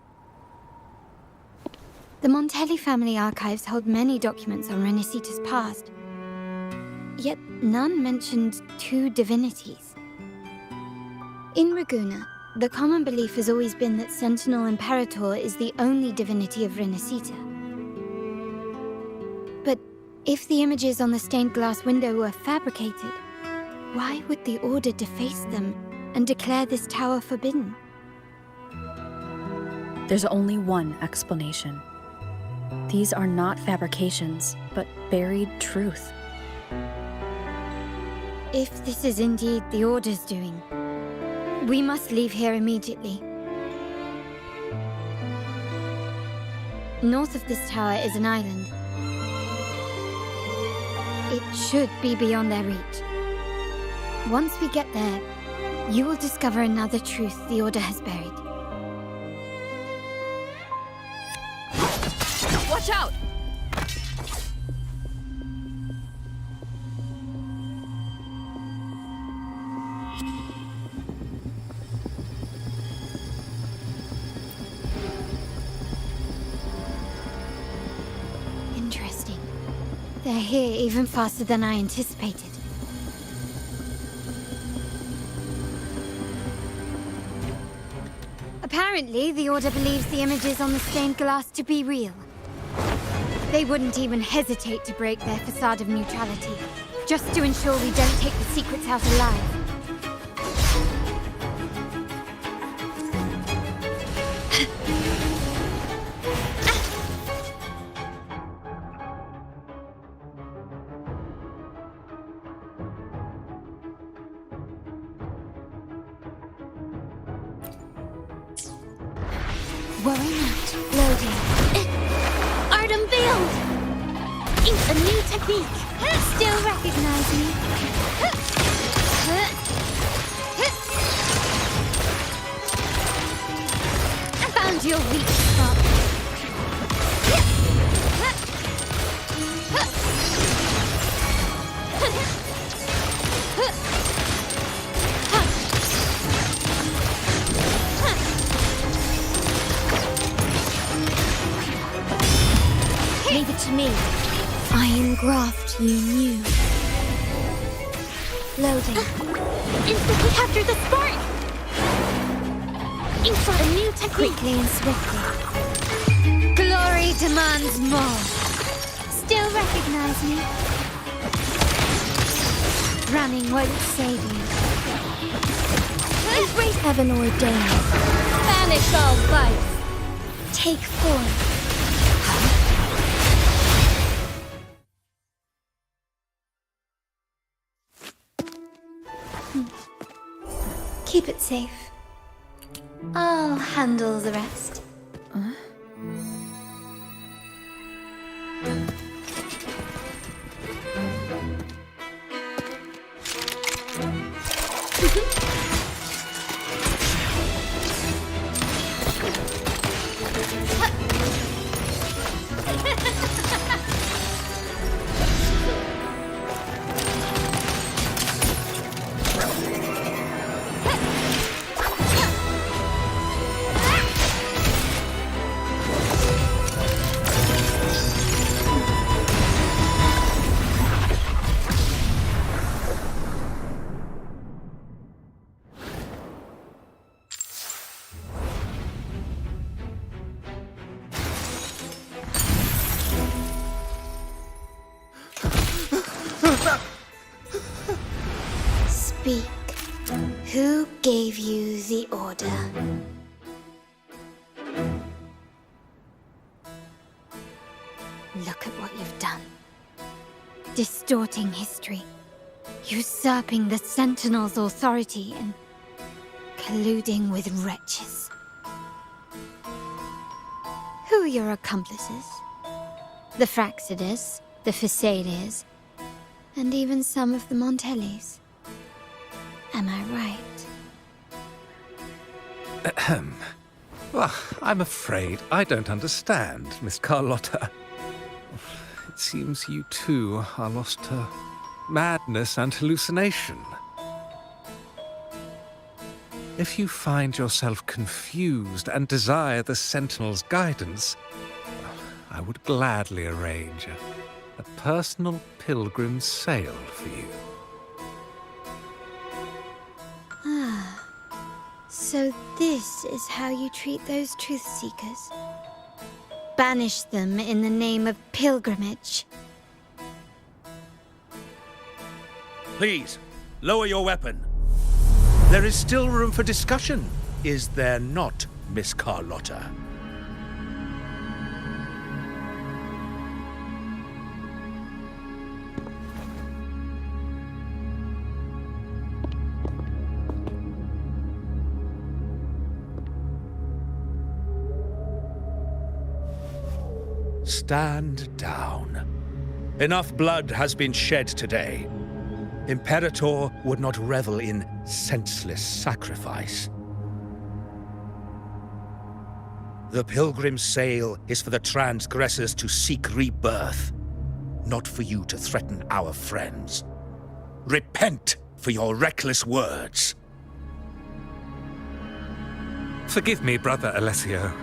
The Montelli family archives hold many documents on Renacita's past, yet none mentioned two divinities. In Raguena, the common belief has always been that Sentinel Imperator is the only divinity of Renacita. But if the images on the stained glass window were fabricated, why would the Order deface them and declare this tower forbidden? There's only one explanation. These are not fabrications, but buried truth. If this is indeed the Order's doing, we must leave here immediately. North of this tower is an island. It should be beyond their reach. Once we get there, you will discover another truth the Order has buried. Watch out! Interesting. They're here even faster than I anticipated. Apparently, the Order believes the images on the stained glass to be real. They wouldn't even hesitate to break their facade of neutrality, just to ensure we don't take the secrets out alive. Worry not. Loading. Art unveiled! A new technique! Still recognize me? I found your weak spot. Leave it to me. Iron graft you knew. Loading. Instantly capture the spark! Insert a new technique. Quickly and swiftly. Glory demands more. Still recognize me? Running won't save you. Embrace heaven ordained. Banish all vice. Take form. Keep it safe. I'll handle the rest. Look at what you've done. Distorting history, usurping the Sentinel's authority, and colluding with wretches. Who are your accomplices? The Fraxidus, the Phisalias, and even some of the Montellis. Am I right? Ahem. Well, I'm afraid I don't understand, Miss Carlotta. It seems you too are lost to madness and hallucination. If you find yourself confused and desire the Sentinel's guidance, I would gladly arrange a personal pilgrim sail for you. Ah, so this is how you treat those truth seekers. Banish them in the name of pilgrimage. Please, lower your weapon. There is still room for discussion, is there not, Miss Carlotta? Stand down. Enough blood has been shed today. Imperator would not revel in senseless sacrifice. The pilgrim's sail is for the transgressors to seek rebirth, not for you to threaten our friends. Repent for your reckless words. Forgive me, Brother Alessio.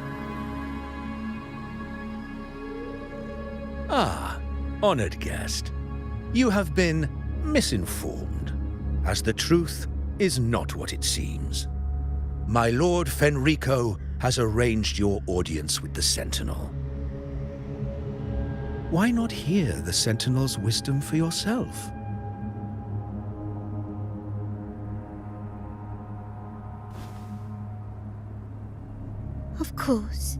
Ah, honored guest. You have been misinformed, as the truth is not what it seems. My Lord Fenrico has arranged your audience with the Sentinel. Why not hear the Sentinel's wisdom for yourself? Of course.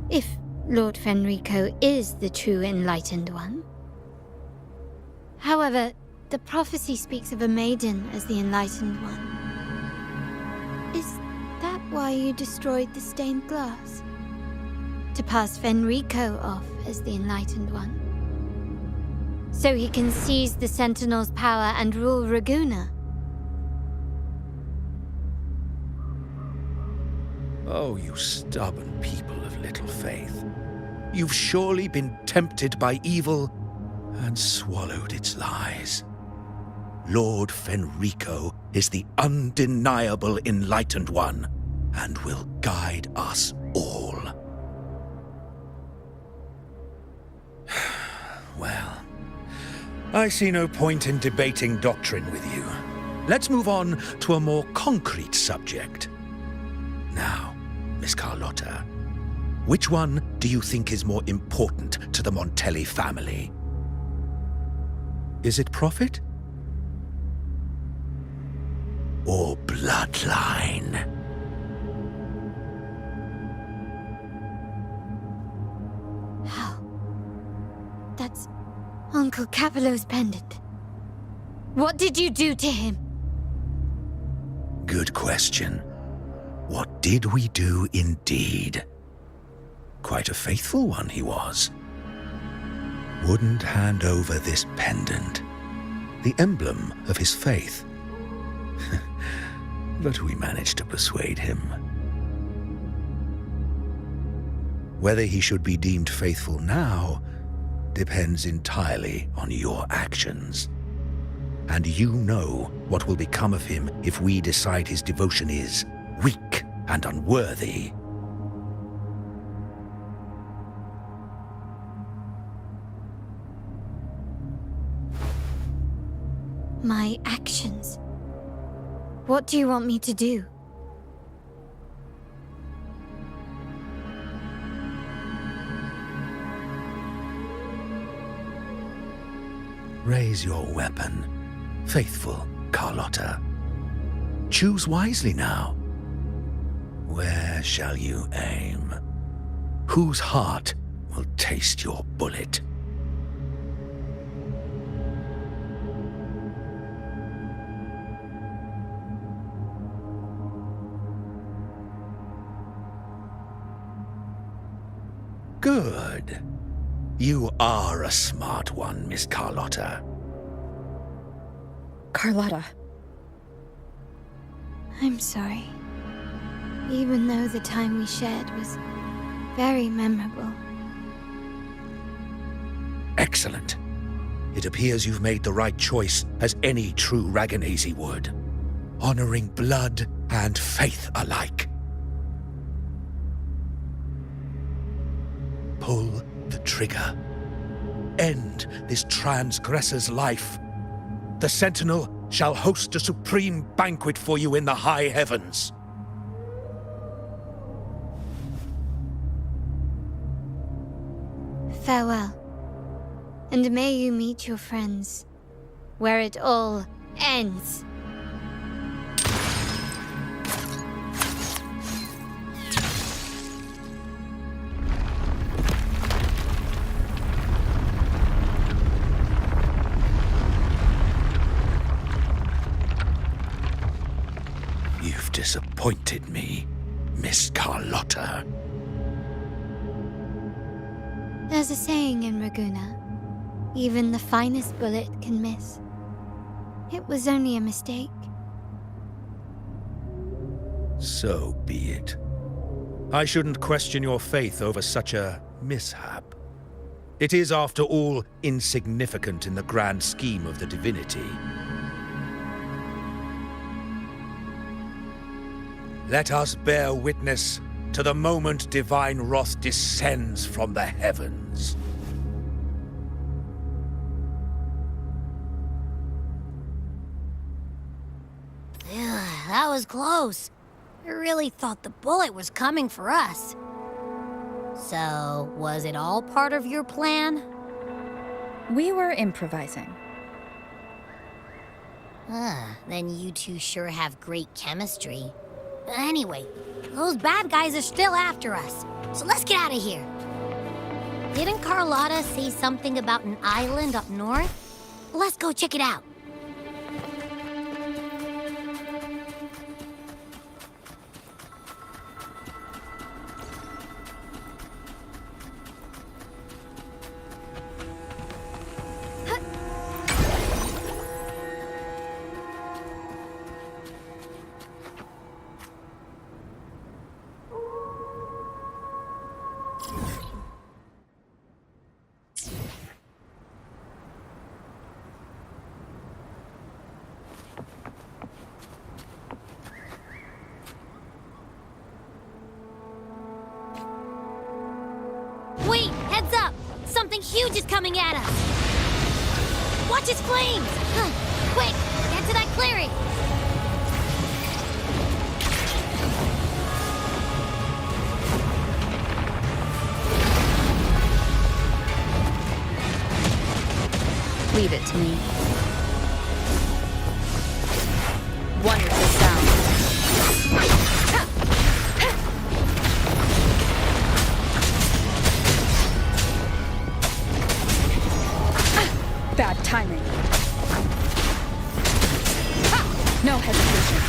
If Lord Fenrico is the true Enlightened One. However, the prophecy speaks of a maiden as the Enlightened One. Is that why you destroyed the stained glass? To pass Fenrico off as the Enlightened One? So he can seize the Sentinel's power and rule Raguna? Oh, you stubborn people of little faith. You've surely been tempted by evil and swallowed its lies. Lord Fenrico is the undeniable Enlightened One and will guide us all. Well, I see no point in debating doctrine with you. Let's move on to a more concrete subject. Now, Miss Carlotta, which one do you think is more important to the Montelli family? Is it profit? Or bloodline? How? That's Uncle Capello's pendant. What did you do to him? Good question. What did we do indeed? Quite a faithful one he was. Wouldn't hand over this pendant, the emblem of his faith. But we managed to persuade him. Whether he should be deemed faithful now depends entirely on your actions. And you know what will become of him if we decide his devotion is weak and unworthy. My actions? What do you want me to do? Raise your weapon, faithful Carlotta. Choose wisely now. Where shall you aim? Whose heart will taste your bullet. Good. You are a smart one, Miss Carlotta. Carlotta. I'm sorry. Even though the time we shared was very memorable. Excellent. It appears you've made the right choice, as any true Raganazi would. Honoring blood and faith alike. Pull the trigger. End this transgressor's life. The Sentinel shall host a supreme banquet for you in the high heavens. Farewell. And may you meet your friends, where it all ends. You've disappointed me, Miss Carlotta. There's a saying in Raguna, even the finest bullet can miss. It was only a mistake. So be it. I shouldn't question your faith over such a mishap. It is, after all, insignificant in the grand scheme of the divinity. Let us bear witness to the moment divine wrath descends from the heavens. That was close. I really thought the bullet was coming for us. So, was it all part of your plan? We were improvising. Then you two sure have great chemistry. Anyway, those bad guys are still after us, so let's get out of here. Didn't Carlotta say something about an island up north? Let's go check it out. Wait, heads up! Something huge is coming at us! Watch its flames! Quick, get to that clearing! Leave it to me. Wonderful sound. Bad timing. No hesitation.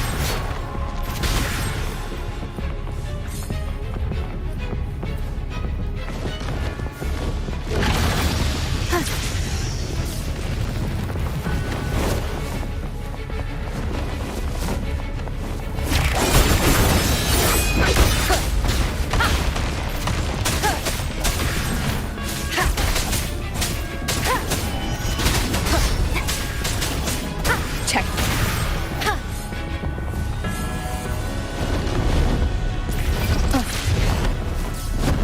Check.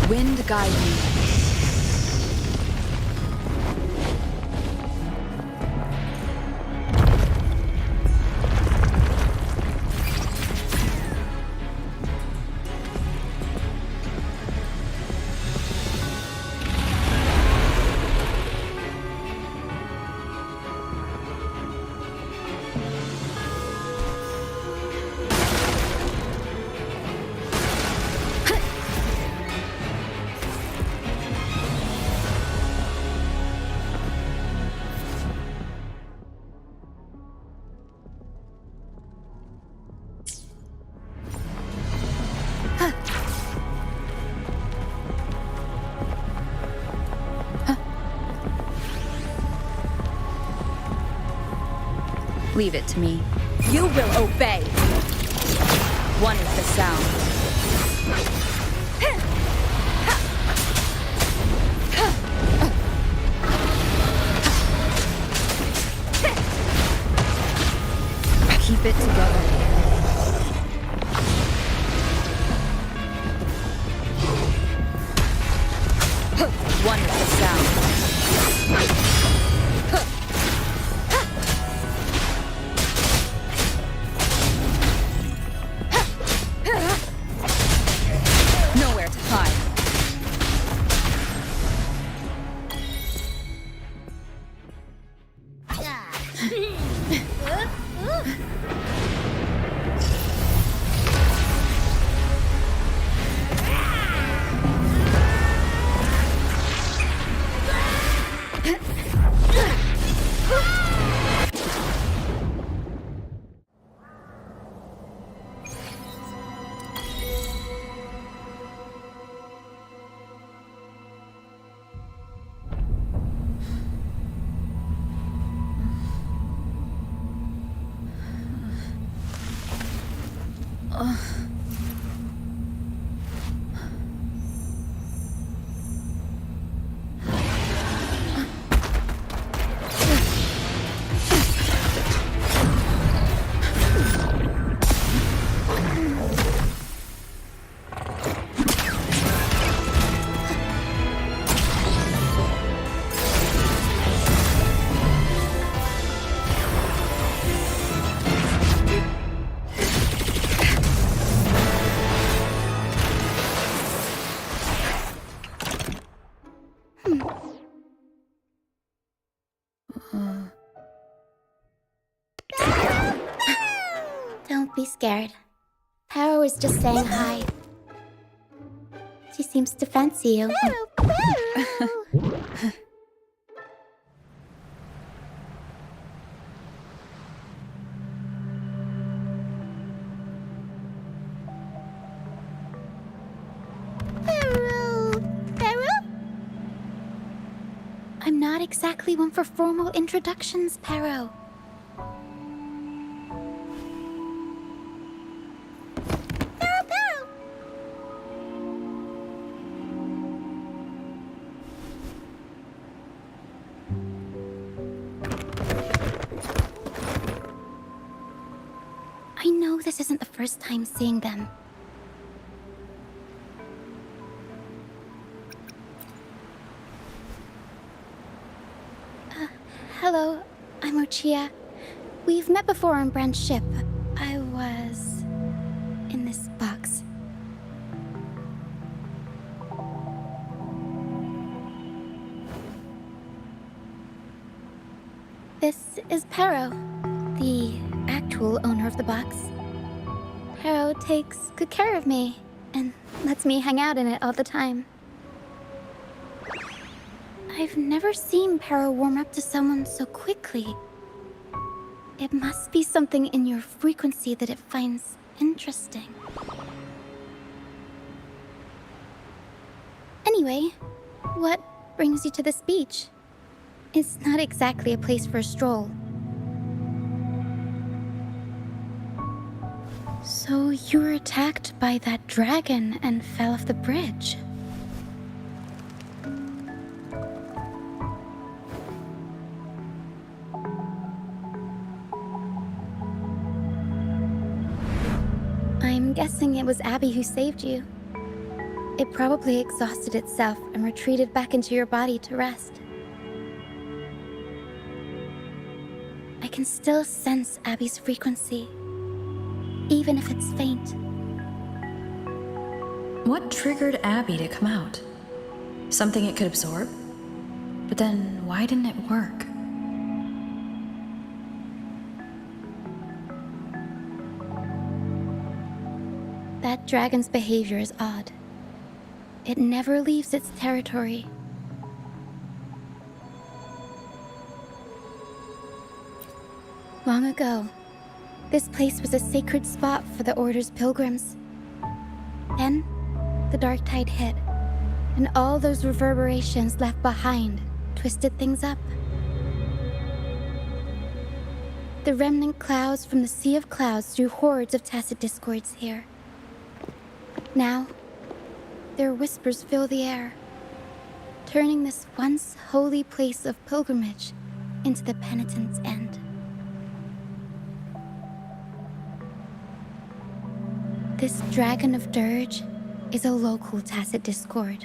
Wind guide me. Leave it to me. You will obey. One is the sound. Keep it together. One is the sound. Nowhere to hide. Don't be scared. Paro was just saying hi. She seems to fancy you. I'm not exactly one for formal introductions, Paro. I know this isn't the first time seeing them. Hello, I'm Lucia. We've met before on Brand's ship. I was in this box. This is Paro, the actual owner of the box. Paro takes good care of me and lets me hang out in it all the time. I've never seen Paro warm up to someone so quickly. It must be something in your frequency that it finds interesting. Anyway, what brings you to this beach? It's not exactly a place for a stroll. So you were attacked by that dragon and fell off the bridge. I'm guessing it was Abby who saved you. It probably exhausted itself and retreated back into your body to rest. I can still sense Abby's frequency, even if it's faint. What triggered Abby to come out? Something it could absorb? But then why didn't it work? That dragon's behavior is odd. It never leaves its territory. Long ago, this place was a sacred spot for the Order's pilgrims. Then, the dark tide hit, and all those reverberations left behind twisted things up. The remnant clouds from the sea of clouds drew hordes of tacit discords here. Now, their whispers fill the air, turning this once holy place of pilgrimage into the penitent's end. This dragon of dirge is a local tacit discord.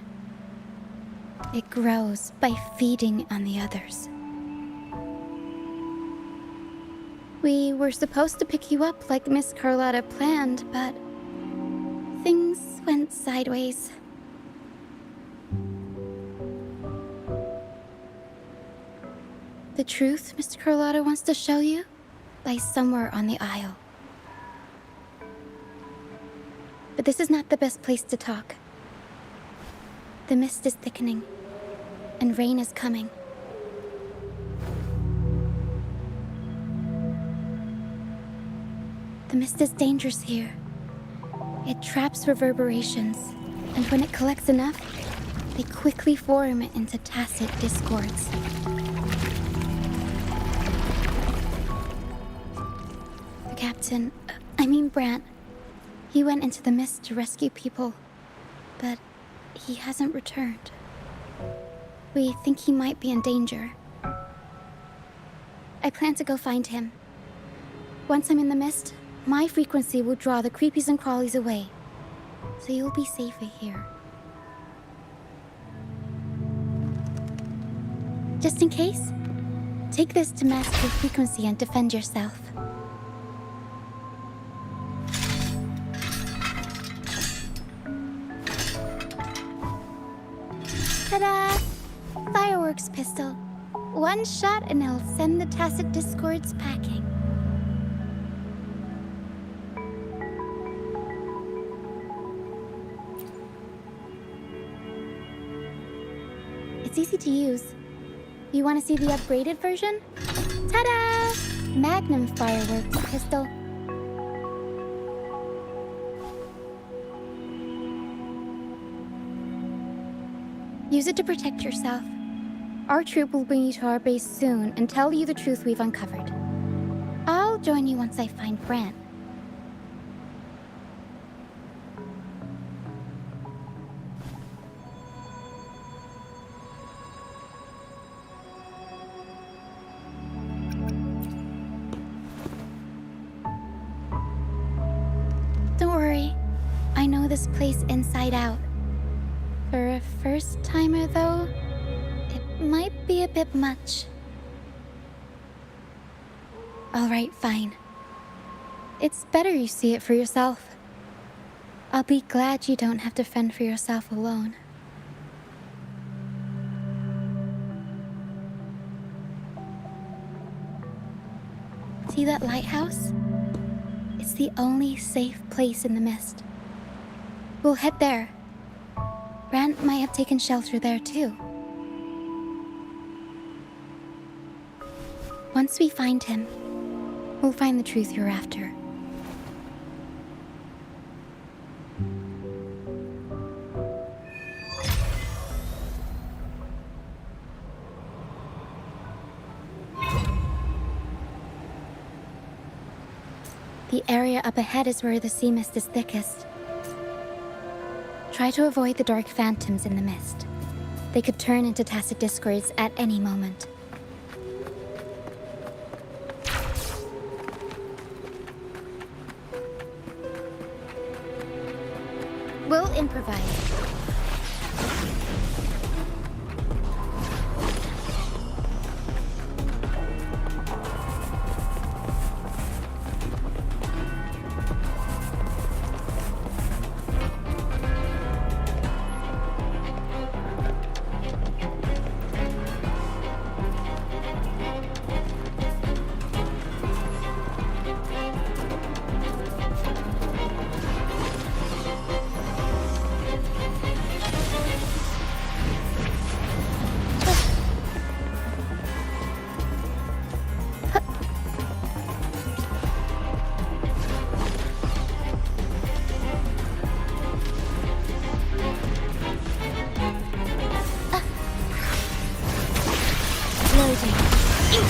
It grows by feeding on the others. We were supposed to pick you up like Miss Carlotta planned, but things went sideways. The truth Mr. Carlotta wants to show you lies somewhere on the aisle. But this is not the best place to talk. The mist is thickening, and rain is coming. The mist is dangerous here. It traps reverberations, and when it collects enough, they quickly form into tacit discords. The captain, Brant, he went into the mist to rescue people, but he hasn't returned. We think he might be in danger. I plan to go find him. Once I'm in the mist, my frequency will draw the creepies and crawlies away, so you'll be safer here. Just in case, take this to mask your frequency and defend yourself. Ta-da! Fireworks pistol. One shot and it'll send the tacit discords packing. It's easy to use. You want to see the upgraded version? Ta-da! Magnum fireworks pistol. Use it to protect yourself. Our troop will bring you to our base soon and tell you the truth we've uncovered. I'll join you once I find Brant. Don't worry. I know this place inside out. For a first-timer, though, it might be a bit much. All right, fine. It's better you see it for yourself. I'll be glad you don't have to fend for yourself alone. See that lighthouse? It's the only safe place in the mist. We'll head there. Brant might have taken shelter there too. Once we find him, we'll find the truth you're after. The area up ahead is where the sea mist is thickest. Try to avoid the dark phantoms in the mist. They could turn into tacit discords at any moment. We'll improvise.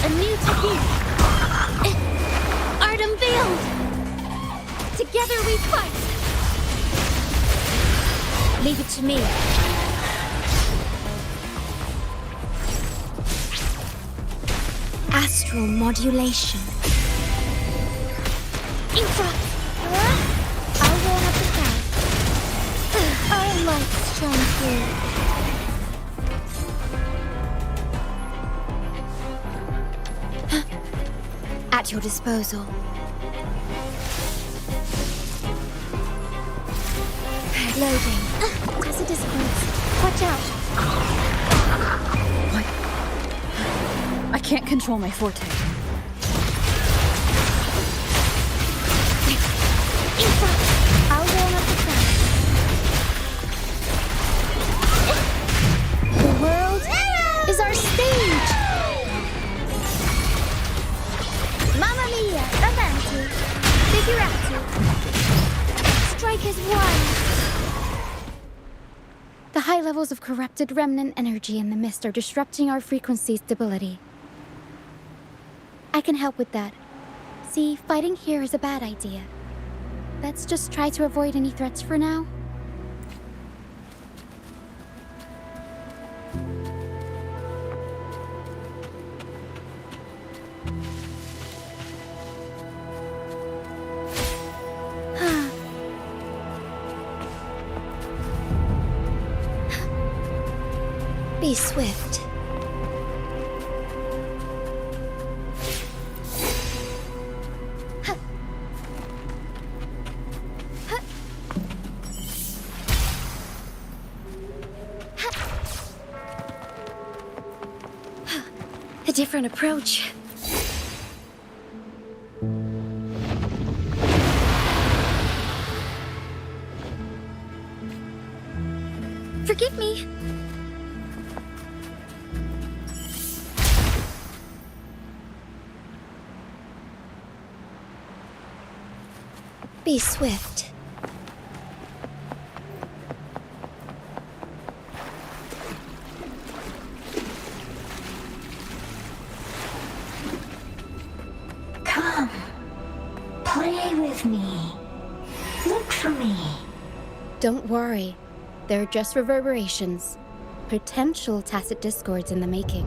A new technique. forward and build! Together we fight! Leave it to me. Astral modulation. Infra! I'll warm up the crowd. Our light shine through. At your disposal. Loading. Tacit discords. Watch out. What? I can't control my forte. Infra! I'll warm up the crowd. The world is our stage! Mamma mia! Avanti! Figurati! Strike as one! The high levels of corrupted remnant energy in the mist are disrupting our frequency stability. I can help with that. See, fighting here is a bad idea. Let's just try to avoid any threats for now. Be swift. A different approach. Forgive me. Be swift. Come. Play with me. Look for me. Don't worry. They're just reverberations. Potential tacit discords in the making.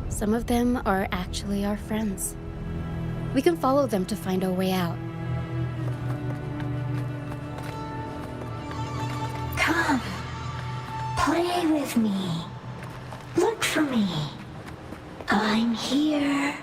Some of them are actually our friends. We can follow them to find our way out. Come. Play with me. Look for me. I'm here.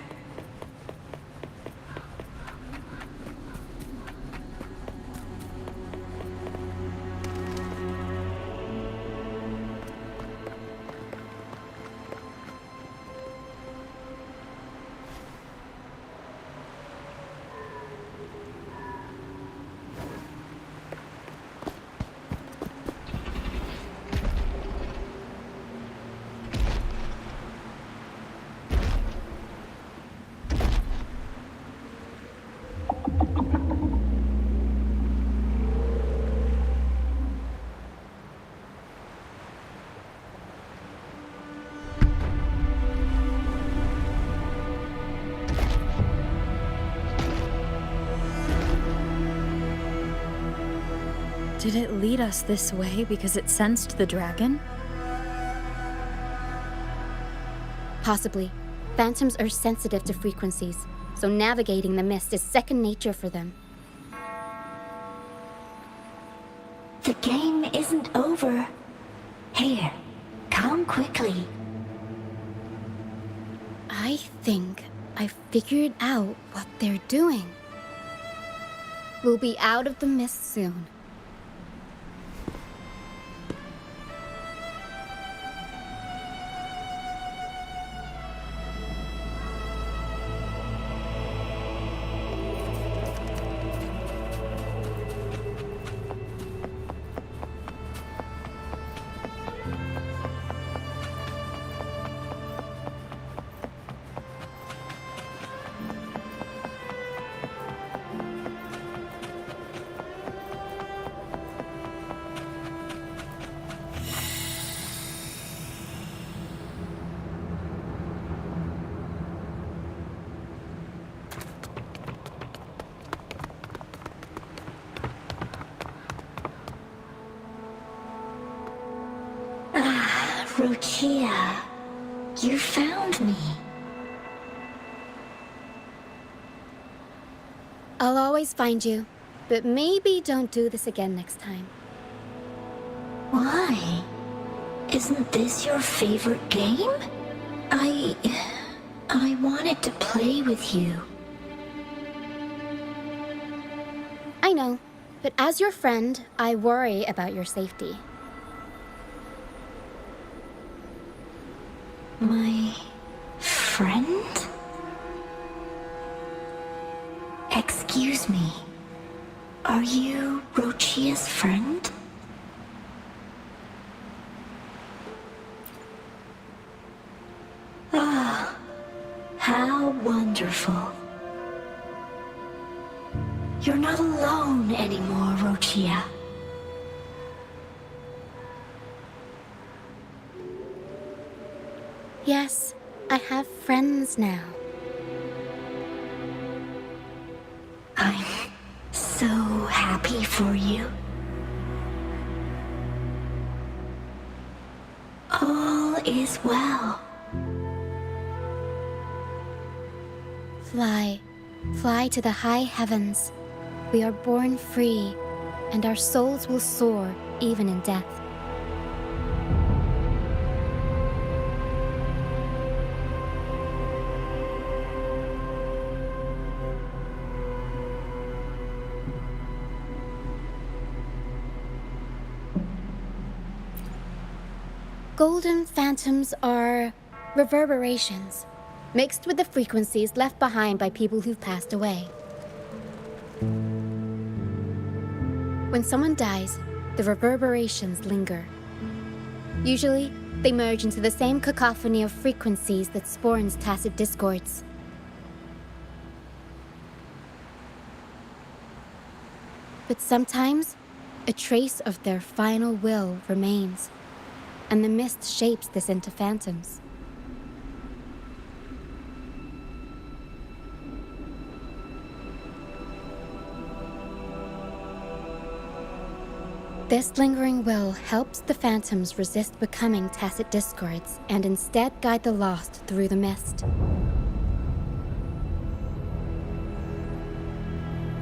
Did it lead us this way because it sensed the dragon? Possibly. Phantoms are sensitive to frequencies, so navigating the mist is second nature for them. The game isn't over. Here, come quickly. I think I figured out what they're doing. We'll be out of the mist soon. Rochia, you found me. I'll always find you, but maybe don't do this again next time. Why? Isn't this your favorite game? I wanted to play with you. I know, but as your friend, I worry about your safety. My friend? Excuse me. Are you Rochia's friend? Ah, how wonderful. You're not alone anymore, Rochia. Yes, I have friends now. I'm so happy for you. All is well. Fly, fly to the high heavens. We are born free, and our souls will soar even in death. Golden phantoms are reverberations, mixed with the frequencies left behind by people who've passed away. When someone dies, the reverberations linger. Usually, they merge into the same cacophony of frequencies that spawns tacit discords. But sometimes, a trace of their final will remains, and the mist shapes this into phantoms. This lingering will helps the phantoms resist becoming tacit discords and instead guide the lost through the mist.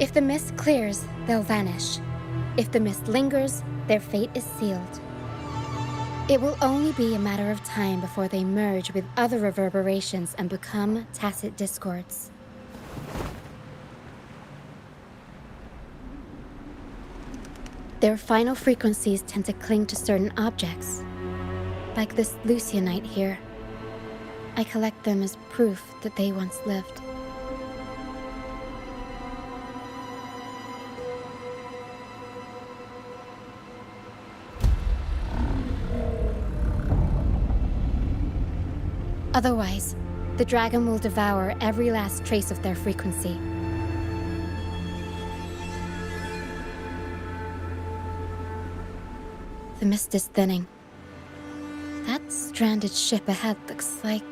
If the mist clears, they'll vanish. If the mist lingers, their fate is sealed. It will only be a matter of time before they merge with other reverberations and become tacit discords. Their final frequencies tend to cling to certain objects, like this Lucianite here. I collect them as proof that they once lived. Otherwise, the dragon will devour every last trace of their frequency. The mist is thinning. That stranded ship ahead looks like...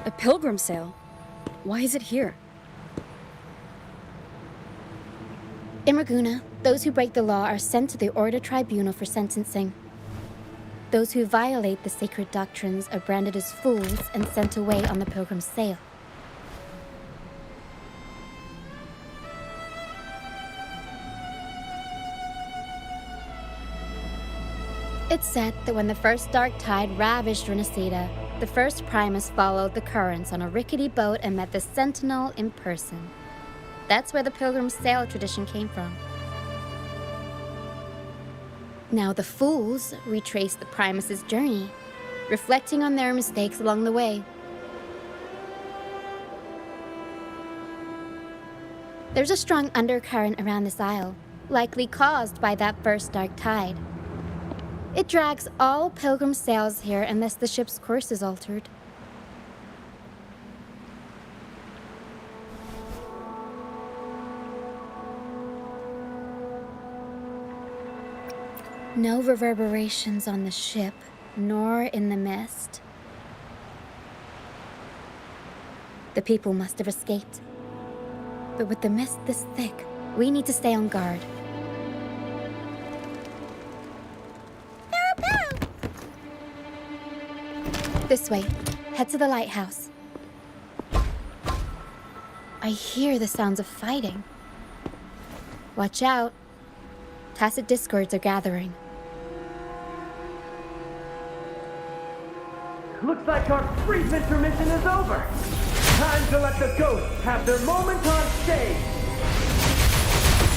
A pilgrim sale? Why is it here? In Ragunna, those who break the law are sent to the Order Tribunal for sentencing. Those who violate the sacred doctrines are branded as fools and sent away on the pilgrim's sale. It's said that when the first dark tide ravaged Renacida, the first Primus followed the currents on a rickety boat and met the Sentinel in person. That's where the pilgrim's sail tradition came from. Now the fools retrace the Primus's journey, reflecting on their mistakes along the way. There's a strong undercurrent around this isle, likely caused by that first dark tide. It drags all pilgrim sails here unless the ship's course is altered. No reverberations on the ship, nor in the mist. The people must have escaped. But with the mist this thick, we need to stay on guard. This way. Head to the lighthouse. I hear the sounds of fighting. Watch out. Tacit discords are gathering. Looks like our brief intermission is over. Time to let the ghosts have their moment on stage.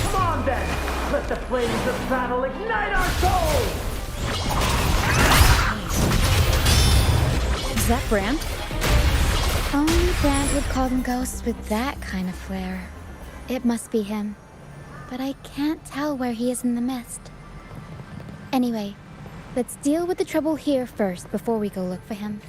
Come on then, let the flames of battle ignite our souls! Is that Brand? Only Brand would call them ghosts with that kind of flair. It must be him. But I can't tell where he is in the mist. Anyway, let's deal with the trouble here first before we go look for him.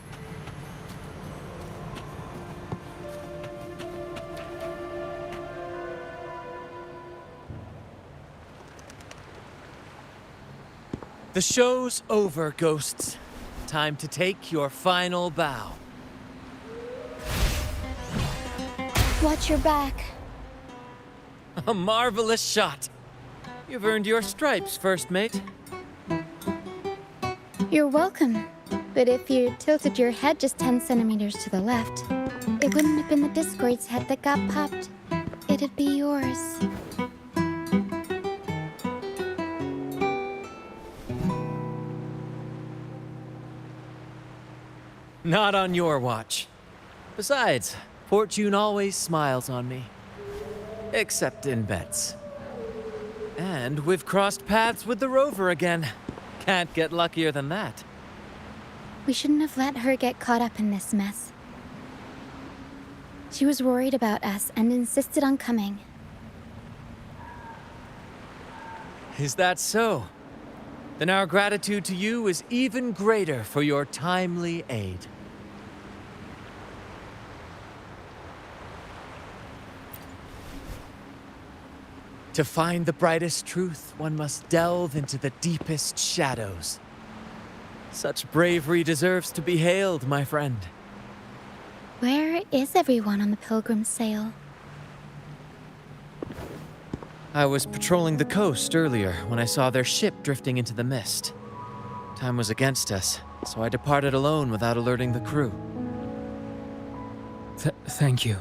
The show's over, ghosts. Time to take your final bow. Watch your back. A marvelous shot. You've earned your stripes, first mate. You're welcome. But if you tilted your head just 10 centimeters to the left, it wouldn't have been the Discord's head that got popped. It'd be yours. Not on your watch. Besides, fortune always smiles on me. Except in bets. And we've crossed paths with the rover again. Can't get luckier than that. We shouldn't have let her get caught up in this mess. She was worried about us and insisted on coming. Is that so? Then our gratitude to you is even greater for your timely aid. To find the brightest truth, one must delve into the deepest shadows. Such bravery deserves to be hailed, my friend. Where is everyone on the Pilgrim's sail? I was patrolling the coast earlier when I saw their ship drifting into the mist. Time was against us, so I departed alone without alerting the crew. Thank you.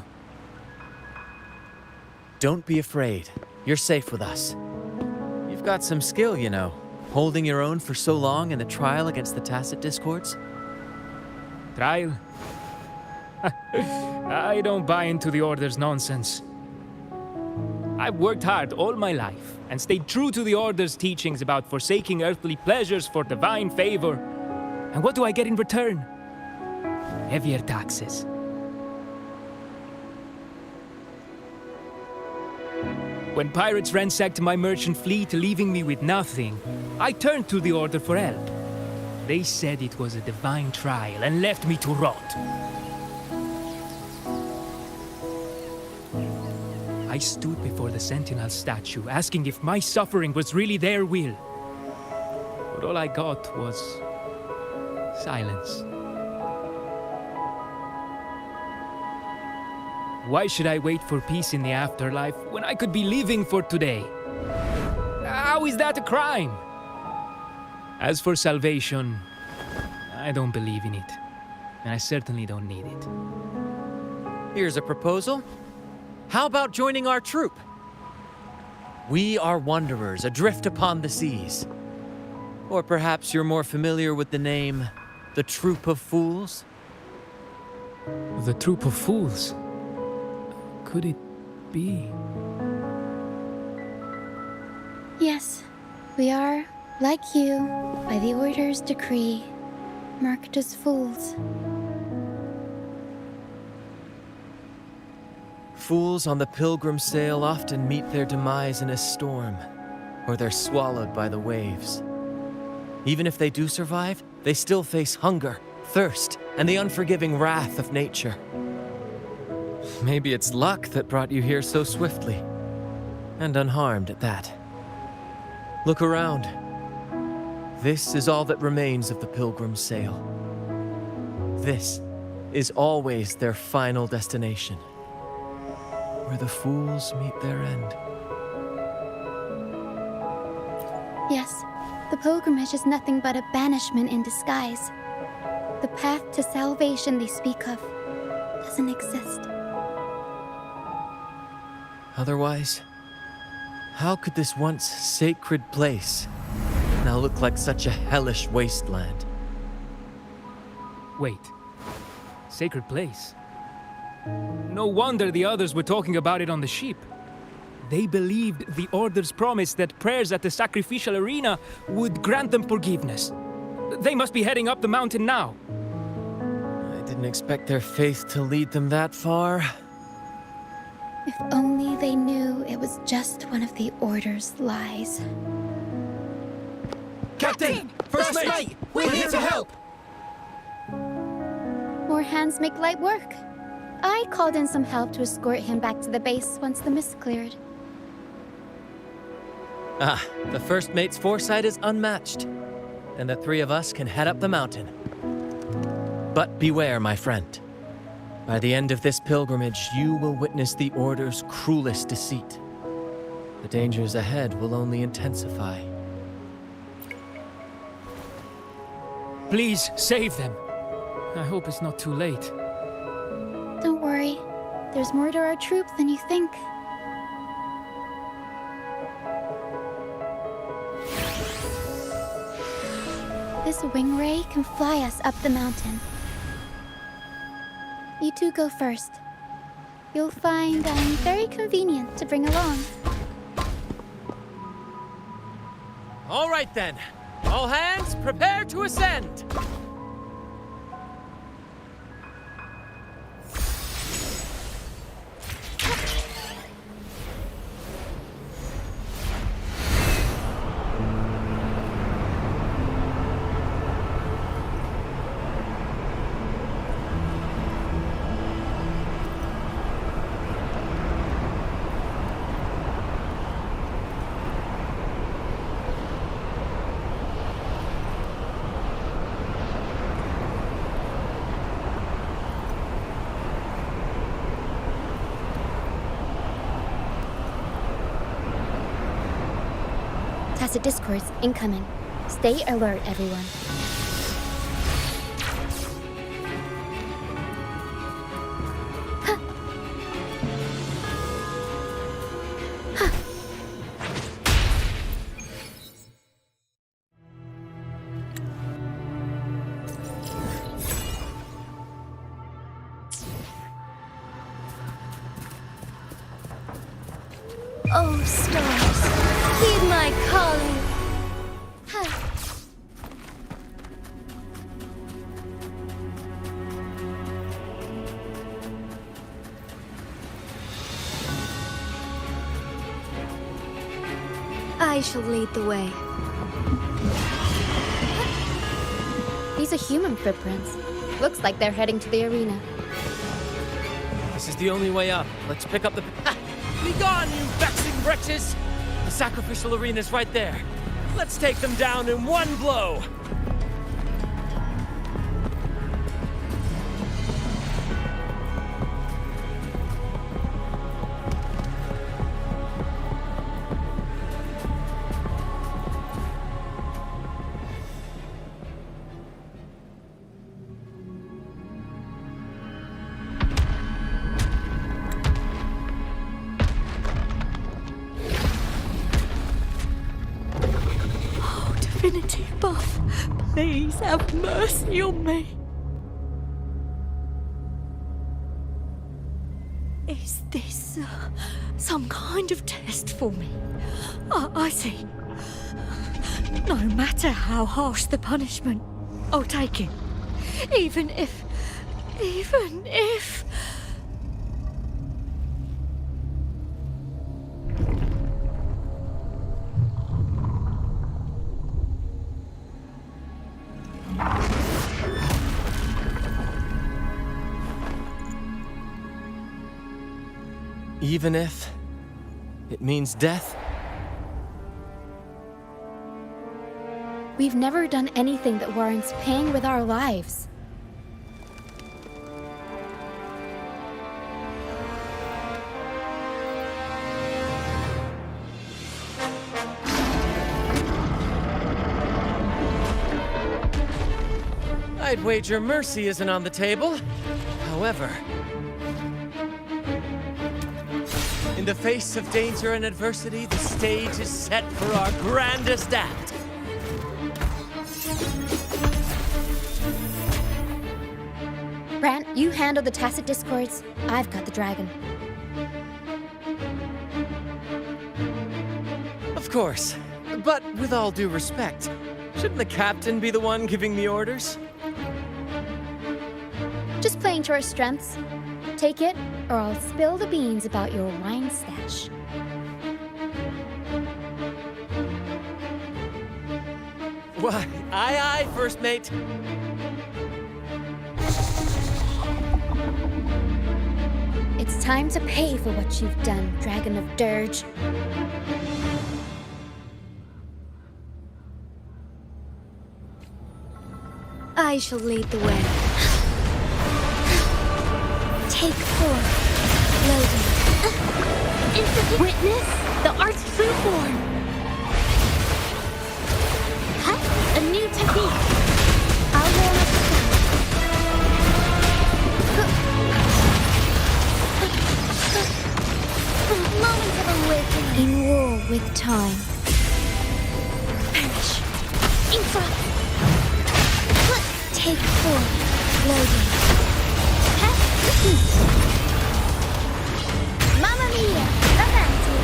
Don't be afraid. You're safe with us. You've got some skill, you know, holding your own for so long in a trial against the Tacit Discords. Trial? I don't buy into the Order's nonsense. I've worked hard all my life and stayed true to the Order's teachings about forsaking earthly pleasures for divine favor. And what do I get in return? Heavier taxes. When pirates ransacked my merchant fleet, leaving me with nothing, I turned to the Order for help. They said it was a divine trial and left me to rot. I stood before the Sentinel statue, asking if my suffering was really their will. But all I got was silence. Why should I wait for peace in the afterlife when I could be living for today? How is that a crime? As for salvation, I don't believe in it. And I certainly don't need it. Here's a proposal. How about joining our troop? We are wanderers adrift upon the seas. Or perhaps you're more familiar with the name, the Troop of Fools? The Troop of Fools? Could it be? Yes, we are, like you, by the Order's decree, marked as fools. Fools on the pilgrim sail often meet their demise in a storm, or they're swallowed by the waves. Even if they do survive, they still face hunger, thirst, and the unforgiving wrath of nature. Maybe it's luck that brought you here so swiftly, and unharmed at that. Look around. This is all that remains of the Pilgrim Sail. This is always their final destination, where the fools meet their end. Yes, the pilgrimage is nothing but a banishment in disguise. The path to salvation they speak of doesn't exist. Otherwise, how could this once sacred place now look like such a hellish wasteland? Wait. Sacred place? No wonder the others were talking about it on the ship. They believed the Order's promise that prayers at the sacrificial arena would grant them forgiveness. They must be heading up the mountain now. I didn't expect their faith to lead them that far. If only they knew it was just one of the Order's lies. Captain! First mate! We're here to help! More hands make light work. I called in some help to escort him back to the base once the mist cleared. Ah, the first mate's foresight is unmatched, and the three of us can head up the mountain. But beware, my friend. By the end of this pilgrimage, you will witness the Order's cruelest deceit. The dangers ahead will only intensify. Please, save them. I hope it's not too late. Don't worry. There's more to our troop than you think. This wing ray can fly us up the mountain. You two go first. You'll find I'm very convenient to bring along. All right then. All hands, prepare to ascend! Tacit discourse incoming. Stay alert, everyone. Oh, stars, heed my calling. I shall lead the way. These are human footprints. Looks like they're heading to the arena. This is the only way up. Let's pick up the... Ah! Be gone, you vexing wretches! The sacrificial arena's right there. Let's take them down in one blow! Divinity above, please have mercy on me. Is this some kind of test for me? I see. No matter how harsh the punishment, I'll take it. Even if... Even if it means death? We've never done anything that warrants paying with our lives. I'd wager mercy isn't on the table. However, in the face of danger and adversity, the stage is set for our grandest act. Brant, you handle the tacit discords. I've got the dragon. Of course. But with all due respect, shouldn't the captain be the one giving the orders? Just playing to our strengths. Take it, or I'll spill the beans about your wine stash. Why, aye, first mate. It's time to pay for what you've done, Dragon of Dirge. I shall lead the way. Take 4. Loading. Witness the art's true form. A new technique. I'll warm up the moment of awakening. In war with time. Perish. Infra. Take 4. Loading. Mamma mia! Romantic.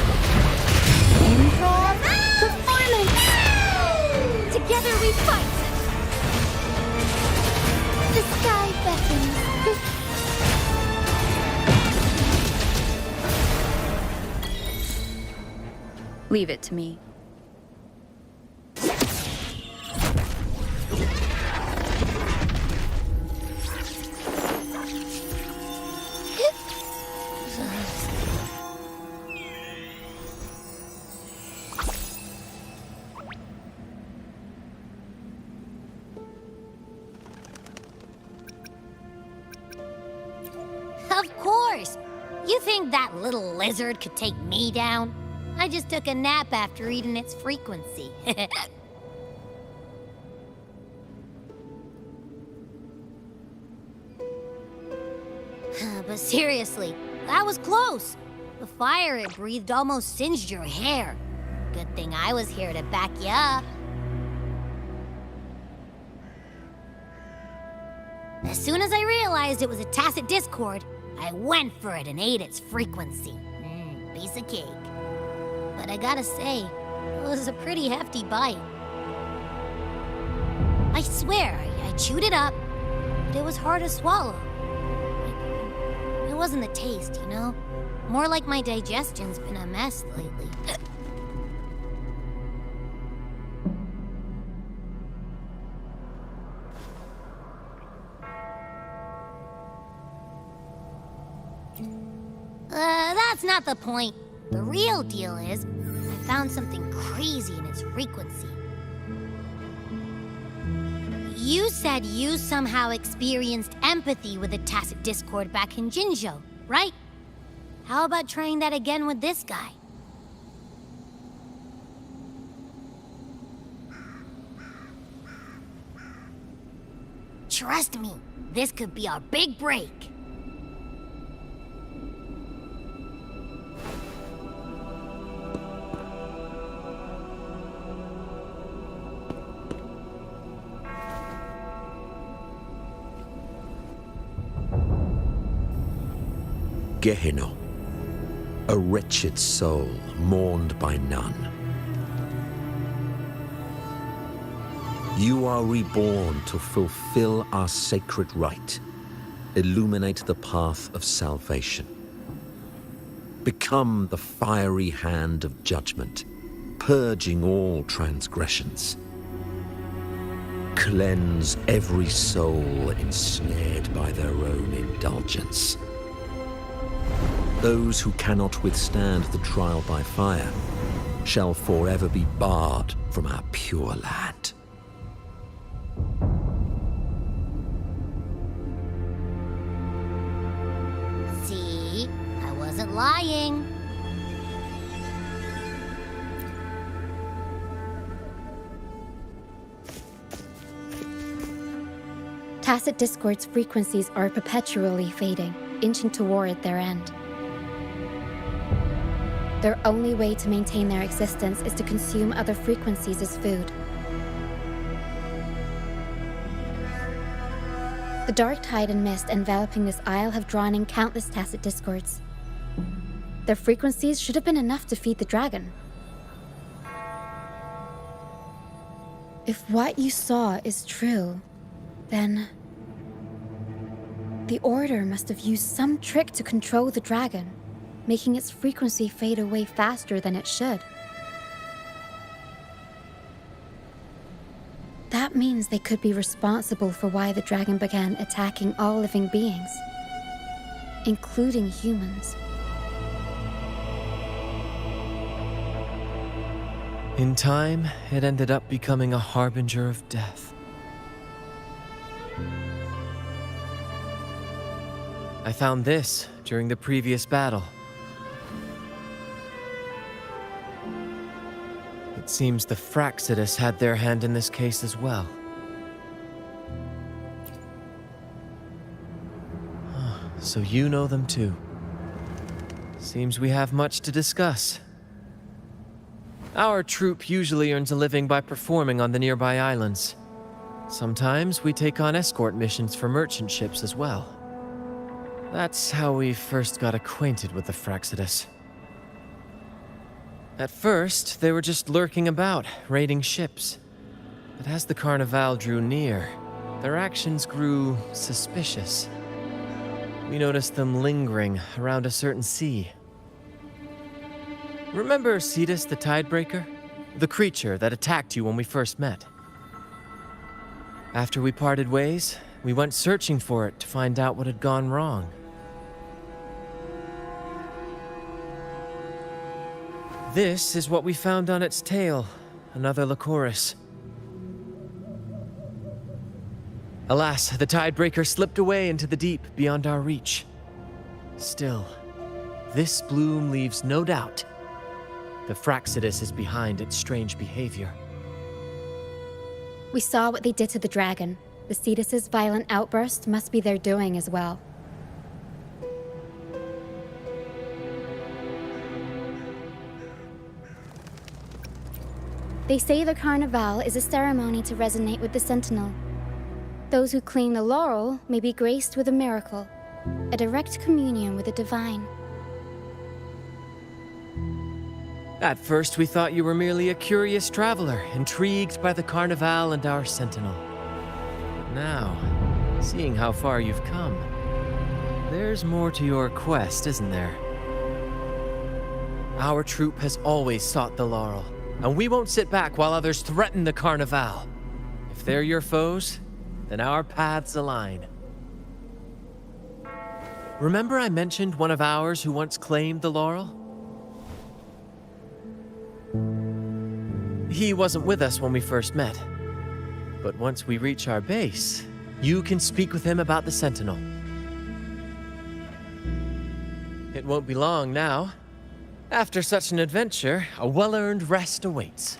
Improv performance. Together we fight. The sky beckons. Leave it to me. Of course! You think that little lizard could take me down? I just took a nap after eating its frequency. But seriously, that was close. The fire it breathed almost singed your hair. Good thing I was here to back you up. As soon as I realized it was a tacit discord, I went for it and ate its frequency. Piece of cake. But I gotta say, it was a pretty hefty bite. I swear, I chewed it up, but it was hard to swallow. It wasn't the taste, you know? More like my digestion's been a mess lately. That's not the point. The real deal is, I found something crazy in its frequency. You said you somehow experienced empathy with the tacit discord back in Jinzhou, right? How about trying that again with this guy? Trust me, this could be our big break. Gehenna, a wretched soul mourned by none. You are reborn to fulfill our sacred rite, illuminate the path of salvation. Become the fiery hand of judgment, purging all transgressions. Cleanse every soul ensnared by their own indulgence. Those who cannot withstand the trial by fire shall forever be barred from our pure land. Flying. Tacit Discord's frequencies are perpetually fading, inching toward their end. Their only way to maintain their existence is to consume other frequencies as food. The dark tide and mist enveloping this isle have drawn in countless Tacit Discords. Their frequencies should have been enough to feed the dragon. If what you saw is true, then the Order must have used some trick to control the dragon, making its frequency fade away faster than it should. That means they could be responsible for why the dragon began attacking all living beings, including humans. In time, it ended up becoming a harbinger of death. I found this during the previous battle. It seems the Fraxidus had their hand in this case as well. So you know them too. Seems we have much to discuss. Our troop usually earns a living by performing on the nearby islands. Sometimes we take on escort missions for merchant ships as well. That's how we first got acquainted with the Fraxidus. At first, they were just lurking about, raiding ships. But as the Carnival drew near, their actions grew suspicious. We noticed them lingering around a certain sea. Remember Cetus the Tidebreaker? The creature that attacked you when we first met? After we parted ways, we went searching for it to find out what had gone wrong. This is what we found on its tail, another Lycoris. Alas, the Tidebreaker slipped away into the deep beyond our reach. Still, this bloom leaves no doubt. The Fraxidus is behind its strange behavior. We saw what they did to the dragon. The Cetus's violent outburst must be their doing as well. They say the Carnival is a ceremony to resonate with the Sentinel. Those who claim the laurel may be graced with a miracle, a direct communion with the divine. At first, we thought you were merely a curious traveler, intrigued by the Carnival and our Sentinel. Now, seeing how far you've come, there's more to your quest, isn't there? Our troop has always sought the laurel, and we won't sit back while others threaten the Carnival. If they're your foes, then our paths align. Remember I mentioned one of ours who once claimed the laurel? He wasn't with us when we first met. But once we reach our base, you can speak with him about the Sentinel. It won't be long now. After such an adventure, a well-earned rest awaits.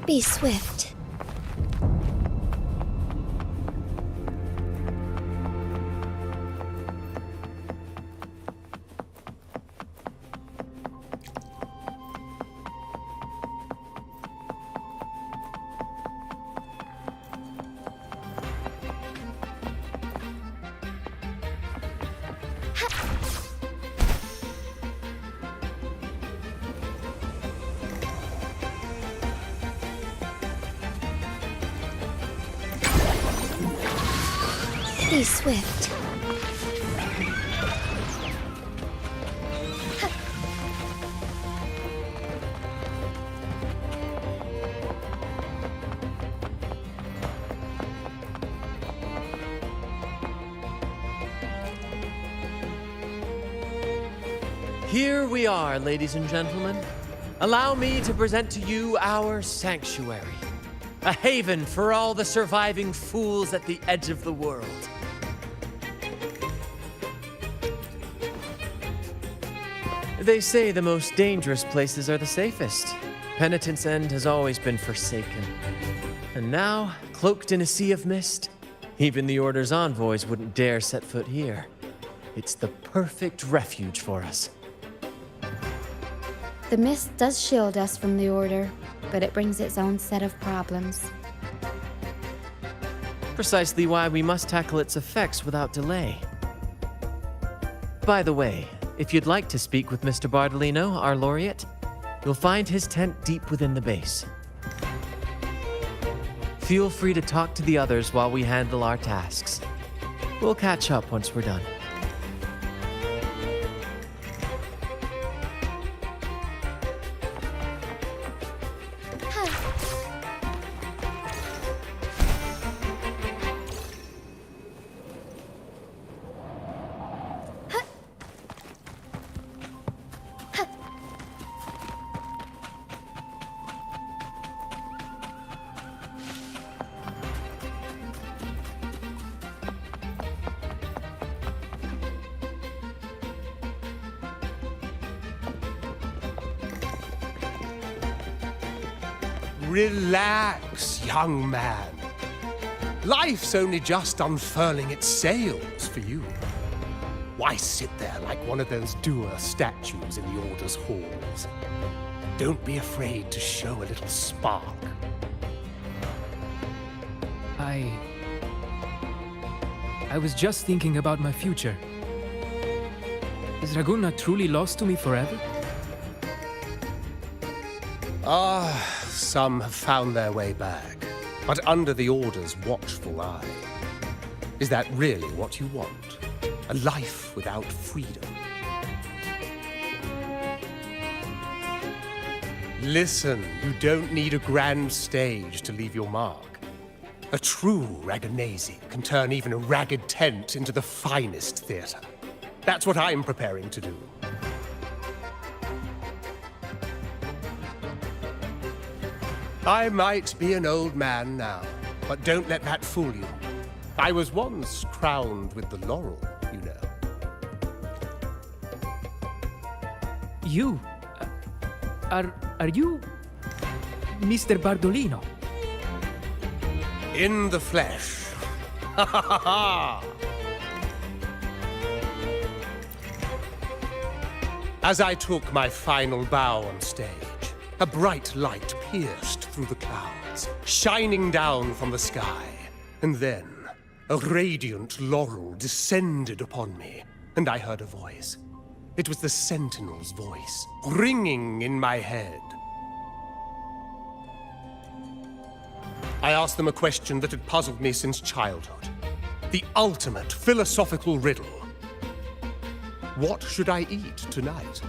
Be swift. Be swift. Here we are, ladies and gentlemen. Allow me to present to you our sanctuary. A haven for all the surviving fools at the edge of the world. They say the most dangerous places are the safest. Penitent's End has always been forsaken. And now, cloaked in a sea of mist, even the Order's envoys wouldn't dare set foot here. It's the perfect refuge for us. The mist does shield us from the Order, but it brings its own set of problems. Precisely why we must tackle its effects without delay. By the way, if you'd like to speak with Mr. Bardolino, our laureate, you'll find his tent deep within the base. Feel free to talk to the others while we handle our tasks. We'll catch up once we're done. Relax, young man. Life's only just unfurling its sails for you. Why sit there like one of those dour statues in the Order's halls? Don't be afraid to show a little spark. I was just thinking about my future. Is Ragunna truly lost to me forever? Some have found their way back, but under the Order's watchful eye. Is that really what you want? A life without freedom? Listen, you don't need a grand stage to leave your mark. A true Ragonese can turn even a ragged tent into the finest theater. That's what I'm preparing to do. I might be an old man now, but don't let that fool you. I was once crowned with the laurel, you know. You? Are you Mr. Bardolino? In the flesh. Ha ha ha ha! As I took my final bow on stage, a bright light pierced through the clouds, shining down from the sky. And then, a radiant laurel descended upon me, and I heard a voice. It was the Sentinel's voice, ringing in my head. I asked them a question that had puzzled me since childhood. The ultimate philosophical riddle. What should I eat tonight?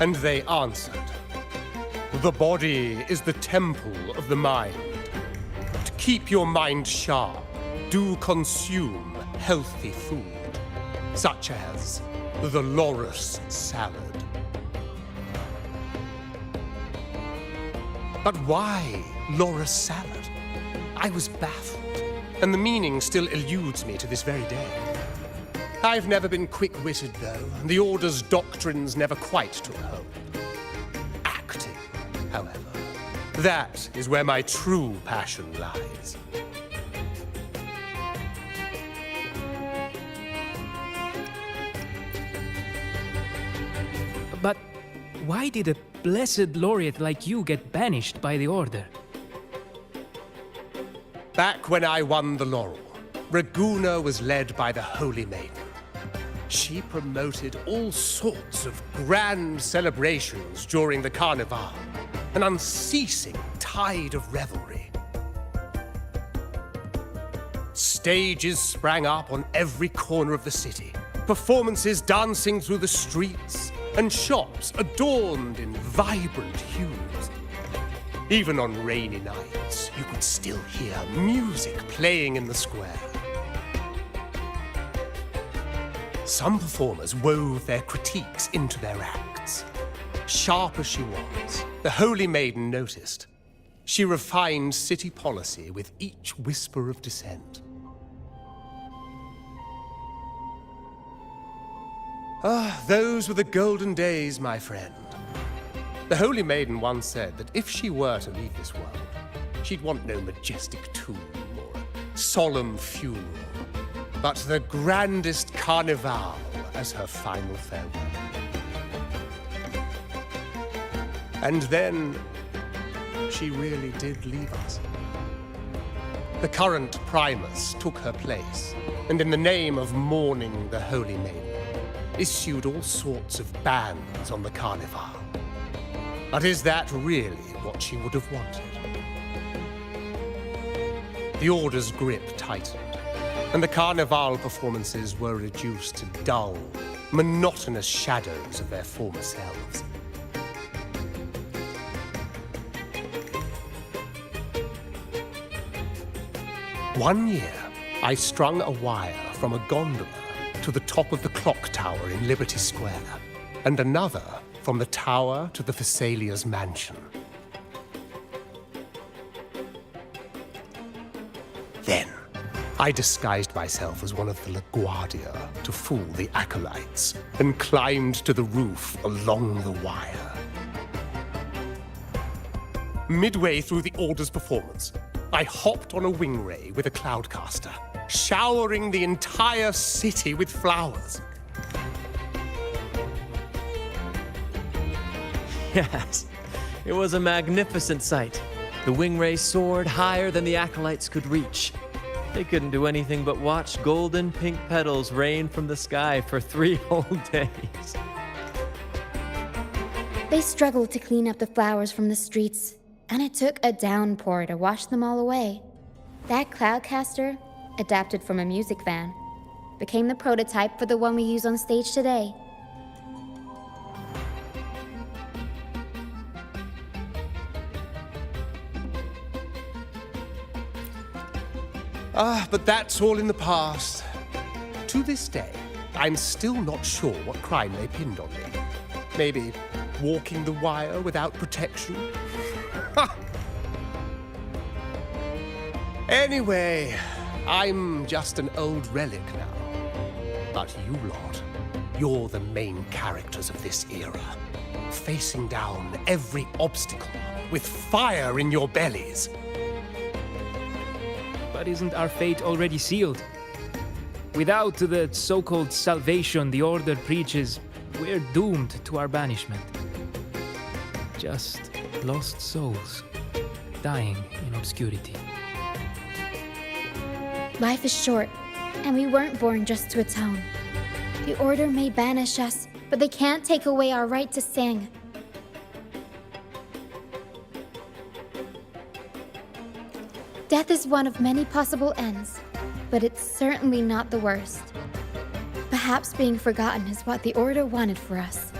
And they answered, the body is the temple of the mind. To keep your mind sharp, do consume healthy food, such as the Loris salad. But why Loris salad? I was baffled, and the meaning still eludes me to this very day. I've never been quick-witted, though, and the Order's doctrines never quite took hold. Acting, however, that is where my true passion lies. But why did a blessed laureate like you get banished by the Order? Back when I won the laurel, Ragunna was led by the Holy Maiden. She promoted all sorts of grand celebrations during the Carnival, an unceasing tide of revelry. Stages sprang up on every corner of the city, performances dancing through the streets, and shops adorned in vibrant hues. Even on rainy nights, you could still hear music playing in the square. Some performers wove their critiques into their acts. Sharp as she was, the Holy Maiden noticed. She refined city policy with each whisper of dissent. Ah, those were the golden days, my friend. The Holy Maiden once said that if she were to leave this world, she'd want no majestic tomb or a solemn funeral, but the grandest carnival as her final farewell. And then, she really did leave us. The current Primus took her place, and in the name of mourning the Holy Maiden, issued all sorts of bans on the carnival. But is that really what she would have wanted? The Order's grip tightened, and the carnival performances were reduced to dull, monotonous shadows of their former selves. One year, I strung a wire from a gondola to the top of the clock tower in Liberty Square, and another from the tower to the Thessalia's mansion. Then, I disguised myself as one of the LaGuardia to fool the acolytes, and climbed to the roof along the wire. Midway through the Order's performance, I hopped on a wing ray with a cloudcaster, showering the entire city with flowers. Yes, it was a magnificent sight. The wingray soared higher than the acolytes could reach. They couldn't do anything but watch golden pink petals rain from the sky for 3 whole days. They struggled to clean up the flowers from the streets, and it took a downpour to wash them all away. That cloudcaster, adapted from a music van, became the prototype for the one we use on stage today. But that's all in the past. To this day, I'm still not sure what crime they pinned on me. Maybe walking the wire without protection? Anyway, I'm just an old relic now. But you lot, you're the main characters of this era, facing down every obstacle with fire in your bellies. But isn't our fate already sealed? Without the so-called salvation the Order preaches, we're doomed to our banishment. Just lost souls, dying in obscurity. Life is short, and we weren't born just to atone. The Order may banish us, but they can't take away our right to sing. Death is one of many possible ends, but it's certainly not the worst. Perhaps being forgotten is what the Order wanted for us.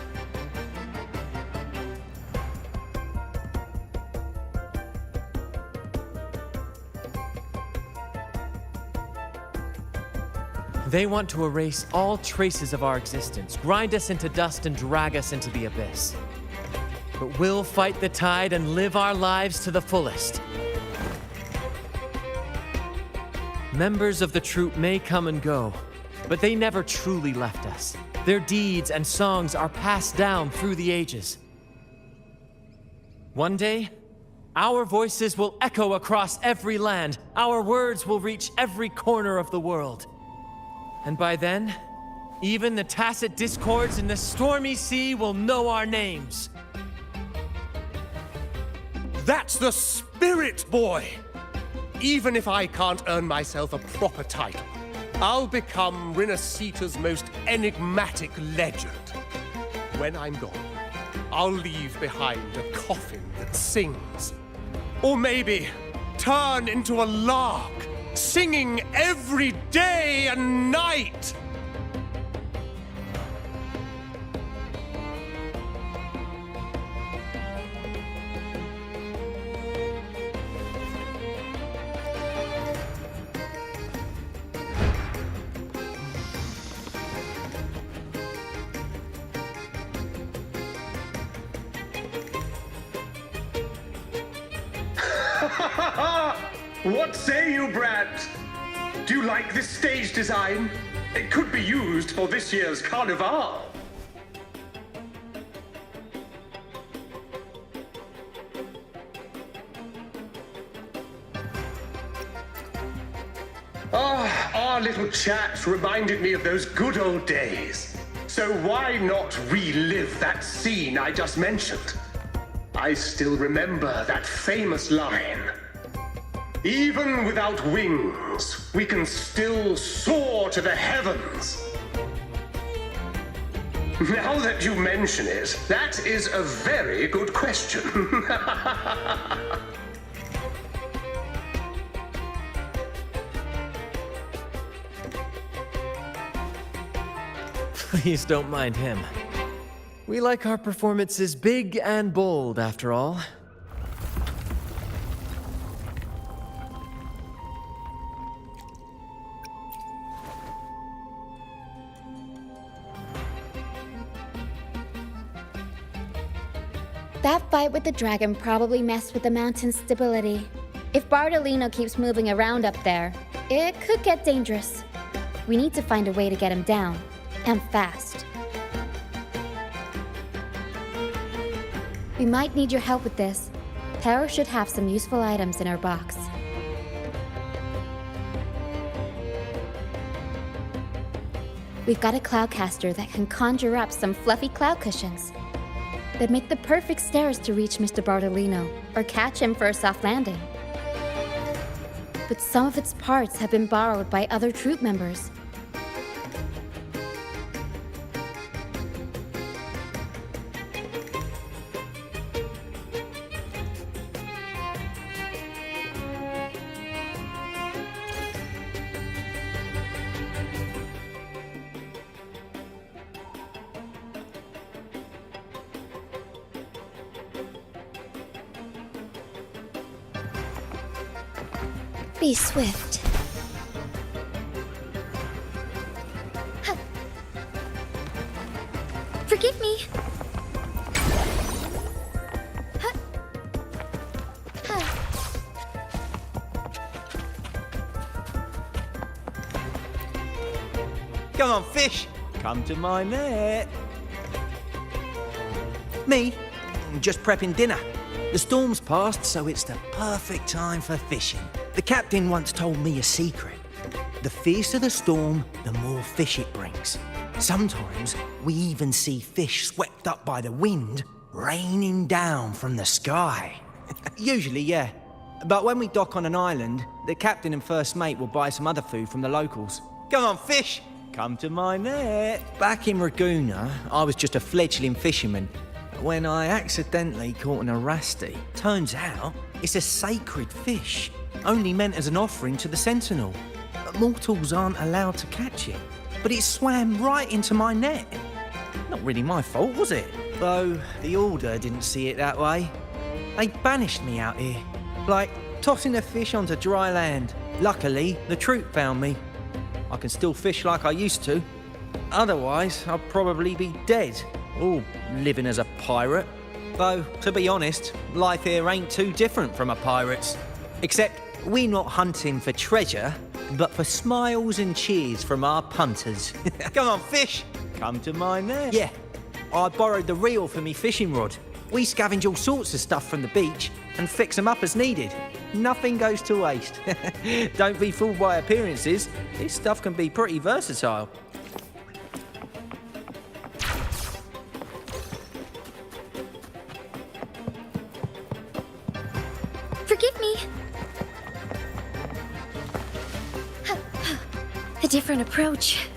They want to erase all traces of our existence, grind us into dust and drag us into the abyss. But we'll fight the tide and live our lives to the fullest. Members of the troupe may come and go, but they never truly left us. Their deeds and songs are passed down through the ages. One day, our voices will echo across every land. Our words will reach every corner of the world. And by then, even the tacit discords in the stormy sea will know our names. That's the spirit, boy! Even if I can't earn myself a proper title, I'll become Rinasita's most enigmatic legend. When I'm gone, I'll leave behind a coffin that sings. Or maybe turn into a lark singing every day and night. What say you, Brad? Do you like this stage design? It could be used for this year's carnival. Our little chat reminded me of those good old days. So why not relive that scene I just mentioned? I still remember that famous line. Even without wings, we can still soar to the heavens. Now that you mention it, that is a very good question. Please don't mind him. We like our performances big and bold, after all. That fight with the dragon probably messed with the mountain's stability. If Bartolino keeps moving around up there, it could get dangerous. We need to find a way to get him down, and fast. We might need your help with this. Tara should have some useful items in her box. We've got a cloudcaster that can conjure up some fluffy cloud cushions. They'd make the perfect stairs to reach Mr. Bartolino, or catch him for a soft landing. But some of its parts have been borrowed by other troop members. Be swift. Huh. Forgive me. Huh. Huh. Come on, fish. Come to my net. Me? Just prepping dinner. The storm's passed, so it's the perfect time for fishing. The captain once told me a secret. The fiercer the storm, the more fish it brings. Sometimes we even see fish swept up by the wind, raining down from the sky. Usually, yeah. But when we dock on an island, the captain and first mate will buy some other food from the locals. Come on, fish! Come to my net. Back in Raguna, I was just a fledgling fisherman when I accidentally caught an arasti. Turns out, it's a sacred fish, only meant as an offering to the Sentinel. Mortals aren't allowed to catch it, but it swam right into my net. Not really my fault, was it? Though the Order didn't see it that way. They banished me out here, like tossing a fish onto dry land. Luckily, the troop found me. I can still fish like I used to. Otherwise, I'd probably be dead, or living as a pirate. Though, to be honest, life here ain't too different from a pirate's. Except we're not hunting for treasure, but for smiles and cheers from our punters. Come on, fish! Come to my net. Yeah, I borrowed the reel for me fishing rod. We scavenge all sorts of stuff from the beach and fix them up as needed. Nothing goes to waste. Don't be fooled by appearances. This stuff can be pretty versatile. Forgive me. A different approach.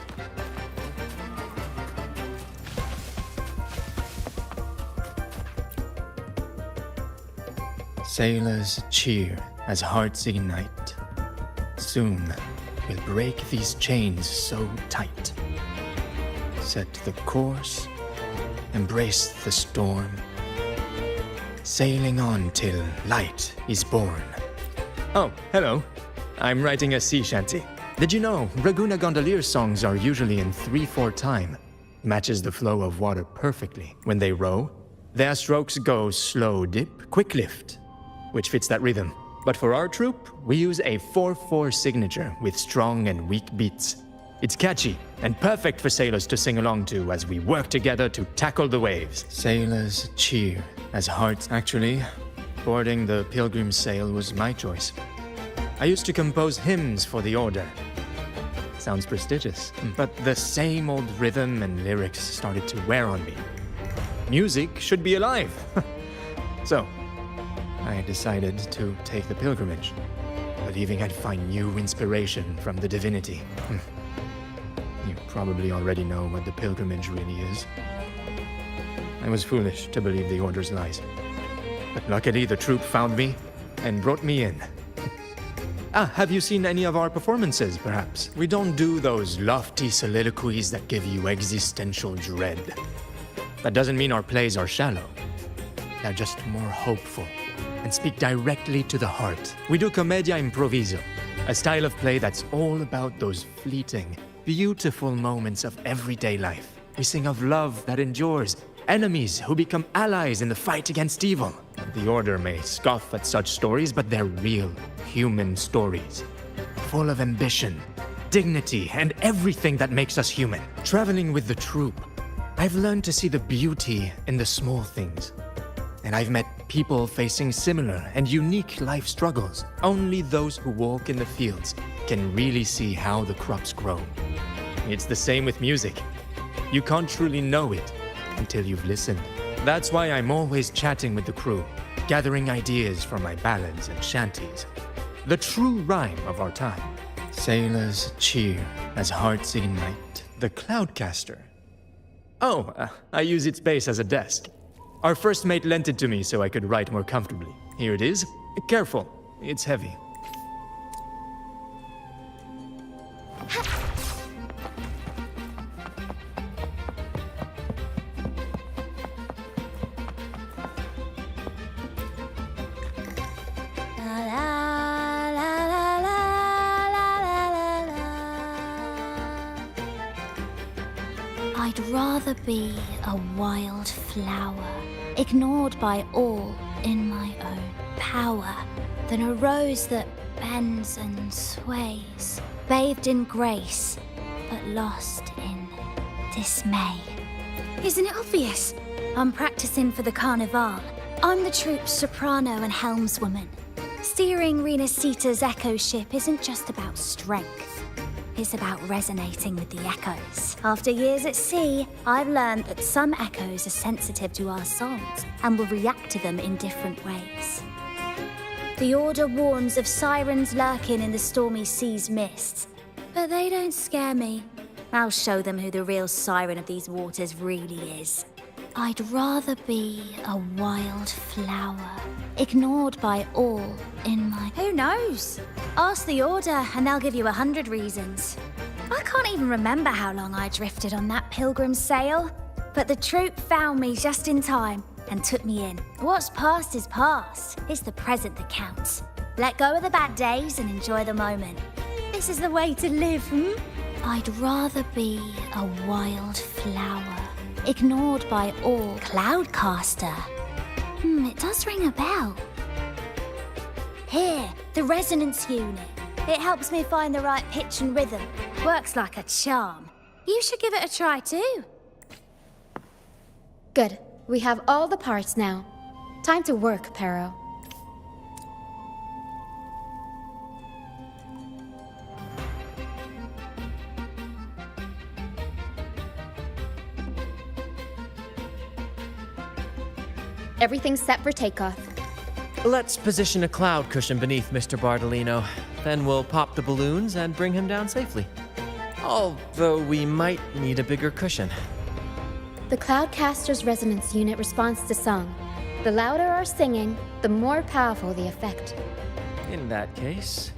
Sailors cheer as hearts ignite. soon will break these chains so tight. Set the course, embrace the storm, sailing on till light is born. Oh, hello. I'm writing a sea shanty. Did you know Raguna Gondolier songs are usually in 3/4 time? Matches the flow of water perfectly. When they row, their strokes go slow dip, quick lift, which fits that rhythm. But for our troupe, we use a 4/4 signature with strong and weak beats. It's catchy and perfect for sailors to sing along to as we work together to tackle the waves. Sailors cheer as hearts. Actually, boarding the Pilgrim's Sail was my choice. I used to compose hymns for the order. Sounds prestigious, but the same old rhythm and lyrics started to wear on me. Music should be alive. So, I decided to take the pilgrimage, believing I'd find new inspiration from the divinity. You probably already know what the pilgrimage really is. I was foolish to believe the Order's lies. But luckily the troupe found me and brought me in. Have you seen any of our performances, perhaps? We don't do those lofty soliloquies that give you existential dread. That doesn't mean our plays are shallow. They're just more hopeful and speak directly to the heart. We do commedia improviso, a style of play that's all about those fleeting, beautiful moments of everyday life. We sing of love that endures, enemies who become allies in the fight against evil. The Order may scoff at such stories, but they're real, human stories, full of ambition, dignity, and everything that makes us human. Traveling with the troupe, I've learned to see the beauty in the small things. And I've met people facing similar and unique life struggles. Only those who walk in the fields can really see how the crops grow. It's the same with music. You can't truly know it until you've listened. That's why I'm always chatting with the crew, gathering ideas from my ballads and shanties. The true rhyme of our time. Sailors cheer as hearts ignite. The Cloudcaster. Oh, I use its base as a desk. Our first mate lent it to me so I could write more comfortably. Here it is. Careful, it's heavy. I'd rather be a wild flower, ignored by all in my own power, than a rose that bends and sways, bathed in grace, but lost in dismay. Isn't it obvious? I'm practicing for the Carnival. I'm the troupe's soprano and helmswoman. Steering Rena Sita's echo ship isn't just about strength. It's about resonating with the echoes. After years at sea, I've learned that some echoes are sensitive to our songs and will react to them in different ways. The Order warns of sirens lurking in the stormy sea's mists, but they don't scare me. I'll show them who the real siren of these waters really is. I'd rather be a wild flower, ignored by all in my... Who knows? Ask the Order and they'll give you 100 reasons. I can't even remember how long I drifted on that Pilgrim's Sail, but the troupe found me just in time and took me in. What's past is past. It's the present that counts. Let go of the bad days and enjoy the moment. This is the way to live, I'd rather be a wild flower, ignored by all. Cloudcaster. It does ring a bell. Here, the resonance unit. It helps me find the right pitch and rhythm. Works like a charm. You should give it a try too. Good. We have all the parts now. Time to work, Pero. Everything's set for takeoff. Let's position a cloud cushion beneath Mr. Bardolino. Then we'll pop the balloons and bring him down safely. Although we might need a bigger cushion. The Cloudcaster's resonance unit responds to song. The louder our singing, the more powerful the effect. In that case,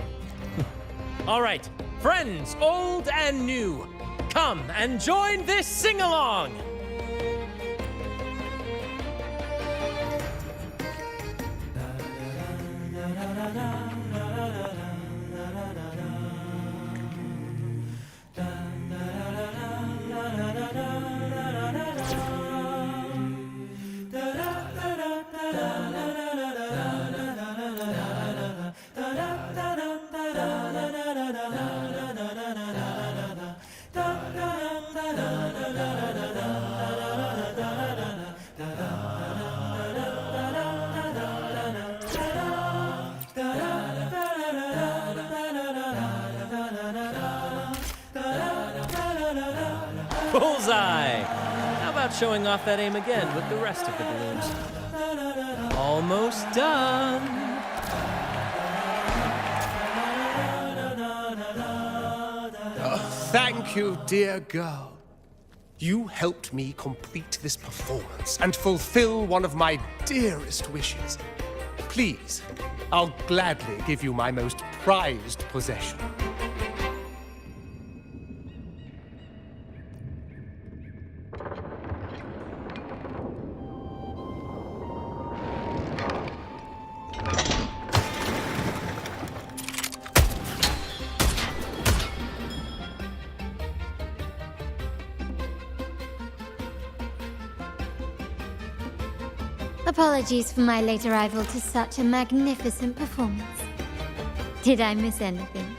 All right, friends, old and new, come and join this sing-along! Bullseye! How about showing off that aim again with the rest of the balloons? Almost done! Oh, thank you, dear girl. You helped me complete this performance and fulfill one of my dearest wishes. Please, I'll gladly give you my most prized possession. Apologies for my late arrival to such a magnificent performance. Did I miss anything?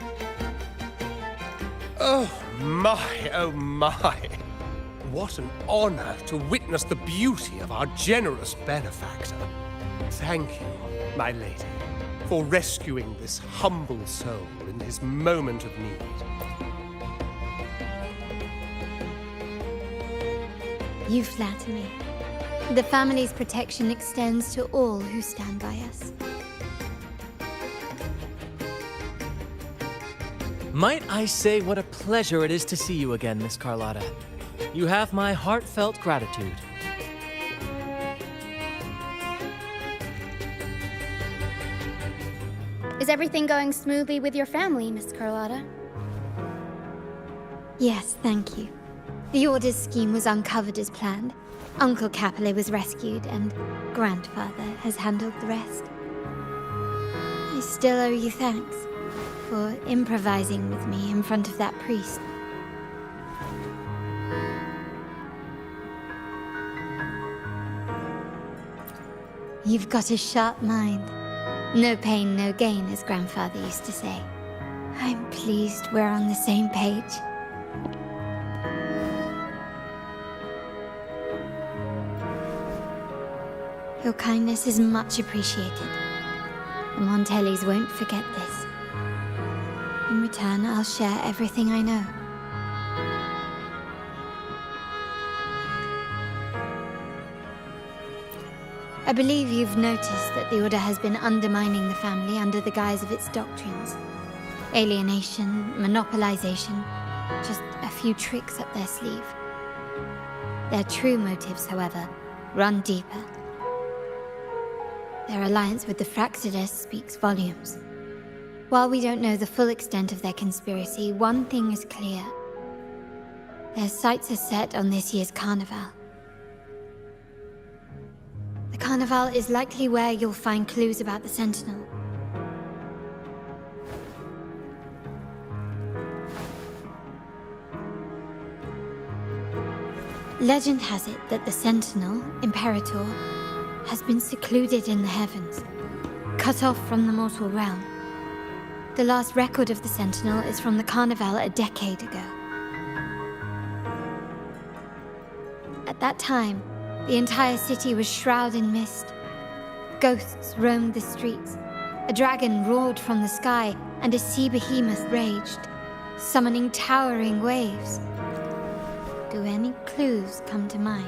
Oh my. What an honor to witness the beauty of our generous benefactor. Thank you, my lady, for rescuing this humble soul in his moment of need. You flatter me. The family's protection extends to all who stand by us. Might I say what a pleasure it is to see you again, Miss Carlotta. You have my heartfelt gratitude. Is everything going smoothly with your family, Miss Carlotta? Yes, thank you. The Order's scheme was uncovered as planned. Uncle Capulet was rescued, and Grandfather has handled the rest. I still owe you thanks for improvising with me in front of that priest. You've got a sharp mind. No pain, no gain, as Grandfather used to say. I'm pleased we're on the same page. Your kindness is much appreciated. The Montellis won't forget this. In return, I'll share everything I know. I believe you've noticed that the Order has been undermining the family under the guise of its doctrines. Alienation, monopolization, just a few tricks up their sleeve. Their true motives, however, run deeper. Their alliance with the Fraxidus speaks volumes. While we don't know the full extent of their conspiracy, one thing is clear. Their sights are set on this year's carnival. The carnival is likely where you'll find clues about the Sentinel. Legend has it that the Sentinel, Imperator, has been secluded in the heavens, cut off from the mortal realm. The last record of the Sentinel is from the Carnival a decade ago. At that time, the entire city was shrouded in mist. Ghosts roamed the streets. A dragon roared from the sky, and a sea behemoth raged, summoning towering waves. Do any clues come to mind?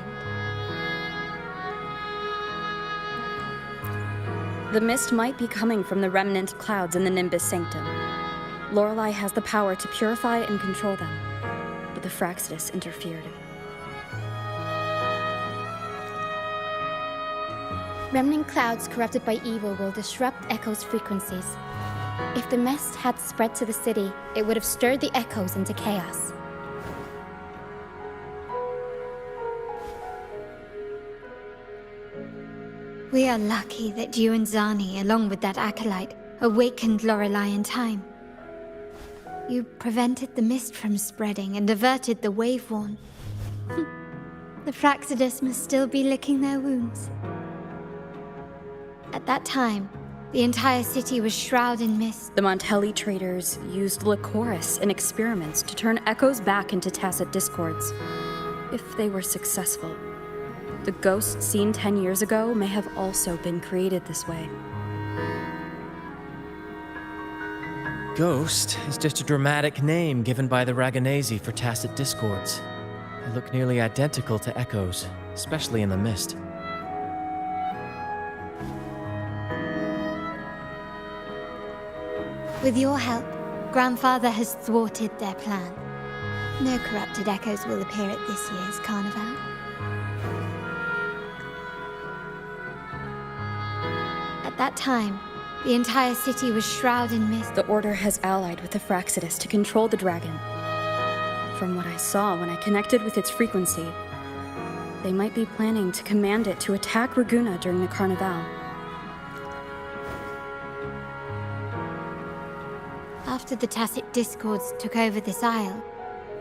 The mist might be coming from the remnant clouds in the Nimbus Sanctum. Lorelei has the power to purify and control them, but the Fraxidus interfered. Remnant clouds corrupted by evil will disrupt Echo's frequencies. If the mist had spread to the city, it would have stirred the echoes into chaos. We are lucky that you and Zani, along with that acolyte, awakened Lorelei in time. You prevented the mist from spreading and averted the wave-worn. The Fraxidus must still be licking their wounds. At that time, the entire city was shrouded in mist. The Montelli traders used Lycoris in experiments to turn echoes back into tacit discords. If they were successful, the ghosts seen 10 years ago may have also been created this way. Ghost is just a dramatic name given by the Raganesi for tacit discords. They look nearly identical to echoes, especially in the mist. With your help, Grandfather has thwarted their plan. No corrupted echoes will appear at this year's carnival. At that time, the entire city was shrouded in mist. The Order has allied with the Fraxidus to control the dragon. From what I saw when I connected with its frequency, they might be planning to command it to attack Raguna during the Carnival. After the tacit discords took over this isle,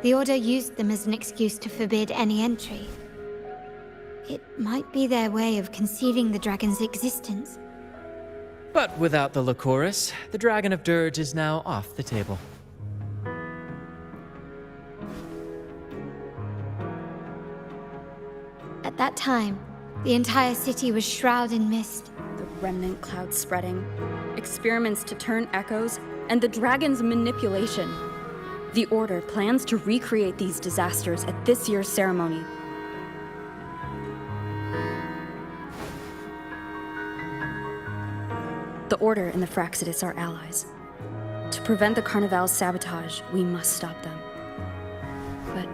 the Order used them as an excuse to forbid any entry. It might be their way of concealing the dragon's existence. But without the Lycoris, the Dragon of Dirge is now off the table. At that time, the entire city was shrouded in mist. The remnant cloud spreading, experiments to turn echoes, and the dragon's manipulation. The Order plans to recreate these disasters at this year's ceremony. The Order and the Fraxidus are allies. To prevent the Carnival's sabotage, we must stop them. But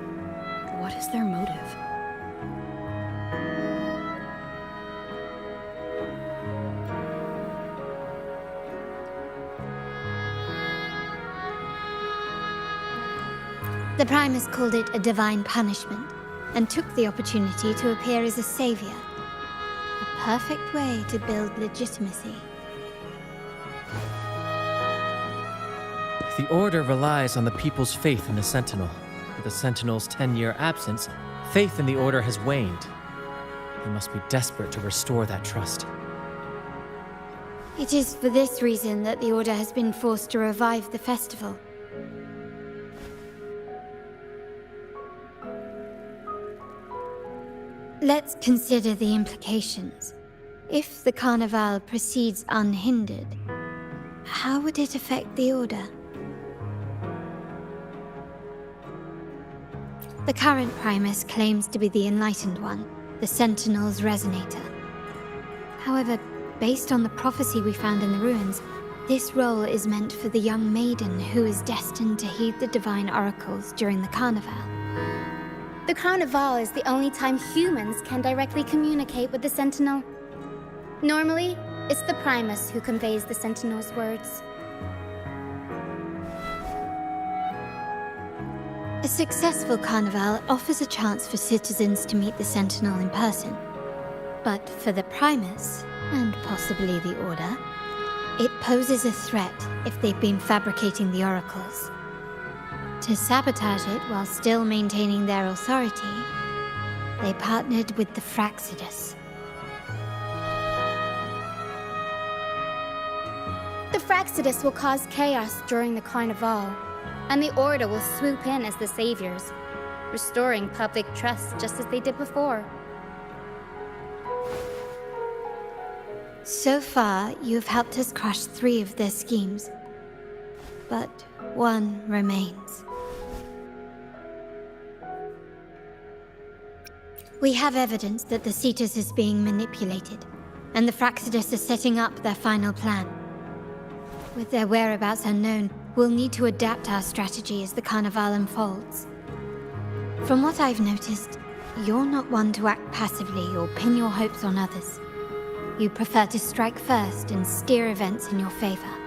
what is their motive? The Primus called it a divine punishment, and took the opportunity to appear as a savior. A perfect way to build legitimacy. The Order relies on the people's faith in the Sentinel. With the Sentinel's 10-year absence, faith in the Order has waned. They must be desperate to restore that trust. It is for this reason that the Order has been forced to revive the festival. Let's consider the implications. If the Carnival proceeds unhindered, how would it affect the Order? The current Primus claims to be the Enlightened One, the Sentinel's Resonator. However, based on the prophecy we found in the ruins, this role is meant for the young maiden who is destined to heed the divine oracles during the Carnival. The Carnival is the only time humans can directly communicate with the Sentinel. Normally, it's the Primus who conveys the Sentinel's words. A successful Carnival offers a chance for citizens to meet the Sentinel in person. But for the Primus, and possibly the Order, it poses a threat if they've been fabricating the oracles. To sabotage it while still maintaining their authority, they partnered with the Fraxidus. The Fraxidus will cause chaos during the Carnival, and the Order will swoop in as the saviors, restoring public trust just as they did before. So far, you have helped us crush 3 of their schemes, but one remains. We have evidence that the Cetus is being manipulated, and the Fraxidus are setting up their final plan. With their whereabouts unknown, we'll need to adapt our strategy as the Carnival unfolds. From what I've noticed, you're not one to act passively or pin your hopes on others. You prefer to strike first and steer events in your favor.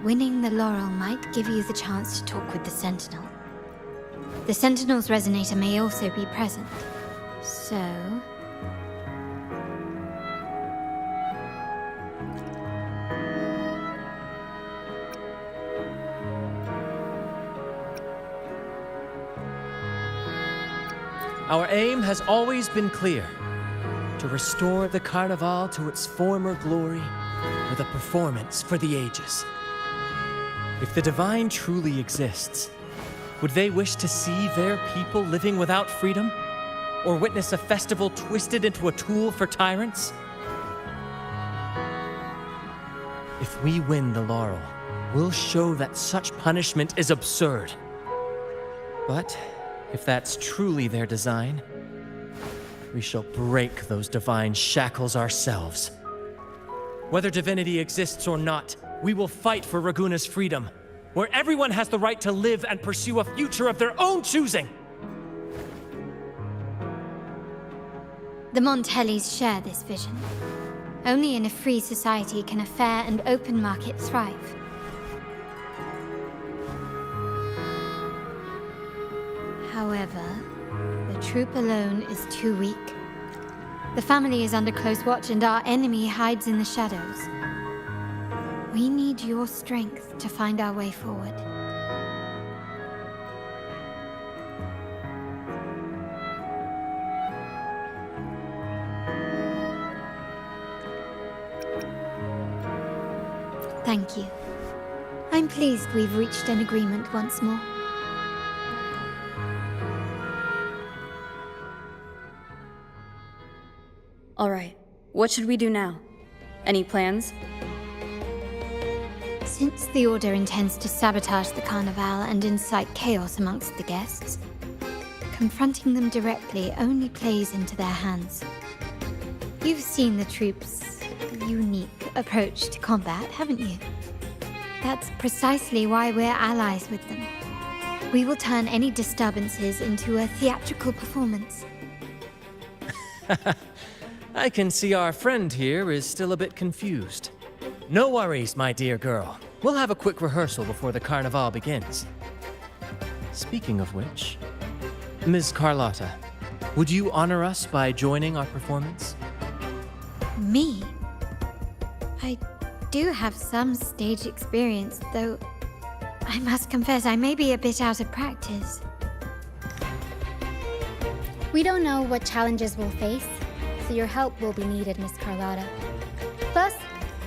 winning the laurel might give you the chance to talk with the Sentinel. The Sentinel's resonator may also be present. So... Our aim has always been clear: to restore the Carnival to its former glory with a performance for the ages. If the Divine truly exists, would they wish to see their people living without freedom? Or witness a festival twisted into a tool for tyrants? If we win the laurel, we'll show that such punishment is absurd. But if that's truly their design, we shall break those divine shackles ourselves. Whether divinity exists or not, we will fight for Raguna's freedom, where everyone has the right to live and pursue a future of their own choosing. The Montellis share this vision. Only in a free society can a fair and open market thrive. However, the troop alone is too weak. The family is under close watch and our enemy hides in the shadows. We need your strength to find our way forward. Thank you. I'm pleased we've reached an agreement once more. All right, what should we do now? Any plans? Since the Order intends to sabotage the Carnival and incite chaos amongst the guests, confronting them directly only plays into their hands. You've seen the troops' unique approach to combat, haven't you? That's precisely why we're allies with them. We will turn any disturbances into a theatrical performance. I can see our friend here is still a bit confused. No worries, my dear girl. We'll have a quick rehearsal before the Carnival begins. Speaking of which, Ms. Carlotta, would you honor us by joining our performance? Me? I do have some stage experience, though I must confess I may be a bit out of practice. We don't know what challenges we'll face, so your help will be needed, Miss Carlotta. Plus,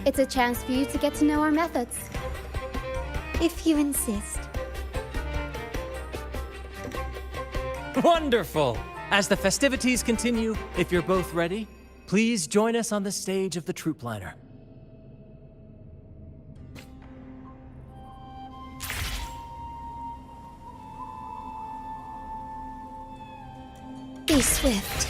it's a chance for you to get to know our methods. If you insist. Wonderful! As the festivities continue, if you're both ready, please join us on the stage of the troop liner. Be swift.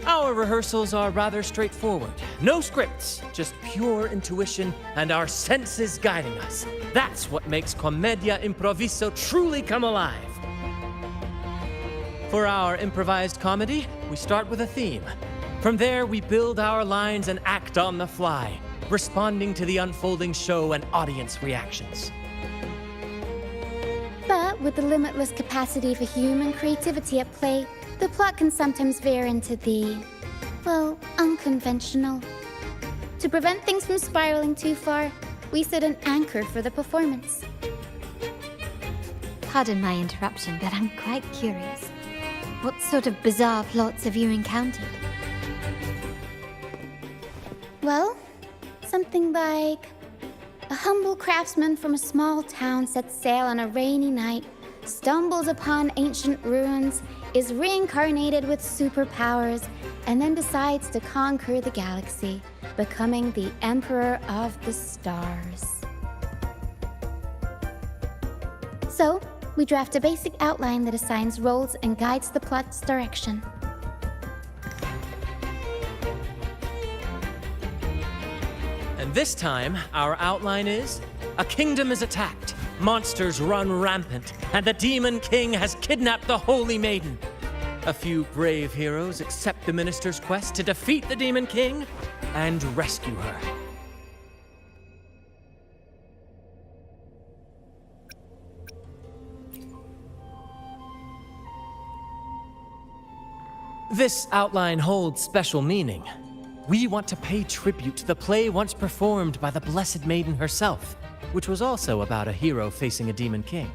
Our rehearsals are rather straightforward. No scripts, just pure intuition and our senses guiding us. That's what makes Commedia Improviso truly come alive. For our improvised comedy, we start with a theme. From there, we build our lines and act on the fly, responding to the unfolding show and audience reactions. But with the limitless capacity for human creativity at play, the plot can sometimes veer into the, well, unconventional. To prevent things from spiraling too far, we set an anchor for the performance. Pardon my interruption, but I'm quite curious. What sort of bizarre plots have you encountered? Well, something like a humble craftsman from a small town sets sail on a rainy night, stumbles upon ancient ruins, is reincarnated with superpowers, and then decides to conquer the galaxy, becoming the Emperor of the Stars. So, we draft a basic outline that assigns roles and guides the plot's direction. And this time, our outline is: a kingdom is attacked. monsters run rampant, and the Demon King has kidnapped the Holy Maiden. A few brave heroes accept the minister's quest to defeat the Demon King and rescue her. This outline holds special meaning. We want to pay tribute to the play once performed by the Blessed Maiden herself, which was also about a hero facing a Demon King.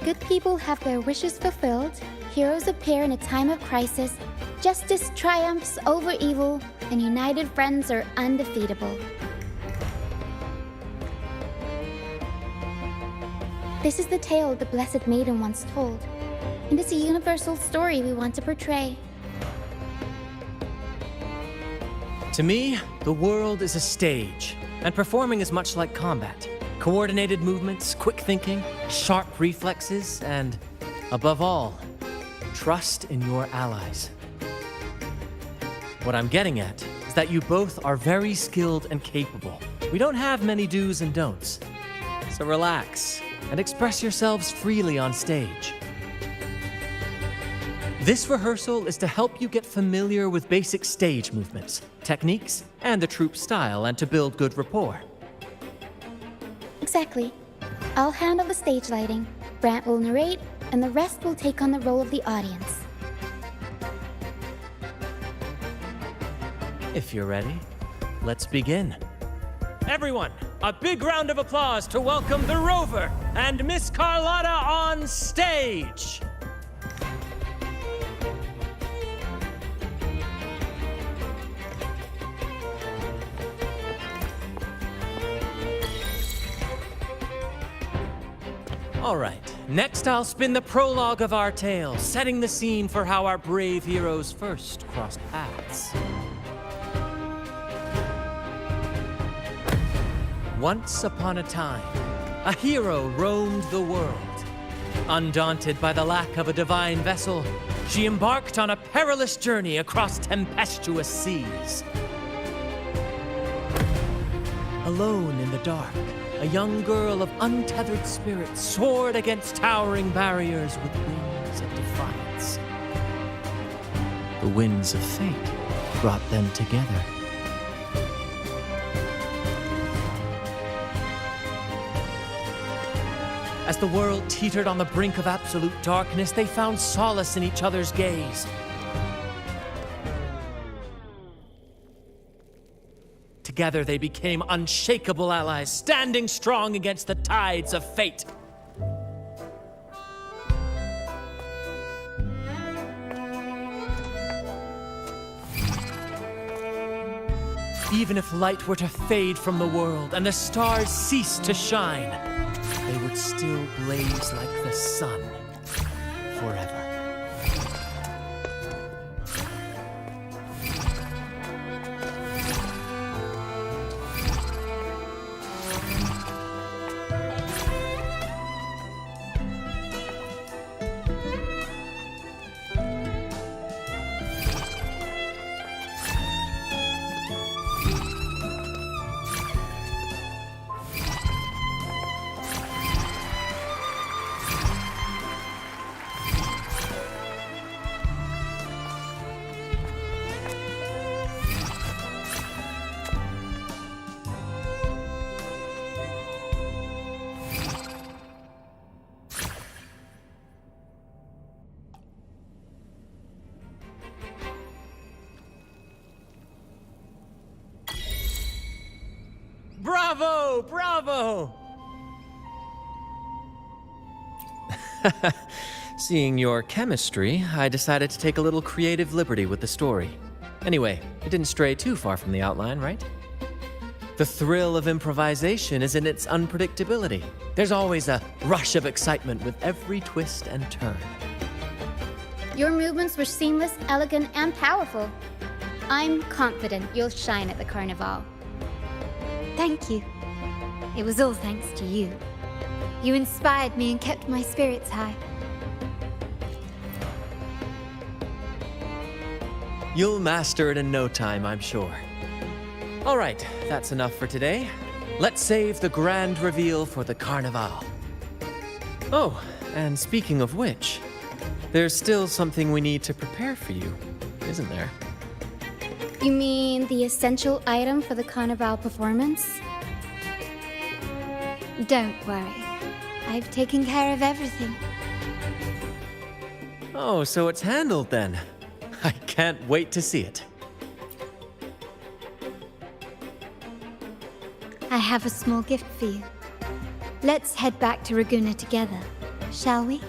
Good people have their wishes fulfilled, heroes appear in a time of crisis, justice triumphs over evil, and united friends are undefeatable. This is the tale the Blessed Maiden once told, and it's a universal story we want to portray. To me, the world is a stage, and performing is much like combat. Coordinated movements, quick thinking, sharp reflexes, and, above all, trust in your allies. What I'm getting at is that you both are very skilled and capable. We don't have many do's and don'ts. So relax and express yourselves freely on stage. This rehearsal is to help you get familiar with basic stage movements, techniques, and the troupe style, and to build good rapport. Exactly. I'll handle the stage lighting, Brant will narrate, and the rest will take on the role of the audience. If you're ready, let's begin. Everyone, a big round of applause to welcome the Rover and Miss Carlotta on stage! All right, next I'll spin the prologue of our tale, setting the scene for how our brave heroes first crossed paths. Once upon a time, a hero roamed the world. Undaunted by the lack of a divine vessel, she embarked on a perilous journey across tempestuous seas. Alone in the dark, a young girl of untethered spirit soared against towering barriers with wings of defiance. The winds of fate brought them together. As the world teetered on the brink of absolute darkness, they found solace in each other's gaze. Together they became unshakable allies, standing strong against the tides of fate. Even if light were to fade from the world and the stars cease to shine, they would still blaze like the sun forever. Bravo! Bravo! Seeing your chemistry, I decided to take a little creative liberty with the story. Anyway, it didn't stray too far from the outline, right? The thrill of improvisation is in its unpredictability. There's always a rush of excitement with every twist and turn. Your movements were seamless, elegant, and powerful. I'm confident you'll shine at the Carnival. Thank you. It was all thanks to you. You inspired me and kept my spirits high. You'll master it in no time, I'm sure. All right, that's enough for today. let's save the grand reveal for the Carnival. Oh, and speaking of which, there's still something we need to prepare for you, isn't there? You mean the essential item for the Carnival performance? Don't worry. I've taken care of everything. Oh, so it's handled then. I can't wait to see it. I have a small gift for you. Let's head back to Raguna together, shall we?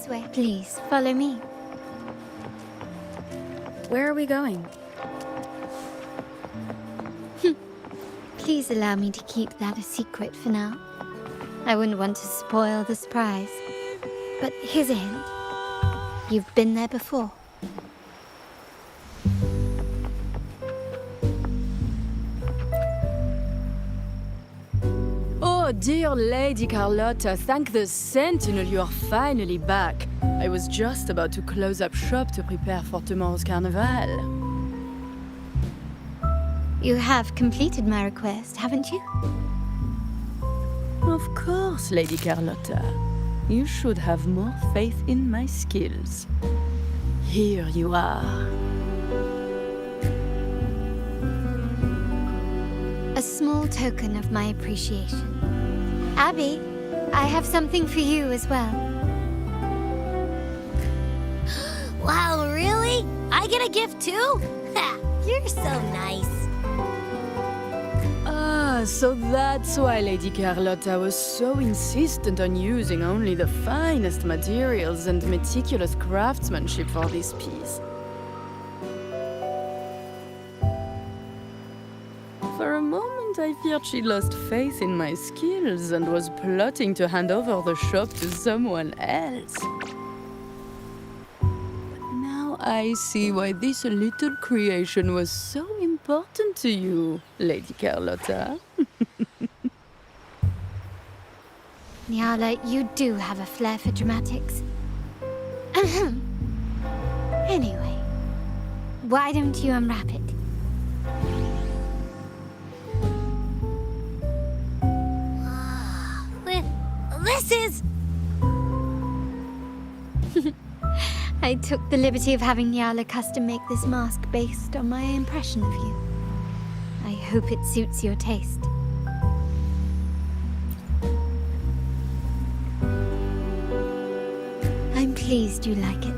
Way. Please, follow me. Where are we going? Please allow me to keep that a secret for now. I wouldn't want to spoil the surprise. But here's a hint. You've been there before. Oh, dear Lady Carlotta, thank the Sentinel you are finally back. I was just about to close up shop to prepare for tomorrow's carnival. You have completed my request, haven't you? Of course, Lady Carlotta. You should have more faith in my skills. Here you are. A small token of my appreciation. Abby, I have something for you as well. Wow, really? I get a gift too? Ha, you're so nice. Ah, so that's why Lady Carlotta was so insistent on using only the finest materials and meticulous craftsmanship for this piece. For a moment, I feared she lost faith in my skills and was plotting to hand over the shop to someone else. But now I see why this little creation was so important to you, Lady Carlotta. Nyala, you do have a flair for dramatics. Anyway, why don't you unwrap it? This is... I took the liberty of having Nyala custom make this mask based on my impression of you. I hope it suits your taste. I'm pleased you like it.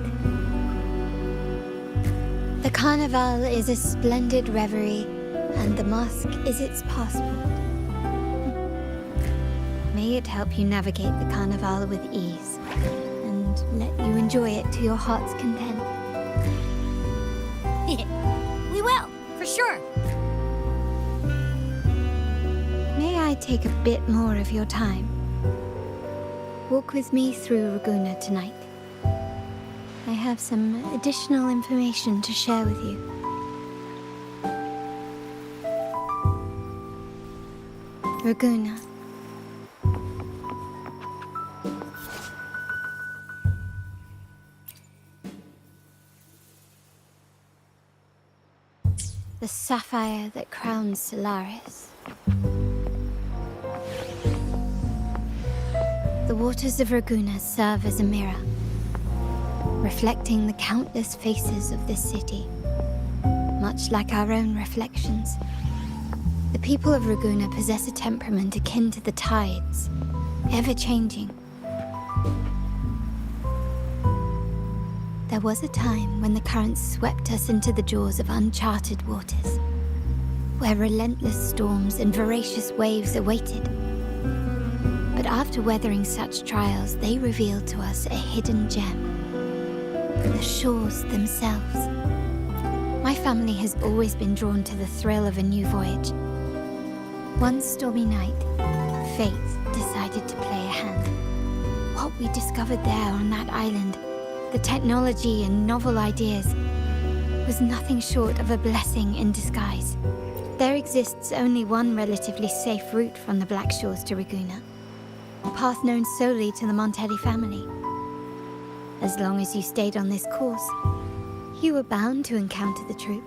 The Carnival is a splendid reverie, and the mask is its passport. May it help you navigate the Carnival with ease, and let you enjoy it to your heart's content. We will, for sure. May I take a bit more of your time? Walk with me through Raguna tonight. I have some additional information to share with you. Raguna. The sapphire that crowns Solaris. The waters of Raguna serve as a mirror, reflecting the countless faces of this city, much like our own reflections. The people of Raguna possess a temperament akin to the tides, ever-changing. There was a time when the currents swept us into the jaws of uncharted waters, where relentless storms and voracious waves awaited. But after weathering such trials, they revealed to us a hidden gem, the shores themselves. My family has always been drawn to the thrill of a new voyage. One stormy night, fate decided to play a hand. What we discovered there on that island, the technology and novel ideas, was nothing short of a blessing in disguise. There exists only one relatively safe route from the Black Shores to Ragunna, a path known solely to the Montelli family. As long as you stayed on this course, you were bound to encounter the troop.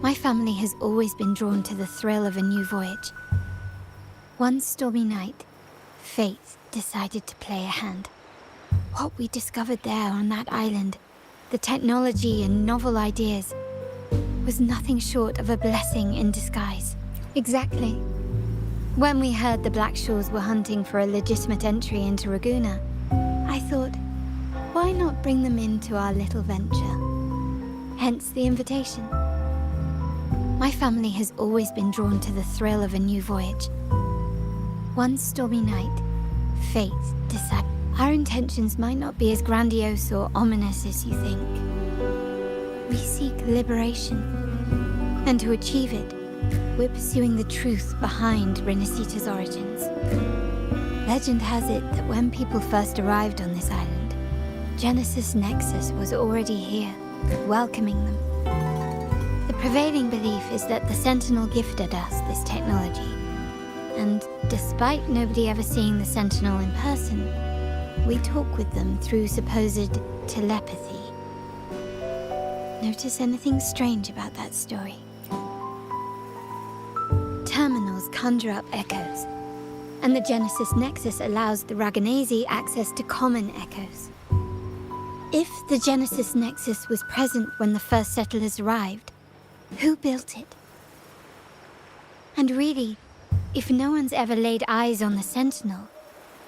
My family has always been drawn to the thrill of a new voyage. One stormy night, fate decided to play a hand. What we discovered there on that island, the technology and novel ideas, was nothing short of a blessing in disguise. Exactly. When we heard the Black Shores were hunting for a legitimate entry into Ragunna, I thought, why not bring them into our little venture? Hence the invitation. My family has always been drawn to the thrill of a new voyage. One stormy night, fate decided our intentions might not be as grandiose or ominous as you think. We seek liberation, and to achieve it, we're pursuing the truth behind Renacita's origins. Legend has it that when people first arrived on this island, Genesis Nexus was already here, welcoming them. The prevailing belief is that the Sentinel gifted us this technology, and despite nobody ever seeing the Sentinel in person, we talk with them through supposed telepathy. Notice anything strange about that story? Terminals conjure up echoes, and the Genesis Nexus allows the Ragonese access to common echoes. If the Genesis Nexus was present when the first settlers arrived, who built it? And really, if no one's ever laid eyes on the Sentinel,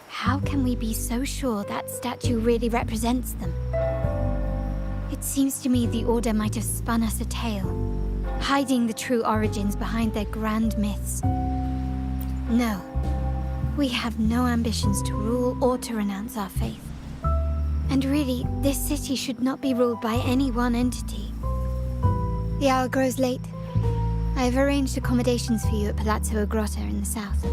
how can we be so sure that statue really represents them? It seems to me the Order might have spun us a tale, hiding the true origins behind their grand myths. No, we have no ambitions to rule or to renounce our faith. And really, this city should not be ruled by any one entity. The hour grows late. I have arranged accommodations for you at Palazzo Grotta in the south.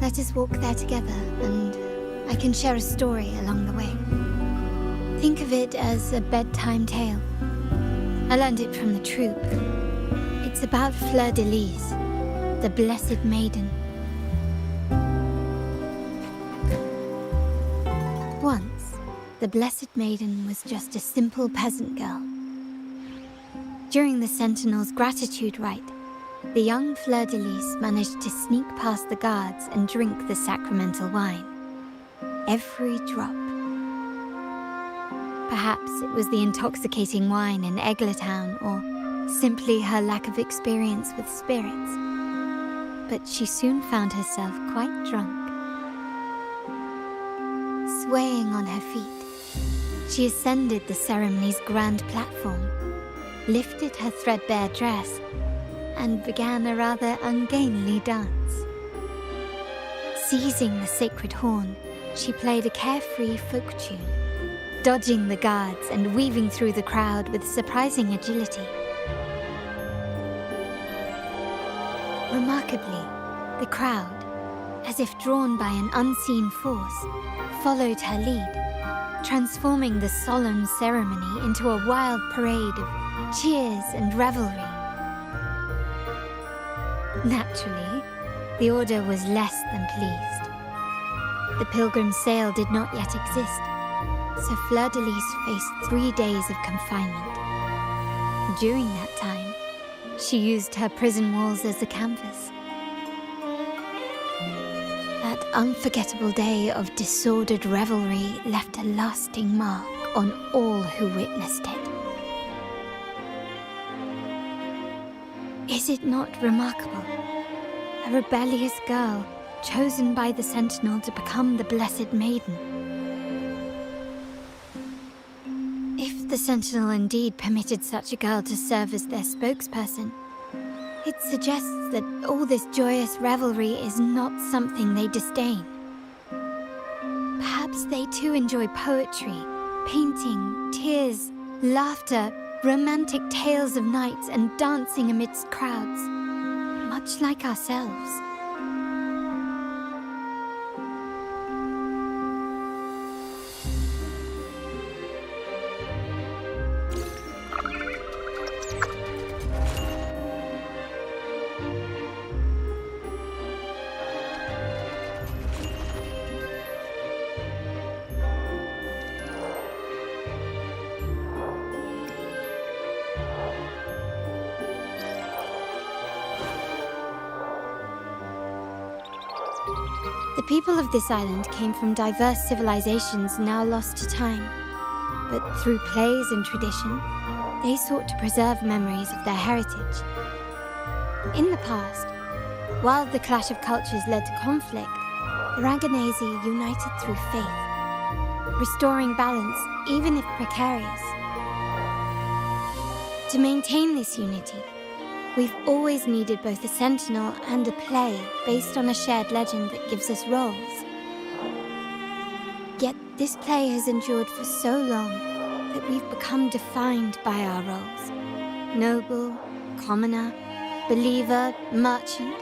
Let us walk there together, and I can share a story along the way. Think of it as a bedtime tale. I learned it from the troop. It's about Fleur de Lis, the Blessed Maiden. Once, the Blessed Maiden was just a simple peasant girl. During the Sentinel's gratitude rite, the young Fleur de Lis managed to sneak past the guards and drink the sacramental wine. Every drop. Perhaps it was the intoxicating wine in Eglatown, or simply her lack of experience with spirits. But she soon found herself quite drunk. Swaying on her feet, she ascended the ceremony's grand platform, lifted her threadbare dress, and began a rather ungainly dance. Seizing the sacred horn, she played a carefree folk tune, dodging the guards and weaving through the crowd with surprising agility. Remarkably, the crowd, as if drawn by an unseen force, followed her lead, transforming the solemn ceremony into a wild parade of cheers and revelry. Naturally, the Order was less than pleased. The pilgrim sale did not yet exist, so Fleur de Lis faced 3 days of confinement. During that time, she used her prison walls as a canvas. That unforgettable day of disordered revelry left a lasting mark on all who witnessed it. Is it not remarkable? A rebellious girl chosen by the Sentinel to become the Blessed Maiden. If the Sentinel indeed permitted such a girl to serve as their spokesperson, it suggests that all this joyous revelry is not something they disdain. Perhaps they too enjoy poetry, painting, tears, laughter, romantic tales of knights and dancing amidst crowds, much like ourselves. The people of this island came from diverse civilizations now lost to time, but through plays and tradition, they sought to preserve memories of their heritage. In the past, while the clash of cultures led to conflict, the Raganesi united through faith, restoring balance even if precarious. To maintain this unity, we've always needed both a sentinel and a play based on a shared legend that gives us roles. Yet this play has endured for so long that we've become defined by our roles. Noble, commoner, believer, merchant.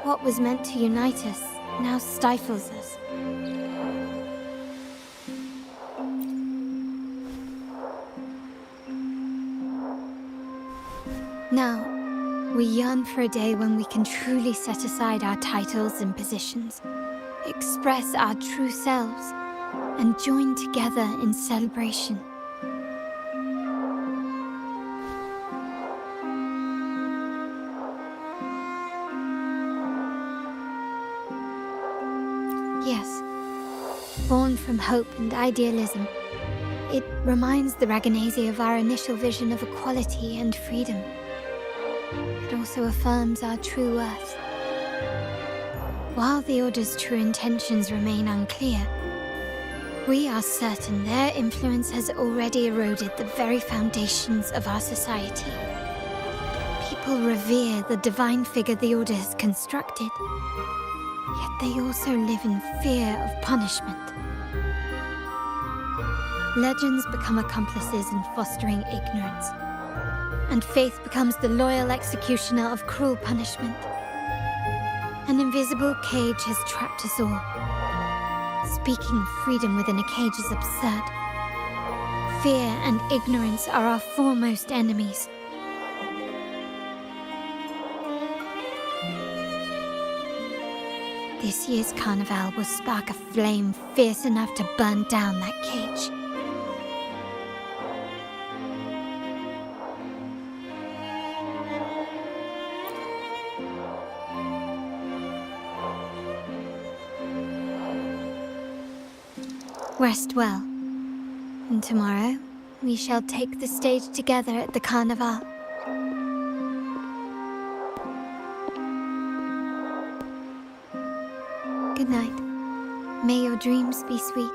What was meant to unite us now stifles us. Now, we yearn for a day when we can truly set aside our titles and positions, express our true selves, and join together in celebration. Yes, born from hope and idealism, it reminds the Raganesi of our initial vision of equality and freedom. It also affirms our true worth. While the Order's true intentions remain unclear, we are certain their influence has already eroded the very foundations of our society. People revere the divine figure the Order has constructed, yet they also live in fear of punishment. Legends become accomplices in fostering ignorance, and faith becomes the loyal executioner of cruel punishment. An invisible cage has trapped us all. Speaking of freedom within a cage is absurd. Fear and ignorance are our foremost enemies. This year's carnival will spark a flame fierce enough to burn down that cage. Rest well, and tomorrow we shall take the stage together at the carnival. Good night. May your dreams be sweet.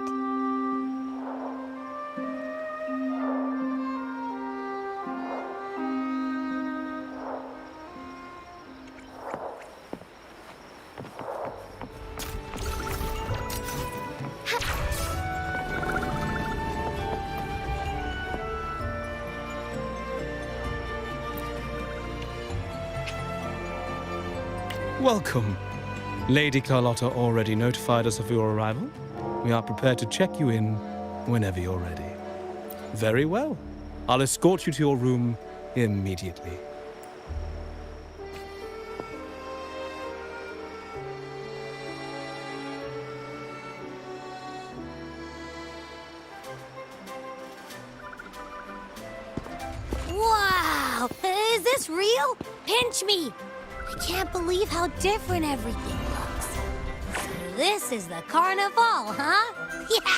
Welcome. Lady Carlotta already notified us of your arrival. We are prepared to check you in whenever you're ready. Very well. I'll escort you to your room immediately. Wow! Is this real? Pinch me! I can't believe how different everything looks. So this is the carnival, huh? Yeah!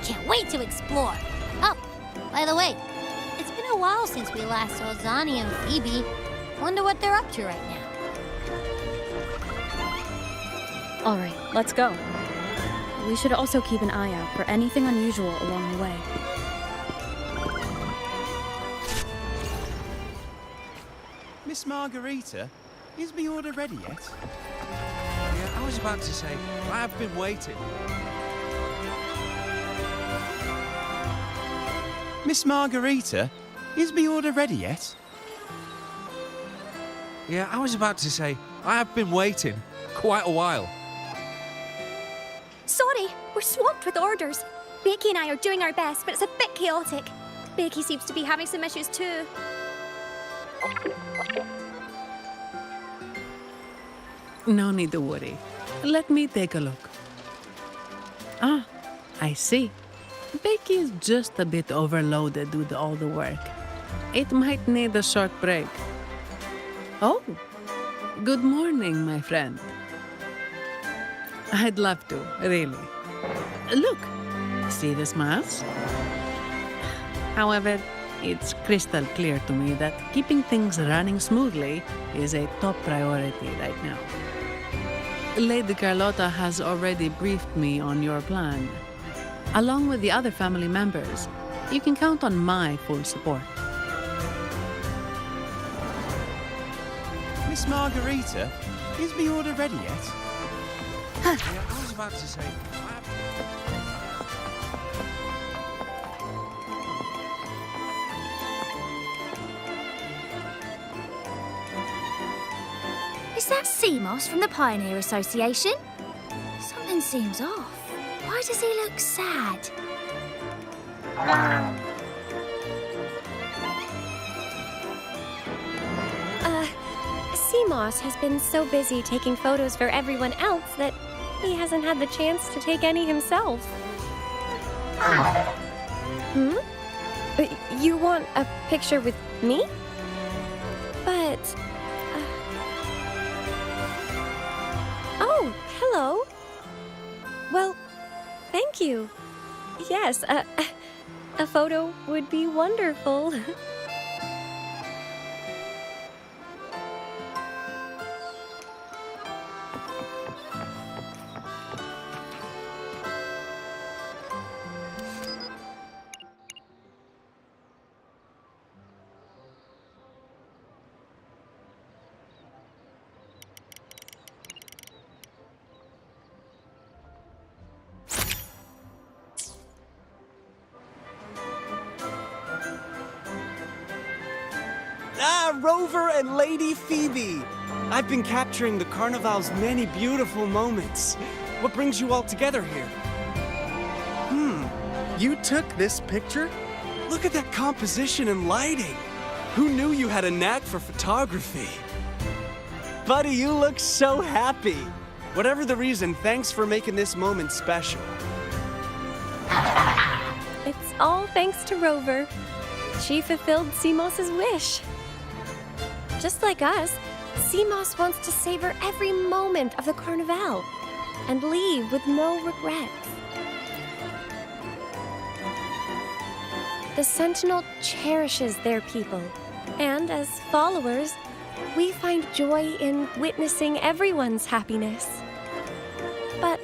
Can't wait to explore. Oh, by the way, it's been a while since we last saw Zani and Phoebe. Wonder what they're up to right now. All right, let's go. We should also keep an eye out for anything unusual along the way. Miss Margarita, is my order ready yet? Yeah, I was about to say, I have been waiting. Miss Margarita, is my order ready yet? Yeah, I was about to say, I have been waiting quite a while. Sorry, we're swamped with orders. Becky and I are doing our best, but it's a bit chaotic. Becky seems to be having some issues too. No need to worry. Let me take a look. Ah, I see. Becky is just a bit overloaded with all the work. It might need a short break. Oh, good morning, my friend. I'd love to, really. Look, see the smiles? However, it's crystal clear to me that keeping things running smoothly is a top priority right now. Lady Carlotta has already briefed me on your plan. Along with the other family members, you can count on my full support. Miss Margarita, is my order ready yet? Yeah, I was about to say, Is that Seamoss from the Pioneer Association? Something seems off. Why does he look sad? Seamoss has been so busy taking photos for everyone else that he hasn't had the chance to take any himself. You want a picture with me? But... Oh, hello. Well, thank you. Yes, a photo would be wonderful. Rover and Lady Phoebe! I've been capturing the Carnival's many beautiful moments. What brings you all together here? You took this picture? Look at that composition and lighting! Who knew you had a knack for photography? Buddy, you look so happy! Whatever the reason, thanks for making this moment special. It's all thanks to Rover. She fulfilled Seamoss's wish. Just like us, Seamoss wants to savor every moment of the Carnival and leave with no regrets. The Sentinel cherishes their people, and as followers, we find joy in witnessing everyone's happiness. But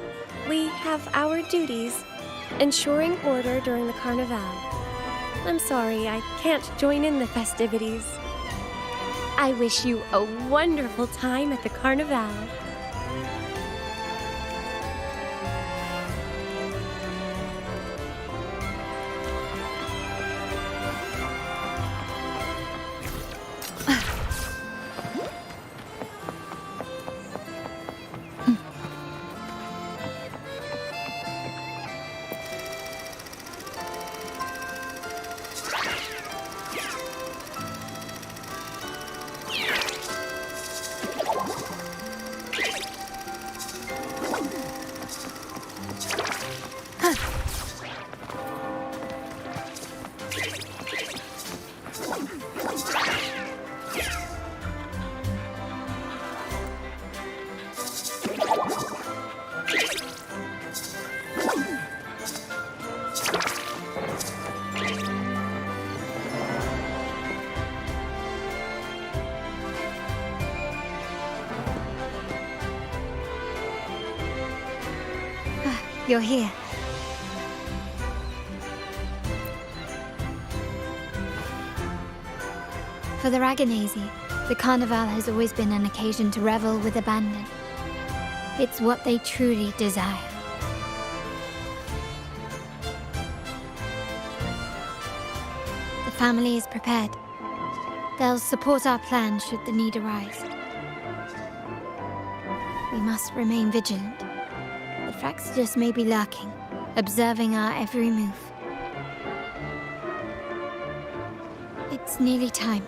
we have our duties, ensuring order during the Carnival. I'm sorry, I can't join in the festivities. I wish you a wonderful time at the Carnival. you're here. For the Ragonese, the Carnival has always been an occasion to revel with abandon. It's what they truly desire. The family is prepared. They'll support our plan should the need arise. We must remain vigilant. The Fraxidus may be lurking, observing our every move. It's nearly time.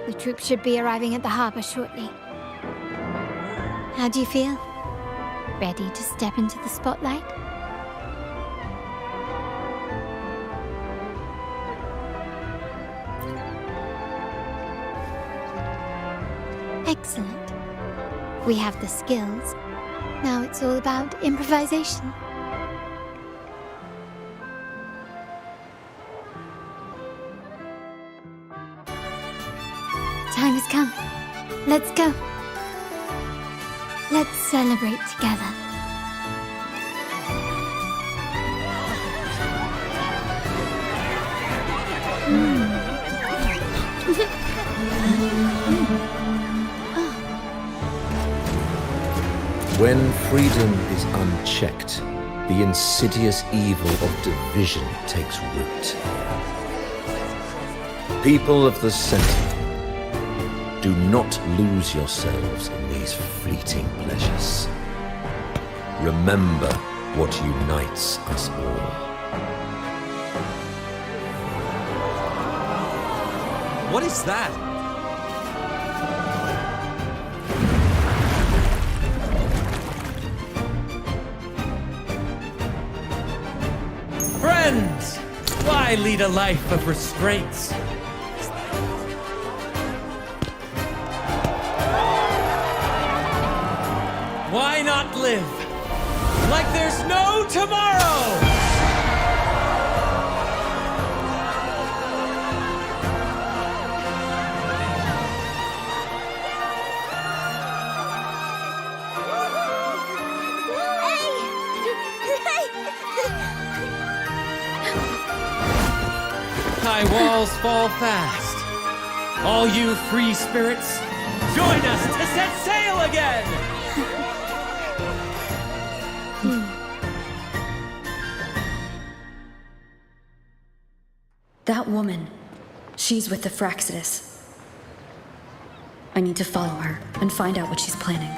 The troops should be arriving at the harbor shortly. How do you feel? Ready to step into the spotlight? Excellent. We have the skills. Now it's all about improvisation. Time has come. Let's go. Let's celebrate together. When freedom is unchecked, the insidious evil of division takes root. People of the Sentinel, do not lose yourselves in these fleeting pleasures. Remember what unites us all. What is that? Friends! Why lead a life of restraints? Why not live like there's no tomorrow? High walls fall fast. All you free spirits, join us to set sail again! That woman, she's with the Fraxidus. I need to follow her and find out what she's planning.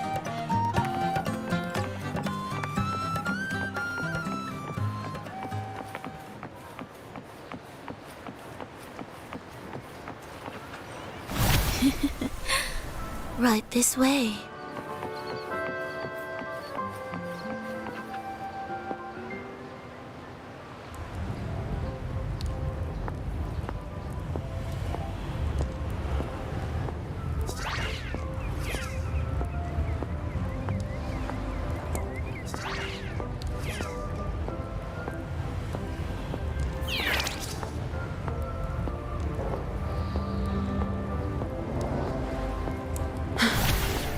Right this way.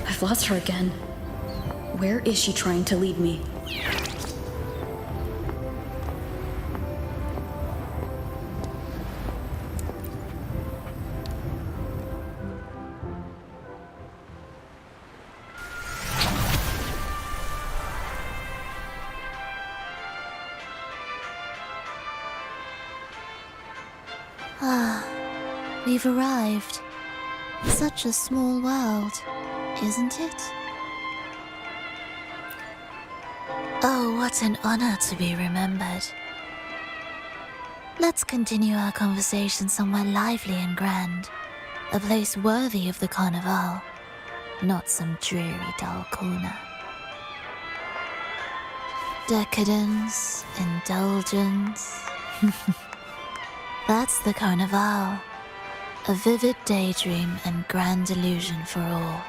I've lost her again. Where is she trying to lead me? Ah, we've arrived. Such a small world, isn't it? Oh, what an honor to be remembered. Let's continue our conversation somewhere lively and grand. A place worthy of the Carnival, not some dreary, dull corner. Decadence, indulgence. That's the Carnival. A vivid daydream and grand illusion for all.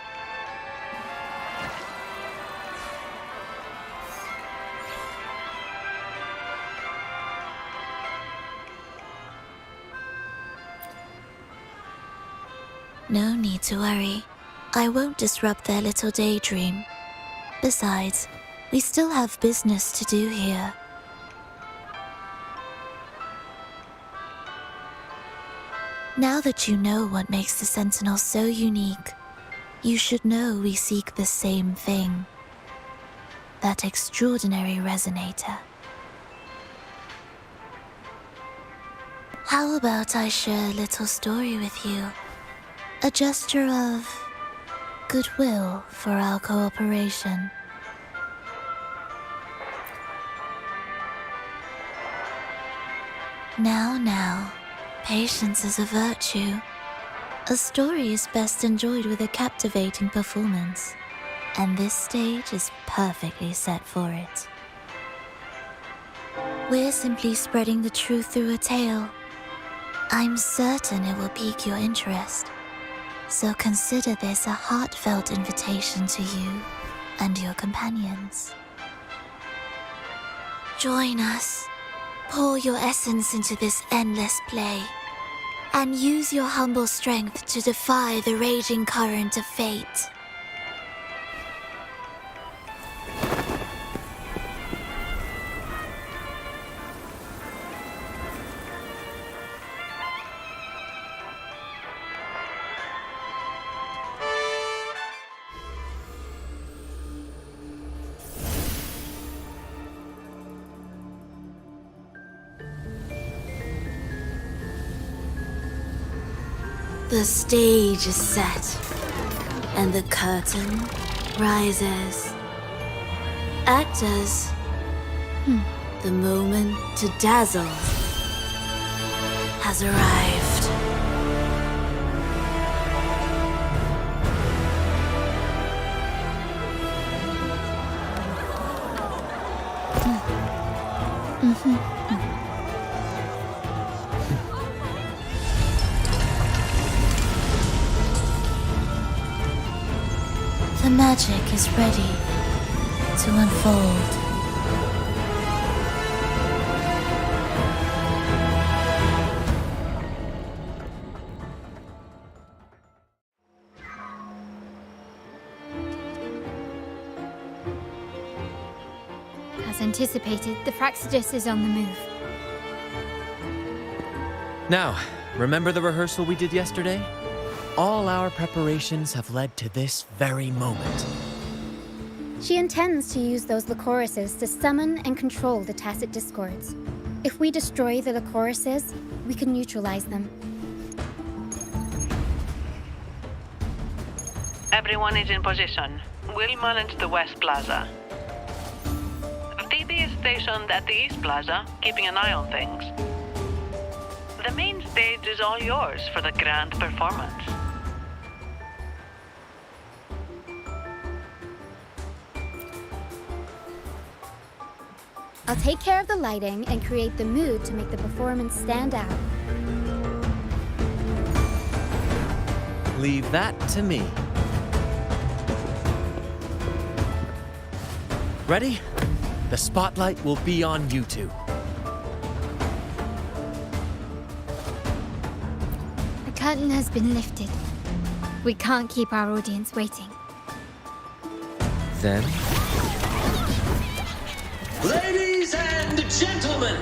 No need to worry. I won't disrupt their little daydream. Besides, We still have business to do here. Now that you know what makes the Sentinel so unique, you should know we seek the same thing. That extraordinary resonator. How about I share a little story with you? A gesture of goodwill for our cooperation. Now, patience is a virtue. A story is best enjoyed with a captivating performance, and this stage is perfectly set for it. We're simply spreading the truth through a tale. I'm certain it will pique your interest, so consider this a heartfelt invitation to you and your companions. Join us. Pour your essence into this endless play, and use your humble strength to defy the raging current of fate. The stage is set, and the curtain rises. Actors, the moment to dazzle has arrived. The magic is ready to unfold. As anticipated, the Fractsidus is on the move. Now, remember the rehearsal we did yesterday? All our preparations have led to this very moment. She intends to use those Lycorises to summon and control the Tacet Discords. If we destroy the Lycorises, we can neutralize them. Everyone is in position. We'll manage the West Plaza. Phoebe is stationed at the East Plaza, keeping an eye on things. The main stage is all yours for the grand performance. I'll take care of the lighting and create the mood to make the performance stand out. Leave that to me. Ready? The spotlight will be on you two. The curtain has been lifted. We can't keep our audience waiting. Then... Ladies and gentlemen,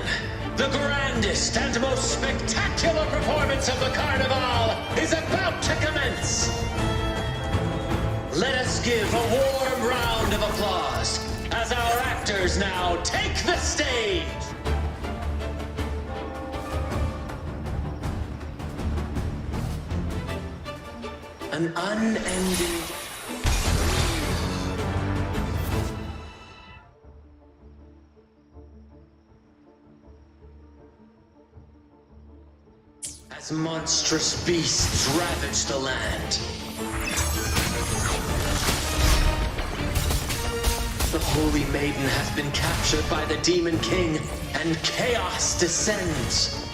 the grandest and most spectacular performance of the Carnival is about to commence. Let us give a warm round of applause as our actors now take the stage. An unending... as monstrous beasts ravage the land. The Holy Maiden has been captured by the Demon King, and chaos descends.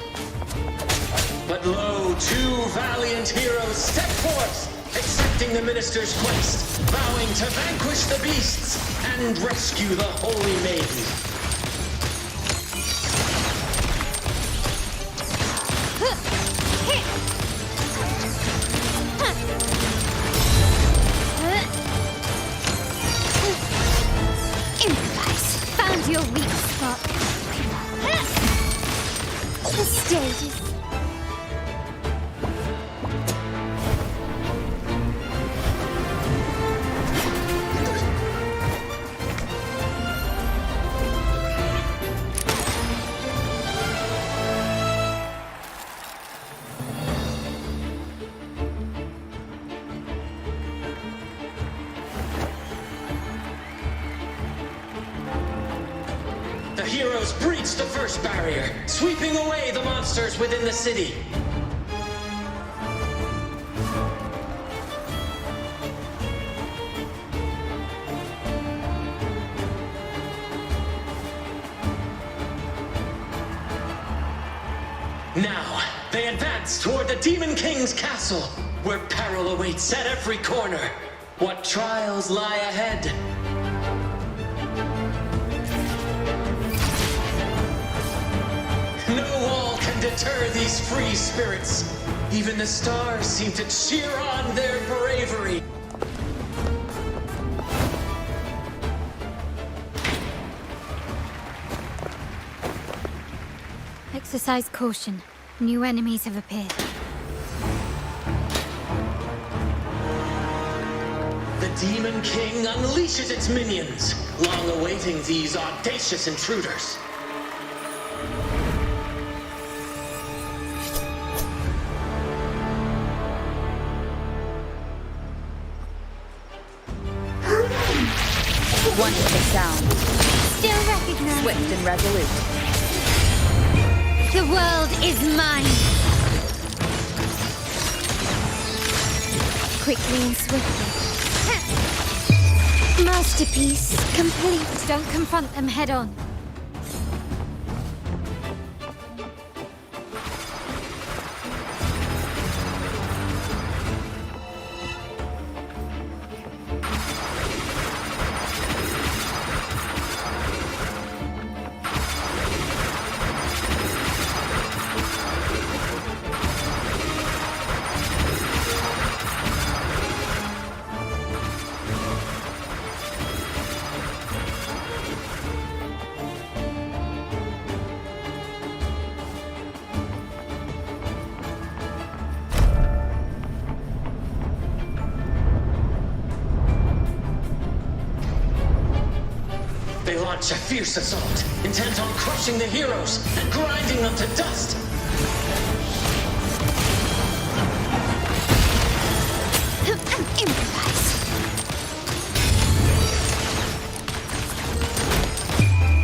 But lo, two valiant heroes step forth, accepting the minister's quest, vowing to vanquish the beasts and rescue the Holy Maiden. the stages. The heroes breached the first barrier, sweeping away the monsters within the city. Now, they advance toward the Demon King's castle, where peril awaits at every corner. What trials lie ahead? No wall can deter these free spirits. Even the stars seem to cheer on their bravery. Exercise caution. New enemies have appeared. The Demon King unleashes its minions, long awaiting these audacious intruders. Wonderful sound. Still recognized. Swift and resolute. The world is mine. Quickly and swiftly. Masterpiece complete. Don't confront them head on. They launch a fierce assault, intent on crushing the heroes and grinding them to dust. Improvise.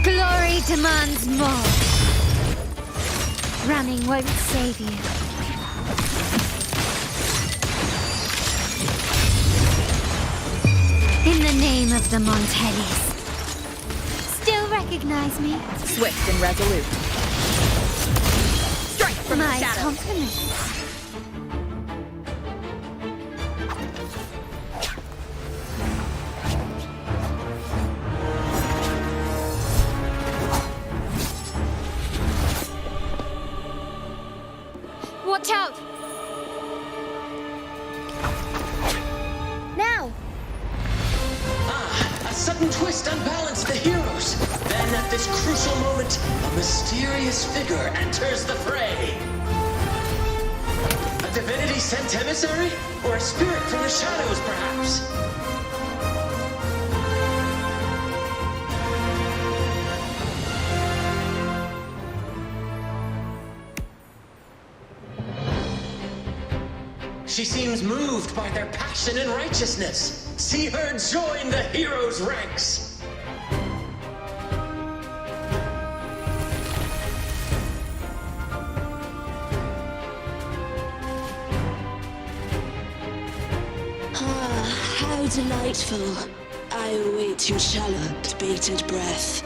Glory demands more. Running won't save you. In the name of the Montellis. Still recognize me? Swift and resolute. Strike from My the shadows. compliments. Watch out! Now! A sudden twist unbalanced the heroes. Then at this crucial moment, a mysterious figure enters the fray. A divinity sent emissary? Or a spirit from the shadows, perhaps? She seems moved by their passion and righteousness. See her join the heroes' ranks. Ah, how delightful. I await your shallow, bated breath.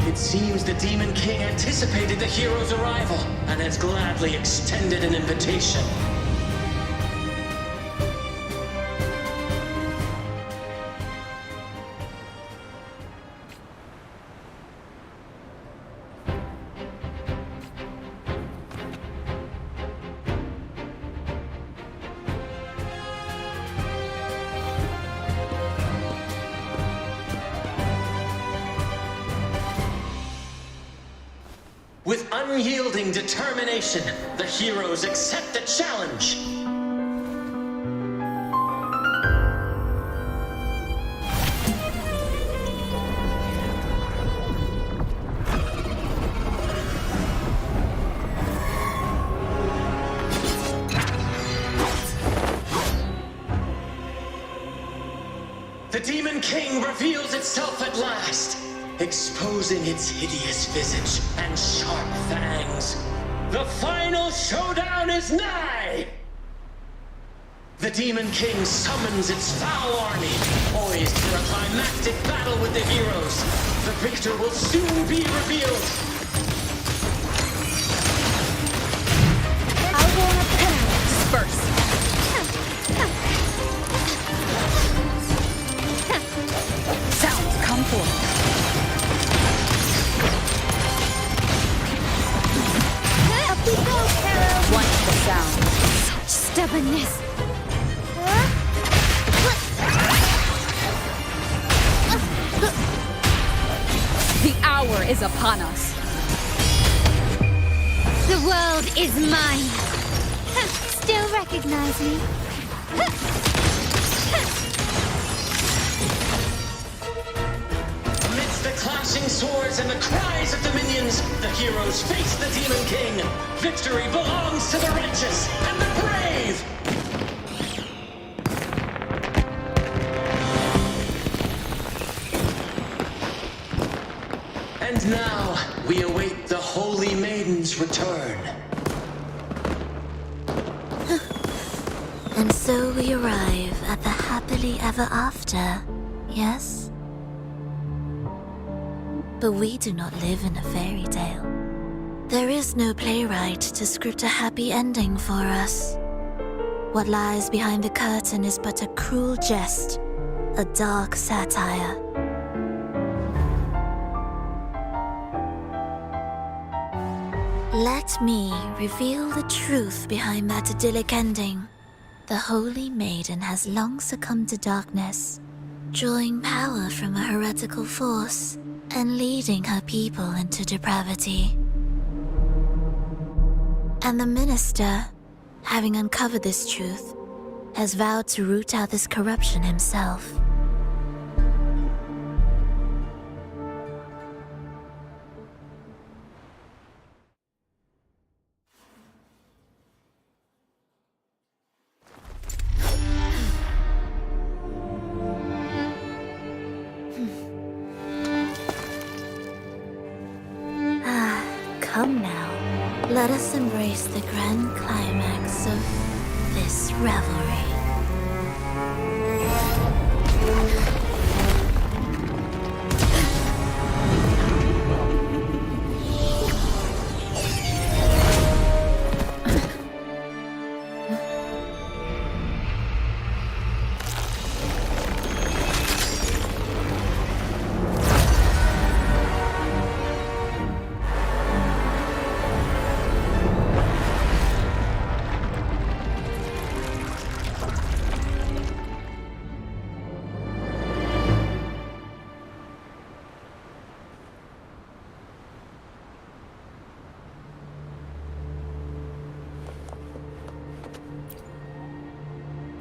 It seems the Demon King anticipated the hero's arrival and has gladly extended an invitation. With unyielding determination, the heroes accept the challenge. The Demon King reveals itself at last, exposing its hideous visage and sharp fangs. The final showdown is nigh! The Demon King summons its foul army, poised for a climactic battle with the heroes. The victor will soon be revealed. I'll warm up the canals first. Sounds come forth. Up we go, Carol! Once the sound. Such stubbornness. The hour is upon us. The world is mine. Still recognize me? Amidst the clashing swords and the cries of the minions, the heroes face the Demon King. Victory belongs to the righteous and the brave! And now, we await the Holy Maiden's return. And so we arrive at the happily ever after, yes? But we do not live in a fairy tale. There is no playwright to script a happy ending for us. What lies behind the curtain is but a cruel jest, a dark satire. Let me reveal the truth behind that idyllic ending. The Holy Maiden has long succumbed to darkness, drawing power from a heretical force and leading her people into depravity. And the minister, having uncovered this truth, has vowed to root out this corruption himself. Come now, let us embrace the grand climax of this revelry.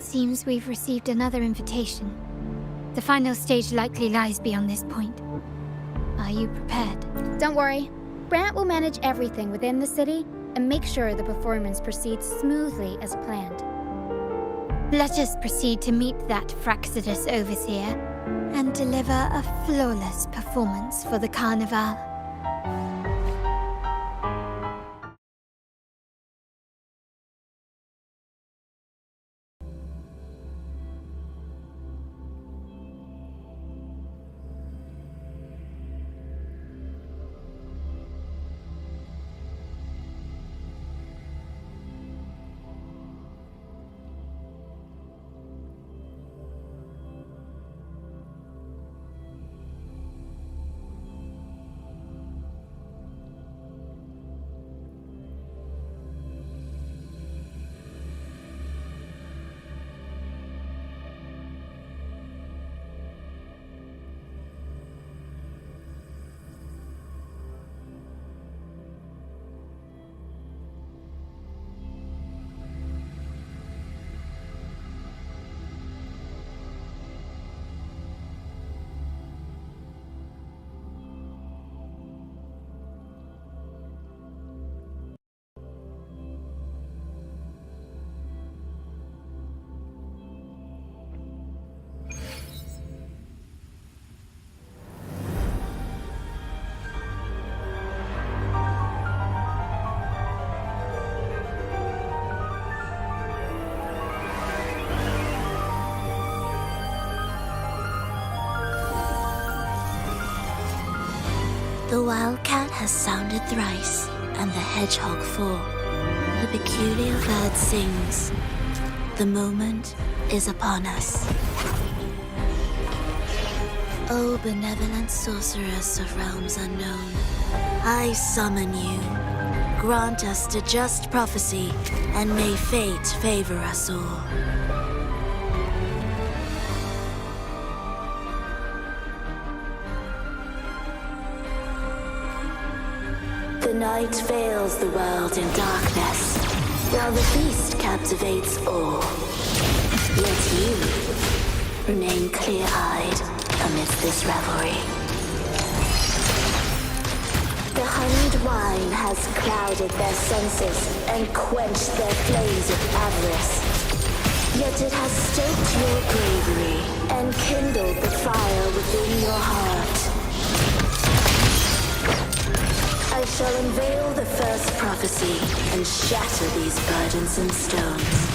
Seems we've received another invitation. The final stage likely lies beyond this point. Are you prepared? Don't worry. Brant will manage everything within the city and make sure the performance proceeds smoothly as planned. Let us proceed to meet that Fraxidus overseer and deliver a flawless performance for the Carnival. The wildcat has sounded thrice, and the hedgehog four. The peculiar bird sings. The moment is upon us. O benevolent sorceress of realms unknown, I summon you. Grant us the just prophecy, and may fate favor us all. The night veils the world in darkness, while the feast captivates all. Yet you remain clear-eyed amidst this revelry. The honeyed wine has clouded their senses and quenched their flames of avarice. Yet it has stoked your bravery and kindled the fire within your heart. I shall unveil the first prophecy and shatter these burdensome stones.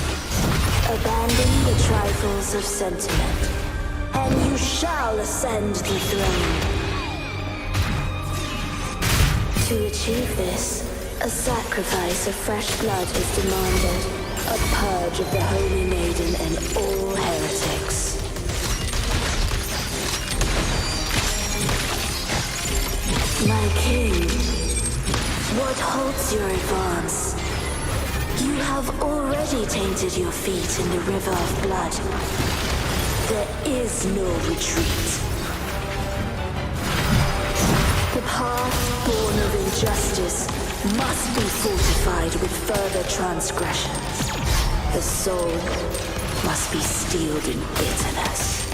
Abandon the trifles of sentiment, and you shall ascend the throne. To achieve this, a sacrifice of fresh blood is demanded, a purge of the Holy Maiden and all heretics. My king, what halts your advance? You have already tainted your feet in the river of blood. There is no retreat. The path born of injustice must be fortified with further transgressions. The soul must be steeled in bitterness.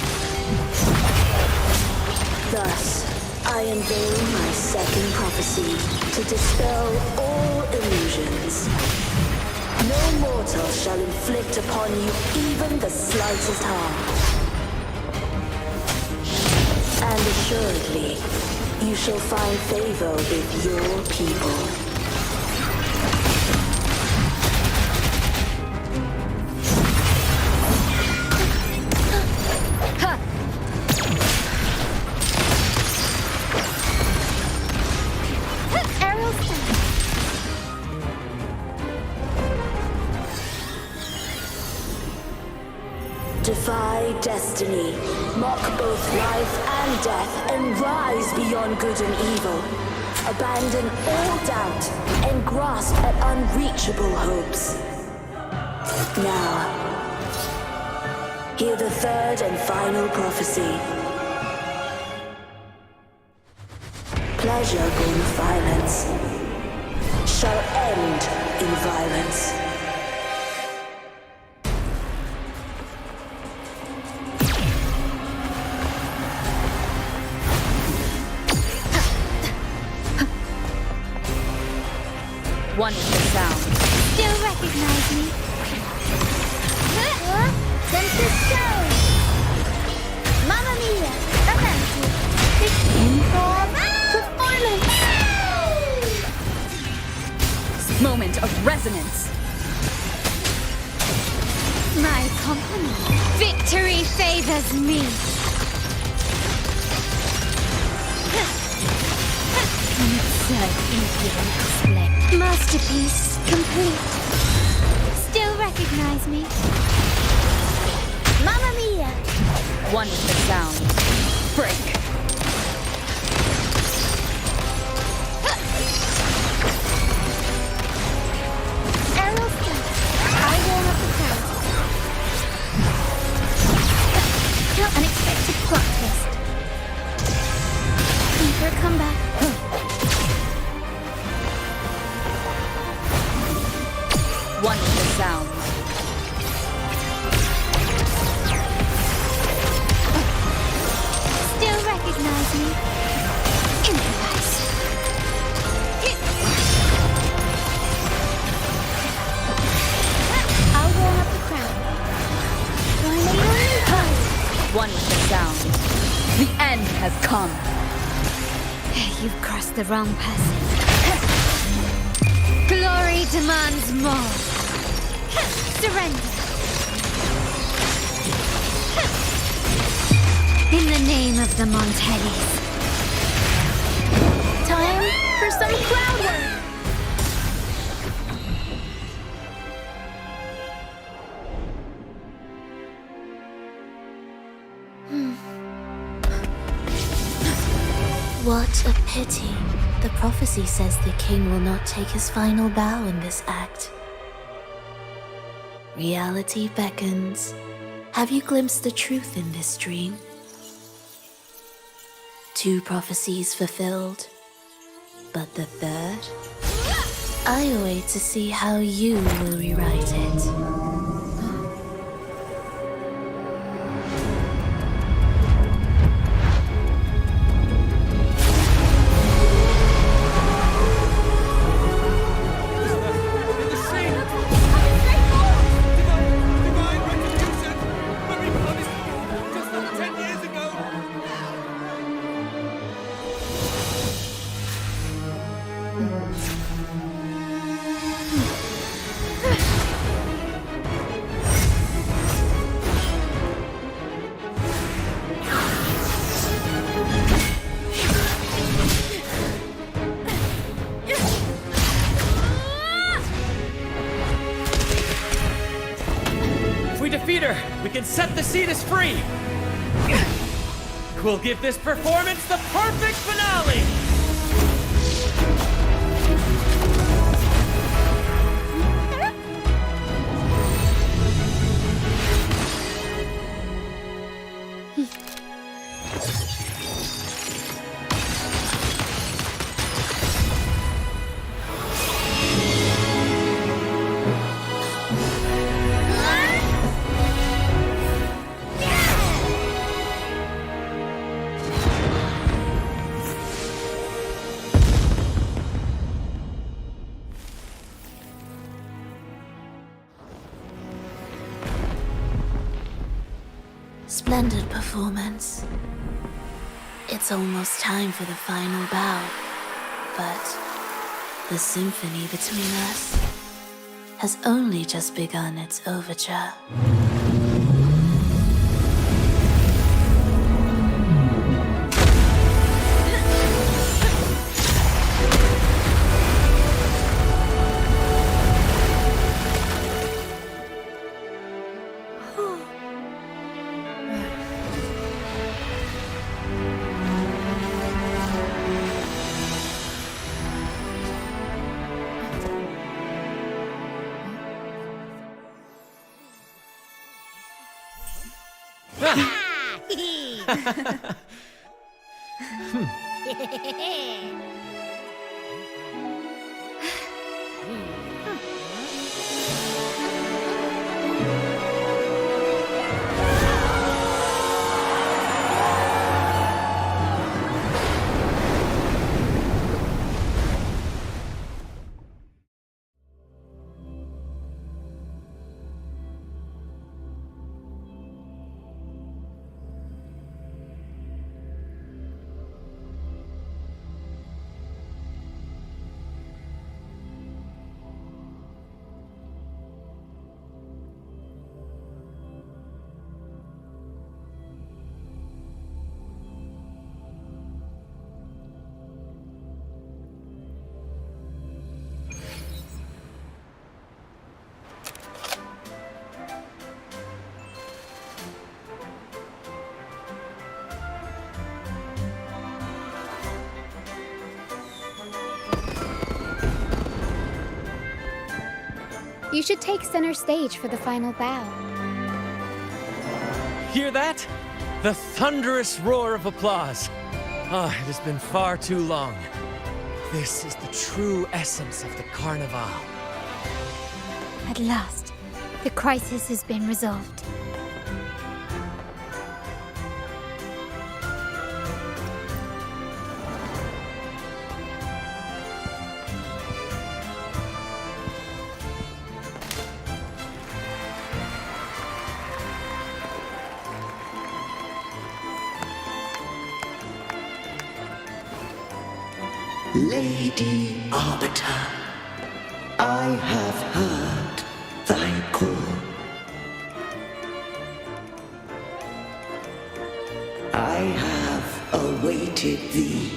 Thus, I unveil my second prophecy to dispel all illusions. No mortal shall inflict upon you even the slightest harm. And assuredly, you shall find favor with your people. Defy destiny, mock both life and death, and rise beyond good and evil. Abandon all doubt and grasp at unreachable hopes. Now, hear the third and final prophecy. Pleasure born of violence shall end in violence. Wonderful sound. Still recognize me? Senses show! Mamma mia! Avanti! Inform performance! Moment of resonance. My company. Victory favors me. Masterpiece complete. Still recognize me? Mamma mia! Wonderful sound. Break. Arrow step. I warm up the crowd. Unexpected plot twist. Time for a comeback. Wonderful sound. Still recognize me? Improvise. I'll warm up the crowd. Wonderful sound. The end has come. You've crossed the wrong person. Glory demands more. Surrender. In the name of the Montellis. for some crowd work! What a pity. The prophecy says the king will not take his final bow in this act. Reality beckons. Have you glimpsed the truth in this dream? 2 prophecies fulfilled, but the third? I await to see how you will rewrite it. We can set the Cetus free! We'll give this performance the perfect finale! Splendid performance. It's almost time for the final bow, but the symphony between us has only just begun its overture. You should take center stage for the final bow. Hear that? The thunderous roar of applause. Ah, it has been far too long. This is the true essence of the Carnival. At last, the crisis has been resolved. Lady Arbiter, I have heard thy call. I have awaited thee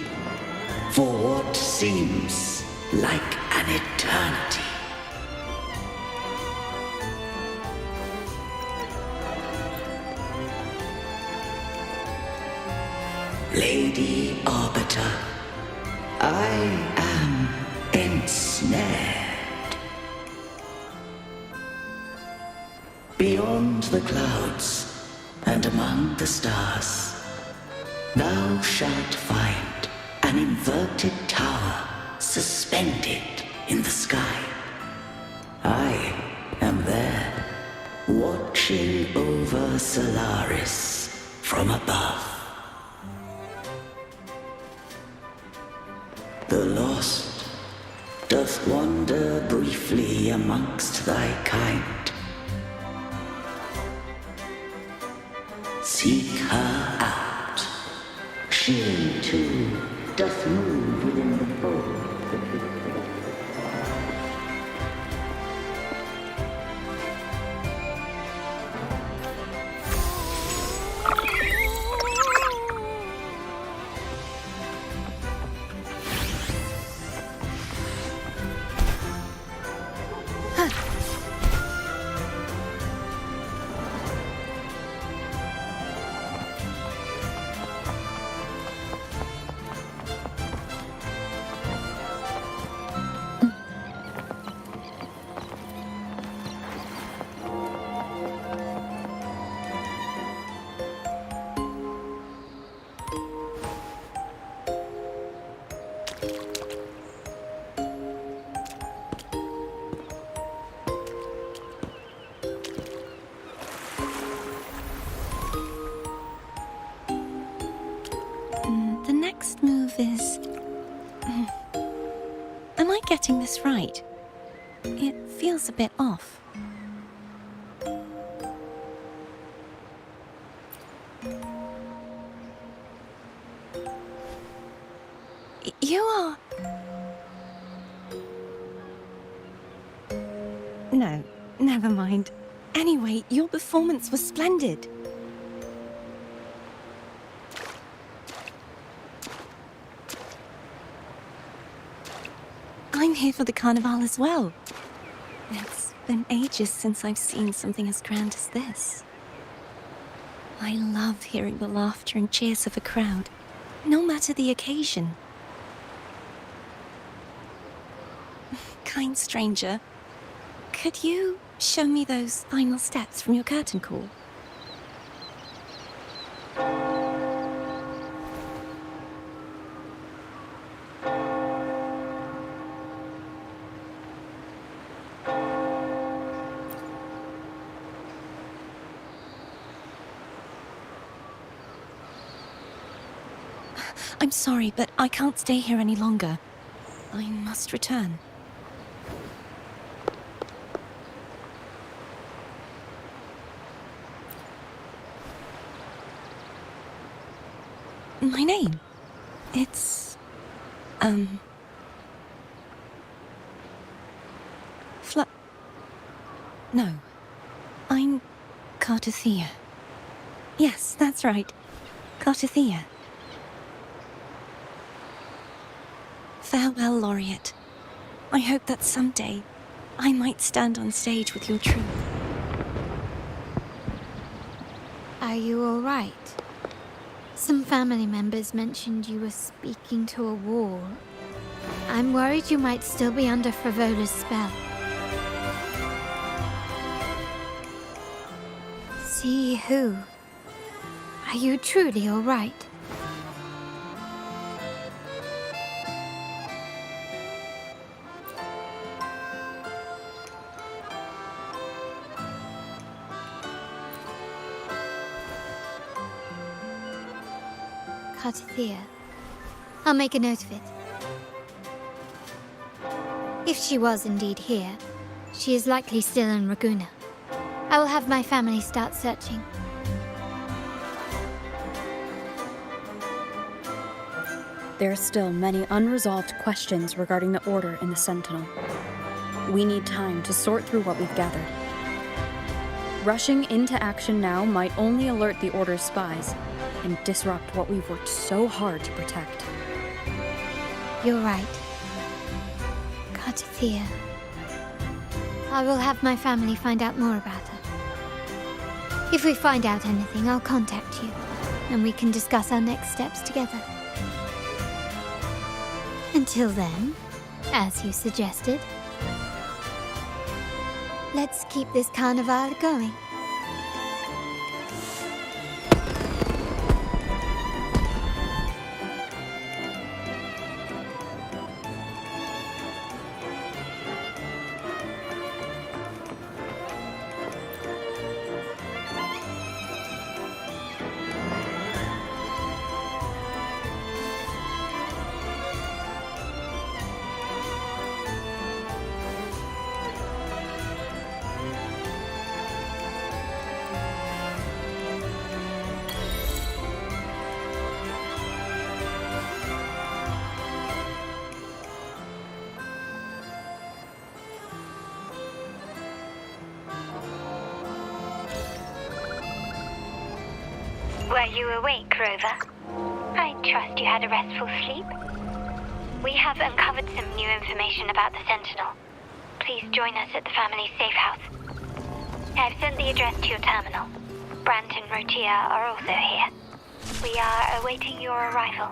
for what seems like an eternity. Lady Arbiter, I am ensnared. Beyond the clouds and among the stars, thou shalt find an inverted tower suspended in the sky. I am there, watching over Solaris from above. The lost doth wander briefly amongst thy kind. Seek her out. She, too, doth move within the fold. The next move is... Am I getting this right? It feels a bit off. You are... No, never mind. Anyway, your performance was splendid. I'm here for the carnival as well. It's been ages since I've seen something as grand as this. I love hearing the laughter and cheers of a crowd, no matter the occasion. Kind stranger, could you show me those final steps from your curtain call? I'm sorry, but I can't stay here any longer. I must return. My name? It's... No. I'm Cartothea. Yes, that's right. Cartothea. Farewell, Laureate. I hope that someday I might stand on stage with your troupe. Are you all right? Some family members mentioned you were speaking to a wall. I'm worried you might still be under Frivola's spell. See who? Are you truly all right? Cartothea. I'll make a note of it. If she was indeed here, she is likely still in Raguna. I will have my family start searching. There are still many unresolved questions regarding the Order in the Sentinel. We need time to sort through what we've gathered. Rushing into action now might only alert the Order's spies and disrupt what we've worked so hard to protect. You're right. Cartathea. I will have my family find out more about her. If we find out anything, I'll contact you, and we can discuss our next steps together. Until then, as you suggested, let's keep this carnival going. Were you awake, Rover? I trust you had a restful sleep. We have uncovered some new information about the Sentinel. Please join us at the family's safe house. I've sent the address to your terminal. Brant and Rotia are also here. We are awaiting your arrival.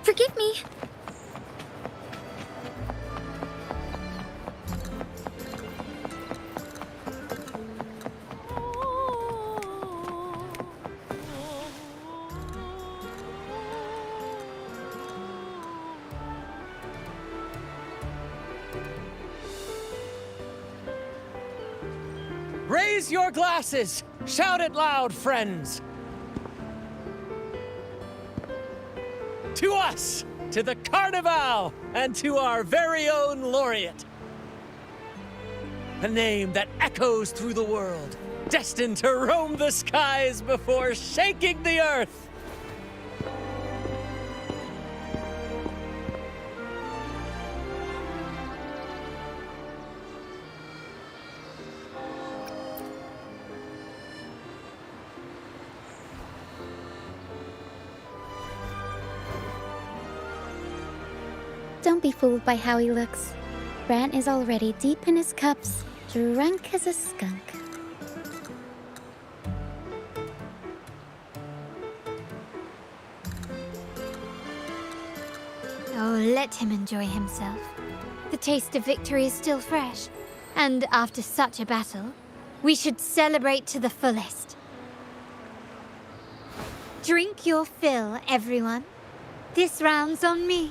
Forgive me. Raise your glasses! Shout it loud, friends! To us! To the Carnival! And to our very own laureate! A name that echoes through the world, destined to roam the skies before shaking the earth! Don't be fooled by how he looks. Brant is already deep in his cups, drunk as a skunk. Oh, let him enjoy himself. The taste of victory is still fresh, and after such a battle, we should celebrate to the fullest. Drink your fill, everyone. This round's on me.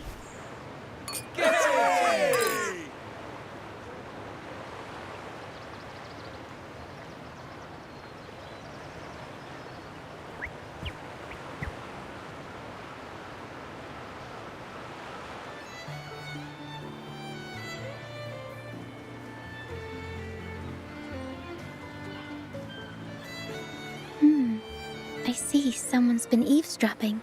I see someone's been eavesdropping.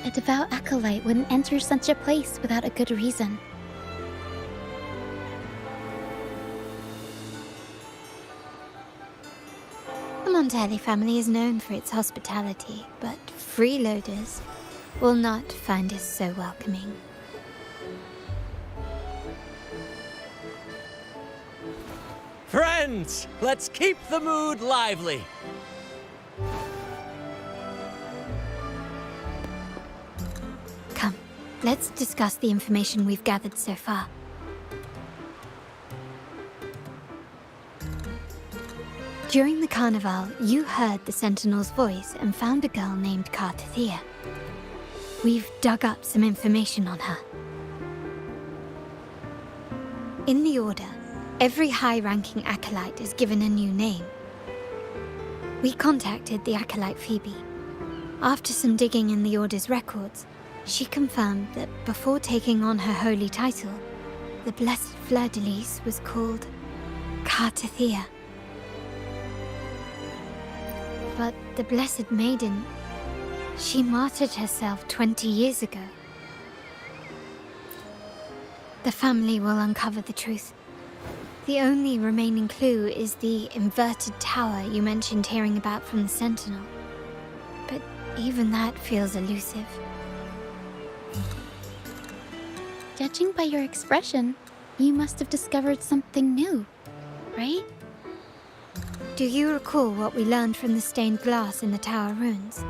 A devout acolyte wouldn't enter such a place without a good reason. The Montelli family is known for its hospitality, but freeloaders will not find us so welcoming. Friends, let's keep the mood lively. Come, let's discuss the information we've gathered so far. During the carnival, you heard the Sentinel's voice and found a girl named Cartathea. we've dug up some information on her. In the Order, every high-ranking acolyte is given a new name. We contacted the acolyte Phoebe. After some digging in the Order's records, she confirmed that before taking on her holy title, the Blessed Fleur-de-Lis was called Cartathea. But the Blessed Maiden, she martyred herself 20 years ago. The family will uncover the truth. The only remaining clue is the inverted tower you mentioned hearing about from the Sentinel. But even that feels elusive. Judging by your expression, you must have discovered something new, right? Do you recall what we learned from the stained glass in the tower ruins?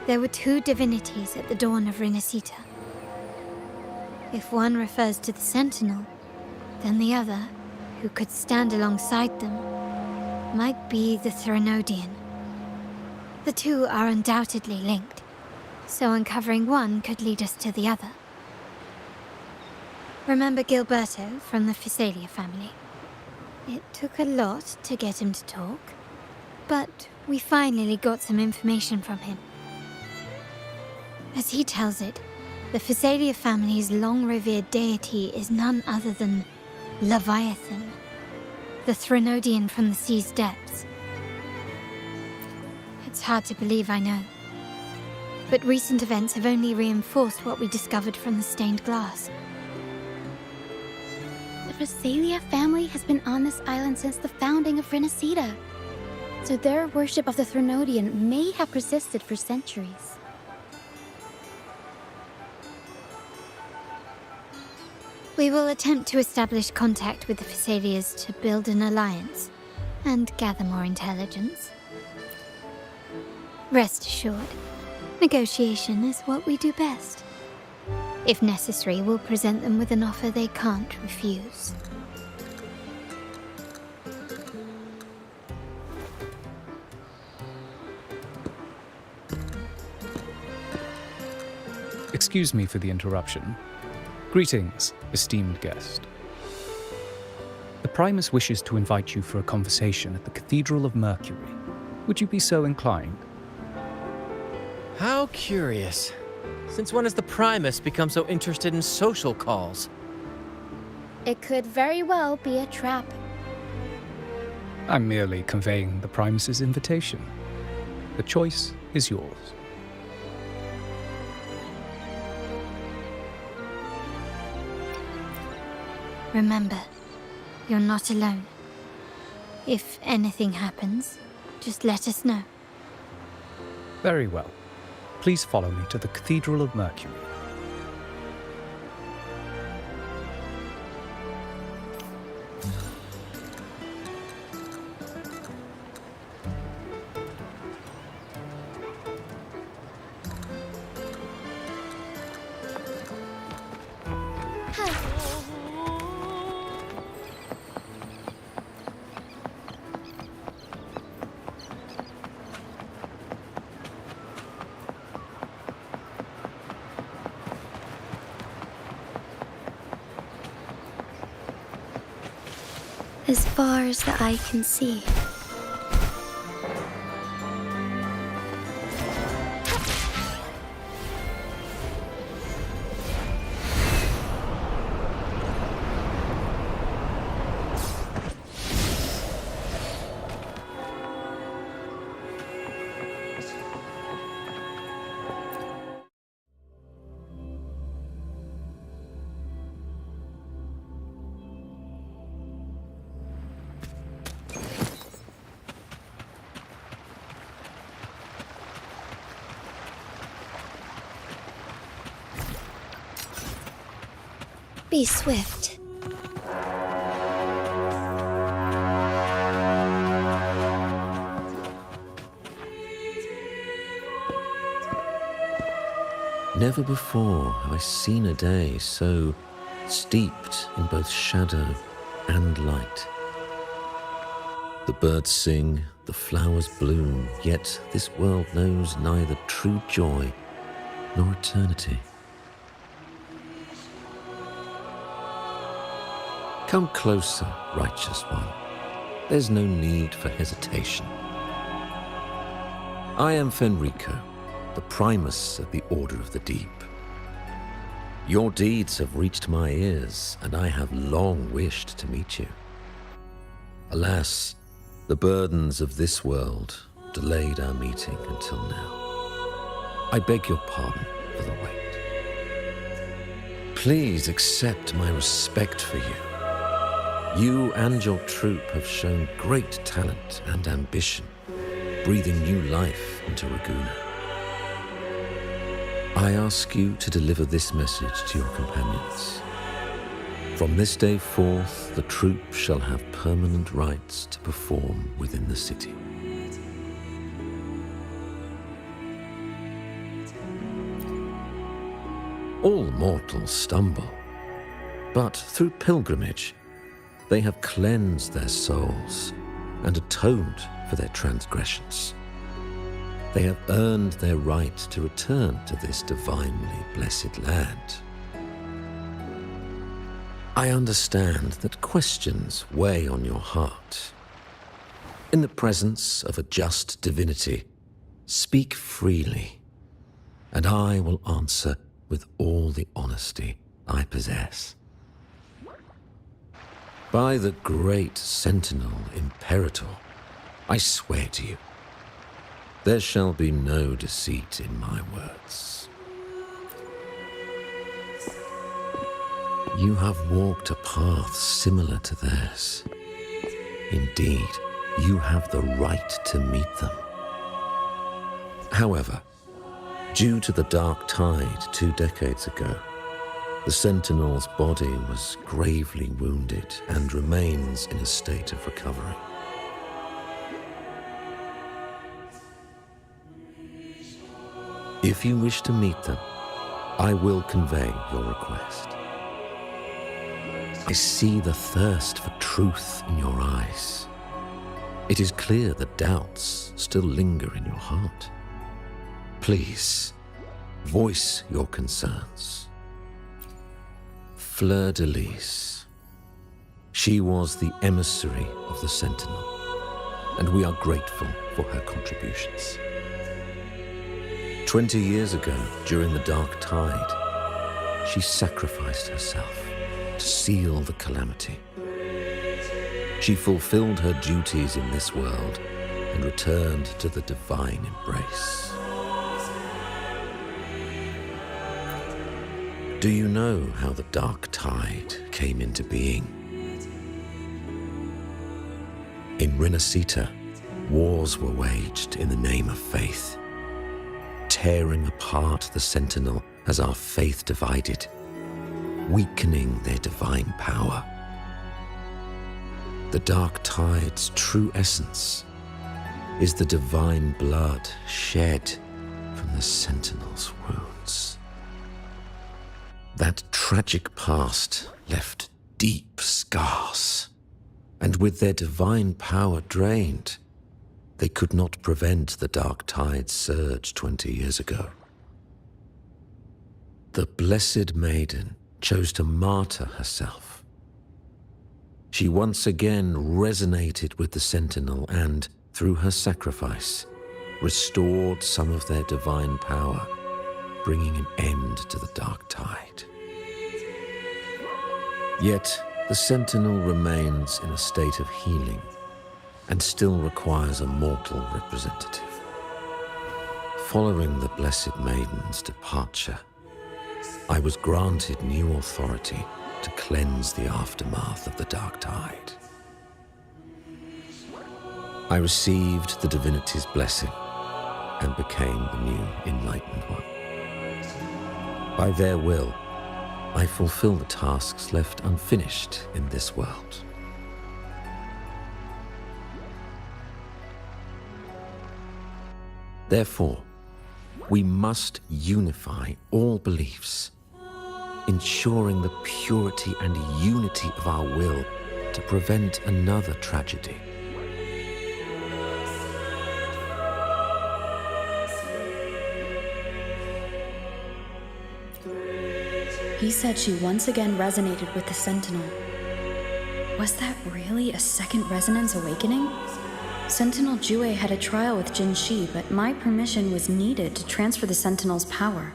There were two divinities at the dawn of Renacita. If one refers to the Sentinel, then the other, who could stand alongside them, might be the Threnodian. The two are undoubtedly linked, so uncovering one could lead us to the other. Remember Gilberto from the Physalia family? It took a lot to get him to talk, but we finally got some information from him. As he tells it, the Physalia family's long-revered deity is none other than Leviathan, the Threnodian from the sea's depths. It's hard to believe, I know. But recent events have only reinforced what we discovered from the stained glass. The Physalia family has been on this island since the founding of Renacita, so their worship of the Threnodian may have persisted for centuries. We will attempt to establish contact with the Physalias to build an alliance and gather more intelligence. Rest assured, negotiation is what we do best. If necessary, we'll present them with an offer they can't refuse. Excuse me for the interruption. Greetings, esteemed guest. The Primus wishes to invite you for a conversation at the Cathedral of Mercury. Would you be so inclined? How curious. Since when has the Primus become so interested in social calls? It could very well be a trap. I'm merely conveying the Primus's invitation. The choice is yours. Remember, you're not alone. If anything happens, just let us know. Very well. Please follow me to the Cathedral of Mercury. As far as the eye can see. Be swift. Never before have I seen a day so steeped in both shadow and light. The birds sing, the flowers bloom, yet this world knows neither true joy nor eternity. Come closer, righteous one. There's no need for hesitation. I am Fenrico, the Primus of the Order of the Deep. Your deeds have reached my ears, and I have long wished to meet you. Alas, the burdens of this world delayed our meeting until now. I beg your pardon for the wait. Please accept my respect for you. You and your troop have shown great talent and ambition, breathing new life into Raguna. I ask you to deliver this message to your companions. From this day forth, the troop shall have permanent rights to perform within the city. All mortals stumble, but through pilgrimage, they have cleansed their souls and atoned for their transgressions. They have earned their right to return to this divinely blessed land. I understand that questions weigh on your heart. In the presence of a just divinity, speak freely, and I will answer with all the honesty I possess. By the great Sentinel Imperator, I swear to you, there shall be no deceit in my words. You have walked a path similar to theirs. Indeed, you have the right to meet them. However, due to the Dark Tide 2 decades ago, the Sentinel's body was gravely wounded and remains in a state of recovery. If you wish to meet them, I will convey your request. I see the thirst for truth in your eyes. It is clear that doubts still linger in your heart. Please, voice your concerns. Fleur-de-Lis. She was the emissary of the Sentinel, and we are grateful for her contributions. 20 years ago, during the Dark Tide, she sacrificed herself to seal the calamity. She fulfilled her duties in this world and returned to the divine embrace. Do you know how the Dark Tide came into being? In Renacita, wars were waged in the name of faith, tearing apart the Sentinel as our faith divided, weakening their divine power. The Dark Tide's true essence is the divine blood shed from the Sentinel's wounds. That tragic past left deep scars, and with their divine power drained, they could not prevent the Dark Tide's surge 20 years ago. The Blessed Maiden chose to martyr herself. She once again resonated with the Sentinel and, through her sacrifice, restored some of their divine power, bringing an end to the Dark Tide. Yet, the Sentinel remains in a state of healing and still requires a mortal representative. Following the Blessed Maiden's departure, I was granted new authority to cleanse the aftermath of the Dark Tide. I received the divinity's blessing and became the new Enlightened One. By their will, I fulfill the tasks left unfinished in this world. Therefore, we must unify all beliefs, ensuring the purity and unity of our will to prevent another tragedy. He said she once again resonated with the Sentinel. Was that really a second resonance awakening? Sentinel Jue had a trial with Jinshi, but my permission was needed to transfer the Sentinel's power.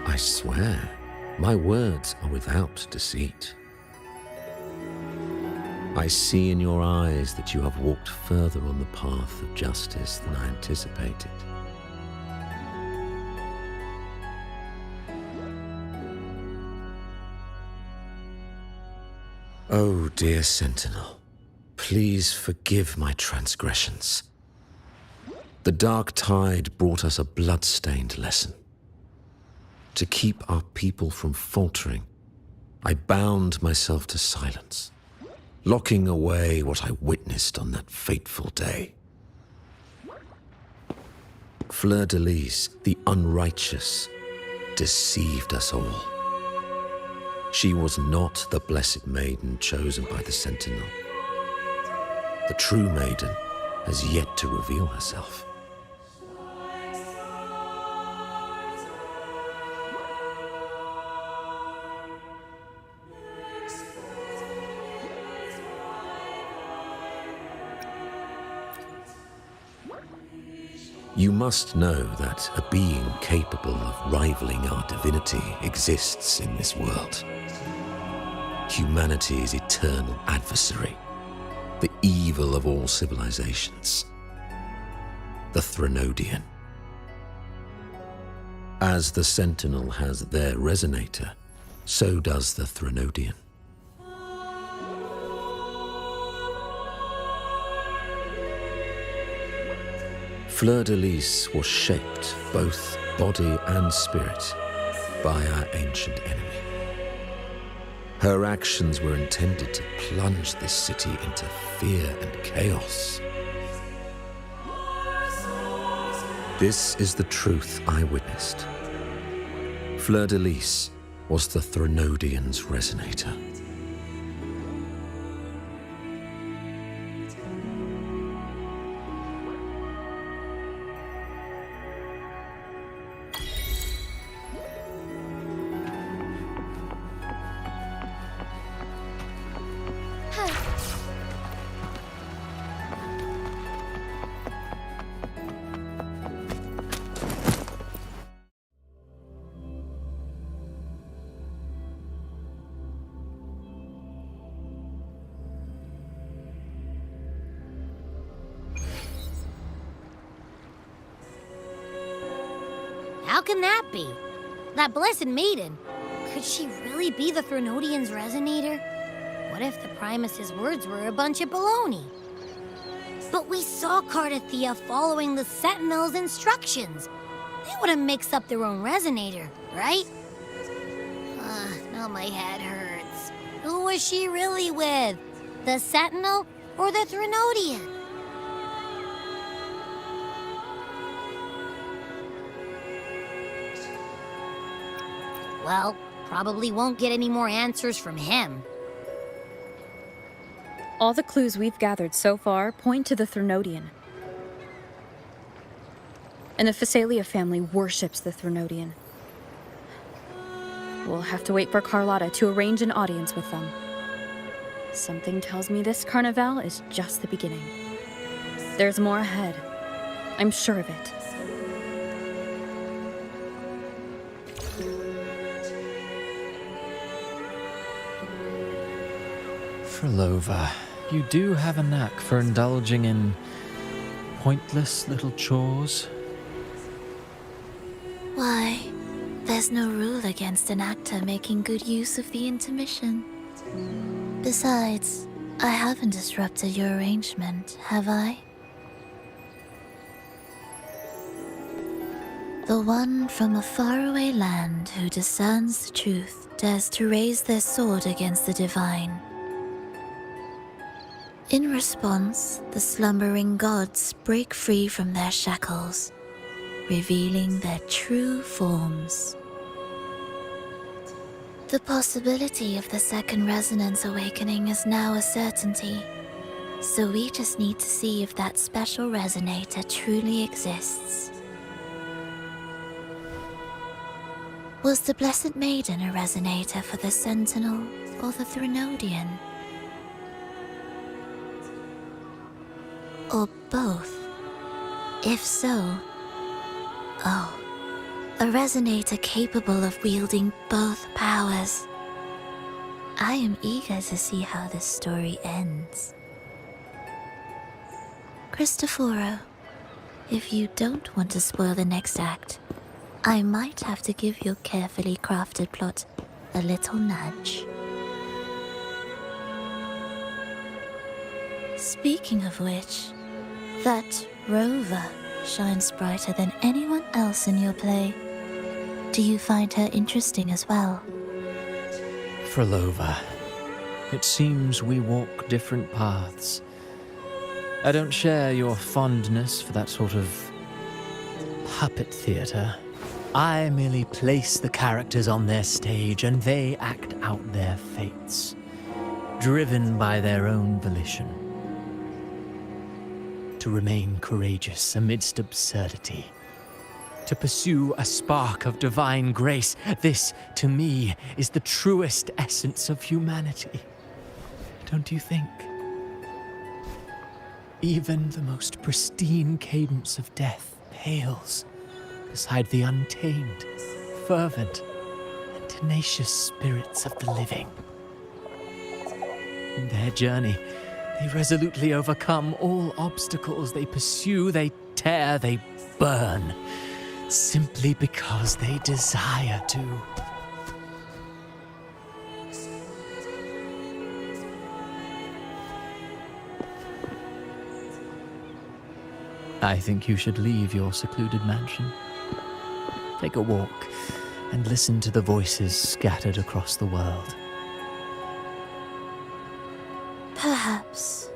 I swear, my words are without deceit. I see in your eyes that you have walked further on the path of justice than I anticipated. Oh, dear Sentinel, please forgive my transgressions. The dark tide brought us a blood-stained lesson. To keep our people from faltering, I bound myself to silence, locking away what I witnessed on that fateful day. Fleur-de-Lis, the unrighteous, deceived us all. She was not the blessed maiden chosen by the Sentinel. The true maiden has yet to reveal herself. You must know that a being capable of rivaling our divinity exists in this world. Humanity's eternal adversary, the evil of all civilizations, the Threnodian. As the Sentinel has their resonator, so does the Threnodian. Fleur-de-Lis was shaped, both body and spirit, by our ancient enemy. Her actions were intended to plunge this city into fear and chaos. This is the truth I witnessed. Fleur-de-Lis was the Threnodian's resonator. How can that be? That blessed maiden, could she really be the Threnodian's resonator? What if the Primus's words were a bunch of baloney? But we saw Cardathea following the Sentinel's instructions. They wouldn't mix up their own resonator, right? Now my head hurts. Who was she really with? The Sentinel or the Threnodian? Well, probably won't get any more answers from him. All the clues we've gathered so far point to the Threnodian. And the Phasalia family worships the Threnodian. We'll have to wait for Carlotta to arrange an audience with them. Something tells me this carnival is just the beginning. There's more ahead. I'm sure of it. Frolova, you do have a knack for indulging in pointless little chores. Why, there's no rule against an actor making good use of the intermission. Besides, I haven't disrupted your arrangement, have I? The one from a faraway land who discerns the truth dares to raise their sword against the divine. In response, the slumbering gods break free from their shackles, revealing their true forms. The possibility of the second resonance awakening is now a certainty, So we just need to see if that special resonator truly exists. Was the Blessed Maiden a resonator for the Sentinel or the Threnodian? Or both? If so, oh, a resonator capable of wielding both powers. I am eager to see how this story ends. Cristoforo, if you don't want to spoil the next act, I might have to give your carefully crafted plot a little nudge. Speaking of which, that rover shines brighter than anyone else in your play. Do you find her interesting as well? Frolova, it seems we walk different paths. I don't share your fondness for that sort of puppet theater. I merely place the characters on their stage and they act out their fates, driven by their own volition. To remain courageous amidst absurdity, to pursue a spark of divine grace, this, to me, is the truest essence of humanity. Don't you think? Even the most pristine cadence of death pales beside the untamed, fervent, and tenacious spirits of the living. In their journey, they resolutely overcome all obstacles. They pursue, they tear, they burn, simply because they desire to. I think you should leave your secluded mansion. Take a walk and listen to the voices scattered across the world. Perhaps.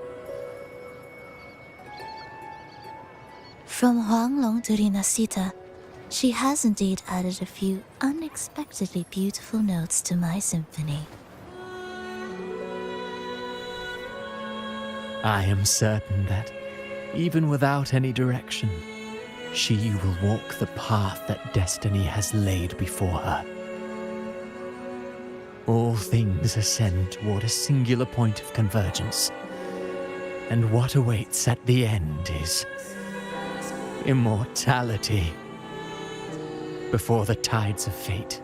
From Huanglong to Rinasita, she has indeed added a few unexpectedly beautiful notes to my symphony. I am certain that, even without any direction, she will walk the path that destiny has laid before her. All things ascend toward a singular point of convergence, and what awaits at the end is immortality. Before the tides of fate,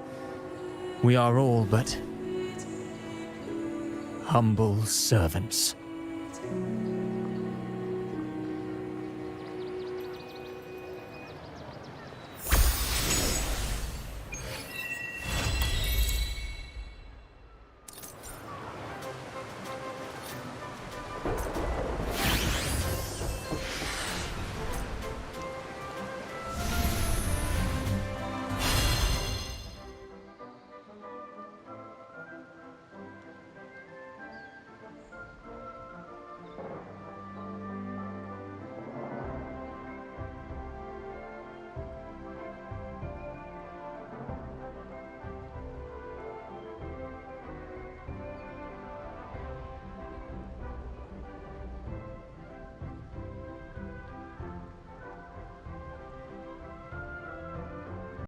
we are all but humble servants.